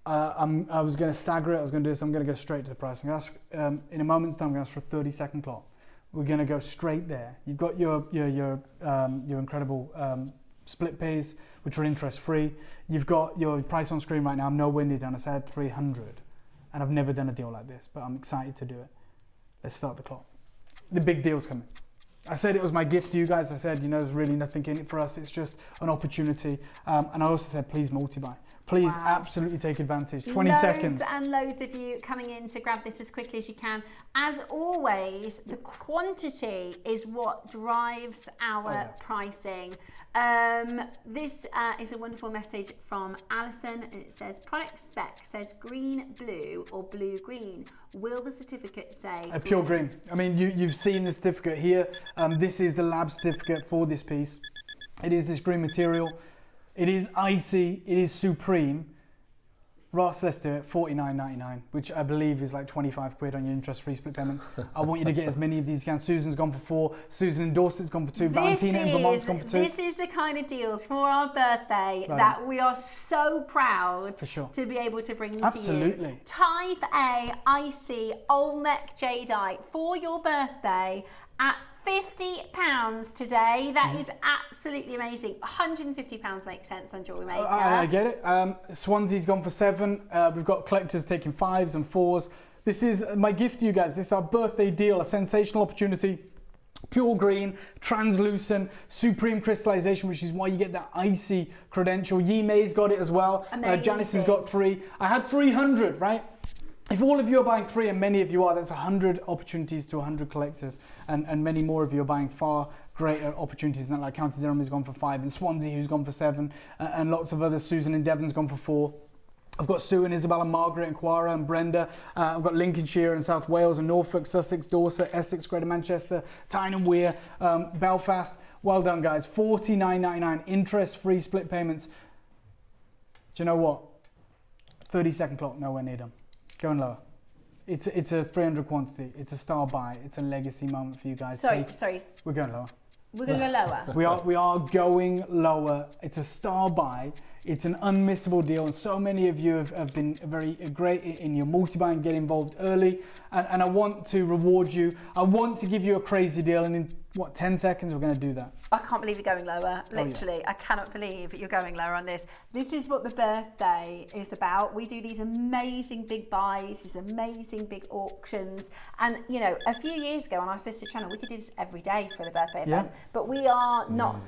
I was going to stagger it. I was going to do this. I'm going to go straight to the price. I'm going to ask, in a moment's time, I'm going to ask for a 30-second clock. We're going to go straight there. You've got your incredible split pays, which are interest-free. You've got your price on screen right now. I'm nowhere near done. I said 300, and I've never done a deal like this, but I'm excited to do it. Let's start the clock. The big deal's coming. I said it was my gift to you guys. I said, you know, there's really nothing in it for us. It's just an opportunity. And I also said, please multi-buy. Please absolutely take advantage. 20 seconds. Loads and loads of you coming in to grab this as quickly as you can. As always, the quantity is what drives our pricing. This is a wonderful message from Alison, and it says, product spec says green blue or blue green. Will the certificate say a pure green? I mean, you've seen the certificate here. This is the lab certificate for this piece. It is this green material. It is icy, it is supreme. Ross, let's do it. $49.99, which I believe is like 25 quid on your interest-free split payments. I want you to get as many of these as you can. Susan's gone for 4. Susan in Dorset's gone for 2. Valentina in Vermont's gone for 2. This is the kind of deals for our birthday that we are so proud to be able to bring to you. Type A Icy Olmec Jadeite for your birthday at £50 today. That is absolutely amazing. £150 makes sense on JewelleryMaker. I get it. Swansea's gone for 7. We've got collectors taking 5s and 4s. This is my gift to you guys. This is our birthday deal, a sensational opportunity. Pure green, translucent, supreme crystallization, which is why you get that icy credential. Yi Mei's got it as well. Janice has got 3. I had 300, right? If all of you are buying 3, and many of you are, that's 100 opportunities to 100 collectors, and many more of you are buying far greater opportunities than that. Like County Durham has gone for 5, and Swansea who's gone for 7, and lots of others. Susan in Devon's gone for 4. I've got Sue and Isabel and Margaret and Quara and Brenda. I've got Lincolnshire and South Wales and Norfolk, Sussex, Dorset, Essex, Greater Manchester, Tyne and Wear, Belfast. Well done, guys. $49.99 interest-free split payments. Do you know what? 30-second clock, nowhere near done. Going lower. It's a 300 quantity. It's a star buy. It's a legacy moment for you guys. Sorry. We're going lower. We're going to go lower. We are going lower. It's a star buy. It's an unmissable deal, and so many of you have been very great in your multi-buy and get involved early. And I want to reward you. I want to give you a crazy deal, and in 10 seconds we're going to do that. I can't believe you're going lower. Literally, I cannot believe you're going lower on this. This is what the birthday is about. We do these amazing big buys, these amazing big auctions. And, you know, a few years ago on our sister channel, we could do this every day for the birthday event. But we are not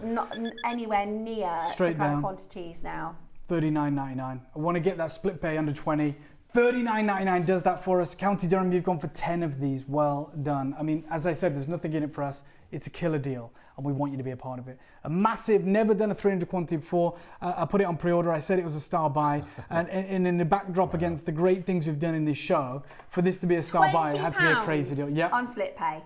anywhere near the kind of quantities now. $39.99. I want to get that split pay under 20. $39.99 does that for us. County Durham, you've gone for 10 of these. Well done. I mean, as I said, there's nothing in it for us. It's a killer deal, and we want you to be a part of it. A massive, never done a 300 quantity before. I put it on pre-order. I said it was a star buy, and in the backdrop against the great things we've done in this show, for this to be a star buy, it had to be a crazy deal. Yeah. On split pay.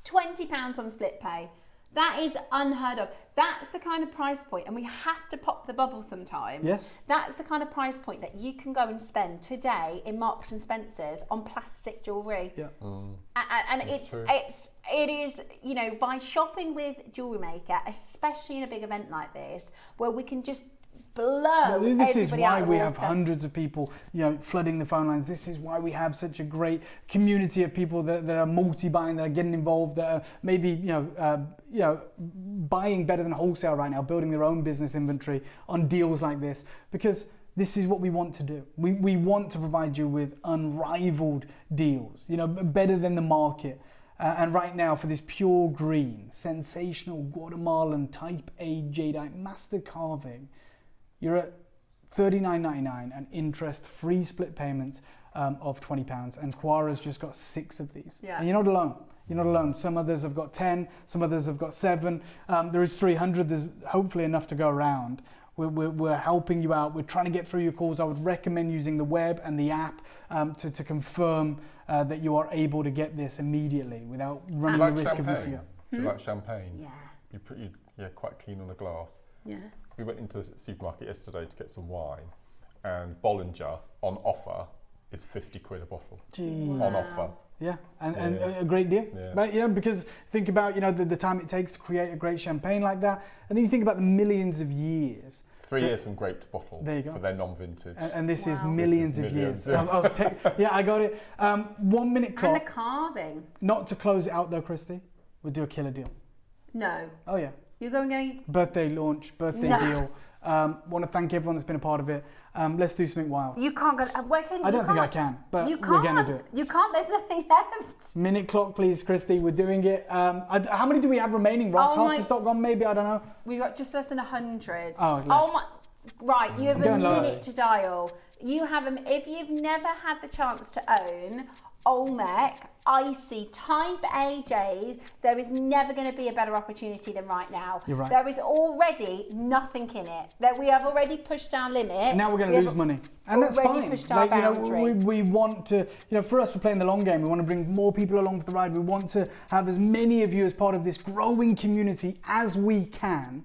£20 on split pay. That is unheard of. That's the kind of price point, and we have to pop the bubble sometimes. Yes. That's the kind of price point that you can go and spend today in Marks and Spencer's on plastic jewellery. Yeah. And it is, you know, by shopping with JewelleryMaker, especially in a big event like this, where we can just blow this is why we have water. Hundreds of people, you know, flooding the phone lines. This is why we have such a great community of people that are multi-buying, that are getting involved, that are maybe buying better than wholesale right now, building their own business inventory on deals like this, because this is what we want to do. We want to provide you with unrivaled deals, you know, better than the market. And right now, for this pure green, sensational Guatemalan Type A Jadeite master carving, you're at $39.99 and interest-free split payments of £20. And Quara's just got 6 of these. Yeah. And you're not alone. You're not alone. Some others have got 10, some others have got 7. There is 300. There's hopefully enough to go around. We're helping you out. We're trying to get through your calls. I would recommend using the web and the app to confirm that you are able to get this immediately without running the risk of missing it. Do you like champagne? Yeah. You're quite keen on a glass. Yeah. We went into the supermarket yesterday to get some wine, and Bollinger on offer is 50 quid a bottle. Jeez. On offer. Yeah, and a great deal. Yeah. Right, you know, because think about, you know, the time it takes to create a great champagne like that, and then you think about the millions of years. 3 years from grape to bottle. There you go. For their non-vintage. And this is millions of years. Yeah, I got it. 1 minute clock. And the carving. Not to close it out though, Christy. We'll do a killer deal. No. Oh yeah. You're going. Birthday launch, birthday deal. Want to thank everyone that's been a part of it. Let's do something wild. You can't go. I don't think I can, but we're going to do it. You can't. There's nothing left. Minute clock, please, Christy. We're doing it. How many do we have remaining, Ross? Half the stock gone, maybe? I don't know. We've got just less than 100. Oh my! Right, you have a minute to dial. You have if you've never had the chance to own Olmec Icy Type A Jade, there is never going to be a better opportunity than right now. You're right. There is already nothing in it. That we have already pushed our limit. And now we're going to lose money, and that's fine. Pushed our boundary. We want to, for us, we're playing the long game. We want to bring more people along for the ride. We want to have as many of you as part of this growing community as we can.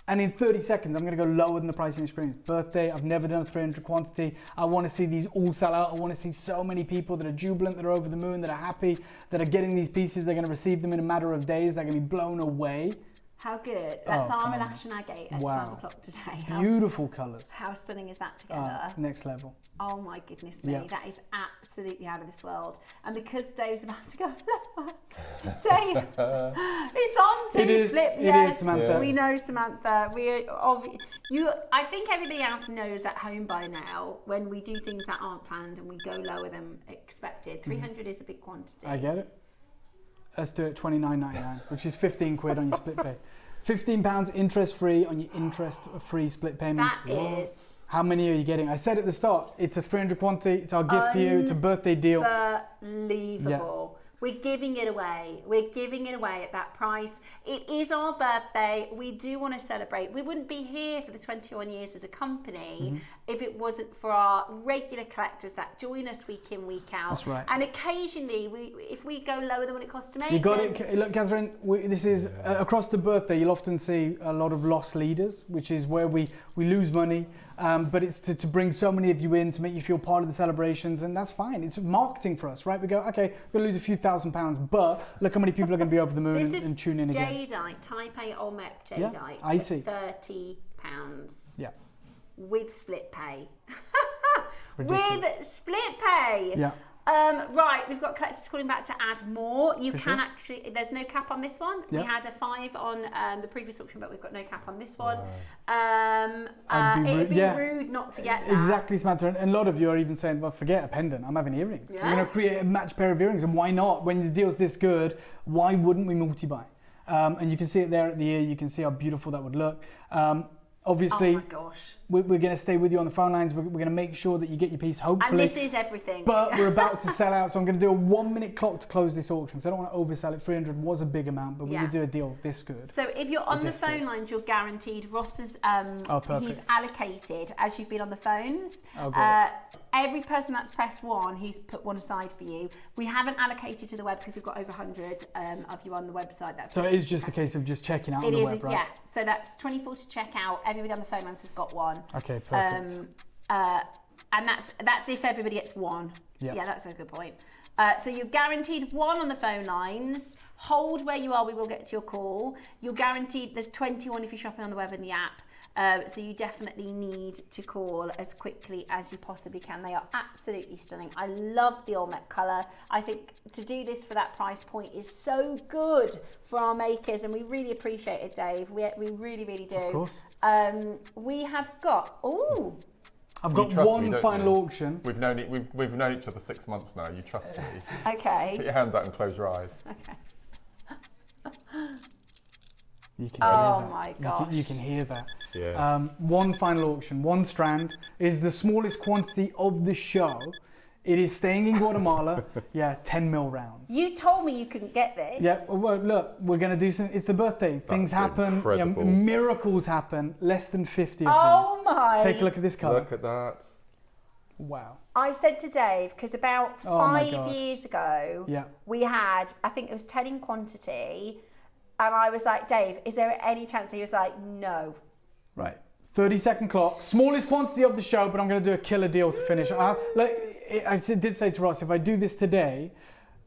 And in 30 seconds, I'm going to go lower than the price on your screen. It's birthday. I've never done a 300 quantity. I want to see these all sell out. I want to see so many people that are jubilant, that are over the moon, that are happy, that are getting these pieces. They're going to receive them in a matter of days. They're going to be blown away. How good. That's Arm phenomenal. and Agate at Wow. 12 o'clock today. Beautiful colours. How stunning is that together? Next level. Oh my goodness me, Yeah. that is absolutely out of this world. And because Dave's about to go, Dave, it's on to It is, slip. it Yes, is, Samantha. we know Samantha. I think everybody else knows at home by now when we do things that aren't planned and we go lower than expected. 300 is a big quantity. I get it. Let's do it $29.99, which is 15 quid on your split pay. £15 interest free on your interest free split payments. That is How many are you getting? I said at the start, it's a 300 quantity, it's our gift to you, it's a birthday deal. unbelievable. We're giving it away. We're giving it away at that price. It is our birthday. We do want to celebrate. We wouldn't be here for the 21 years as a company if it wasn't for our regular collectors that join us week in, week out. That's right. And occasionally, if we go lower than what it costs to make, You got then it. Look, Catherine, this is across the birthday, you'll often see a lot of lost leaders, which is where we lose money. But it's to bring so many of you in, to make you feel part of the celebrations, and that's fine. It's marketing for us, right? We go, okay, we're going to lose a few £1,000, but look how many people are going to be over the moon and tune in again. Jadeite, Type A Olmec Jadeite, Yeah, I see. £30. Yeah. With split pay. Ridiculous. With split pay. Yeah. Right, we've got collectors calling back to add more. You For can sure. actually, there's no cap on this one. Yeah. We had a 5 on the previous auction, but we've got no cap on this one. It'd be rude not to get that. Exactly, Samantha. And a lot of you are even saying, well, forget a pendant. I'm having earrings. Yeah. We're going to create a match pair of earrings. And why not? When the deal's this good, why wouldn't we multi-buy? And you can see it there at the ear. You can see how beautiful that would look. Obviously, oh my gosh. we're going to stay with you on the phone lines. We're going to make sure that you get your piece, hopefully. And this is everything. But we're about to sell out, so I'm going to do a 1-minute clock to close this auction, because I don't want to oversell it. 300 was a big amount, but we could do a deal this good. So if you're on the this phone piece. lines, you're guaranteed. Ross is perfect. he's allocated as you've been on the phones. Oh, great. Every person that's pressed 1, he's put one aside for you. We haven't allocated to the web because we've got over 100 of you on the website. So it is just a case of just checking out on It the is, web, right? yeah. So that's 24 to check out. Everybody on the phone lines has got one. Okay, perfect. And that's if everybody gets 1. Yep. Yeah, that's a good point. So you're guaranteed 1 on the phone lines. Hold where you are, we will get to your call. You're guaranteed, there's 21 if you're shopping on the web and the app. So you definitely need to call as quickly as you possibly can. They are absolutely stunning. I love the Olmec colour. I think to do this for that price point is so good for our makers, and we really appreciate it, Dave. We really, really do. Of course. We have got, I've You got trust one me, don't final you? auction. We've known each other 6 months now. You trust me. okay. Put your hand out and close your eyes. Okay. You can hear that. Oh my gosh. You can hear that. Yeah. One final auction, 1 strand is the smallest quantity of the show. It is staying in Guatemala. 10 mil rounds. You told me you couldn't get this. Yeah, well, look, we're going to do some. It's the birthday. Things happen. incredible. Miracles happen. Less than 50 of Oh these. my. Take a look at this colour. Look at that. Wow. I said to Dave, because about Oh my 5 God. years ago, Yeah. we had, I think it was 10 in quantity, and I was like, Dave, is there any chance? He was like, no. Right. 30-second clock. Smallest quantity of the show, but I'm going to do a killer deal to finish. I did say to Ross, if I do this today,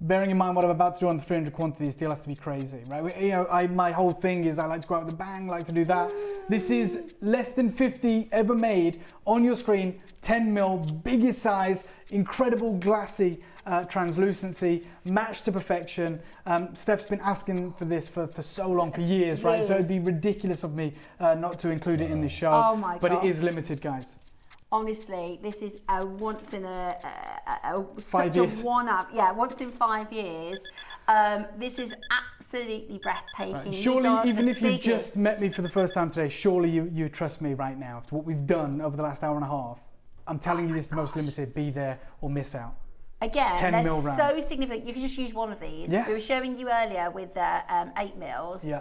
bearing in mind what I'm about to do on the 300 quantity, this deal has to be crazy, right? My whole thing is I like to go out with a bang, like to do that. This is less than 50 ever made on your screen, 10 mil, biggest size, incredible glassy translucency, matched to perfection. Steph's been asking for this for so long, for years, right? So it'd be ridiculous of me not to include it in the show. Oh my But gosh. it is limited, guys. Honestly, this is a once in Five such years. a one-up. Yeah, once in 5 years. This is absolutely breathtaking. Right. These Surely, are even the if you biggest. just met me for the first time today, surely you trust me right now after what we've done over the last hour and a half. I'm telling you, this is the most limited. Be there or miss out. Again, 10 they're mil so rounds. significant. You can just use one of these. Yes. We were showing you earlier with 8 mils. Yeah.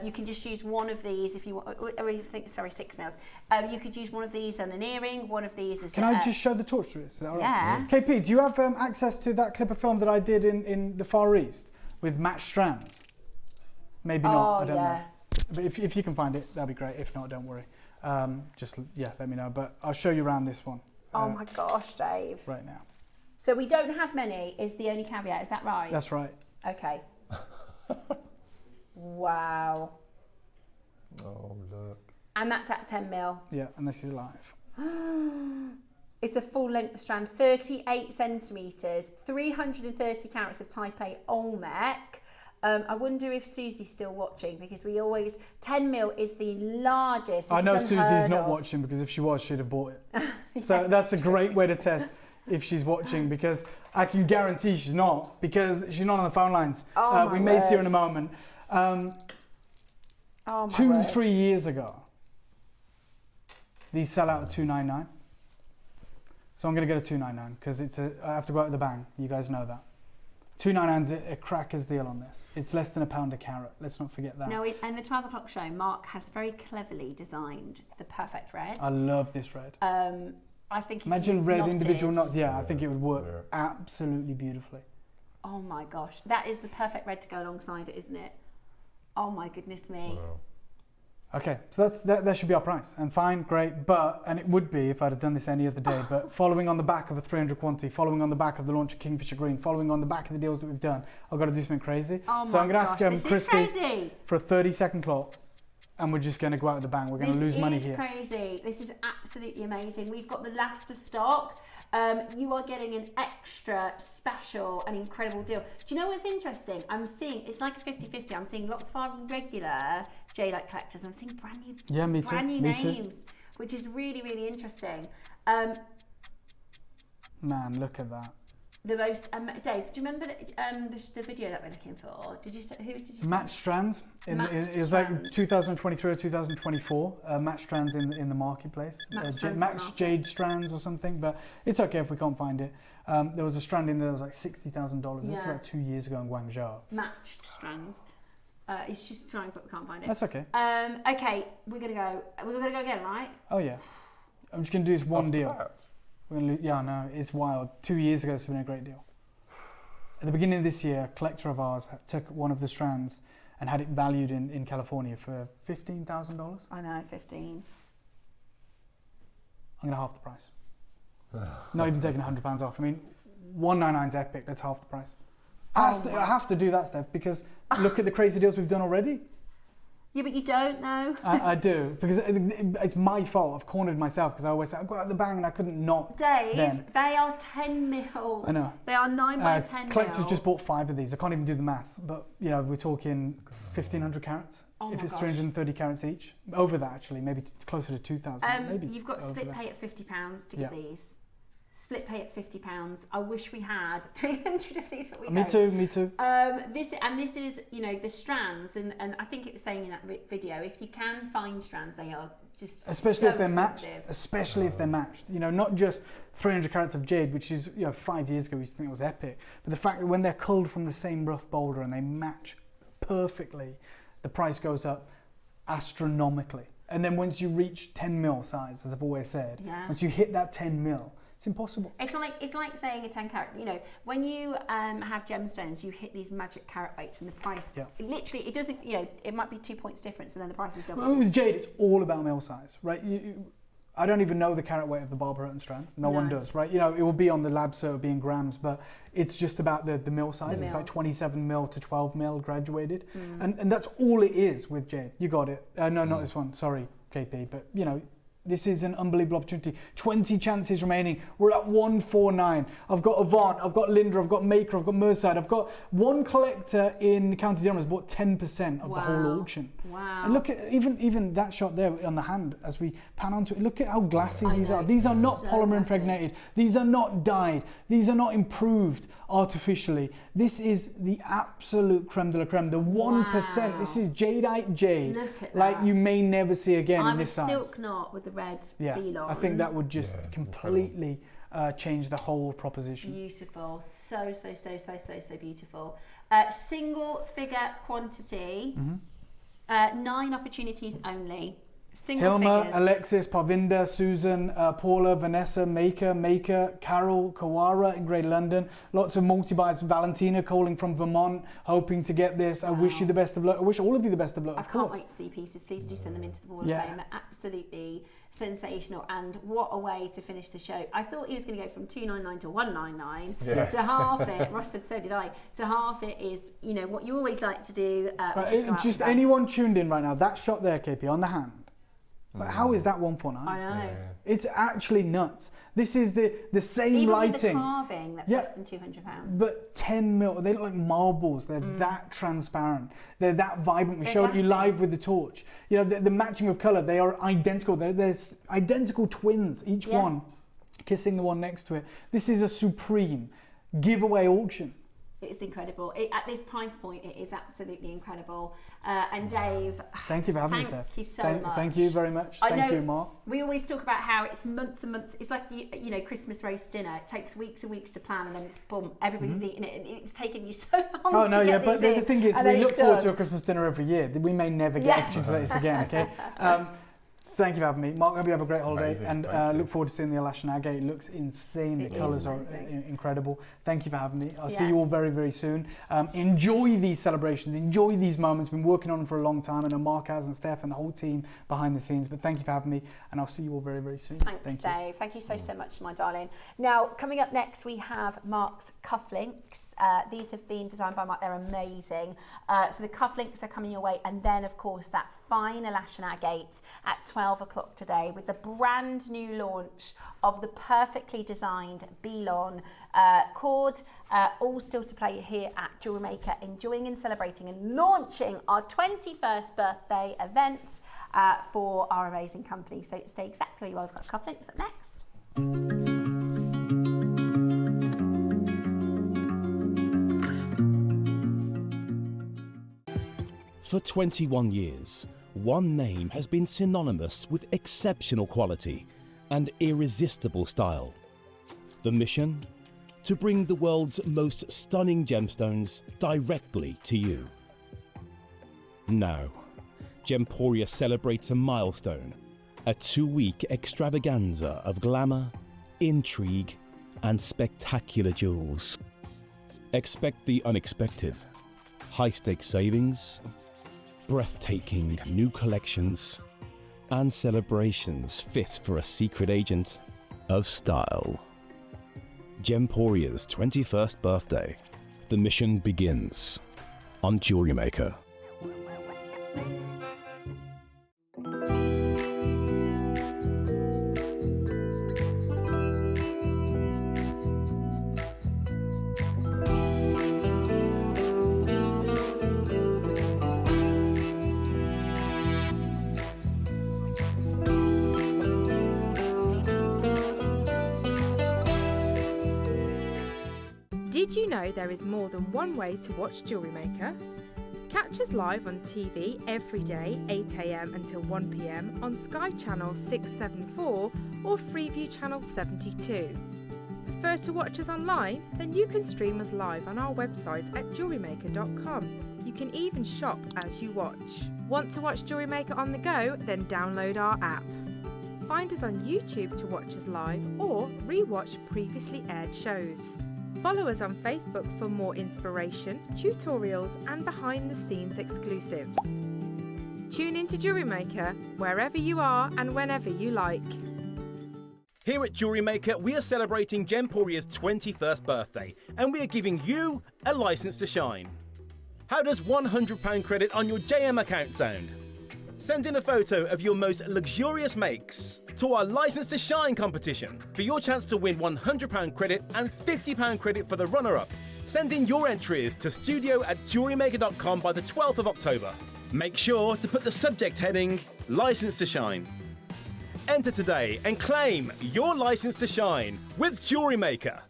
You can just use one of these if you want, or you think, sorry, 6 mils. You could use one of these on an earring, one of these as Can I just show the torch to us? Is that all right? Yeah. KP, do you have access to that clip of film that I did in the Far East with matched strands? Maybe not, I don't know. But if you can find it, that'd be great. If not, don't worry. Let me know. But I'll show you around this one. Oh my gosh, Dave. Right now. So we don't have many is the only caveat, is that right? That's right. Okay. Wow. Oh, look. And that's at 10 mil. Yeah, and this is live. It's a full length strand, 38 centimetres, 330 carats of type A Olmec. I wonder if Susie's still watching, because 10 mil is the largest. I know Susie's not watching, because if she was, she'd have bought it. So that's a great way to test if she's watching, because I can guarantee she's not, because she's not on the phone lines. We may see her in a moment. 2-3 years ago, these sell out at $299. So I'm going to get a $299 because I have to go out with a bang. You guys know that. $299 is a cracker's deal on this. It's less than £1 a carat. Let's not forget that. No, in the 12 o'clock show, Mark has very cleverly designed the perfect red. I love this red. I think imagine red individual knots. Yeah, I think it would work absolutely beautifully. Oh my gosh, that is the perfect red to go alongside it, isn't it? Oh my goodness me. Wow. Okay, so that should be our price, and fine, great, and it would be if I'd have done this any other day, but following on the back of a 300 quantity, following on the back of the launch of Kingfisher Green, following on the back of the deals that we've done, I've got to do something crazy. Oh so I'm going to ask Christy for a 30-second clock, and we're just going to go out with a bang. We're going to lose money here. This is crazy. This is absolutely amazing. We've got the last of stock. You are getting an extra special and incredible deal. Do you know what's interesting? I'm seeing, it's like a 50-50. I'm seeing lots of our regular jadeite collectors. I'm seeing brand new names, which is really, really interesting. Man, look at that. The most, Dave, do you remember the video that we're looking for? Who did you say? Match strands. It was like 2023 or 2024. Match strands in the marketplace. Match jade strands or something, but it's okay if we can't find it. There was a strand in there that was like $60,000. This is like 2 years ago in Guangzhou. Matched strands. It's just trying, but we can't find it. That's okay. Okay, we're gonna go again, right? Oh yeah. I'm just gonna do this one deal. Yeah, no, it's wild. 2 years ago, it's been a great deal. At the beginning of this year, a collector of ours took one of the strands and had it valued in California for $15,000. I know, 15. I'm going to half the price. Not even taking £100 off. I mean, 199's epic. That's half the price. I have to do that, Steph, because look at the crazy deals we've done already. Yeah, but you don't know. I do, because it's my fault. I've cornered myself, because I always say, I've got out the bang and I couldn't not. Dave, then. They are 10 mil. I know. They are 9 by 10 mil. Collectors just bought 5 of these. I can't even do the maths, but you know, we're talking 1,500 carats. If it's 330 carats each. Over that, actually, maybe closer to 2,000. Maybe. You've got split pay at £50 to get these. Split pay at £50. I wish we had 300 of these, but we don't. Me too. This is, you know, the strands, and I think it was saying in that video, if you can find strands, they are just especially so if they're expensive. matched. Especially if they're matched. You know, not just 300 carats of jade, which is 5 years ago we used to think it was epic, but the fact that when they're culled from the same rough boulder and they match perfectly, the price goes up astronomically. And then once you reach 10 mil size, as I've always said, once you hit that 10 mil. It's impossible. It's like saying a 10 carat. You know, when you have gemstones, you hit these magic carat weights, and the price literally it doesn't. You know, it might be 2 points difference, and then the price is double. With jade, it's all about mil size, right? I don't even know the carat weight of the Barbara Hutton strand. No one does, right? You know, it will be on the lab, so it'll be in grams, but it's just about the mil size. It's like 27 mil to 12 mil graduated, and that's all it is with jade. You got it. No, not this one. Sorry, KP, but you know. This is an unbelievable opportunity. 20 chances remaining. We're at 149. I've got Avant, I've got Linda, I've got Maker, I've got Merseyside. I've got one collector in County Durham has bought 10% of the whole auction. Wow. And look at even that shot there on the hand as we pan onto it. Look at how glassy these are. These are not polymer impregnated. These are not dyed. These are not improved artificially. This is the absolute creme de la creme. The 1%. This is jadeite jade. Look at like that. You may never see again in this size. I'm a silk knot with the red beeline. I think that would just completely change the whole proposition. Beautiful, so beautiful. Single figure quantity, 9 opportunities only. Single Hilma, figures. Alexis, Parvinder, Susan, Paula, Vanessa, Maker, Carol, Kawara in Great London. Lots of multi-buys. Valentina calling from Vermont, hoping to get this. I wish you the best of luck. I wish all of you the best of luck. I can't wait to see pieces. Please do send them into the Wall of Fame. They're absolutely sensational, and what a way to finish the show. I thought he was going to go from 299 to 199 to half it. Ross said so did I. To half it is, you know, what you always like to do. Just anyone tuned in right now, that shot there, KP, on the hand. But how is that 149? I know. It's actually nuts. This is the same Even lighting. with the carving, that's less than £200. But 10 mil, they look like marbles. They're that transparent. They're that vibrant. We showed you live with the torch. You know, the matching of colour, they are identical. They're identical twins, each one kissing the one next to it. This is a supreme giveaway auction. It's incredible. At this price point, it is absolutely incredible. And Dave, thank you for having us there. Thank you so much. Thank you very much. Thank you, Mark. We always talk about how it's months and months. It's like, you know, Christmas roast dinner. It takes weeks and weeks to plan, and then it's boom, everybody's eating it. And it's taken you so long to get but these the thing is, and we look forward to a Christmas dinner every year. We may never get opportunity to say this again, okay? Thank you for having me. Mark, I hope you have a great holiday. Amazing. And look forward to seeing the Alaska Agate. It looks insane. The colours are incredible. Thank you for having me. I'll see you all very, very soon. Enjoy these celebrations. Enjoy these moments. Been working on them for a long time. I know Mark has and Steph and the whole team behind the scenes. But thank you for having me. And I'll see you all very, very soon. Thanks, Dave. Thank you so much, my darling. Now, coming up next, we have Mark's cufflinks. These have been designed by Mark. They're amazing. So the cufflinks are coming your way. And then, of course, that fine Alaska Agate at 12 o'clock today with the brand new launch of the perfectly designed Belon cord, all still to play here at Jewellery Maker, enjoying and celebrating and launching our 21st birthday event for our amazing company. So stay exactly where you are. We've got cufflinks up next. For 21 years, one name has been synonymous with exceptional quality and irresistible style. The mission? To bring the world's most stunning gemstones directly to you. Now, Gemporia celebrates a milestone, a 2-week extravaganza of glamour, intrigue, and spectacular jewels. Expect the unexpected, high-stakes savings, breathtaking new collections, and celebrations fit for a secret agent of style. Gemporia's 21st birthday. The mission begins on Jewellery Maker. Did you know there is more than one way to watch Jewellery Maker? Catch us live on TV every day, 8 AM until 1 PM on Sky Channel 674 or Freeview Channel 72. Prefer to watch us online? Then you can stream us live on our website at jewellerymaker.com. You can even shop as you watch. Want to watch Jewellery Maker on the go? Then download our app. Find us on YouTube to watch us live or re-watch previously aired shows. Follow us on Facebook for more inspiration, tutorials and behind-the-scenes exclusives. Tune in to Jewellery Maker wherever you are and whenever you like. Here at Jewellery Maker, we are celebrating Gemporia's 21st birthday, and we are giving you a license to shine. How does £100 credit on your JM account sound? Send in a photo of your most luxurious makes to our License to Shine competition for your chance to win £100 credit and £50 credit for the runner-up. Send in your entries to studio@jewellerymaker.com by the 12th of October. Make sure to put the subject heading License to Shine. Enter today and claim your license to shine with Jewellery Maker.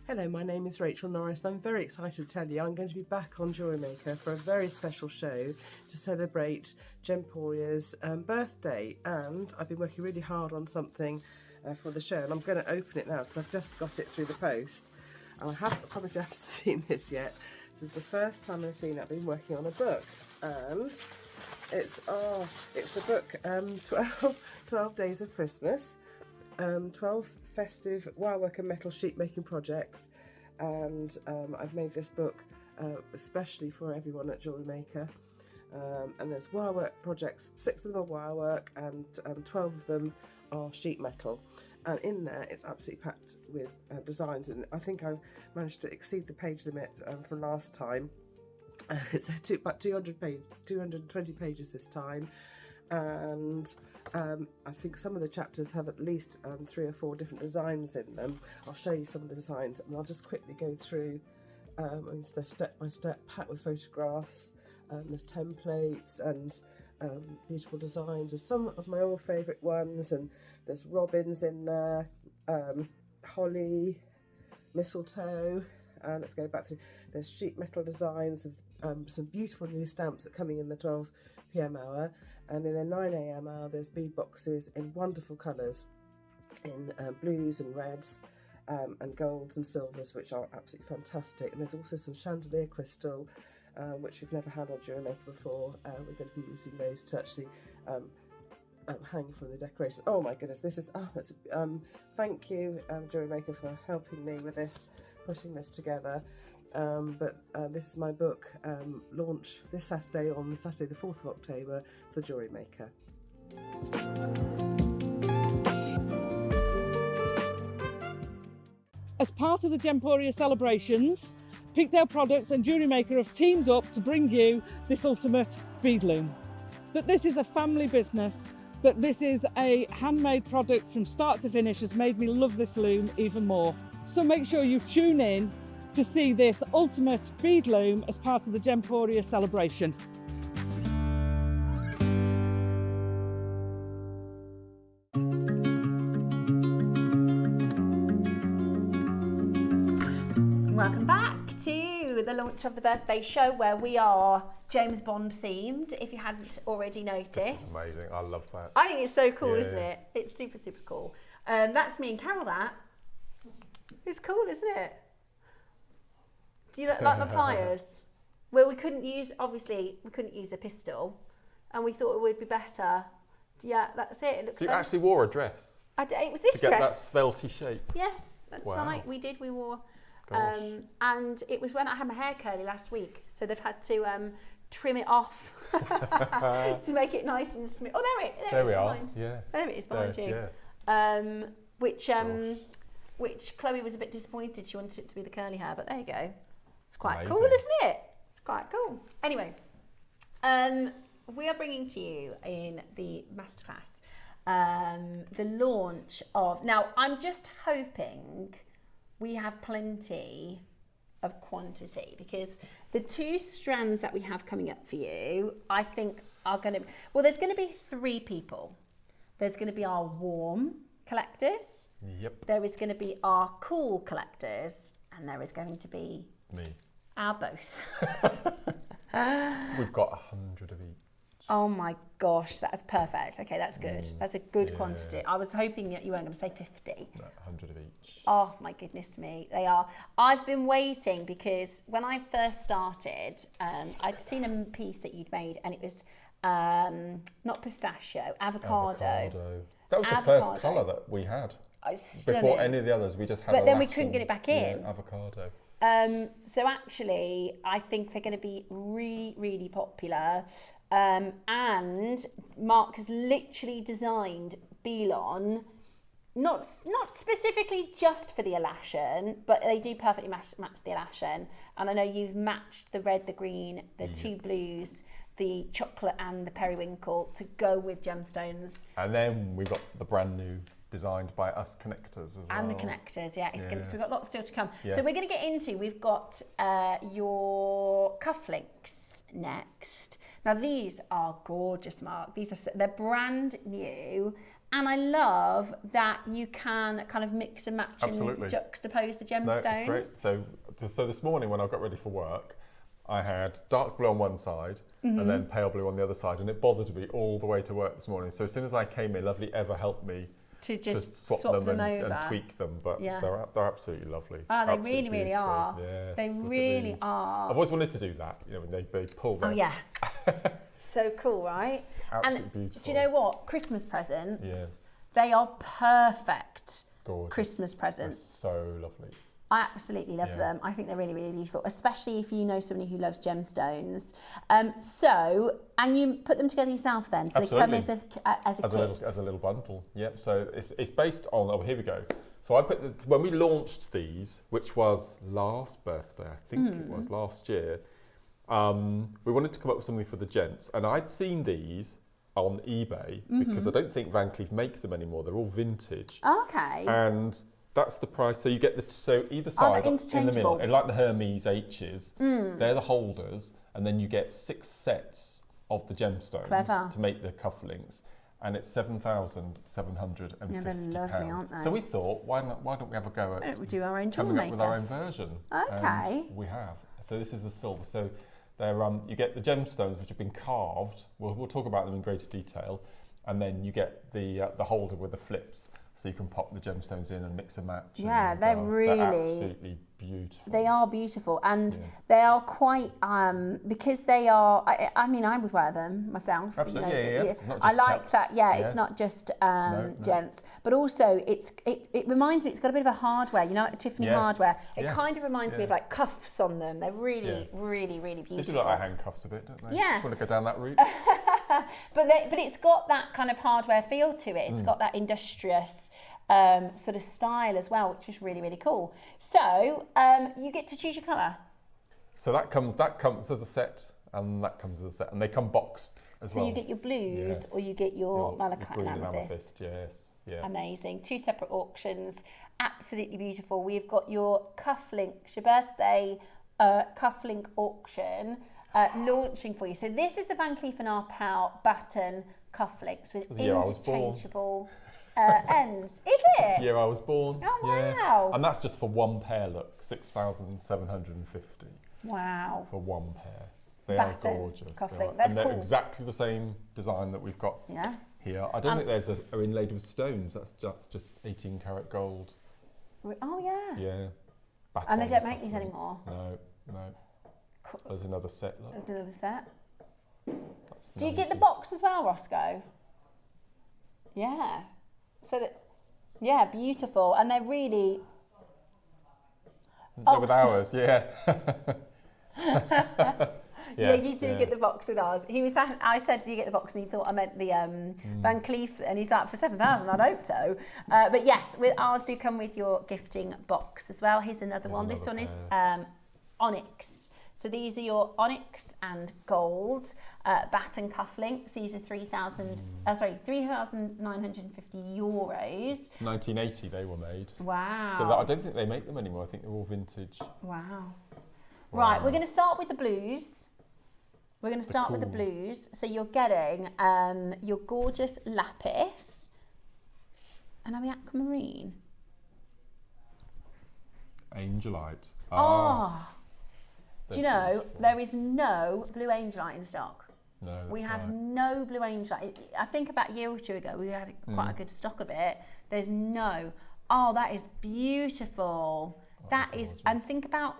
Hello, my name is Rachel Norris and I'm very excited to tell you I'm going to be back on Jewellery Maker for a very special show to celebrate Gemporia's birthday, and I've been working really hard on something for the show, and I'm going to open it now because I've just got it through the post and I promise you haven't seen this yet. This is the first time I've seen it. I've been working on a book, and It's the book 12 Days of Christmas, 12 festive wirework and metal sheet making projects, and I've made this book especially for everyone at JewelleryMaker. And there's wirework projects, 6 of them are wirework and 12 of them are sheet metal. And in there it's absolutely packed with designs, and I think I've managed to exceed the page limit from last time. It's about 220 pages this time, and I think some of the chapters have at least 3 or 4 different designs in them. I'll show you some of the designs, and I'll just quickly go through the step-by-step pack with photographs. There's templates and beautiful designs. There's some of my old favourite ones, and there's robins in there, holly, mistletoe. Let's go back through. There's sheet metal designs with some beautiful new stamps that are coming in the 12 p.m. hour, and in the 9 a.m. hour there's bead boxes in wonderful colours, in blues and reds, and golds and silvers, which are absolutely fantastic. And there's also some chandelier crystal, which we've never had on JewelleryMaker before. We're going to be using those to actually hang from the decoration. Oh my goodness, this is thank you, JewelleryMaker, for helping me with this, putting this together. This is my book, launch this Saturday, on Saturday the 4th of October for JewelleryMaker. As part of the Gemporia celebrations, Pigtail Products and JewelleryMaker have teamed up to bring you this ultimate bead loom. That this is a family business, that this is a handmade product from start to finish has made me love this loom even more. So make sure you tune in to see this ultimate bead loom as part of the Gemporia celebration. Welcome back to the launch of the birthday show, where we are James Bond themed, if you hadn't already noticed. That's amazing, I love that. I think it's so cool, Yeah. isn't it? It's super, super cool. That's me and Carol, that. It's cool, isn't it? Do you like my pliers? Well, we couldn't use a pistol, and we thought it would be better. Yeah, that's it. It looks So you fun. actually wore a dress It was this to get that dress. svelty shape? Yes, that's Wow. right. We did. We wore. Gosh. And it was when I had my hair curly last week, so they've had to trim it off to make it nice and smooth. Oh, there There it is we are. behind. Yeah. There it is behind There, you. yeah. Which Chloe was a bit disappointed. She wanted it to be the curly hair, but there you go. It's quite cool, Amazing. isn't it? It's quite cool. Anyway, we are bringing to you in the masterclass the launch of. Now, I'm just hoping we have plenty of quantity, because the 2 strands that we have coming up for you, I think are going to, well, there's going to be 3 people. There's going to be our warm collectors. Yep. There is going to be our cool collectors, and there is going to be Me. our both. We've got 100 of each. Oh my gosh, that's perfect. Okay, that's good. That's a good quantity. I was hoping that you weren't going to say 50. No, 100 of each. Oh my goodness me, they are. I've been waiting, because when I first started, I'd seen a piece that you'd made, and it was not pistachio, avocado. That was the first colour that we had. Stunning. Before any of the others, we just had But a then we lash couldn't and- get it back in. Yeah, avocado. So actually, I think they're going to be really, really popular. And Mark has literally designed Belon, not specifically just for the elashen, but they do perfectly match the elashen. And I know you've matched the red, the green, the 2 blues, the chocolate and the periwinkle to go with gemstones. And then we've got the brand new designed by us connectors as well. And the connectors, yeah. So we've got lots still to come. Yes. So we're going to get into, we've got your cufflinks next. Now these are gorgeous, Mark. They're brand new. And I love that you can kind of mix and match Absolutely. and juxtapose the gemstones. No, it's great. So this morning when I got ready for work, I had dark blue on one side and then pale blue on the other side, and it bothered me all the way to work this morning. So as soon as I came in, lovely Eva helped me to just swap them and, over. and tweak them, but Yeah. they're absolutely lovely. Oh, they Absolutely really, really beautiful. are. Yes, They look at really these. are. I've always wanted to do that, you know, when they pull their... Oh yeah. So cool, right? Absolutely And beautiful. do you know what? Christmas presents, Yeah. they are perfect Gorgeous. Christmas They're presents. so lovely. I absolutely love Yeah. them. I think they're really, really beautiful, especially if you know somebody who loves gemstones. And you put them together yourself then, so Absolutely. they come as a kit. As a little bundle. Yep. So it's based on. Oh, here we go. So I put when we launched these, which was last birthday, I think it was last year. We wanted to come up with something for the gents, and I'd seen these on eBay because I don't think Van Cleef make them anymore. They're all vintage. Okay. And that's the price. So you get either Oh, side they're in the middle, interchangeable. and like the Hermes H's, they're the holders, and then you get 6 sets of the gemstones Clever. to make the cufflinks, and it's £7,750. Yeah, they're lovely, aren't they? So we thought, why don't we have a go at Why don't we do our own coming up with our JewelleryMaker? own version? Okay. And we have. So this is the silver. So they're you get the gemstones which have been carved. We'll talk about them in greater detail, and then you get the holder with the flips, so you can pop the gemstones in and mix and match. Yeah, and, they're they're really absolutely beautiful. They are beautiful, and Yeah. they are quite because they are. I mean, I would wear them myself. Absolutely, yeah. Not I just like chaps. that. Yeah, Yeah. it's not just No. gents, but also it reminds me. It's got a bit of a hardware. You know, like Tiffany Yes, hardware. It yes, kind of reminds me of yeah. like cuffs on them. They're really, Yeah. really, really They beautiful. do look like handcuffs a bit, don't they? Yeah. Want to go down that route? But it's got that kind of hardware feel to it. It's got that industrious sort of style as well, which is really, really cool. So you get to choose your colour. So that comes as a set, and that comes as a set, and they come boxed as well. So you get your blues Yes. or you get your malachite green and and amethyst. Yes, yeah. Amazing. 2 separate auctions. Absolutely beautiful. We've got your cufflinks, your birthday cufflink auction launching for you. So this is the Van Cleef & Arpels baton cufflinks with the year I was born. interchangeable ends. Is it? Year I was born. Oh, yes. wow. And that's just for one pair. Look, 6,750 Wow. for one pair. They Baton are gorgeous. cufflink. They That's and they're cool. exactly the same design that we've got Yeah. here. I don't think there's are inlaid with stones. That's just 18 karat gold. Oh, yeah. Yeah. And they Baton don't make these cufflinks. anymore? No. There's another set. Look. There's another set. That's Do you get the 90s. box as well, Roscoe? Yeah. So that, yeah, beautiful, and they're really. They're with ours, yeah. Yeah, you do get the box with ours. I said, "Do you get the box?" And he thought I meant the Van Cleef, and he's like, "For 7,000, I'd hope so." But yes, with ours do come with your gifting box as well. Here's another one. This one is onyx. So these are your onyx and gold baton cufflinks. These are 3,950 euros. 1980 they were made. Wow. So that, I don't think they make them anymore. I think they're all vintage. Wow. Right, we're going to start with the blues. We're going to start with the blues. So you're getting your gorgeous lapis. And are we aquamarine? Angelite. Oh. Do you know, beautiful. there is no blue angelite in stock. No, that's We have right. no blue angelite. I think about a year or two ago, we had quite a good stock of it. There's no. Oh, that is beautiful. That is, and think about,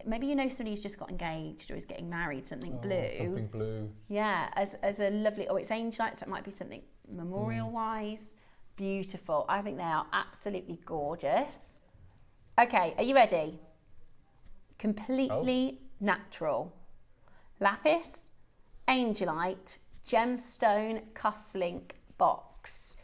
maybe you know somebody who's just got engaged or is getting married, something blue. Something blue. Yeah, as a lovely, it's angelite, so it might be something memorial-wise. Beautiful. I think they are absolutely gorgeous. Okay, are you ready? Completely natural. Lapis, angelite, gemstone, cufflink box.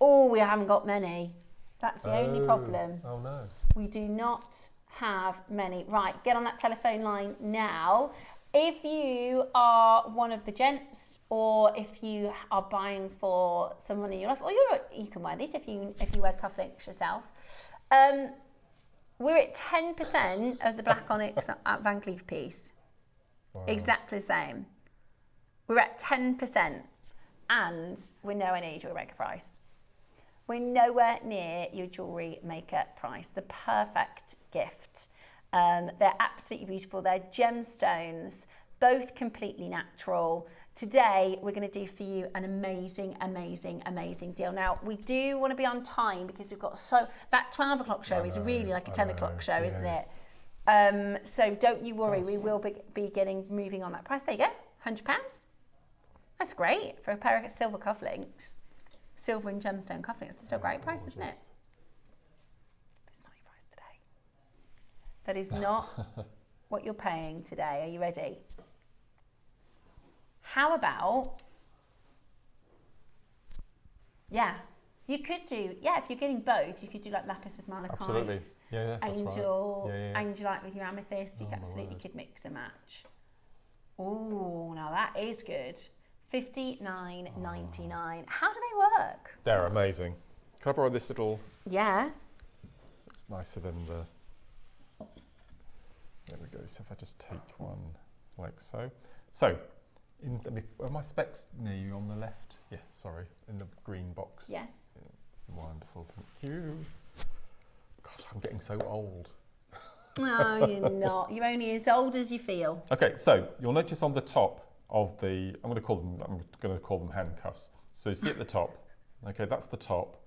Oh, we haven't got many. That's the only problem. Oh no. We do not have many. Right, get on that telephone line now. If you are one of the gents, or if you are buying for someone in your life, or you can wear this if you wear cufflinks yourself. We're at 10% of the black onyx at Van Cleef piece. Wow. Exactly the same. We're at 10%, and we're nowhere near your JewelleryMaker price. We're nowhere near your JewelleryMaker price. The perfect gift. They're absolutely beautiful. They're gemstones, both completely natural. Today, we're going to do for you an amazing, amazing, amazing deal. Now, we do want to be on time because we've got that 12 o'clock show is really like a 10 o'clock show, isn't it? So don't you worry, we will be moving on that price. There you go, £100. That's great for a pair of silver cufflinks. Silver and gemstone cufflinks. It's still a great price, isn't it? It's not your price today. That is not what you're paying today. Are you ready? How about, you could do, if you're getting both, you could do like lapis with malachite. Absolutely. Yeah, that's angel, right. angelite with your amethyst. You absolutely could mix and match. Oh, now that is good. $59.99. How do they work? They're amazing. Can I borrow this little? Yeah. It's nicer than the. There we go. So if I just take one like so. So, are my specs near you on the left? Yeah, sorry, in the green box. Yes. Yeah, wonderful, thank you. Gosh, I'm getting so old. No, you're not. You're only as old as you feel. Okay, so you'll notice on the top of the, I'm going to call them handcuffs. So you see at the top, okay, that's the top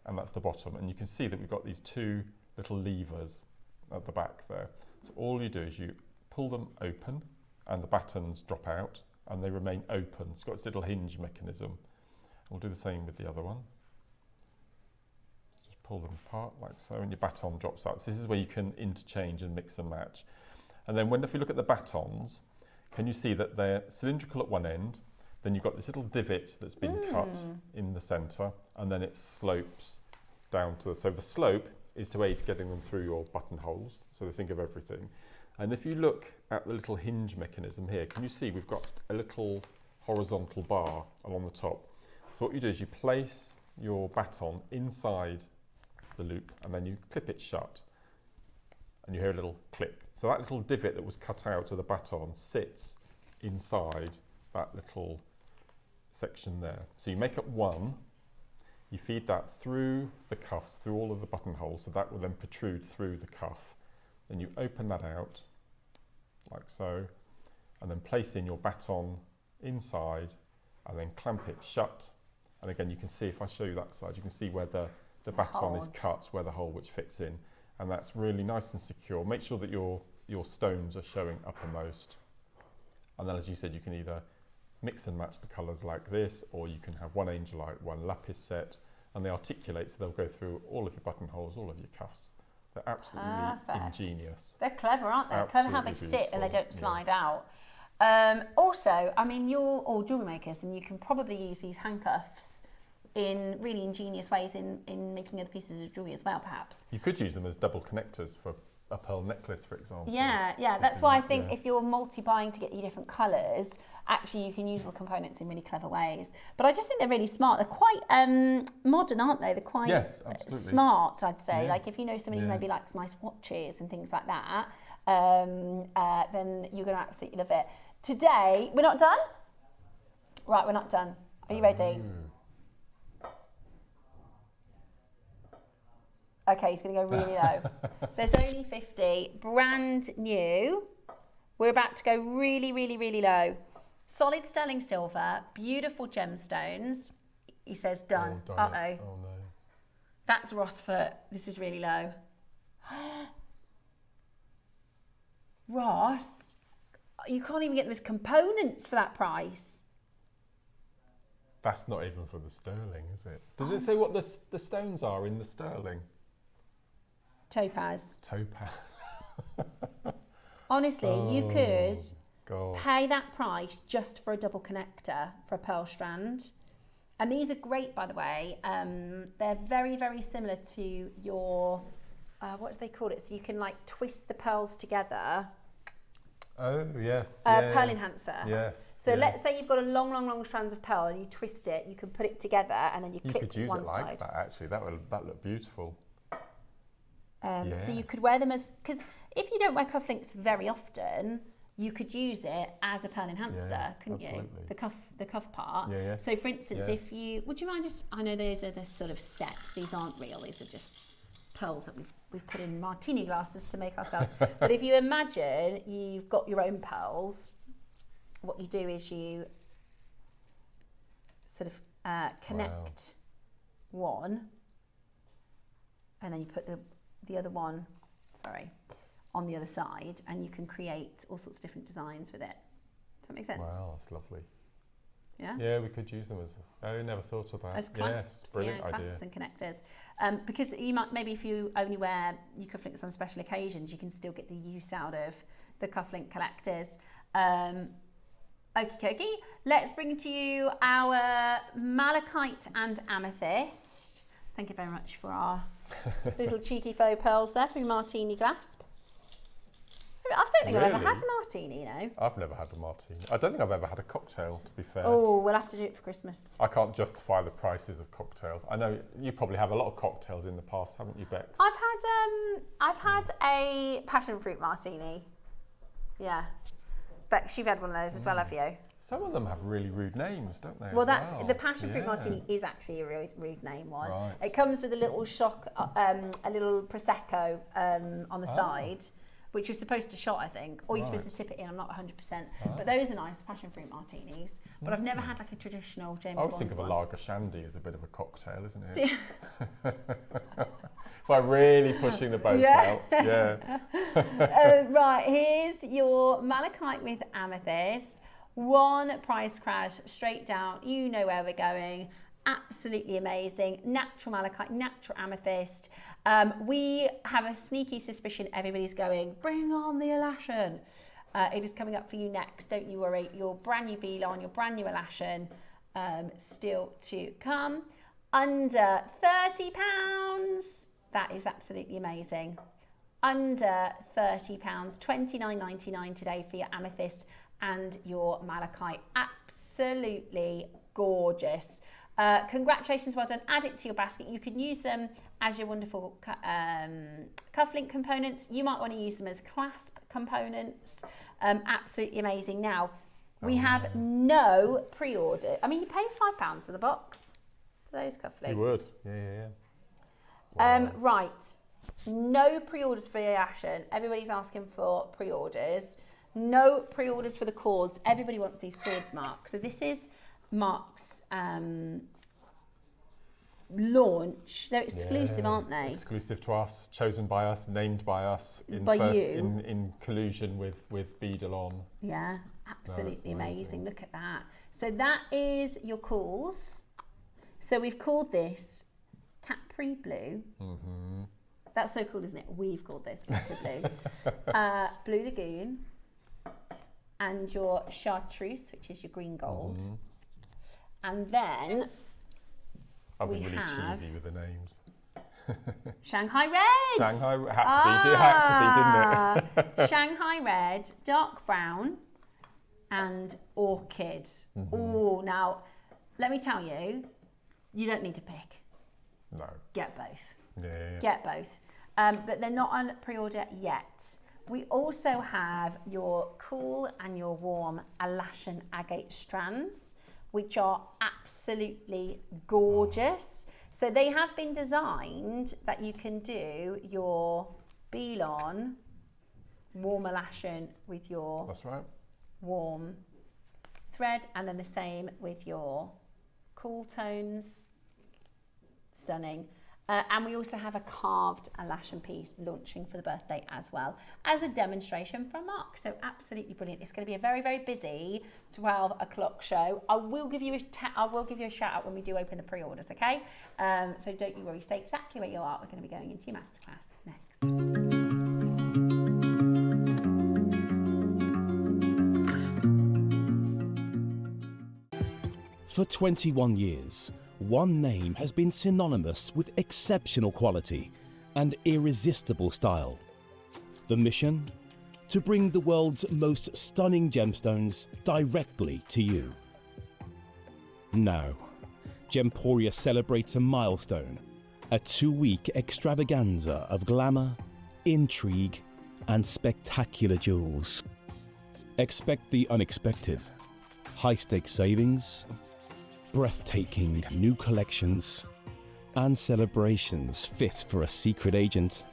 and that's the bottom, and you can see that we've got these two little levers at the back there. So all you do is you pull them open and the battens drop out and they remain open. It's got this little hinge mechanism. We'll do the same with the other one. Just pull them apart like so and your baton drops out. So this is where you can interchange and mix and match. And then if you look at the batons, can you see that they're cylindrical at one end, then you've got this little divot that's been cut in the centre, and then it slopes down to so the slope is to aid getting them through your buttonholes, so they think of everything. And if you look at the little hinge mechanism here, can you see we've got a little horizontal bar along the top. So what you do is you place your baton inside the loop and then you clip it shut and you hear a little click. So that little divot that was cut out of the baton sits inside that little section there. So you make up one, you feed that through the cuffs, through all of the buttonholes, so that will then protrude through the cuff. Then you open that out, like so, and then place in your baton inside, and then clamp it shut. And again, you can see, if I show you that side, you can see where the baton is cut, where the hole which fits in. And that's really nice and secure. Make sure that your stones are showing uppermost. And then, as you said, you can either mix and match the colours like this, or you can have one angelite, one lapis set, and they articulate, so they'll go through all of your buttonholes, all of your cuffs. They're absolutely ingenious. They're clever, aren't they? Absolutely Clever how they sit beautiful. and they don't slide out. Also, I mean, you're all jewellery makers, and you can probably use these handcuffs in really ingenious ways in making other pieces of jewellery as well, perhaps. You could use them as double connectors for a pearl necklace, for example. Yeah, that's why I think if you're multi-buying to get you different colours, actually you can use the components in really clever ways. But I just think they're really smart. They're quite modern, aren't they? They're quite smart, I'd say. Yeah. Like if you know somebody who maybe likes nice watches and things like that, then you're going to absolutely love it. Today, we're not done? Right, we're not done. Are you ready? Okay, he's going to go really low. There's only 50, brand new. We're about to go really, really, really low. Solid sterling silver, beautiful gemstones. He says done. Uh-oh. Oh no. That's Rossfoot. This is really low. Ross, you can't even get them as components for that price. That's not even for the sterling, is it? Does it say what the stones are in the sterling? Topaz. Oh, Honestly, you could God. pay that price just for a double connector for a pearl strand. And these are great, by the way. They're very, very similar to your, what do they call it? So you can like twist the pearls together. Oh, yes. Pearl enhancer. Yes. So let's say you've got a long, long, long strands of pearl and you twist it, you can put it together and then you clip could use one it like side. that, actually. That look beautiful. So you could wear them as, because if you don't wear cufflinks very often, you could use it as a pearl enhancer, couldn't you? The cuff part. Yeah. So for instance, if you, would you mind just, I know those are the sort of set, these aren't real, these are just pearls that we've put in martini glasses to make ourselves. But if you imagine you've got your own pearls, what you do is you sort of connect one, and then you put the other one, on the other side, and you can create all sorts of different designs with it. Does that make sense? Wow, that's lovely. Yeah? Yeah, we could use them as, I never thought of that. As clasps, yes, brilliant clasps idea. and connectors. Because you might, maybe if you only wear your cufflinks on special occasions, you can still get the use out of the cufflink collectors. Okie dokie, let's bring to you our malachite and amethyst. Thank you very much for our little cheeky faux pearls there through martini glass. I don't think I've ever had a martini, you know. I've never had a martini. I don't think I've ever had a cocktail, to be fair. Oh, we'll have to do it for Christmas. I can't justify the prices of cocktails. I know you probably have a lot of cocktails in the past, haven't you, Bex? I've had a passion fruit martini. Yeah. Bex, you've had one of those as well, have you? Some of them have really rude names, don't they? Well, the passion fruit martini is actually a really rude name one. Right. It comes with a little shock, a little prosecco on the side, which you're supposed to shot, I think, or you're supposed to tip it in. I'm not 100%, but those are nice, passion fruit martinis. But I've never had like a traditional James Bond. I always think of a one. lager shandy as a bit of a cocktail, isn't it? If I'm really pushing the boat out, Right, here's your malachite with amethyst. One price crash straight down. You know where we're going. Absolutely amazing. Natural malachite, natural amethyst. We have a sneaky suspicion everybody's going, bring on the Alashan. It is coming up for you next. Don't you worry. Your brand new Belon, your brand new Alashan, still to come. Under £30. That is absolutely amazing. Under £30, $29.99 today for your amethyst and your malachite. Absolutely gorgeous. Congratulations, well done. Add it to your basket. You can use them as your wonderful cufflink components. You might want to use them as clasp components. Absolutely amazing. Now, we have no pre-order. I mean, you pay £5 for the box for those cufflinks. You would. Yeah. Wow. Right. No pre-orders for the Alashan. Everybody's asking for pre-orders. No pre-orders for the cords. Everybody wants these cords, Mark. So this is Mark's launch. They're exclusive, aren't they? Exclusive to us, chosen by us, named by us, in collusion with Beadle. Yeah, absolutely amazing. Look at that. So that is your calls. So we've called this Capri Blue. That's so cool, isn't it? We've called this Capri Blue. Blue Lagoon. And your Chartreuse, which is your green gold. And then I've been really cheesy with the names. Shanghai Red. Shanghai had to be, didn't it? Shanghai Red, dark brown, and orchid. Oh, now let me tell you, you don't need to pick. No. Get both. Yeah. Get both. But they're not on pre-order yet. We also have your cool and your warm Alashan agate strands, which are absolutely gorgeous. So they have been designed that you can do your Belon warm Alashan with your warm thread, and then the same with your cool tones. Stunning. And we also have a carved Alashan piece launching for the birthday as well as a demonstration from Mark. So absolutely brilliant. It's going to be a very, very busy 12 o'clock show. I will give you a shout out when we do open the pre-orders, okay? So don't you worry. Stay exactly where you are. We're going to be going into your masterclass next. For 21 years, one name has been synonymous with exceptional quality and irresistible style. The mission? To bring the world's most stunning gemstones directly to you. Now, Gemporia celebrates a milestone, a 2-week extravaganza of glamour, intrigue, and spectacular jewels. Expect the unexpected, high-stakes savings, breathtaking new collections, and celebrations fit for a secret agent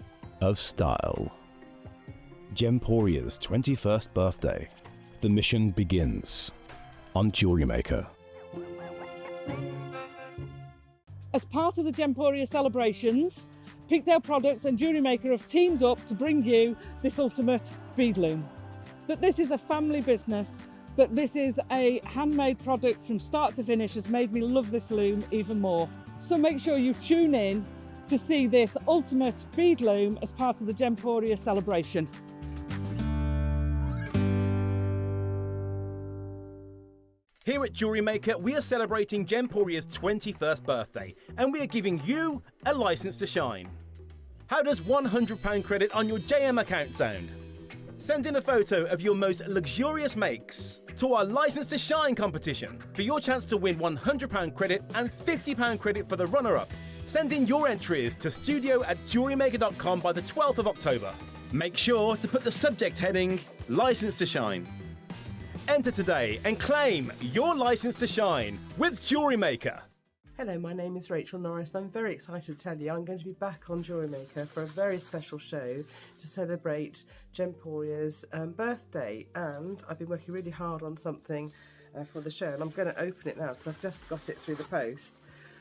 of style. Gemporia's 21st birthday. The mission begins on JewelleryMaker. as part of the Gemporia celebrations, Pigtail Products and JewelleryMaker have teamed up to bring you this ultimate bead loom. That this is a family business, that this is a handmade product from start to finish has made me love this loom even more. So make sure you tune in to see this ultimate bead loom as part of the Gemporia celebration. Here at JewelleryMaker, we are celebrating Gemporia's 21st birthday, and we are giving you a license to shine. How does £100 credit on your JM account sound? Send in a photo of your most luxurious makes to our License to Shine competition for your chance to win £100 credit and £50 credit for the runner-up. Send in your entries to studio@jewellerymaker.com by the 12th of October. Make sure to put the subject heading License to Shine. Enter today and claim your license to shine with JewelleryMaker. Hello, my name is Rachel Norris and I'm very excited to tell you I'm going to be back on JewelleryMaker for a very special show to celebrate Gemporia's birthday, and I've been working really hard on something for the show, and I'm going to open it now because I've just got it through the post.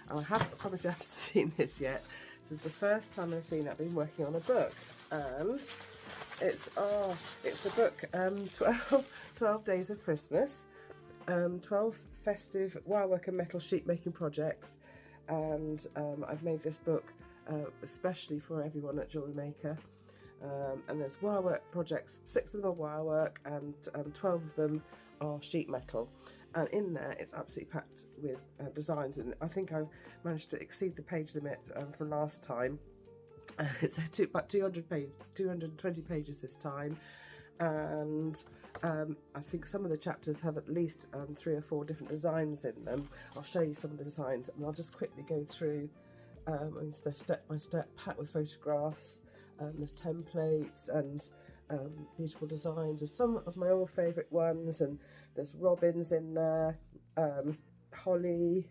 I promise you I haven't seen this yet. This is the first time I've seen it. I've been working on a book, and it's the book 12 Days of Christmas, 12 festive wirework and metal sheet making projects, and I've made this book especially for everyone at JewelleryMaker, and there's wirework projects, 6 of them are wirework and 12 of them are sheet metal, and in there it's absolutely packed with designs, and I think I've managed to exceed the page limit from last time. It's about 220 pages this time, and I think some of the chapters have at least 3 or 4 different designs in them. I'll show you some of the designs, and I'll just quickly go through. They're step by step, packed with photographs. There's templates and beautiful designs. There's some of my old favourite ones, and there's robins in there, holly,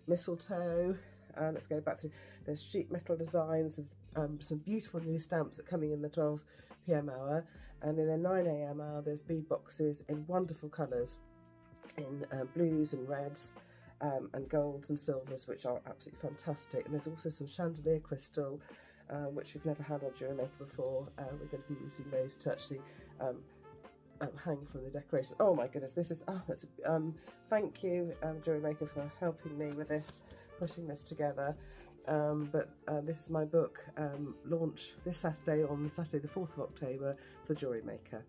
mistletoe. Let's go back through. There's sheet metal designs with some beautiful new stamps that are coming in the 12 p.m. hour, and in the 9 a.m. hour there's bead boxes in wonderful colours, in blues and reds and golds and silvers, which are absolutely fantastic. And there's also some chandelier crystal, which we've never had on JewelleryMaker before. We're going to be using those to actually hang from the decoration. Oh my goodness, this is thank you JewelleryMaker for helping me with this, putting this together. This is my book launch this Saturday, on Saturday the 4th of October for JewelleryMaker.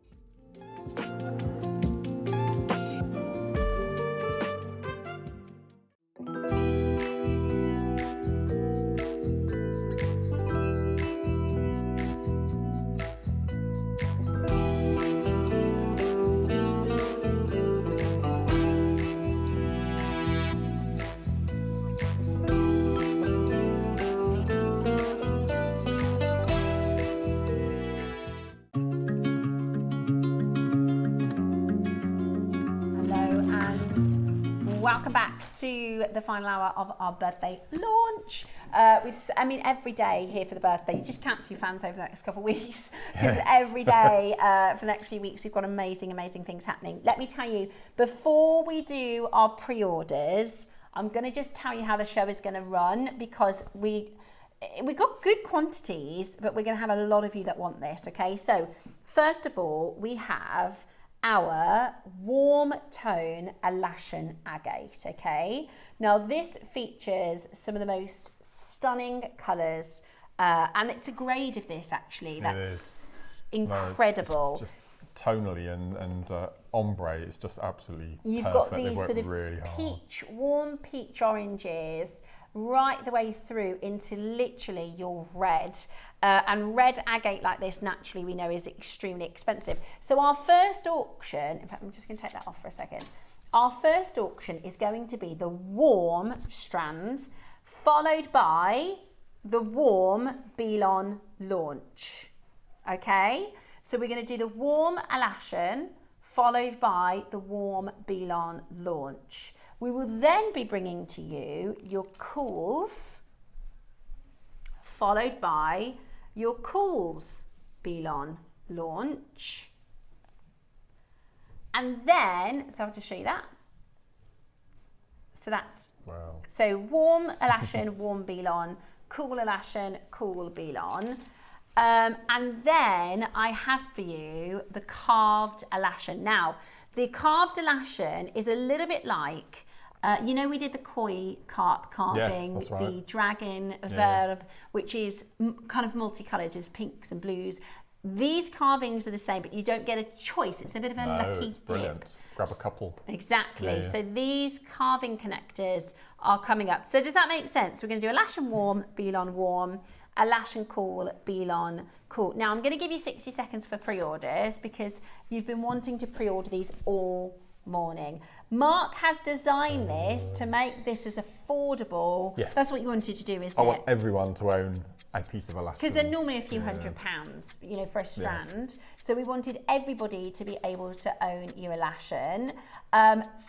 Welcome back to the final hour of our birthday launch. Every day here for the birthday. You just cancel your plans over the next couple of weeks, because every day for the next few weeks we've got amazing things happening. Let me tell you, before we do our pre-orders, I'm going to just tell you how the show is going to run, because we got good quantities, but we're going to have a lot of you that want this. Okay, so first of all, we have our warm tone Alashan agate. Okay, now this features some of the most stunning colours, and it's a grade of this actually that's incredible. No, it's just tonally and ombre, it's just absolutely You've perfect. got these sort of really warm peach oranges right the way through into literally your red. And red agate like this, naturally, we know is extremely expensive. So our first auction, in fact, I'm just going to take that off for a second. Our first auction is going to be the warm strand, followed by the warm Belon launch. Okay, so we're going to do the warm Alashan, followed by the warm Belon launch. We will then be bringing to you your cools, followed by your cools Belon launch. And then, so I'll just show you that. So that's, Wow. so warm elashin, warm belon, cool elashin, cool belon. And then I have for you the carved elashin. Now, the carved elashin is a little bit like, you know, we did the koi carp carving, that's right. the dragon verb, which is kind of multicoloured, just pinks and blues. These carvings are the same, but you don't get a choice. It's a bit of a lucky it's brilliant. dip. Grab a couple. Exactly. Yeah. So these carving connectors are coming up. So does that make sense? We're going to do elashin warm, belon warm, elashin cool, belon cool. Now I'm going to give you 60 seconds for pre-orders because you've been wanting to pre-order these all morning. Mark has designed this to make this as affordable. Yes. That's what you wanted to do, isn't I it? want everyone to own a piece of elashin. Because they're normally a few £100, you know, for a strand. So we wanted everybody to be able to own your elashin.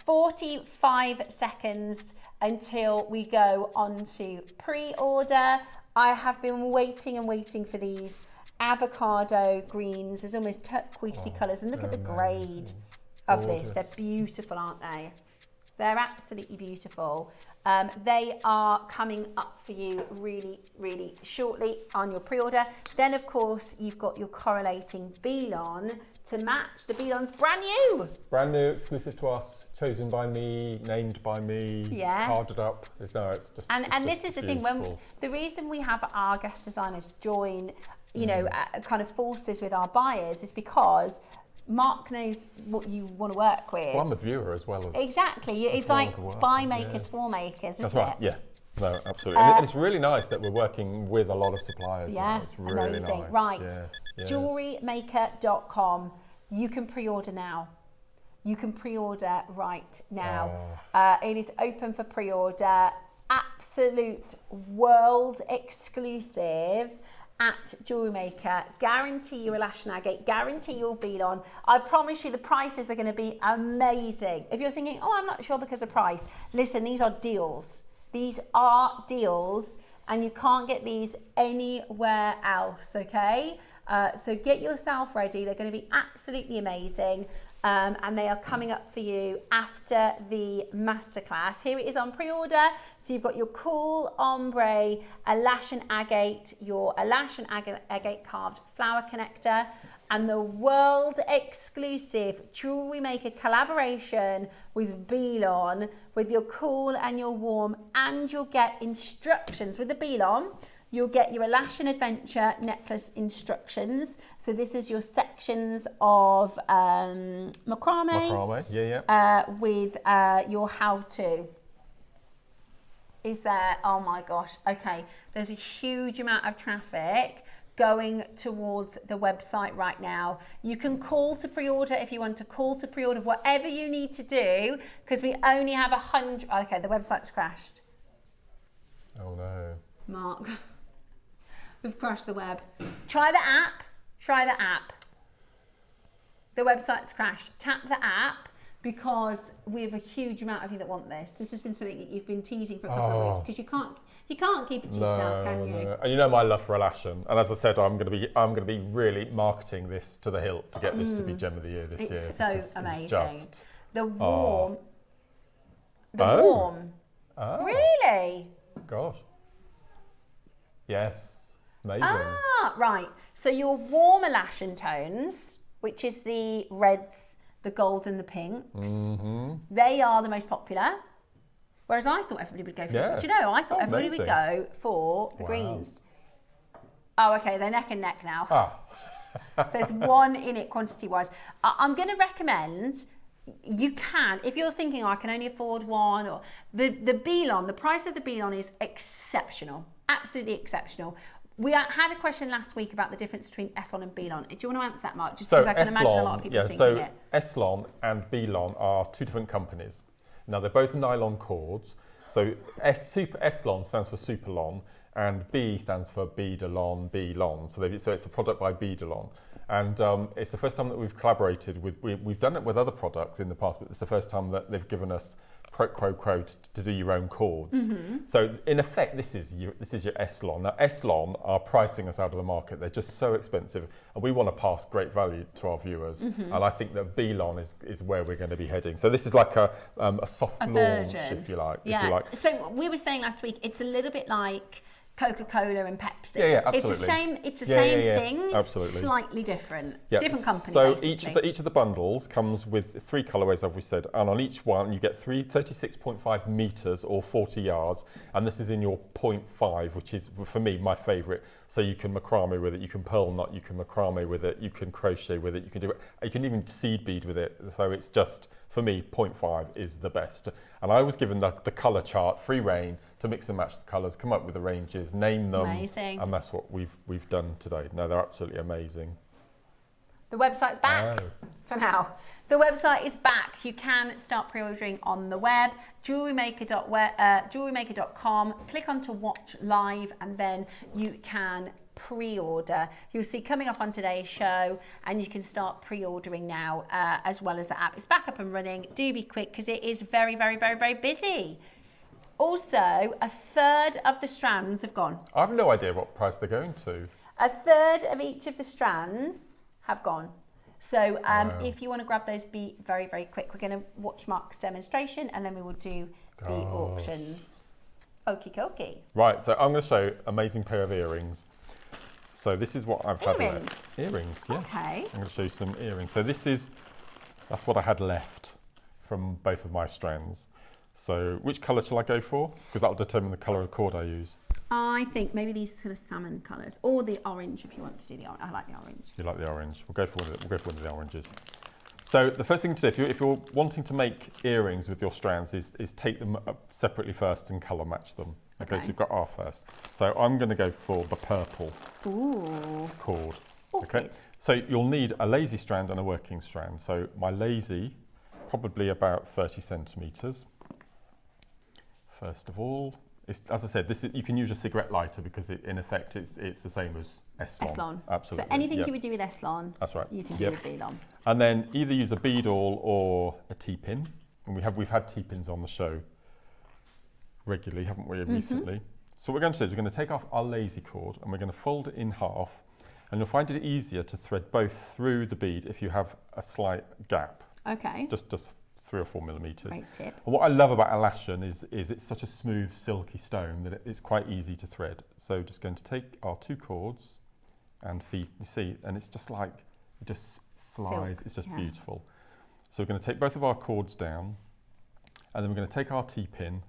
45 seconds until we go on to pre-order. I have been waiting and waiting for these avocado greens. There's almost turquoisey colours, and look at the grade of this. They're beautiful, aren't they? They're absolutely beautiful. They are coming up for you really, really shortly on your pre-order. Then, of course, you've got your correlating belon to match. The belon's brand new. Brand new, exclusive to us, chosen by me, named by me, carded up. It's just. And this is the thing. When the reason we have our guest designers join, you know, kind of forces with our buyers is because Mark knows what you want to work with. Well, I'm a viewer as well as. Exactly. It's like buy makers for makers, isn't That's right. it? Yeah. No, absolutely. And it's really nice that we're working with a lot of suppliers. Yeah, It's really amazing. nice. Right. Yes. JewelleryMaker.com. You can pre-order now. You can pre-order right now. It is open for pre-order. Absolute world exclusive at Jewellery Maker. Guarantee your elashin agate, guarantee your belon. I promise you the prices are going to be amazing. If you're thinking, oh, I'm not sure because of price, listen, these are deals. These are deals, and you can't get these anywhere else, okay? So get yourself ready. They're going to be absolutely amazing. And they are coming up for you after the masterclass. Here it is on pre-order. So you've got your cool ombre elashin agate, your elashin agate carved flower connector, and the world exclusive Jewellery Maker collaboration with Belon, with your cool and your warm, and you'll get instructions with the Belon. You'll get your elashin adventure necklace instructions. So this is your sections of macrame. Macrame, with your how-to. Is there? Oh my gosh. Okay. There's a huge amount of traffic going towards the website right now. You can call to pre-order if you want to call to pre-order, whatever you need to do, because we only have 100. Okay, the website's crashed. Oh no. Mark. We've crashed the web. Try the app. Try the app. The website's crashed. Tap the app because we have a huge amount of you that want this. This has been something that you've been teasing for a couple of weeks because you can't keep it to yourself, can you? No. And you know my love for elashin, and as I said, I'm going to be really marketing this to the hilt to get this to be Gem of the Year this year. It's so amazing. It's just, the warm. Warm. Oh. Really? Gosh. Yes. Amazing. Ah, right. So your warm elashin tones, which is the reds, the gold and the pinks, they are the most popular. Whereas I thought everybody would go for it. Do you know, I thought everybody would go for the greens. Oh, okay, they're neck and neck now. There's one in it quantity-wise. I'm going to recommend, you can, if you're thinking, oh, I can only afford one, or the Belon, the price of the Belon is exceptional, absolutely exceptional. We had a question last week about the difference between Eslon and Belon. Do you want to answer that, Mark? Just because I can imagine a lot of people thinking it. Eslon and Belon are two different companies. Now, they're both nylon cords. So Eslon stands for Superlon, and B stands for Beadalon, Belon. So it's a product by Beadalon. And it's the first time that we've collaborated with, we've done it with other products in the past, but it's the first time that they've given us pro quo quo to do your own cords. So in effect, this is your Eslon. Now Eslon are pricing us out of the market. They're just so expensive, and we want to pass great value to our viewers. And I think that Belon is where we're going to be heading. So this is like a soft launch, if you like. Yeah. If you like. So we were saying last week, it's a little bit like Coca-Cola and Pepsi. Yeah, absolutely. It's the same thing, absolutely. Slightly different. Yeah. Different company, So basically. each of the bundles comes with 3 colourways, as we said, and on each one you get 36.5 metres or 40 yards, and this is in your 0.5, which is, for me, my favourite. So you can macrame with it, you can pearl knot, you can macrame with it, you can crochet with it, you can even seed bead with it. So it's just, for me, 0.5 is the best. And I was given the colour chart, free reign, to mix and match the colours, come up with the ranges, name them. Amazing. And that's what we've done today. No, they're absolutely amazing. The website's back for now. The website is back. You can start pre-ordering on the web, jewellerymaker.com. Click on to watch live, and then you can pre-order. You'll see coming up on today's show, and you can start pre-ordering now, as well as the app. It's back up and running. Do be quick, because it is very, very, very, very busy. Also, a third of the strands have gone. I have no idea what price they're going to. A third of each of the strands have gone. So if you want to grab those, be very, very quick. We're going to watch Mark's demonstration, and then we will do the auctions. Okie dokie. Right, so I'm going to show amazing pair of earrings. So this is what I've had left. Earrings, yeah. Okay. I'm going to show you some earrings. So that's what I had left from both of my strands. So which colour shall I go for? Because that will determine the colour of cord I use. I think maybe these sort of salmon colours, or the orange if you want to do the orange. I like the orange. You like the orange? We'll go for one of the oranges. So the first thing to do, if you're wanting to make earrings with your strands, is take them up separately first and colour match them. Okay, so you've got R first. So I'm going to go for the purple cord. Okay, so you'll need a lazy strand and a working strand. So my lazy, probably about 30 centimetres. First of all, as I said, you can use a cigarette lighter, because in effect it's the same as Eslon. Absolutely. So anything you would do with Eslon, that's right, you can do with Belon. And then either use a bead awl or a T-pin. And we've had T-pins on the show regularly, haven't we, recently? So what we're going to do is we're going to take off our lazy cord, and we're going to fold it in half, and you'll find it easier to thread both through the bead if you have a slight gap. Okay. Just 3 or 4 millimetres. Great tip. And what I love about Alashan is it's such a smooth, silky stone that it's quite easy to thread. So just going to take our 2 cords and feed, you see, and it's just like, it just slides, it's just beautiful. So we're going to take both of our cords down, and then we're going to take our T-pin,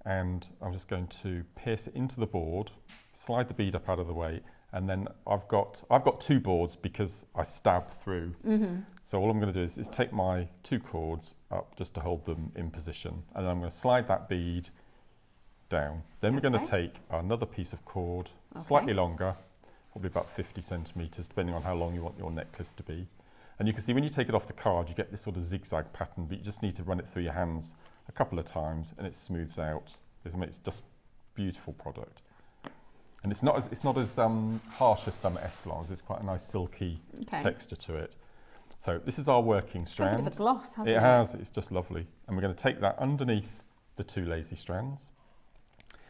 and I'm just going to pierce it into the board, slide the bead up out of the way, and then I've got 2 boards because I stab through. So all I'm going to do is take my 2 cords up just to hold them in position, and then I'm going to slide that bead down. Then we're going to take another piece of cord, slightly longer, probably about 50 centimetres, depending on how long you want your necklace to be. And you can see when you take it off the card, you get this sort of zigzag pattern, but you just need to run it through your hands a couple of times, and it smooths out. It's just beautiful product. And it's not as harsh as some Eslons. It's quite a nice silky texture to it. So this is our working strand. It's got a bit of a gloss, hasn't it? It has. It's just lovely. And we're going to take that underneath the 2 lazy strands.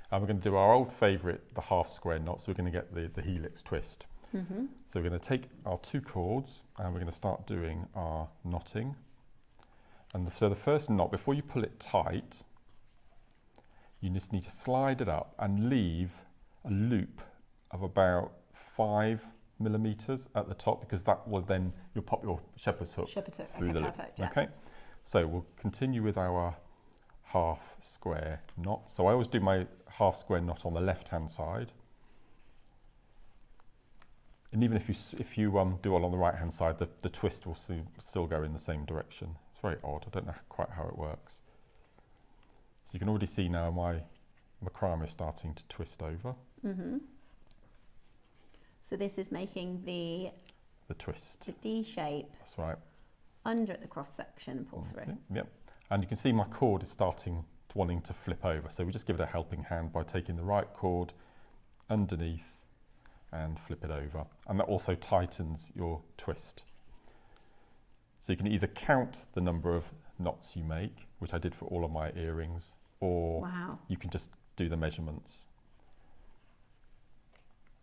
And we're going to do our old favourite, the half square knot. So we're going to get the helix twist. So we're going to take our 2 cords, and we're going to start doing our knotting. And so the first knot, before you pull it tight, you just need to slide it up and leave a loop of about 5 millimetres at the top, because that will then, you'll pop your shepherd's hook through the loop. Perfect, yeah. Okay, so we'll continue with our half square knot. So I always do my half square knot on the left hand side, and even if you do it on the right hand side, the twist will still go in the same direction. It's very odd. I don't know quite how it works. So you can already see now my macrame is starting to twist over. So this is making the twist. The D shape. That's right. Under at the cross section and pull through. Yep. And you can see my cord is starting to wanting to flip over. So we just give it a helping hand by taking the right cord underneath and flip it over. And that also tightens your twist. So you can either count the number of knots you make, which I did for all of my earrings, or Wow. you can just do the measurements.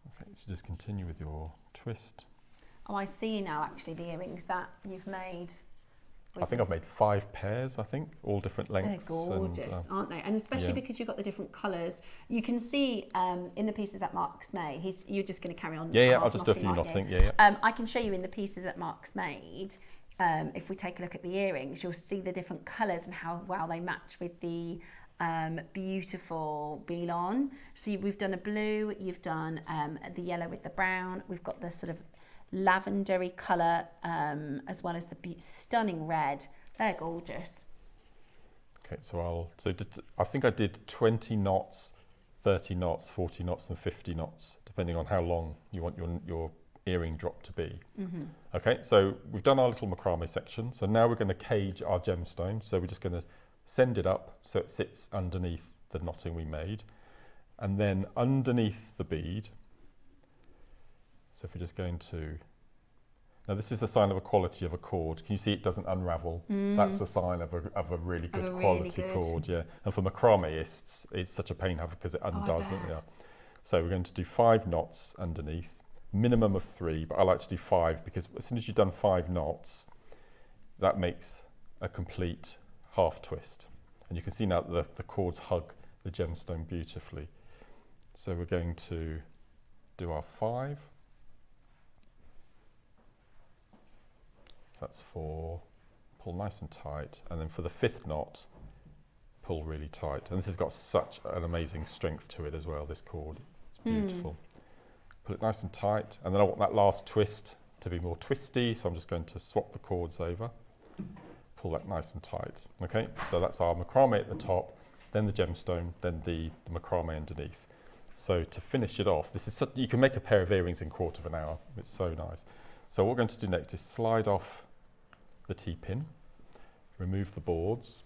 Okay, so just continue with your twist. Oh, I see now actually the earrings that you've made. I think I've made 5 pairs, I think, all different They're lengths. gorgeous, aren't they? And especially yeah. because you've got the different colours. You can see in the pieces that Mark's made, you're just going to carry on. Yeah, half I'll just do a few aren't you? knotting, yeah. I can show you in the pieces that Mark's made, if we take a look at the earrings, you'll see the different colours and how well they match with the beautiful belon. So we've done a blue, you've done the yellow with the brown, we've got the sort of lavendery colour as well as the stunning red. They're gorgeous. Okay, so I think I did 20 knots, 30 knots, 40 knots and 50 knots, depending on how long you want your earring drop to be. Mm-hmm. Okay, so we've done our little macrame section. So now we're going to cage our gemstone. So we're just going to send it up so it sits underneath the knotting we made. And then underneath the bead, so if we're just going to, now this is the sign of a quality of a cord. Can you see it doesn't unravel? That's the sign of a really good quality cord, yeah. And for macrameists, it's such a pain to have because it undoes it. Yeah. So we're going to do 5 knots underneath, minimum of 3, but I like to do 5 because as soon as you've done 5 knots, that makes a complete half twist. And you can see now that the cords hug the gemstone beautifully. So we're going to do our 5. So that's 4, pull nice and tight, and then for the 5th knot, pull really tight. And this has got such an amazing strength to it as well, this cord. It's beautiful. Pull it nice and tight, and then I want that last twist to be more twisty, so I'm just going to swap the cords over. Pull that nice and tight. Okay, so that's our macrame at the top, then the gemstone, then the macrame underneath. So to finish it off, this is you can make a pair of earrings in 1/4 of an hour. It's so nice. So what we're going to do next is slide off the T-pin, remove the boards,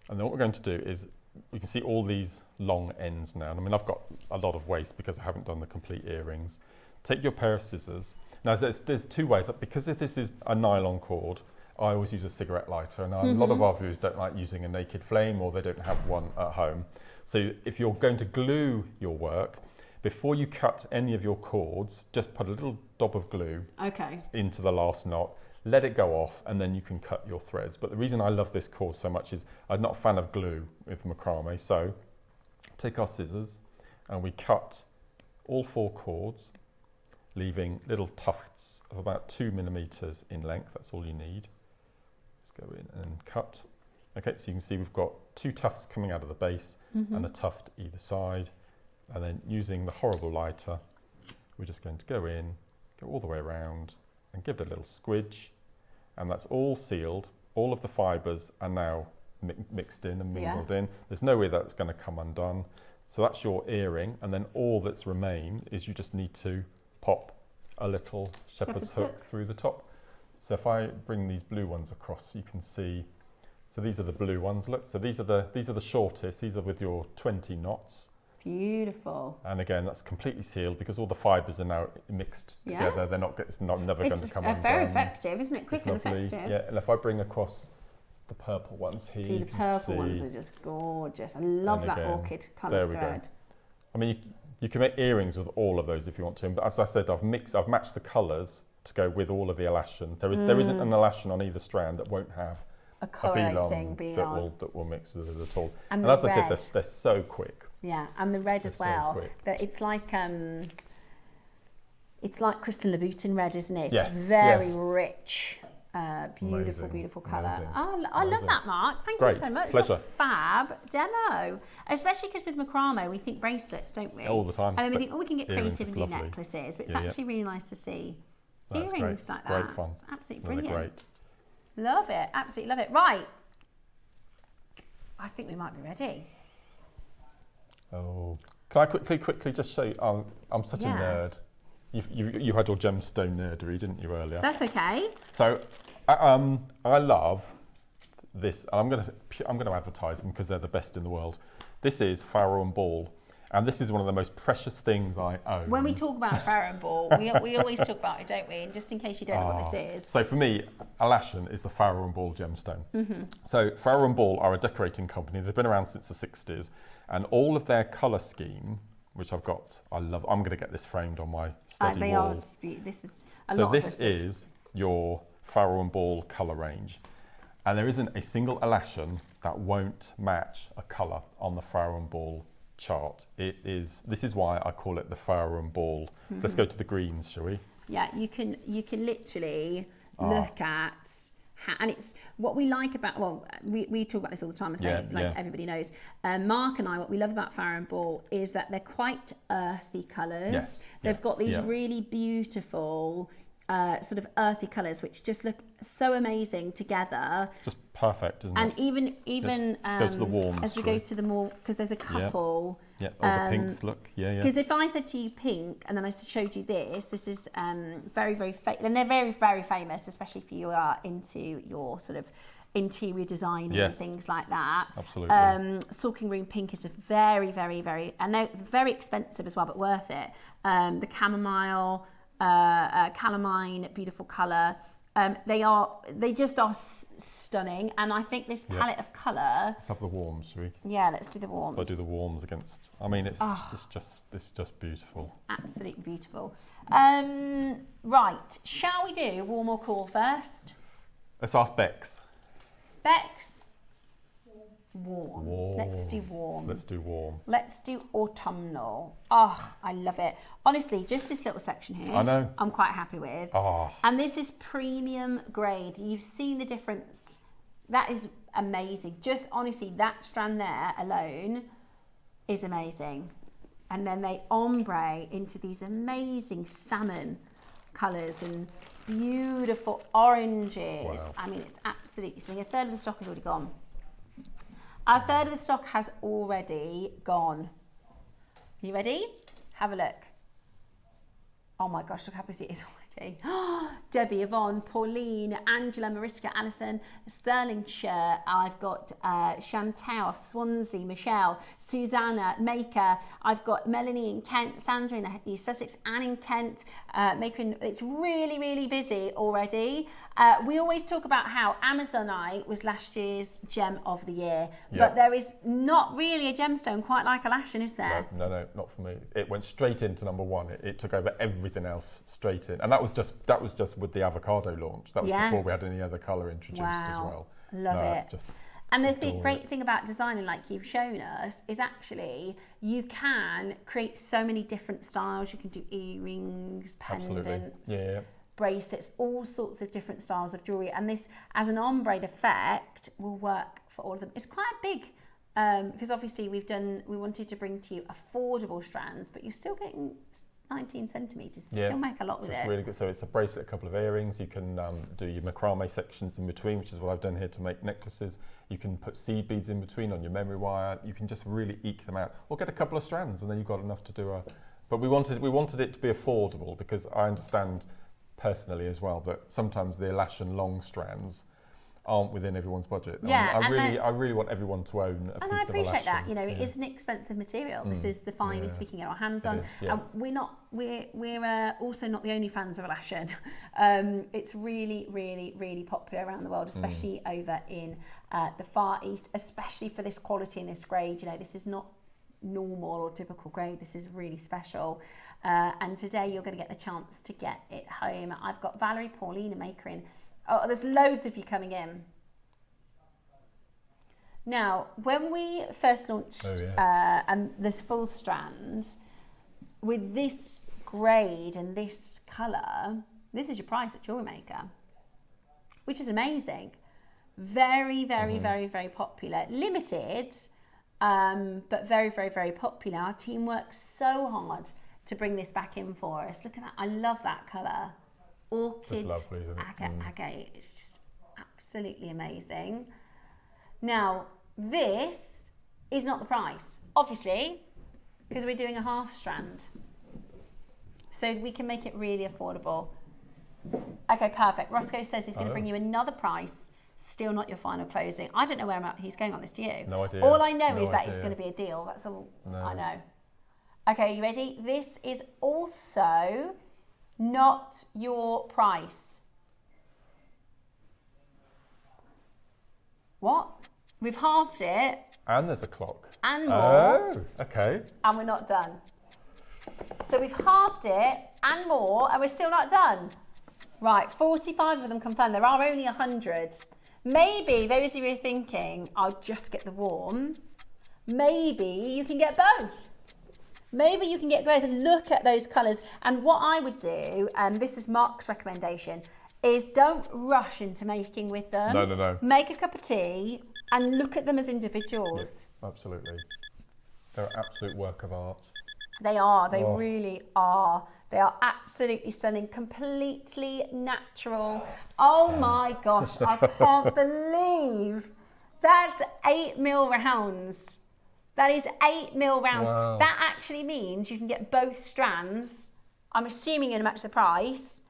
and then what we're going to do is, you can see all these long ends now. I mean, I've got a lot of waste because I haven't done the complete earrings. Take your pair of scissors. Now there's 2 ways, because if this is a nylon cord, I always use a cigarette lighter, and a lot of our viewers don't like using a naked flame, or they don't have one at home. So if you're going to glue your work, before you cut any of your cords, just put a little dab of glue into the last knot, let it go off, and then you can cut your threads. But the reason I love this cord so much is I'm not a fan of glue with macrame. So take our scissors and we cut all 4 cords, leaving little tufts of about 2 millimeters in length. That's all you need. Just go in and cut. Okay, so you can see we've got 2 tufts coming out of the base and a tuft either side. And then using the horrible lighter, we're just going to go in, go all the way around and give it a little squidge. And that's all sealed. All of the fibres are now mixed in and mingled in. There's no way that's going to come undone. So that's your earring. And then all that's remained is you just need to pop a little shepherd's hook through the top. So if I bring these blue ones across, you can see, so these are the blue ones, look. So these are the shortest. These are with your 20 knots. Beautiful. And again, that's completely sealed because all the fibres are now mixed together. They're never going to come undone. It's very effective, isn't it? Quick and effective. Yeah, and if I bring across the purple ones here, the purple ones are just gorgeous. I love that orchid colour thread. Go. I mean, you can make earrings with all of those if you want to. But as I said, I've matched the colours to go with all of the elashin. There isn't an elashin on either strand that won't have a correlating belon that will mix with it at all. And as I said, they're so quick. Yeah, and the red as well. That it's like Kristen Louboutin red, isn't it? Yes, it's very rich, beautiful, beautiful colour. Amazing. I love that, Mark. Thank you so much. Pleasure. What a fab demo. Especially because with macrame, we think bracelets, don't we? All the time. And then we think, we can get creative and do lovely. necklaces, but it's actually really nice to see earrings like that. Great fun. It's absolutely brilliant. They're great. Love it. Absolutely love it. Right. I think we might be ready. Oh, can I quickly just show you? I'm such a nerd. You had your gemstone nerdery, didn't you, earlier? That's okay. So, I love this. I'm going to advertise them because they're the best in the world. This is Farrow and Ball, And this is one of the most precious things I own. When we talk about Farrow & Ball, we always talk about it, don't we? And just in case you don't know what this is. So for me, Alashan is the Farrow & Ball gemstone. So Farrow & Ball are a decorating company. They've been around since the 60s. And all of their colour scheme, which I've got, I'm going to get this framed on my study wall. This is a So lot this of is your Farrow & Ball colour range. And there isn't a single Alashan that won't match a colour on the Farrow & Ball chart. This is why I call it the Farrow & Ball. Let's go to the greens, shall we? Yeah, you can literally look at how, and it's what we like about, well, we talk about this all the time, I say, everybody knows. Mark and I, what we love about Farrow & Ball is that they're quite earthy colours. Yes, They've got these really beautiful sort of earthy colours which just look so amazing together. It's just perfect, isn't and it? even let's go to the warms. as we go to the more, because there's a couple. Yeah, the pinks look. Because if I said to you pink and then I showed you this is very, very and they're very, very famous, especially if you are into your sort of interior designing and things like that. Absolutely. Salking Room Pink is a very, very, very, and they're very expensive as well, but worth it. The chamomile, calamine, beautiful colour. They just are stunning, and I think this palette of colour. Let's have the warms, shall we? Yeah, let's do the warms. I'll do the warms against. I mean, it's just beautiful. Absolutely beautiful. Right, shall we do warm or cool first? Let's ask Bex. Bex. Warm. Let's do warm. Let's do warm. Let's do autumnal. Oh, I love it. Honestly, just this little section here, I know. I'm quite happy with. Oh. And this is premium grade. You've seen the difference. That is amazing. Just honestly, that strand there alone is amazing. And then they ombre into these amazing salmon colours and beautiful oranges. Wow. I mean, it's absolutely stunning. A third of the stock has already gone. A third of the stock has already gone. You ready? Have a look. Oh my gosh, look how busy it is already. Debbie, Yvonne, Pauline, Angela, Mariska, Alison, Stirlingshire. I've got Chantal, Swansea, Michelle, Susanna, Maker. I've got Melanie in Kent, Sandra in East Sussex, Anne in Kent. Maker it's really, really busy already. We always talk about how Amazonite was last year's gem of the year, but there is not really a gemstone quite like Alashan, is there? No, not for me. It went straight into #1. It took over everything else straight in, and that was just with the avocado launch. That was before we had any other colour introduced as well. Love it. And the great thing about designing, like you've shown us, is actually you can create so many different styles. You can do earrings, pendants, bracelets, all sorts of different styles of jewellery. And this, as an ombre effect, will work for all of them. It's quite big because obviously we wanted to bring to you affordable strands, but you're still getting 19 centimetres, still make a lot with it. Really good. So it's a bracelet, a couple of earrings. You can do your macrame sections in between, which is what I've done here to make necklaces. You can put seed beads in between on your memory wire. You can just really eke them out, or get a couple of strands, and then you've got enough to do a. But we wanted it to be affordable, because I understand personally as well that sometimes the Alashan long strands aren't within everyone's budget. Yeah, I really want everyone to own a piece of Alashan. And I appreciate that. You know, it is an expensive material. This is the finest we can get our hands on. And we're also not the only fans of Alashan. It's really, really, really popular around the world, especially over in the Far East, especially for this quality and this grade. You know, this is not normal or typical grade. This is really special. And today you're going to get the chance to get it home. I've got Valerie, Pauline, and Maker in. Oh, there's loads of you coming in. Now, when we first launched and this full strand, with this grade and this colour, this is your price at JewelleryMaker, which is amazing. Very, very, very, very popular. Limited, but very, very, very popular. Our team worked so hard to bring this back in for us. Look at that. I love that colour. Orchid agate. It's just absolutely amazing. Now, this is not the price, obviously, because we're doing a half strand. So we can make it really affordable. Okay, perfect. Roscoe says he's going to bring you another price. Still not your final closing. I don't know where he's going on this, do you? No idea. All I know is that it's going to be a deal. That's all I know. Okay, you ready? This is also not your price. What? We've halved it. And there's a clock. And more. Oh, okay. And we're not done. So we've halved it and more, and we're still not done. Right, 45 of them confirmed. There are only 100. Maybe those of you are thinking, I'll just get the warm. Maybe you can get both. Maybe you can get both and look at those colours. And what I would do, and this is Mark's recommendation, is don't rush into making with them. No. Make a cup of tea and look at them as individuals. Yeah, absolutely. They're an absolute work of art. They are, they really are. They are absolutely stunning, completely natural. Oh my gosh, I can't believe that's 8mm rounds. That is 8mm rounds. Wow. That actually means you can get both strands. I'm assuming you're gonna match the price.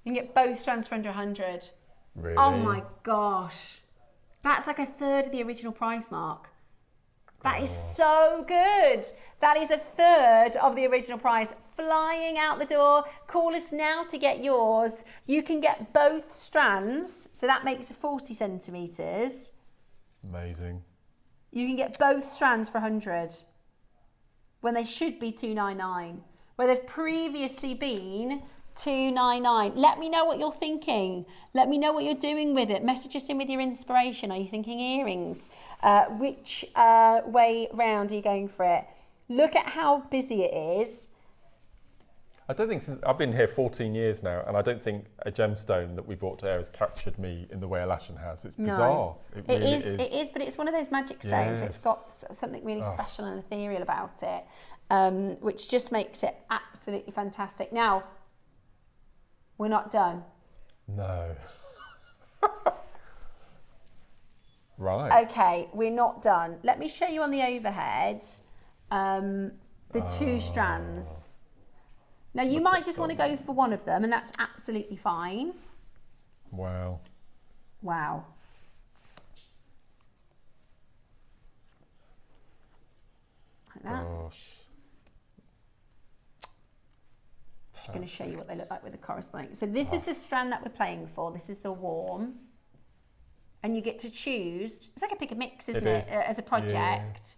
You can get both strands for under 100. Really? Oh my gosh. That's like a third of the original price, Mark. That is so good. That is a third of the original price. Flying out the door. Call us now to get yours. You can get both strands. So that makes it 40 centimetres. Amazing. You can get both strands for 100 when they should be 299, where they've previously been 299. Let me know what you're thinking. Let me know what you're doing with it. Message us in with your inspiration. Are you thinking earrings? Which way round are you going for it? Look at how busy it is. I don't think, since I've been here 14 years now, and I don't think a gemstone that we brought to air has captured me in the way a lashen has. It's bizarre. It is, but it's one of those magic stones. Yes. It's got something really special and ethereal about it, which just makes it absolutely fantastic. Now, we're not done. No. Right. Okay, we're not done. Let me show you on the overhead the two strands. Now, you might just want to go for one of them, and that's absolutely fine. Wow. Wow. Like that. Gosh. Just going to show you what they look like with the corresponding. So this is the strand that we're playing for. This is the warm. And you get to choose. It's like a pick and mix, isn't it? As a project.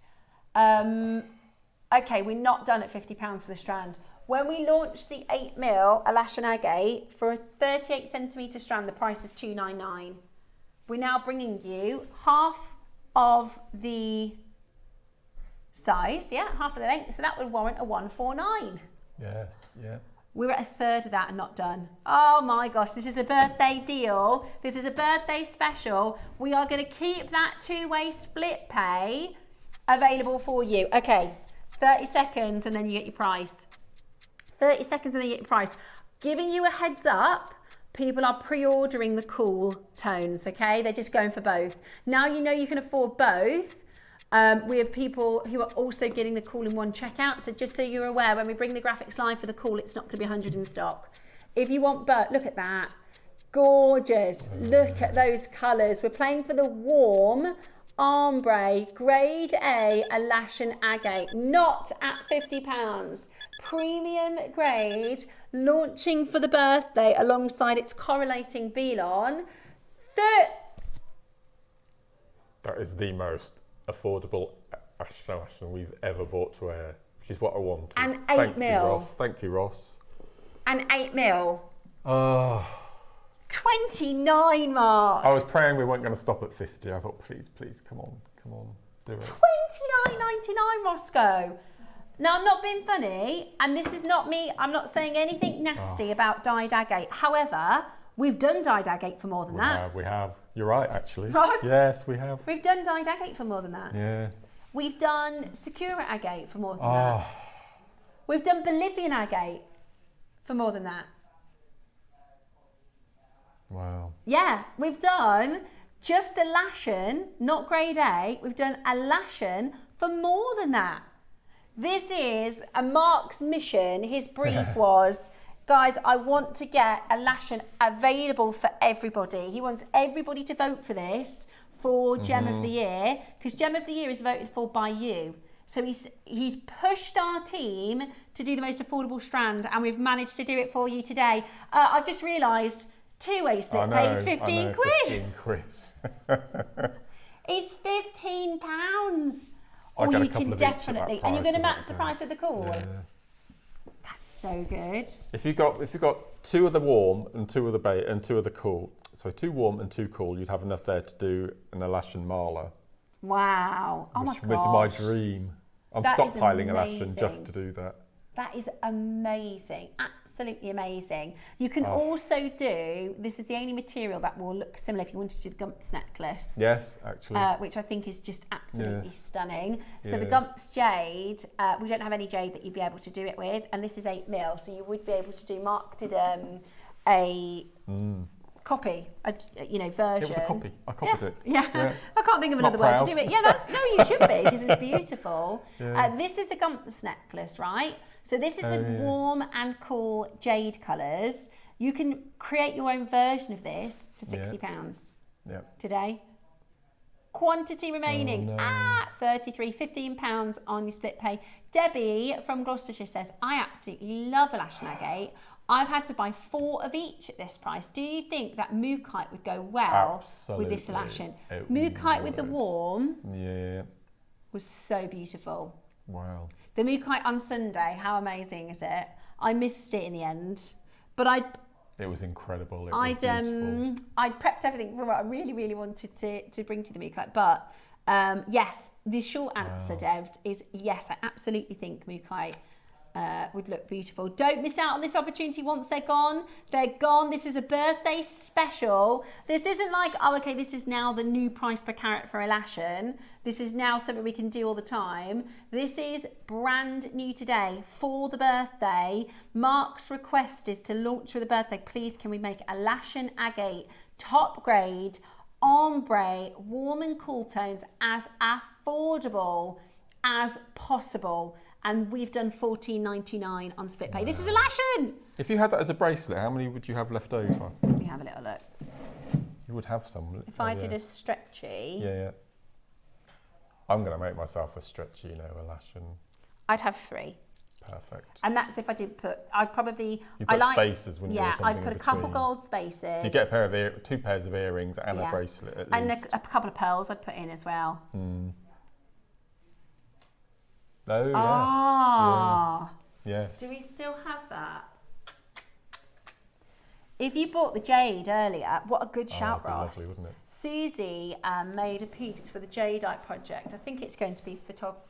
Yeah. Okay, we're not done at £50 for the strand. When we launched the 8mm Alashan Agate for a 38 centimetre strand, the price is $299. We're now bringing you half of the size, half of the length. So that would warrant a $149. Yes, yeah. We're at a third of that and not done. Oh my gosh, this is a birthday deal. This is a birthday special. We are going to keep that two-way split pay available for you. Okay, 30 seconds and then you get your price. 30 seconds and then you get your price. Giving you a heads up, people are pre-ordering the cool tones, okay? They're just going for both. Now you know you can afford both. We have people who are also getting the cool in one checkout. So just so you're aware, when we bring the graphics live for the cool, it's not going to be 100 in stock. If you want, but look at that. Gorgeous. Look at those colours. We're playing for the warm ombre grade A Alashan Agate, not at £50. Premium grade, launching for the birthday alongside its correlating Belon. That is the most affordable Alashan we've ever bought to air, which is what I want. And 8mm. Thank you, Ross. And 8mm. Oh. 29, Mark. I was praying we weren't going to stop at 50. I thought, please, come on, do it. $29.99, Roscoe. Now, I'm not being funny, and this is not me. I'm not saying anything nasty about dyed agate. However, we've done dyed agate for more than that. We have. You're right, actually. Ross? Yes, we have. We've done dyed agate for more than that. Yeah. We've done Sakura agate for more than that. We've done Bolivian agate for more than that. Wow. Yeah, we've done just Alashan, not grade A. We've done Alashan for more than that. This is Mark's mission. His brief was, guys, I want to get Alashan available for everybody. He wants everybody to vote for this for Gem of the Year, because Gem of the Year is voted for by you. So he's pushed our team to do the most affordable strand, and we've managed to do it for you today. I've just realised two-way split pay is 15 quid. 15 quid. It's £15. I Or get a you couple can of each at definitely, that and you're going to price, match the price with the cool. Yeah. That's so good. If you got 2 of the warm and 2 of the and 2 of the cool, so 2 warm and 2 cool, you'd have enough there to do an Alashan mala. Wow! Oh my which god! is my dream. I'm That is stockpiling Alashan just amazing. to do that. That is amazing, absolutely amazing. You can also do, this is the only material that will look similar if you wanted to do the Gumps necklace. Yes, actually. Which I think is just absolutely Yes. stunning. So Yeah. the Gumps Jade, we don't have any jade that you'd be able to do it with, and this is 8mm, so you would be able to do, Mark did a copy, version. It was a copy. I copied it. Yeah. I can't think of Not another word proud. to do it. Yeah, no, you should be, because it's beautiful. Yeah. This is the Gumps necklace, right? So this is with warm and cool jade colours. You can create your own version of this for £60 today. Quantity remaining at 33, £15 on your split pay. Debbie from Gloucestershire says, I absolutely love Alashan agate. I've had to buy 4 of each at this price. Do you think that Mookite would go well with this Alashan? Mookite with the warm was so beautiful. Wow. The Mookite on Sunday, how amazing is it? I missed it in the end, but it was incredible. I'd prepped everything for what I really, really wanted to bring to the Mookite. But yes, the short answer, Debs, is yes, I absolutely think Mookite would look beautiful. Don't miss out on this opportunity once they're gone. They're gone. This is a birthday special. This isn't like, oh, okay, this is now the new price per carat for Alashan. This is now something we can do all the time. This is brand new today for the birthday. Mark's request is to launch for the birthday. Please, can we make Alashan agate top grade, ombre, warm and cool tones as affordable as possible? And we've done $14.99 on split pay. This is Alashan! If you had that as a bracelet, how many would you have left over? Let me have a little look. You would have some. If I did a stretchy... Yeah. I'm going to make myself a stretchy, Alashan. I'd have 3. Perfect. And that's if I did put... I'd probably... You put spaces, wouldn't you? Yeah, or something I'd put in a couple between. gold spaces. So you get a pair of 2 pairs of earrings and a bracelet at and least. a couple of pearls I'd put in as well. Oh, yes. Ah. Yeah. Yes. Do we still have that? If you bought the jade earlier, what a good shout, it'd be Ross. lovely, wouldn't it? Susie made a piece for the Jadeite project. I think it's going to be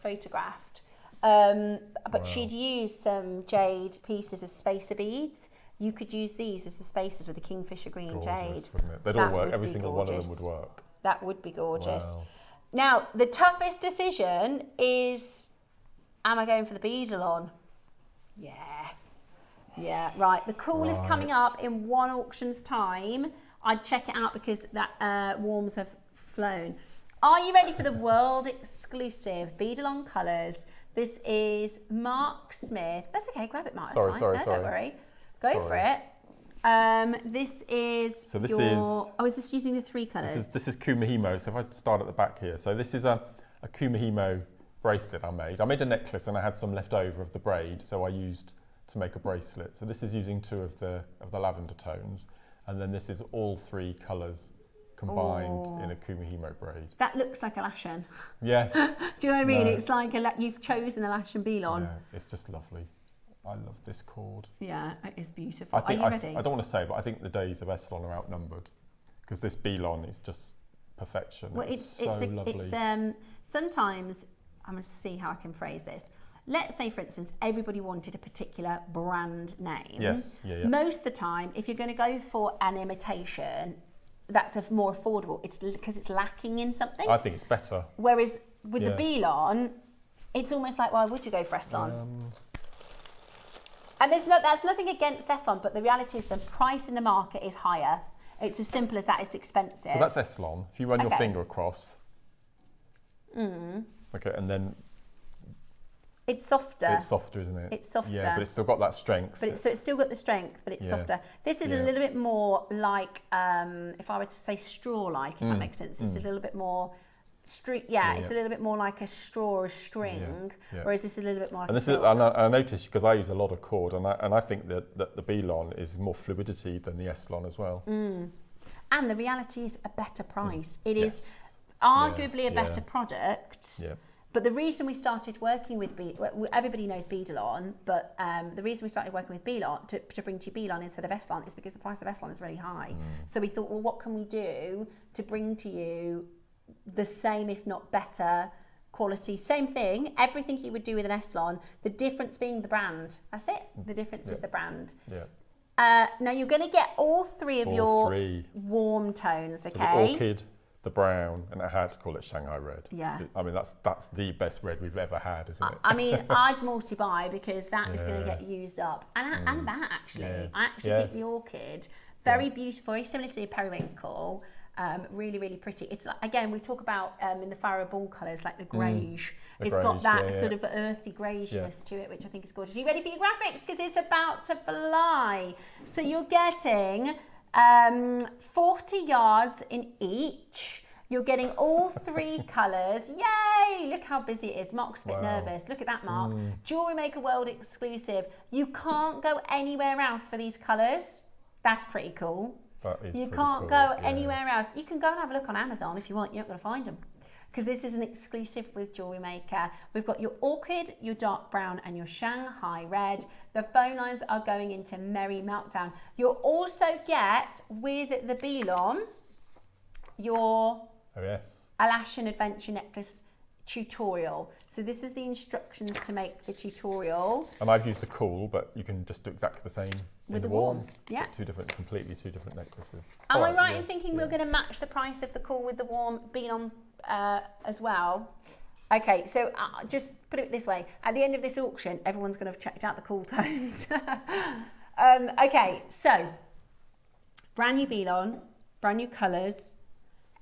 photographed. But she'd used some jade pieces as spacer beads. You could use these as the spacers with the Kingfisher Green Gorgeous, jade. wouldn't it? They'd That all work. would Every be single one of them gorgeous. would work. That would be gorgeous. Wow. Now, the toughest decision is, am I going for the beadle on? Yeah, right. The cool is coming up in one auction's time. I'd check it out because that warms have flown. Are you ready for the world exclusive beadle on colours? This is Mark Smith. That's okay, grab it, Mark. It's fine. Sorry. Don't worry. Go for it. This is So this your... is... Oh, is this using the 3 colours? This is Kumahimo. So if I start at the back here. So this is a Kumahimo bracelet I made. I made a necklace and I had some left over of the braid. So I used to make a bracelet. So this is using 2 of the lavender tones. And then this is all 3 colours combined in a Kumahimo braid. That looks like Alashan. Yes. Do you know what I mean? No. It's like you've chosen Alashan Belon. Yeah, it's just lovely. I love this cord. Yeah, it is beautiful. Are you ready? I don't want to say, but I think the days of Essilon are outnumbered because this Belon is just perfection. Well, it's so lovely. Sometimes I'm going to see how I can phrase this. Let's say, for instance, everybody wanted a particular brand name. Yes, yeah. Most of the time, if you're going to go for an imitation, that's more affordable. It's because it's lacking in something. I think it's better. Whereas with the Yes. Belon, it's almost like, why would you go for Essilon? And that's nothing against Essilon, but the reality is the price in the market is higher. It's as simple as that. It's expensive. So that's Essilon. If you run your finger across. Okay, and then it's softer. it's softer, isn't it? It's softer. Yeah, but it's still got that strength. But it's still got the strength, but it's softer. This is a little bit more like, if I were to say straw-like, if that makes sense. It's a little bit more String, it's a little bit more like a straw or a string, whereas this is a little bit more like and this is, and I noticed, because I use a lot of cord, and I think that the B-Lon is more fluidity than the S-Lon as well. And the reality is a better price. It is arguably a better product. But the reason we started working with everybody knows Beadalon, but the reason we started working with Beadalon to bring to you Beadalon instead of S-Lon is because the price of S-Lon is really high. So we thought, well, what can we do to bring to you the same, if not better, quality? Same thing, everything you would do with an S-Lon, the difference being the brand. That's it. The difference is the brand. Now you're going to get all three of your warm tones, okay? So the orchid, the brown, and I had to call it Shanghai red. Yeah. I mean, that's the best red we've ever had, isn't it? I mean, I'd multi-buy because that is going to get used up. And that actually, I actually think the orchid, very beautiful, very similar to the periwinkle. Really, really pretty. It's like, again, we talk about in the Farrow ball colours, like the greige. It's got that sort of earthy greigeness to it, which I think is gorgeous. Are you ready for your graphics? Because it's about to fly. So you're getting 40 yards in each. You're getting all three colours. Yay! Look how busy it is. Mark's a bit nervous. Look at that, Mark. Jewellery Maker World exclusive. You can't go anywhere else for these colours. That's pretty cool. You can't go anywhere else. You can go and have a look on Amazon if you want. You're not going to find them because this is an exclusive with Jewellery Maker. We've got your orchid, your dark brown, and your Shanghai red. The phone lines are going into Merry Meltdown. You'll also get with the Beadalon your Alaskan Adventure Necklace tutorial. So this is the instructions to make the tutorial. And I've used the cool, but you can just do exactly the same with the warm. Yeah. Completely two different necklaces. Am I right in thinking we're going to match the price of the cool with the warm Beadalon as well? Okay, so just put it this way. At the end of this auction, everyone's going to have checked out the cool tones. Okay, so brand new Beadalon, brand new colours.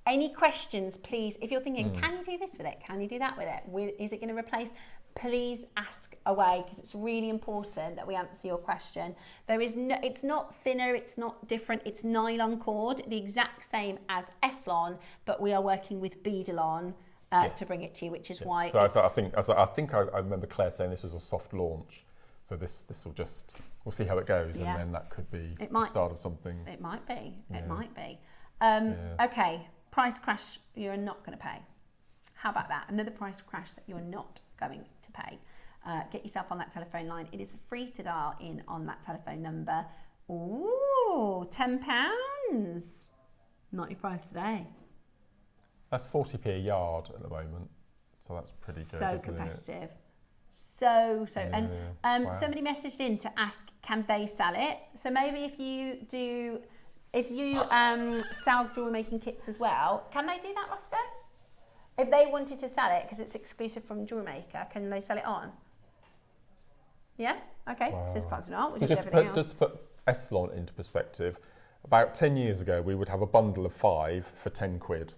Any questions, please? If you're thinking, can you do this with it? Can you do that with it? Is it going to replace? Please ask away because it's really important that we answer your question. There is no, it's not thinner, it's not different. It's nylon cord, the exact same as S-Lon, but we are working with Beadalon to bring it to you, which is why. So I think I remember Claire saying this was a soft launch. So this will just, we'll see how it goes, and then that could be the start of something. It might be. It might be. Okay. Price crash you're not going to pay. How about that? Another price crash that you're not going to pay. Get yourself on that telephone line. It is free to dial in on that telephone number. Ooh, £10. Not your price today. That's 40p a yard at the moment. So that's pretty good. So competitive. So. And somebody messaged in to ask, can they sell it? So maybe if you sell jewellery making kits as well, can they do that, Roscoe? If they wanted to sell it, because it's exclusive from Jewellery Maker, can they sell it on? Yeah? Okay, wow. So this cards an art. So just to put S-Lon into perspective, about 10 years ago, we would have a bundle of 5 for 10 quid.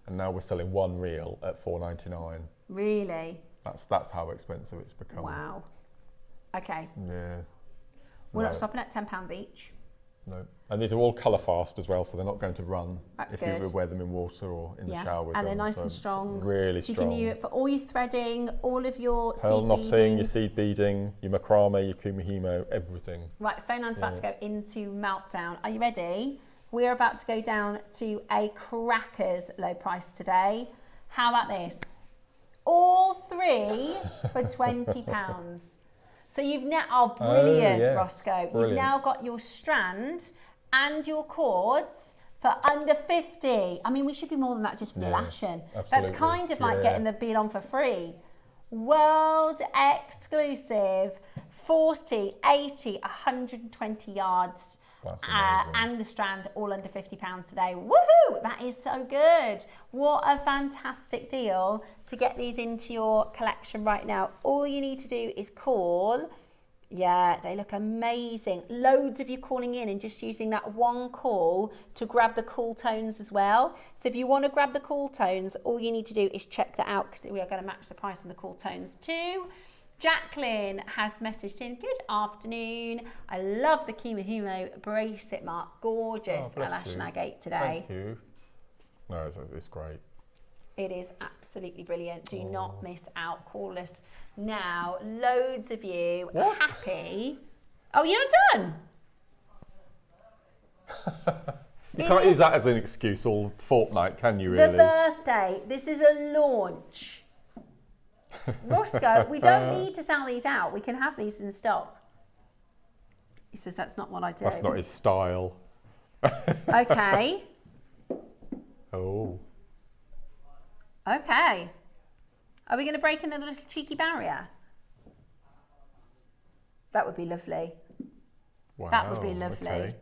And now we're selling one reel at £4.99. Really? That's how expensive it's become. Wow. Okay. Yeah. We're not stopping at £10 each. No. And these are all colour fast as well, so they're not going to run if you wear them in water or in the shower with them. And they're nice and strong. Really strong. So you can use it for all your threading, all of your pearl seed knotting, beading. your seed beading, your macrame, your kumihimo, everything. Right, the phone line's about to go into meltdown. Are you ready? We're about to go down to a crackers low price today. How about this? All 3 for £20. So you've now, brilliant, Roscoe. Brilliant. You've now got your strand and your cords for under 50. I mean, we should be more than that just for the lashing. That's kind of like getting the Beadalon for free. World exclusive, 40, 80, 120 yards. And the strand all under £50 today. Woohoo! That is so good. What a fantastic deal to get these into your collection right now. All you need to do is call. Yeah, they look amazing. Loads of you calling in and just using that one call to grab the cool tones as well. So if you want to grab the cool tones, all you need to do is check that out because we are going to match the price on the cool tones too. Jacqueline has messaged in, good afternoon. I love the Kimihimo bracelet, Mark. Gorgeous Alaskan agate today. Thank you. No, it's great. It is absolutely brilliant. Do not miss out. Call us now. Loads of you are happy. Oh, you're not done? You can't use that as an excuse all fortnight, can you, really? The birthday. This is a launch. Roscoe, we don't need to sell these out. We can have these in stock. He says that's not what I do. That's not his style. Okay. Oh. Okay. Are we going to break another little cheeky barrier? That would be lovely. Wow. That would be lovely. Okay.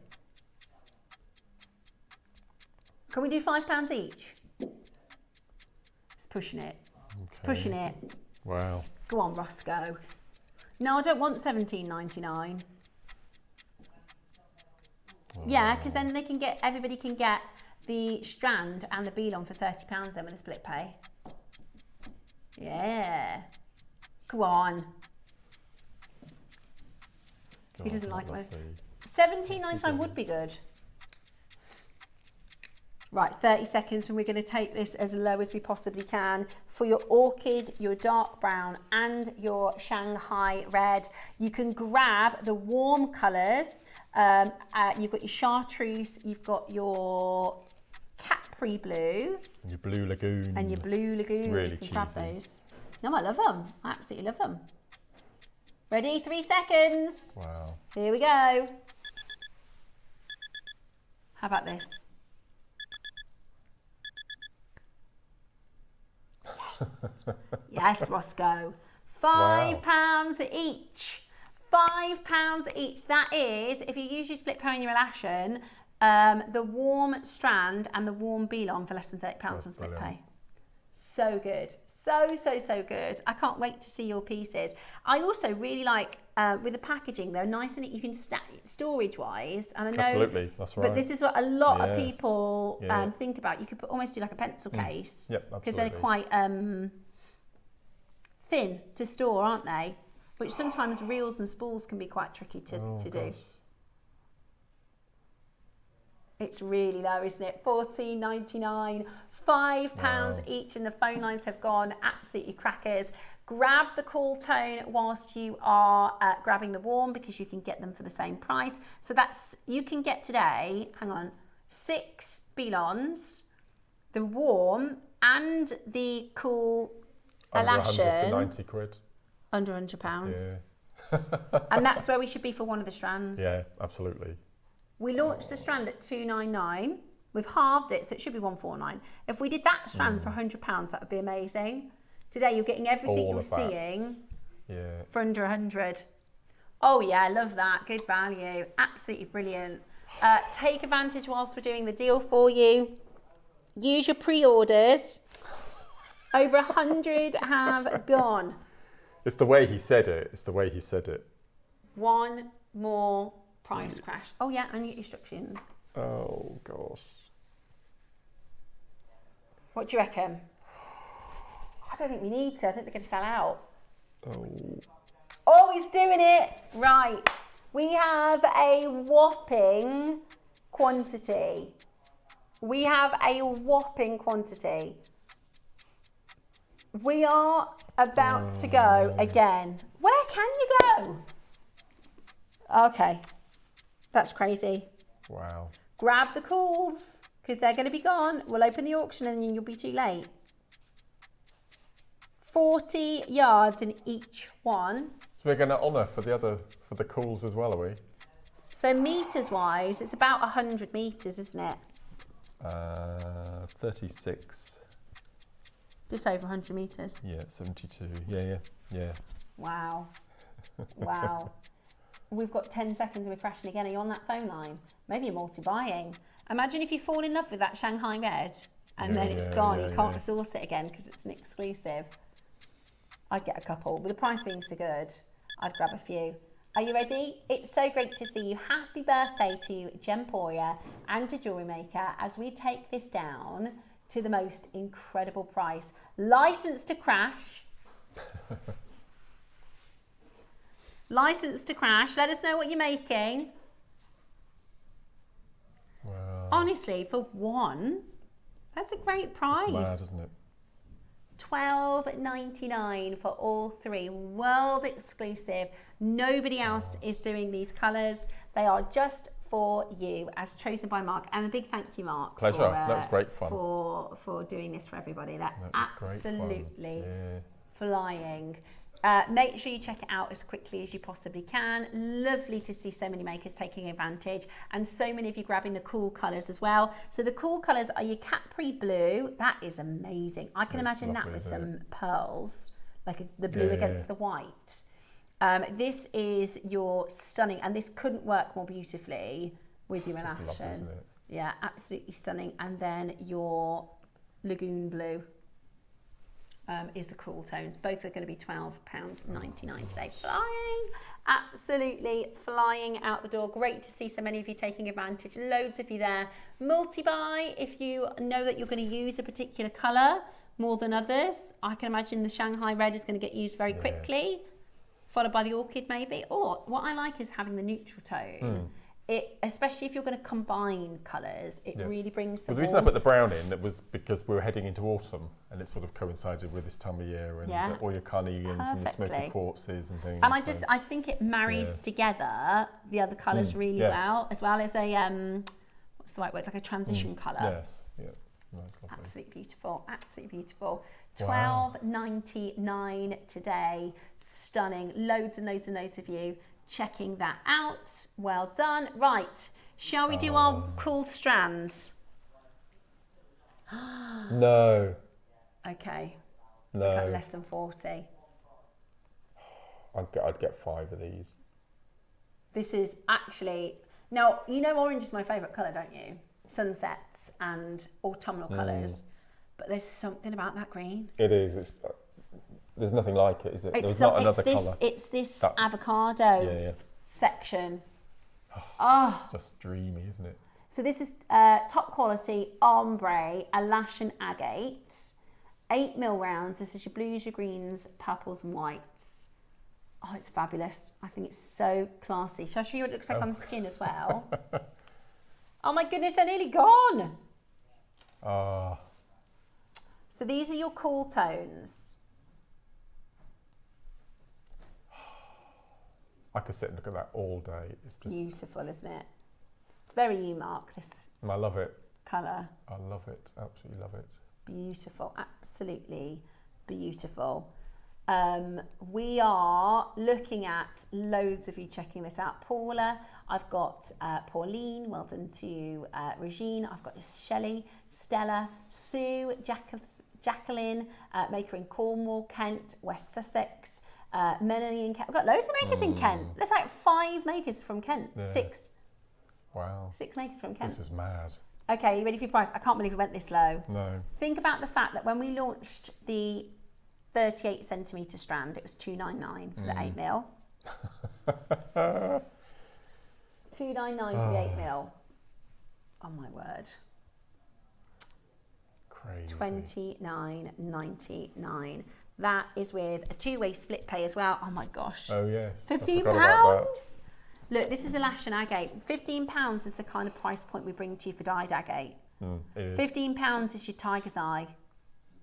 Can we do £5 each? It's pushing it. It's pushing it. Wow. Go on, Roscoe. No, I don't want £17.99. Yeah, because then they can get, everybody can get the strand and the bead on for £30 then with a split pay. Yeah. Go on. He doesn't like those. £17.99 would be good. Right, 30 seconds and we're going to take this as low as we possibly can. For your orchid, your dark brown and your Shanghai red, you can grab the warm colours. You've got your chartreuse, you've got your Capri blue. And your blue lagoon. And your blue lagoon. Really you can cheesy. grab those. No, I love them. I absolutely love them. Ready? 3 seconds. Wow. Here we go. How about this? Yes. Yes, Roscoe. £5 each. £5 each. That is, if you use your split pay and your elashin, the warm strand and the warm belon for less than £30 on split brilliant. pay. So good. So good. I can't wait to see your pieces. I also really like, with the packaging, they're nice and you can stack storage-wise. And I know, absolutely, that's right. But this is what a lot of Yes. people Yeah. think about. You could almost do like a pencil case. Yep, Because they're absolutely. quite thin to store, aren't they? Which sometimes reels and spools can be quite tricky to do. gosh. It's really low, isn't it? £14.99. £5 Wow. each, and the phone lines have gone absolutely crackers. Grab the cool tone whilst you are grabbing the warm because you can get them for the same price. So that's, you can get today, hang on, 6 belons, the warm and the cool Under 100 for elashin. 90 quid. Under £100. Yeah. And that's where we should be for one of the strands. Yeah, absolutely. We launched the strand at £299. We've halved it, so it should be £149. If we did that strand for £100, that would be amazing. Today, you're getting everything All you're of that. seeing Yeah. for under 100. Oh yeah, love that. Good value. Absolutely brilliant. Take advantage whilst we're doing the deal for you. Use your pre-orders. Over 100 have gone. It's the way he said it. It's the way he said it. One more price crash. Oh yeah, and your instructions. Oh, gosh. What do you reckon? I don't think we need to. I think they're going to sell out. Oh. Oh, he's doing it. Right. We have a whopping quantity. We have a whopping quantity. We are about to go again. Where can you go? Okay. That's crazy. Wow. Grab the calls because they're going to be gone. We'll open the auction and then you'll be too late. 40 yards in each one. So we're going to honour for the calls as well, are we? So meters wise, it's about 100 meters, isn't it? 36. Just over 100 meters. Yeah, 72. Yeah. Wow. Wow. We've got 10 seconds and we're crashing again. Are you on that phone line? Maybe you're multi-buying. Imagine if you fall in love with that Shanghai red and then it's gone. You can't resource it again because it's an exclusive. I'd get a couple. With the price being so good, I'd grab a few. Are you ready? It's so great to see you. Happy birthday to Gemporia and to JewelleryMaker as we take this down to the most incredible price. License to crash. License to crash. Let us know what you're making. Wow. Honestly, for one, that's a great price. It's mad, isn't it? $12.99 for all three, world exclusive. Nobody else is doing these colours. They are just for you, as chosen by Mark. And a big thank you, Mark. Pleasure. That was great fun. For doing this for everybody. That was absolutely yeah. flying. Make sure you check it out as quickly as you possibly can. Lovely to see so many makers taking advantage, and so many of you grabbing the cool colours as well. So the cool colours are your Capri blue. That is amazing. I can imagine that with some pearls, like the blue against the white. This is your stunning, and this couldn't work more beautifully with your lovely, isn't it? Yeah, absolutely stunning. And then your lagoon blue. Is the cool tones. Both are going to be £12.99 today. Flying, absolutely flying out the door. Great to see so many of you taking advantage. Loads of you there. Multi-buy if you know that you're going to use a particular colour more than others. I can imagine the Shanghai red is going to get used very quickly, followed by the orchid maybe. Or what I like is having the neutral tone. It, especially if you're going to combine colours, it really brings the reason I put the brown in, it was because we were heading into autumn, and it sort of coincided with this time of year, and all your carnarians and your smoky quartzes and things. And I think it marries together the other colours really well, as well as a what's the right word, like a transition colour. Yes, yeah, nice, lovely. Absolutely beautiful, absolutely beautiful. Wow. $12.99 today, stunning. Loads and loads and loads of you checking that out. Well done. Right, shall we do our cool strands? No. Okay. No. We've got less than 40. I'd get 5 of these. This is actually, now you know orange is my favourite colour, don't you? Sunsets and autumnal colours, but there's something about that green. It is. There's nothing like it, is it? There's not another colour. It's this avocado section. It's just dreamy, isn't it? So this is top quality ombre, alash and agate. 8mm rounds. This is your blues, your greens, purples and whites. Oh, it's fabulous. I think it's so classy. Shall I show you what it looks like on the skin as well? Oh my goodness, they're nearly gone. So these are your cool tones. I could sit and look at that all day. It's just beautiful, isn't it? It's very you, Mark, this I love it. Colour. I love it. Absolutely love it. Beautiful. Absolutely beautiful. We are looking at loads of you checking this out. Paula, I've got Pauline, well done to you, Regine, I've got Shelley, Stella, Sue, Jacqueline, maker in Cornwall, Kent, West Sussex, Melanie in Kent. We've got loads of makers in Kent. There's like 5 makers from Kent. 6. Wow. 6 makers from Kent. This was mad. Okay, you ready for your price? I can't believe we went this low. No. Think about the fact that when we launched the 38 centimetre strand, it was $299 for the 8mm. $299 for the 8mm. Oh my word. Crazy. $29.99. That is with a 2-way split pay as well. Oh my gosh. Oh yes. £15. Look, this is a lash and agate. £15 is the kind of price point we bring to you for dyed agate. It is. £15 is your tiger's eye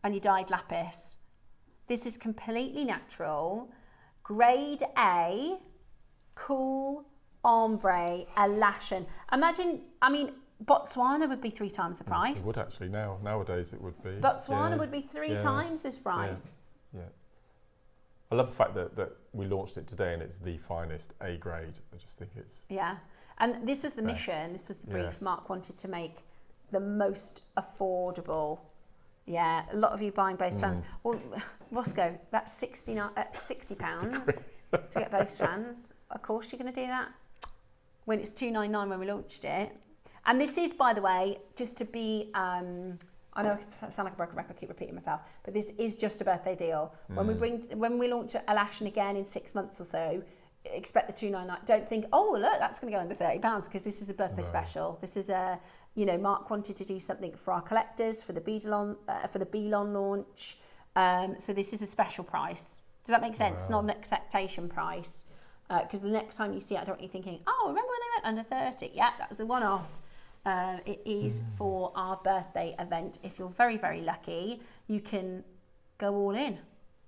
and your dyed lapis. This is completely natural, grade A, cool ombre, a lashen. Imagine, I mean, Botswana would be 3 times the price. It would actually nowadays it would be. Botswana would be 3 times this price. Yeah. I love the fact that we launched it today and it's the finest A grade. I just think it's... Yeah, and this was the mission, this was the brief. Yes. Mark wanted to make the most affordable. Yeah, a lot of you buying both strands. Well, Roscoe, that's £60 to get both strands. Of course you're going to do that. When it's $299 when we launched it. And this is, by the way, just to be... I know I sound like a broken record, I keep repeating myself, but this is just a birthday deal. When we launch a lash again in 6 months or so, expect the $299. Don't think, oh look, that's going to go under £30 because this is a birthday special. This is a, you know, Mark wanted to do something for our collectors for the Belon launch. So this is a special price. Does that make sense? Wow. It's not an expectation price because the next time you see it, I don't want you thinking, oh, remember when they went under 30? Yeah, that was a one-off. It is for our birthday event. If you're very, very lucky, you can go all in,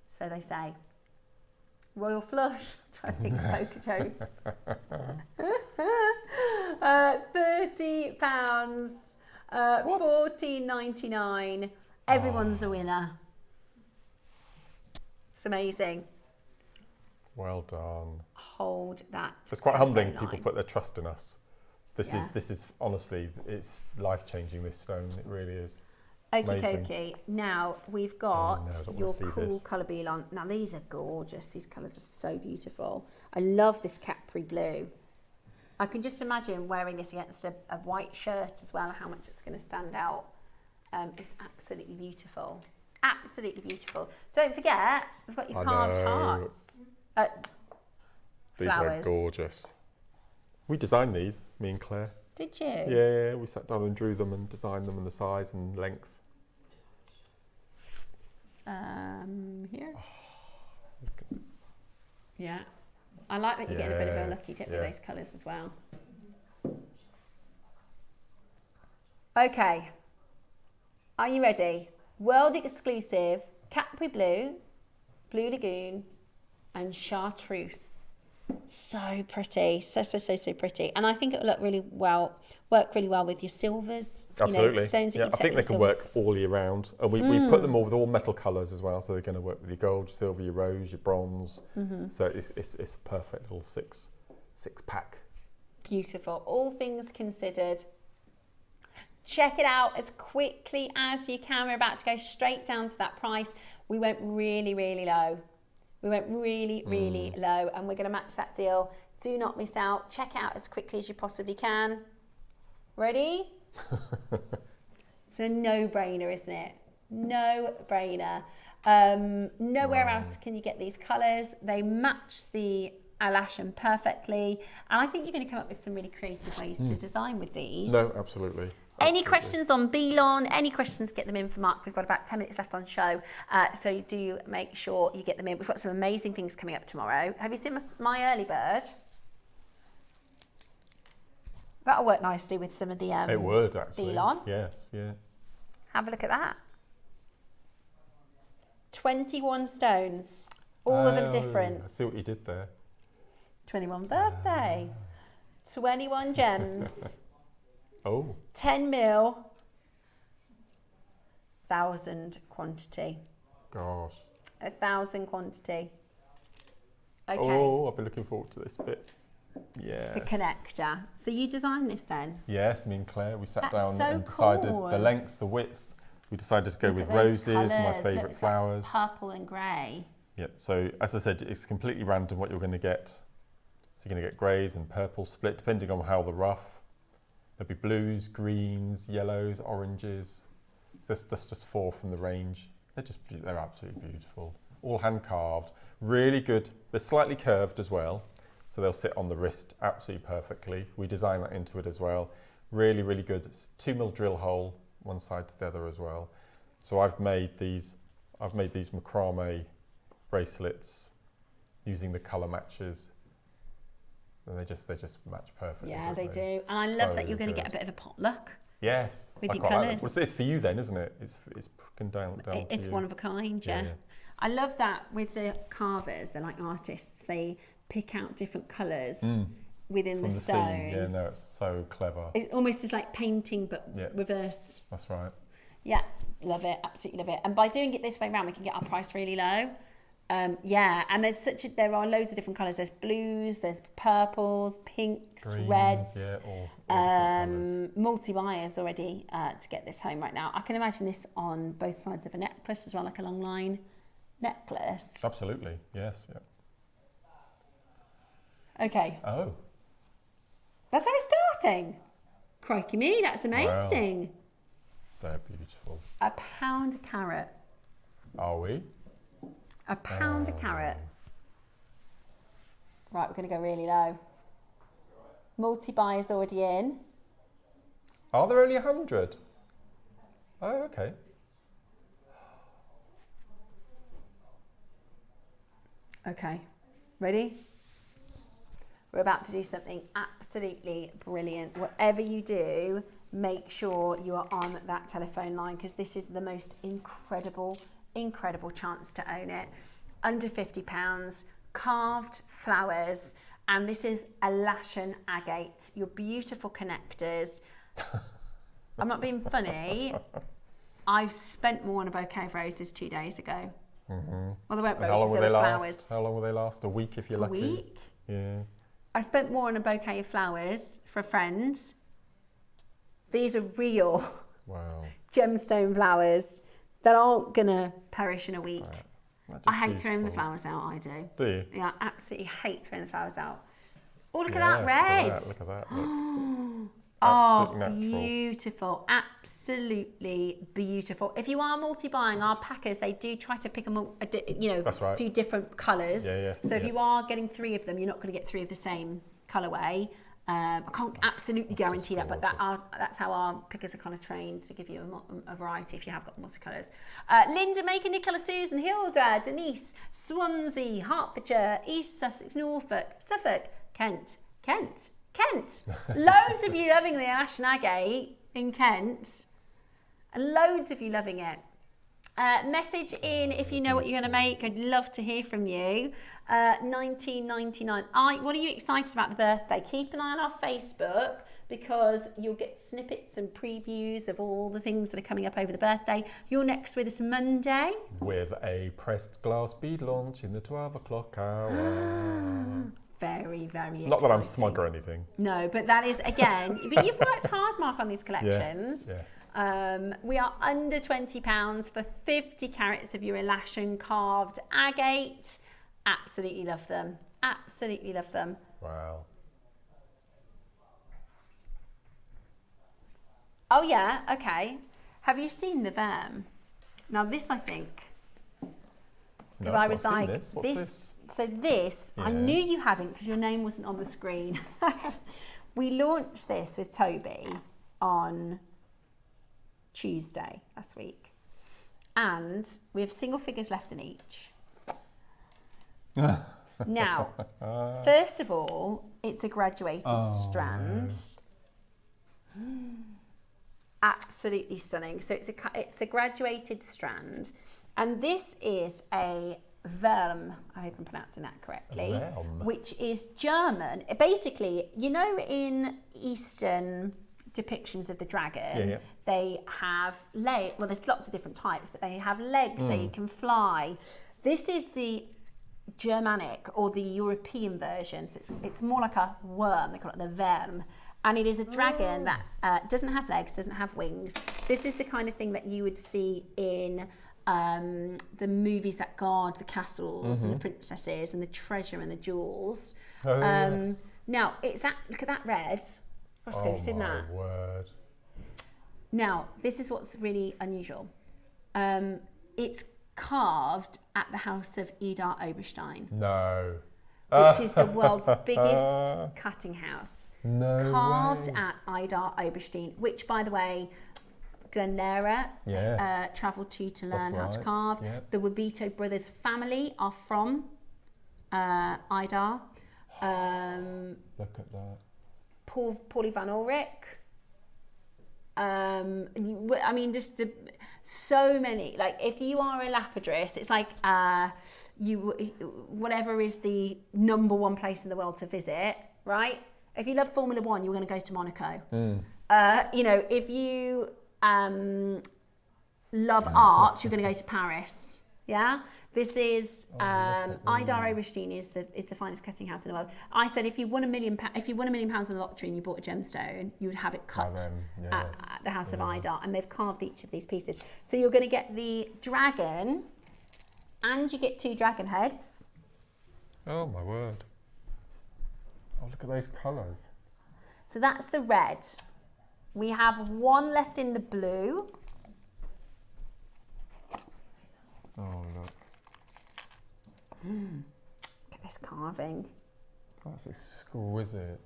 so they say. Royal flush. I'm trying to think of poker jokes. £30, $14.99. Everyone's a winner. It's amazing. Well done. Hold that. It's quite humbling. line. People put their trust in us. This is honestly, it's life changing. This stone, it really is. Okay. Now we've got I don't your wanna see cool this. colour bead on. Now these are gorgeous. These colours are so beautiful. I love this Capri blue. I can just imagine wearing this against a white shirt as well. How much it's going to stand out. It's absolutely beautiful. Absolutely beautiful. Don't forget, we've got your carved hearts. These Flowers. are gorgeous. We designed these, me and Claire. Did you? Yeah, we sat down and drew them and designed them and the size and length. Here. Yeah. I like that you're getting a bit of a lucky dip with those colours as well. Okay. Are you ready? World exclusive Capri Blue, Blue Lagoon and Chartreuse. So pretty, so pretty, and I think it'll work really well with your silvers. Absolutely. Stones that Yeah, you I think they set can with work all year round. And we put them all with all metal colours as well, so they're going to work with your gold, your silver, your rose, your bronze. So it's a perfect little six pack. Beautiful. All things considered. Check it out as quickly as you can. We're about to go straight down to that price. We went really, really low. We went really, really low, and we're going to match that deal. Do not miss out. Check it out as quickly as you possibly can. Ready? It's a no-brainer, isn't it? No-brainer. Nowhere else can you get these colours. They match the Alashan perfectly, and I think you're going to come up with some really creative ways to design with these. No, absolutely. Any questions on Belon, any questions, get them in for Mark. We've got about 10 minutes left on show, so do make sure you get them in. We've got some amazing things coming up tomorrow. Have you seen my early bird? That'll work nicely with some of the It would, actually. Belon. Yes, yeah. Have a look at that. 21 stones, all of them different. I see what you did there. 21 birthday, 21 gems. Oh. 10 mil, 1,000 quantity. Gosh. 1,000 quantity. Okay. Oh, I've been looking forward to this bit. Yes. The connector. So you designed this then? Yes, me and Claire, we sat That's down so and decided cool. the length, the width. We decided to go Look with at those roses, my colours. Look, favourite it's flowers. like purple and grey. Yep, so as I said, it's completely random what you're going to get. So you're going to get greys and purple split, depending on how the rough. There'll be blues, greens, yellows, oranges. So that's just 4 from the range. They're absolutely beautiful. All hand carved, really good. They're slightly curved as well, so they'll sit on the wrist absolutely perfectly. We designed that into it as well. Really, really good. It's 2 mil drill hole, one side to the other as well. So I've made these macrame bracelets using the colour matches. And they just match perfectly. Yeah, they don't do. And I love that you're going to good. get a bit of a potluck. Yes. With I your quite like that. colours. Well, it's for you then, isn't it? It's down It's to one you. of a kind, yeah. Yeah. I love that with the carvers. They're like artists. They pick out different colours within From the the stone. scene. Yeah, no, it's so clever. It almost is like painting, but Yeah. reverse. That's right. Yeah, love it. Absolutely love it. And by doing it this way around, we can get our price really low. Yeah, and there are loads of different colours. There's blues, there's purples, pinks, Greens, reds. yeah, all different colours. Multi-buyers already to get this home right now. I can imagine this on both sides of a necklace as well, like a long line necklace. Absolutely, yes, yeah. Okay, Oh, that's how it's starting. Crikey me, that's amazing. they're beautiful. £1 a carat. Are we? £1 a carat. Right, we're going to go really low. Multi-buyers already in. Are there only 100? Oh, okay. Okay, ready? We're about to do something absolutely brilliant. Whatever you do, make sure you are on that telephone line because this is the most incredible incredible chance to own it. Under £50, carved flowers, and this is a Lashen agate, your beautiful connectors. I'm not being funny. I spent more on a bouquet of roses 2 days ago. Well, they weren't roses, they were flowers. How long will they last? A week if you're lucky? A week? Yeah. I spent more on a bouquet of flowers for a friend. These are real gemstone flowers that aren't gonna perish in a week. I hate throwing the flowers out, I do. Do you? Yeah, I absolutely hate throwing the flowers out. Oh, look at that red. Look at that. Look. Oh, natural. beautiful. Absolutely beautiful. If you are multi-buying, our packers, they do try to pick a few different colours. So if you are getting 3 of them, you're not going to get 3 of the same colourway. I can't absolutely guarantee that, but that's how our pickers are kind of trained to give you a variety if you have got multicolours. Linda, Maker, Nicola, Susan, Hilda, Denise, Swansea, Hertfordshire, East Sussex, Norfolk, Suffolk, Kent. Loads of you loving the Lashen agate in Kent, and loads of you loving it. Message in if you know what you're going to make. I'd love to hear from you. $19.99. What are you excited about the birthday? Keep an eye on our Facebook because you'll get snippets and previews of all the things that are coming up over the birthday. You're next with us Monday. With a pressed glass bead launch in the 12 o'clock hour. Very, very exciting. Not that I'm smug or anything. No, but that is, again, but you've worked hard, Mark, on these collections. Yes. We are under £20 for 50 carats of your Lashen carved agate. Absolutely love them. Absolutely love them. Wow. Oh yeah, okay. Have you seen the Verm? Now this, I think, because I was like, this. So this, I knew you hadn't because your name wasn't on the screen. We launched this with Toby on Tuesday last week, and we have single figures left in each. Now, first of all, it's a graduated strand. Absolutely stunning. So it's a graduated strand, and this is a Verm, I hope I'm pronouncing that correctly, which is German. Basically, you know, in Eastern depictions of the dragon, they have legs. Well, there's lots of different types, but they have legs so you can fly. This is the Germanic or the European version, so it's more like a worm. They call it the Verm, and it is a dragon that doesn't have legs, doesn't have wings. This is the kind of thing that you would see in the movies that guard the castles and the princesses and the treasure and the jewels. Now look at that red. Roscoe, have you seen that? Oh my word. Now this is what's really unusual. It's carved at the house of Idar Oberstein. No. Which is the world's biggest cutting house. No carved way. at Idar Oberstein, which, by the way, Glenera travelled to learn how to carve. Yep. The Wabito brothers' family are from Idar. Look at that. Paulie van Ulrich. I mean, just so many. Like, if you are a lapidrist, it's like whatever is the #1 place in the world to visit, right? If you love Formula One, you're going to go to Monaco. You know, if you love art, you're going to go to Paris. Yeah, this is Idar Oberstein is the finest cutting house in the world. I said if you won £1 million in the lottery and you bought a gemstone, you would have it cut at the house of Idar, and they've carved each of these pieces. So you're going to get the dragon, and you get 2 dragon heads. Oh my word! Oh, look at those colours. So that's the red. We have 1 left in the blue. Oh, look. Look at this carving. That's exquisite.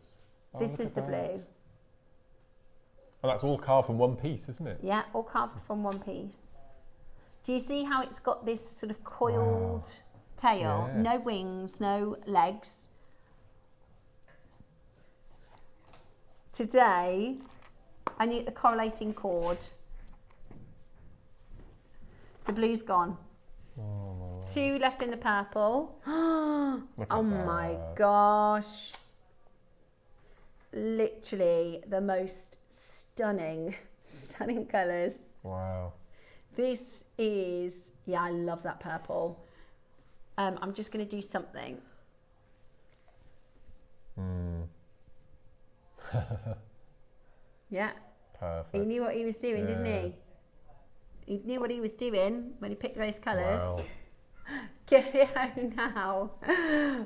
Oh, this is the blue. And that's all carved from one piece, isn't it? Yeah, all carved from one piece. Do you see how it's got this sort of coiled tail? Yes. No wings, no legs. Today, I need the correlating cord. The blue's gone. 2 left in the purple. Look Oh at my that. gosh. Literally the most stunning colours. Wow. This is, yeah, I love that purple. I'm just going to do something. Yeah. Perfect. He knew what he was doing, didn't he? He knew what he was doing when he picked those colours. Wow. Get it home now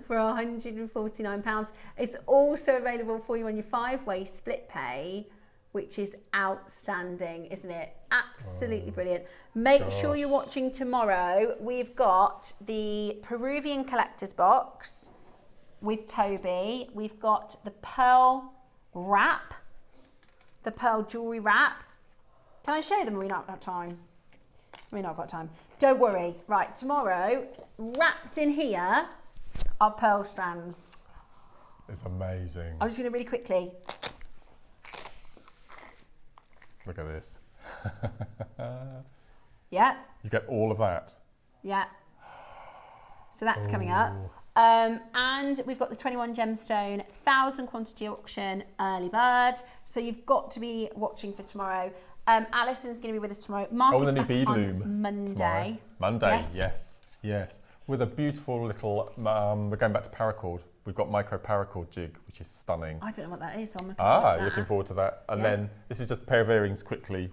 for £149. It's also available for you on your 5-way split pay, which is outstanding, isn't it? Absolutely brilliant. Make sure you're watching tomorrow. We've got the Peruvian collector's box with Toby. We've got the pearl wrap, the pearl jewellery wrap. Can I show them or we not got time? We not got time. Don't worry. Right, tomorrow, wrapped in here are pearl strands. It's amazing. I'm just going to really quickly. Look at this. Yeah, You get all of that. yeah. So that's coming up. And we've got the 21 gemstone 1,000 quantity auction early bird. So you've got to be watching for tomorrow. Alison's going to be with us tomorrow. Mark is The new back bead on loom. Monday. Tomorrow. Monday, Yes. yes. With a beautiful little, we're going back to paracord. We've got micro paracord jig, which is stunning. I don't know what that is. So I'm looking forward to You're that. looking forward to that. And Yeah. then this is just a pair of earrings quickly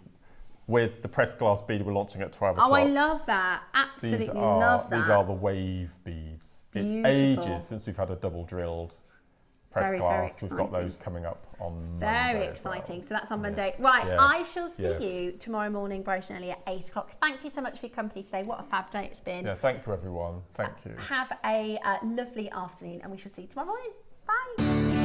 with the pressed glass bead we're launching at 12 o'clock. Oh, I love that. Absolutely love that. These are the wave beads. It's Beautiful. ages since we've had a double drilled pressed Very, very glass. We've got exciting. those coming up on Monday. Very as well. exciting. So that's on Monday. Yes, Right, yes, I shall see yes. you tomorrow morning, bright and early at 8 o'clock. Thank you so much for your company today. What a fab day it's been. Yeah, thank you everyone. Thank you. Have a lovely afternoon and we shall see you tomorrow morning. Bye.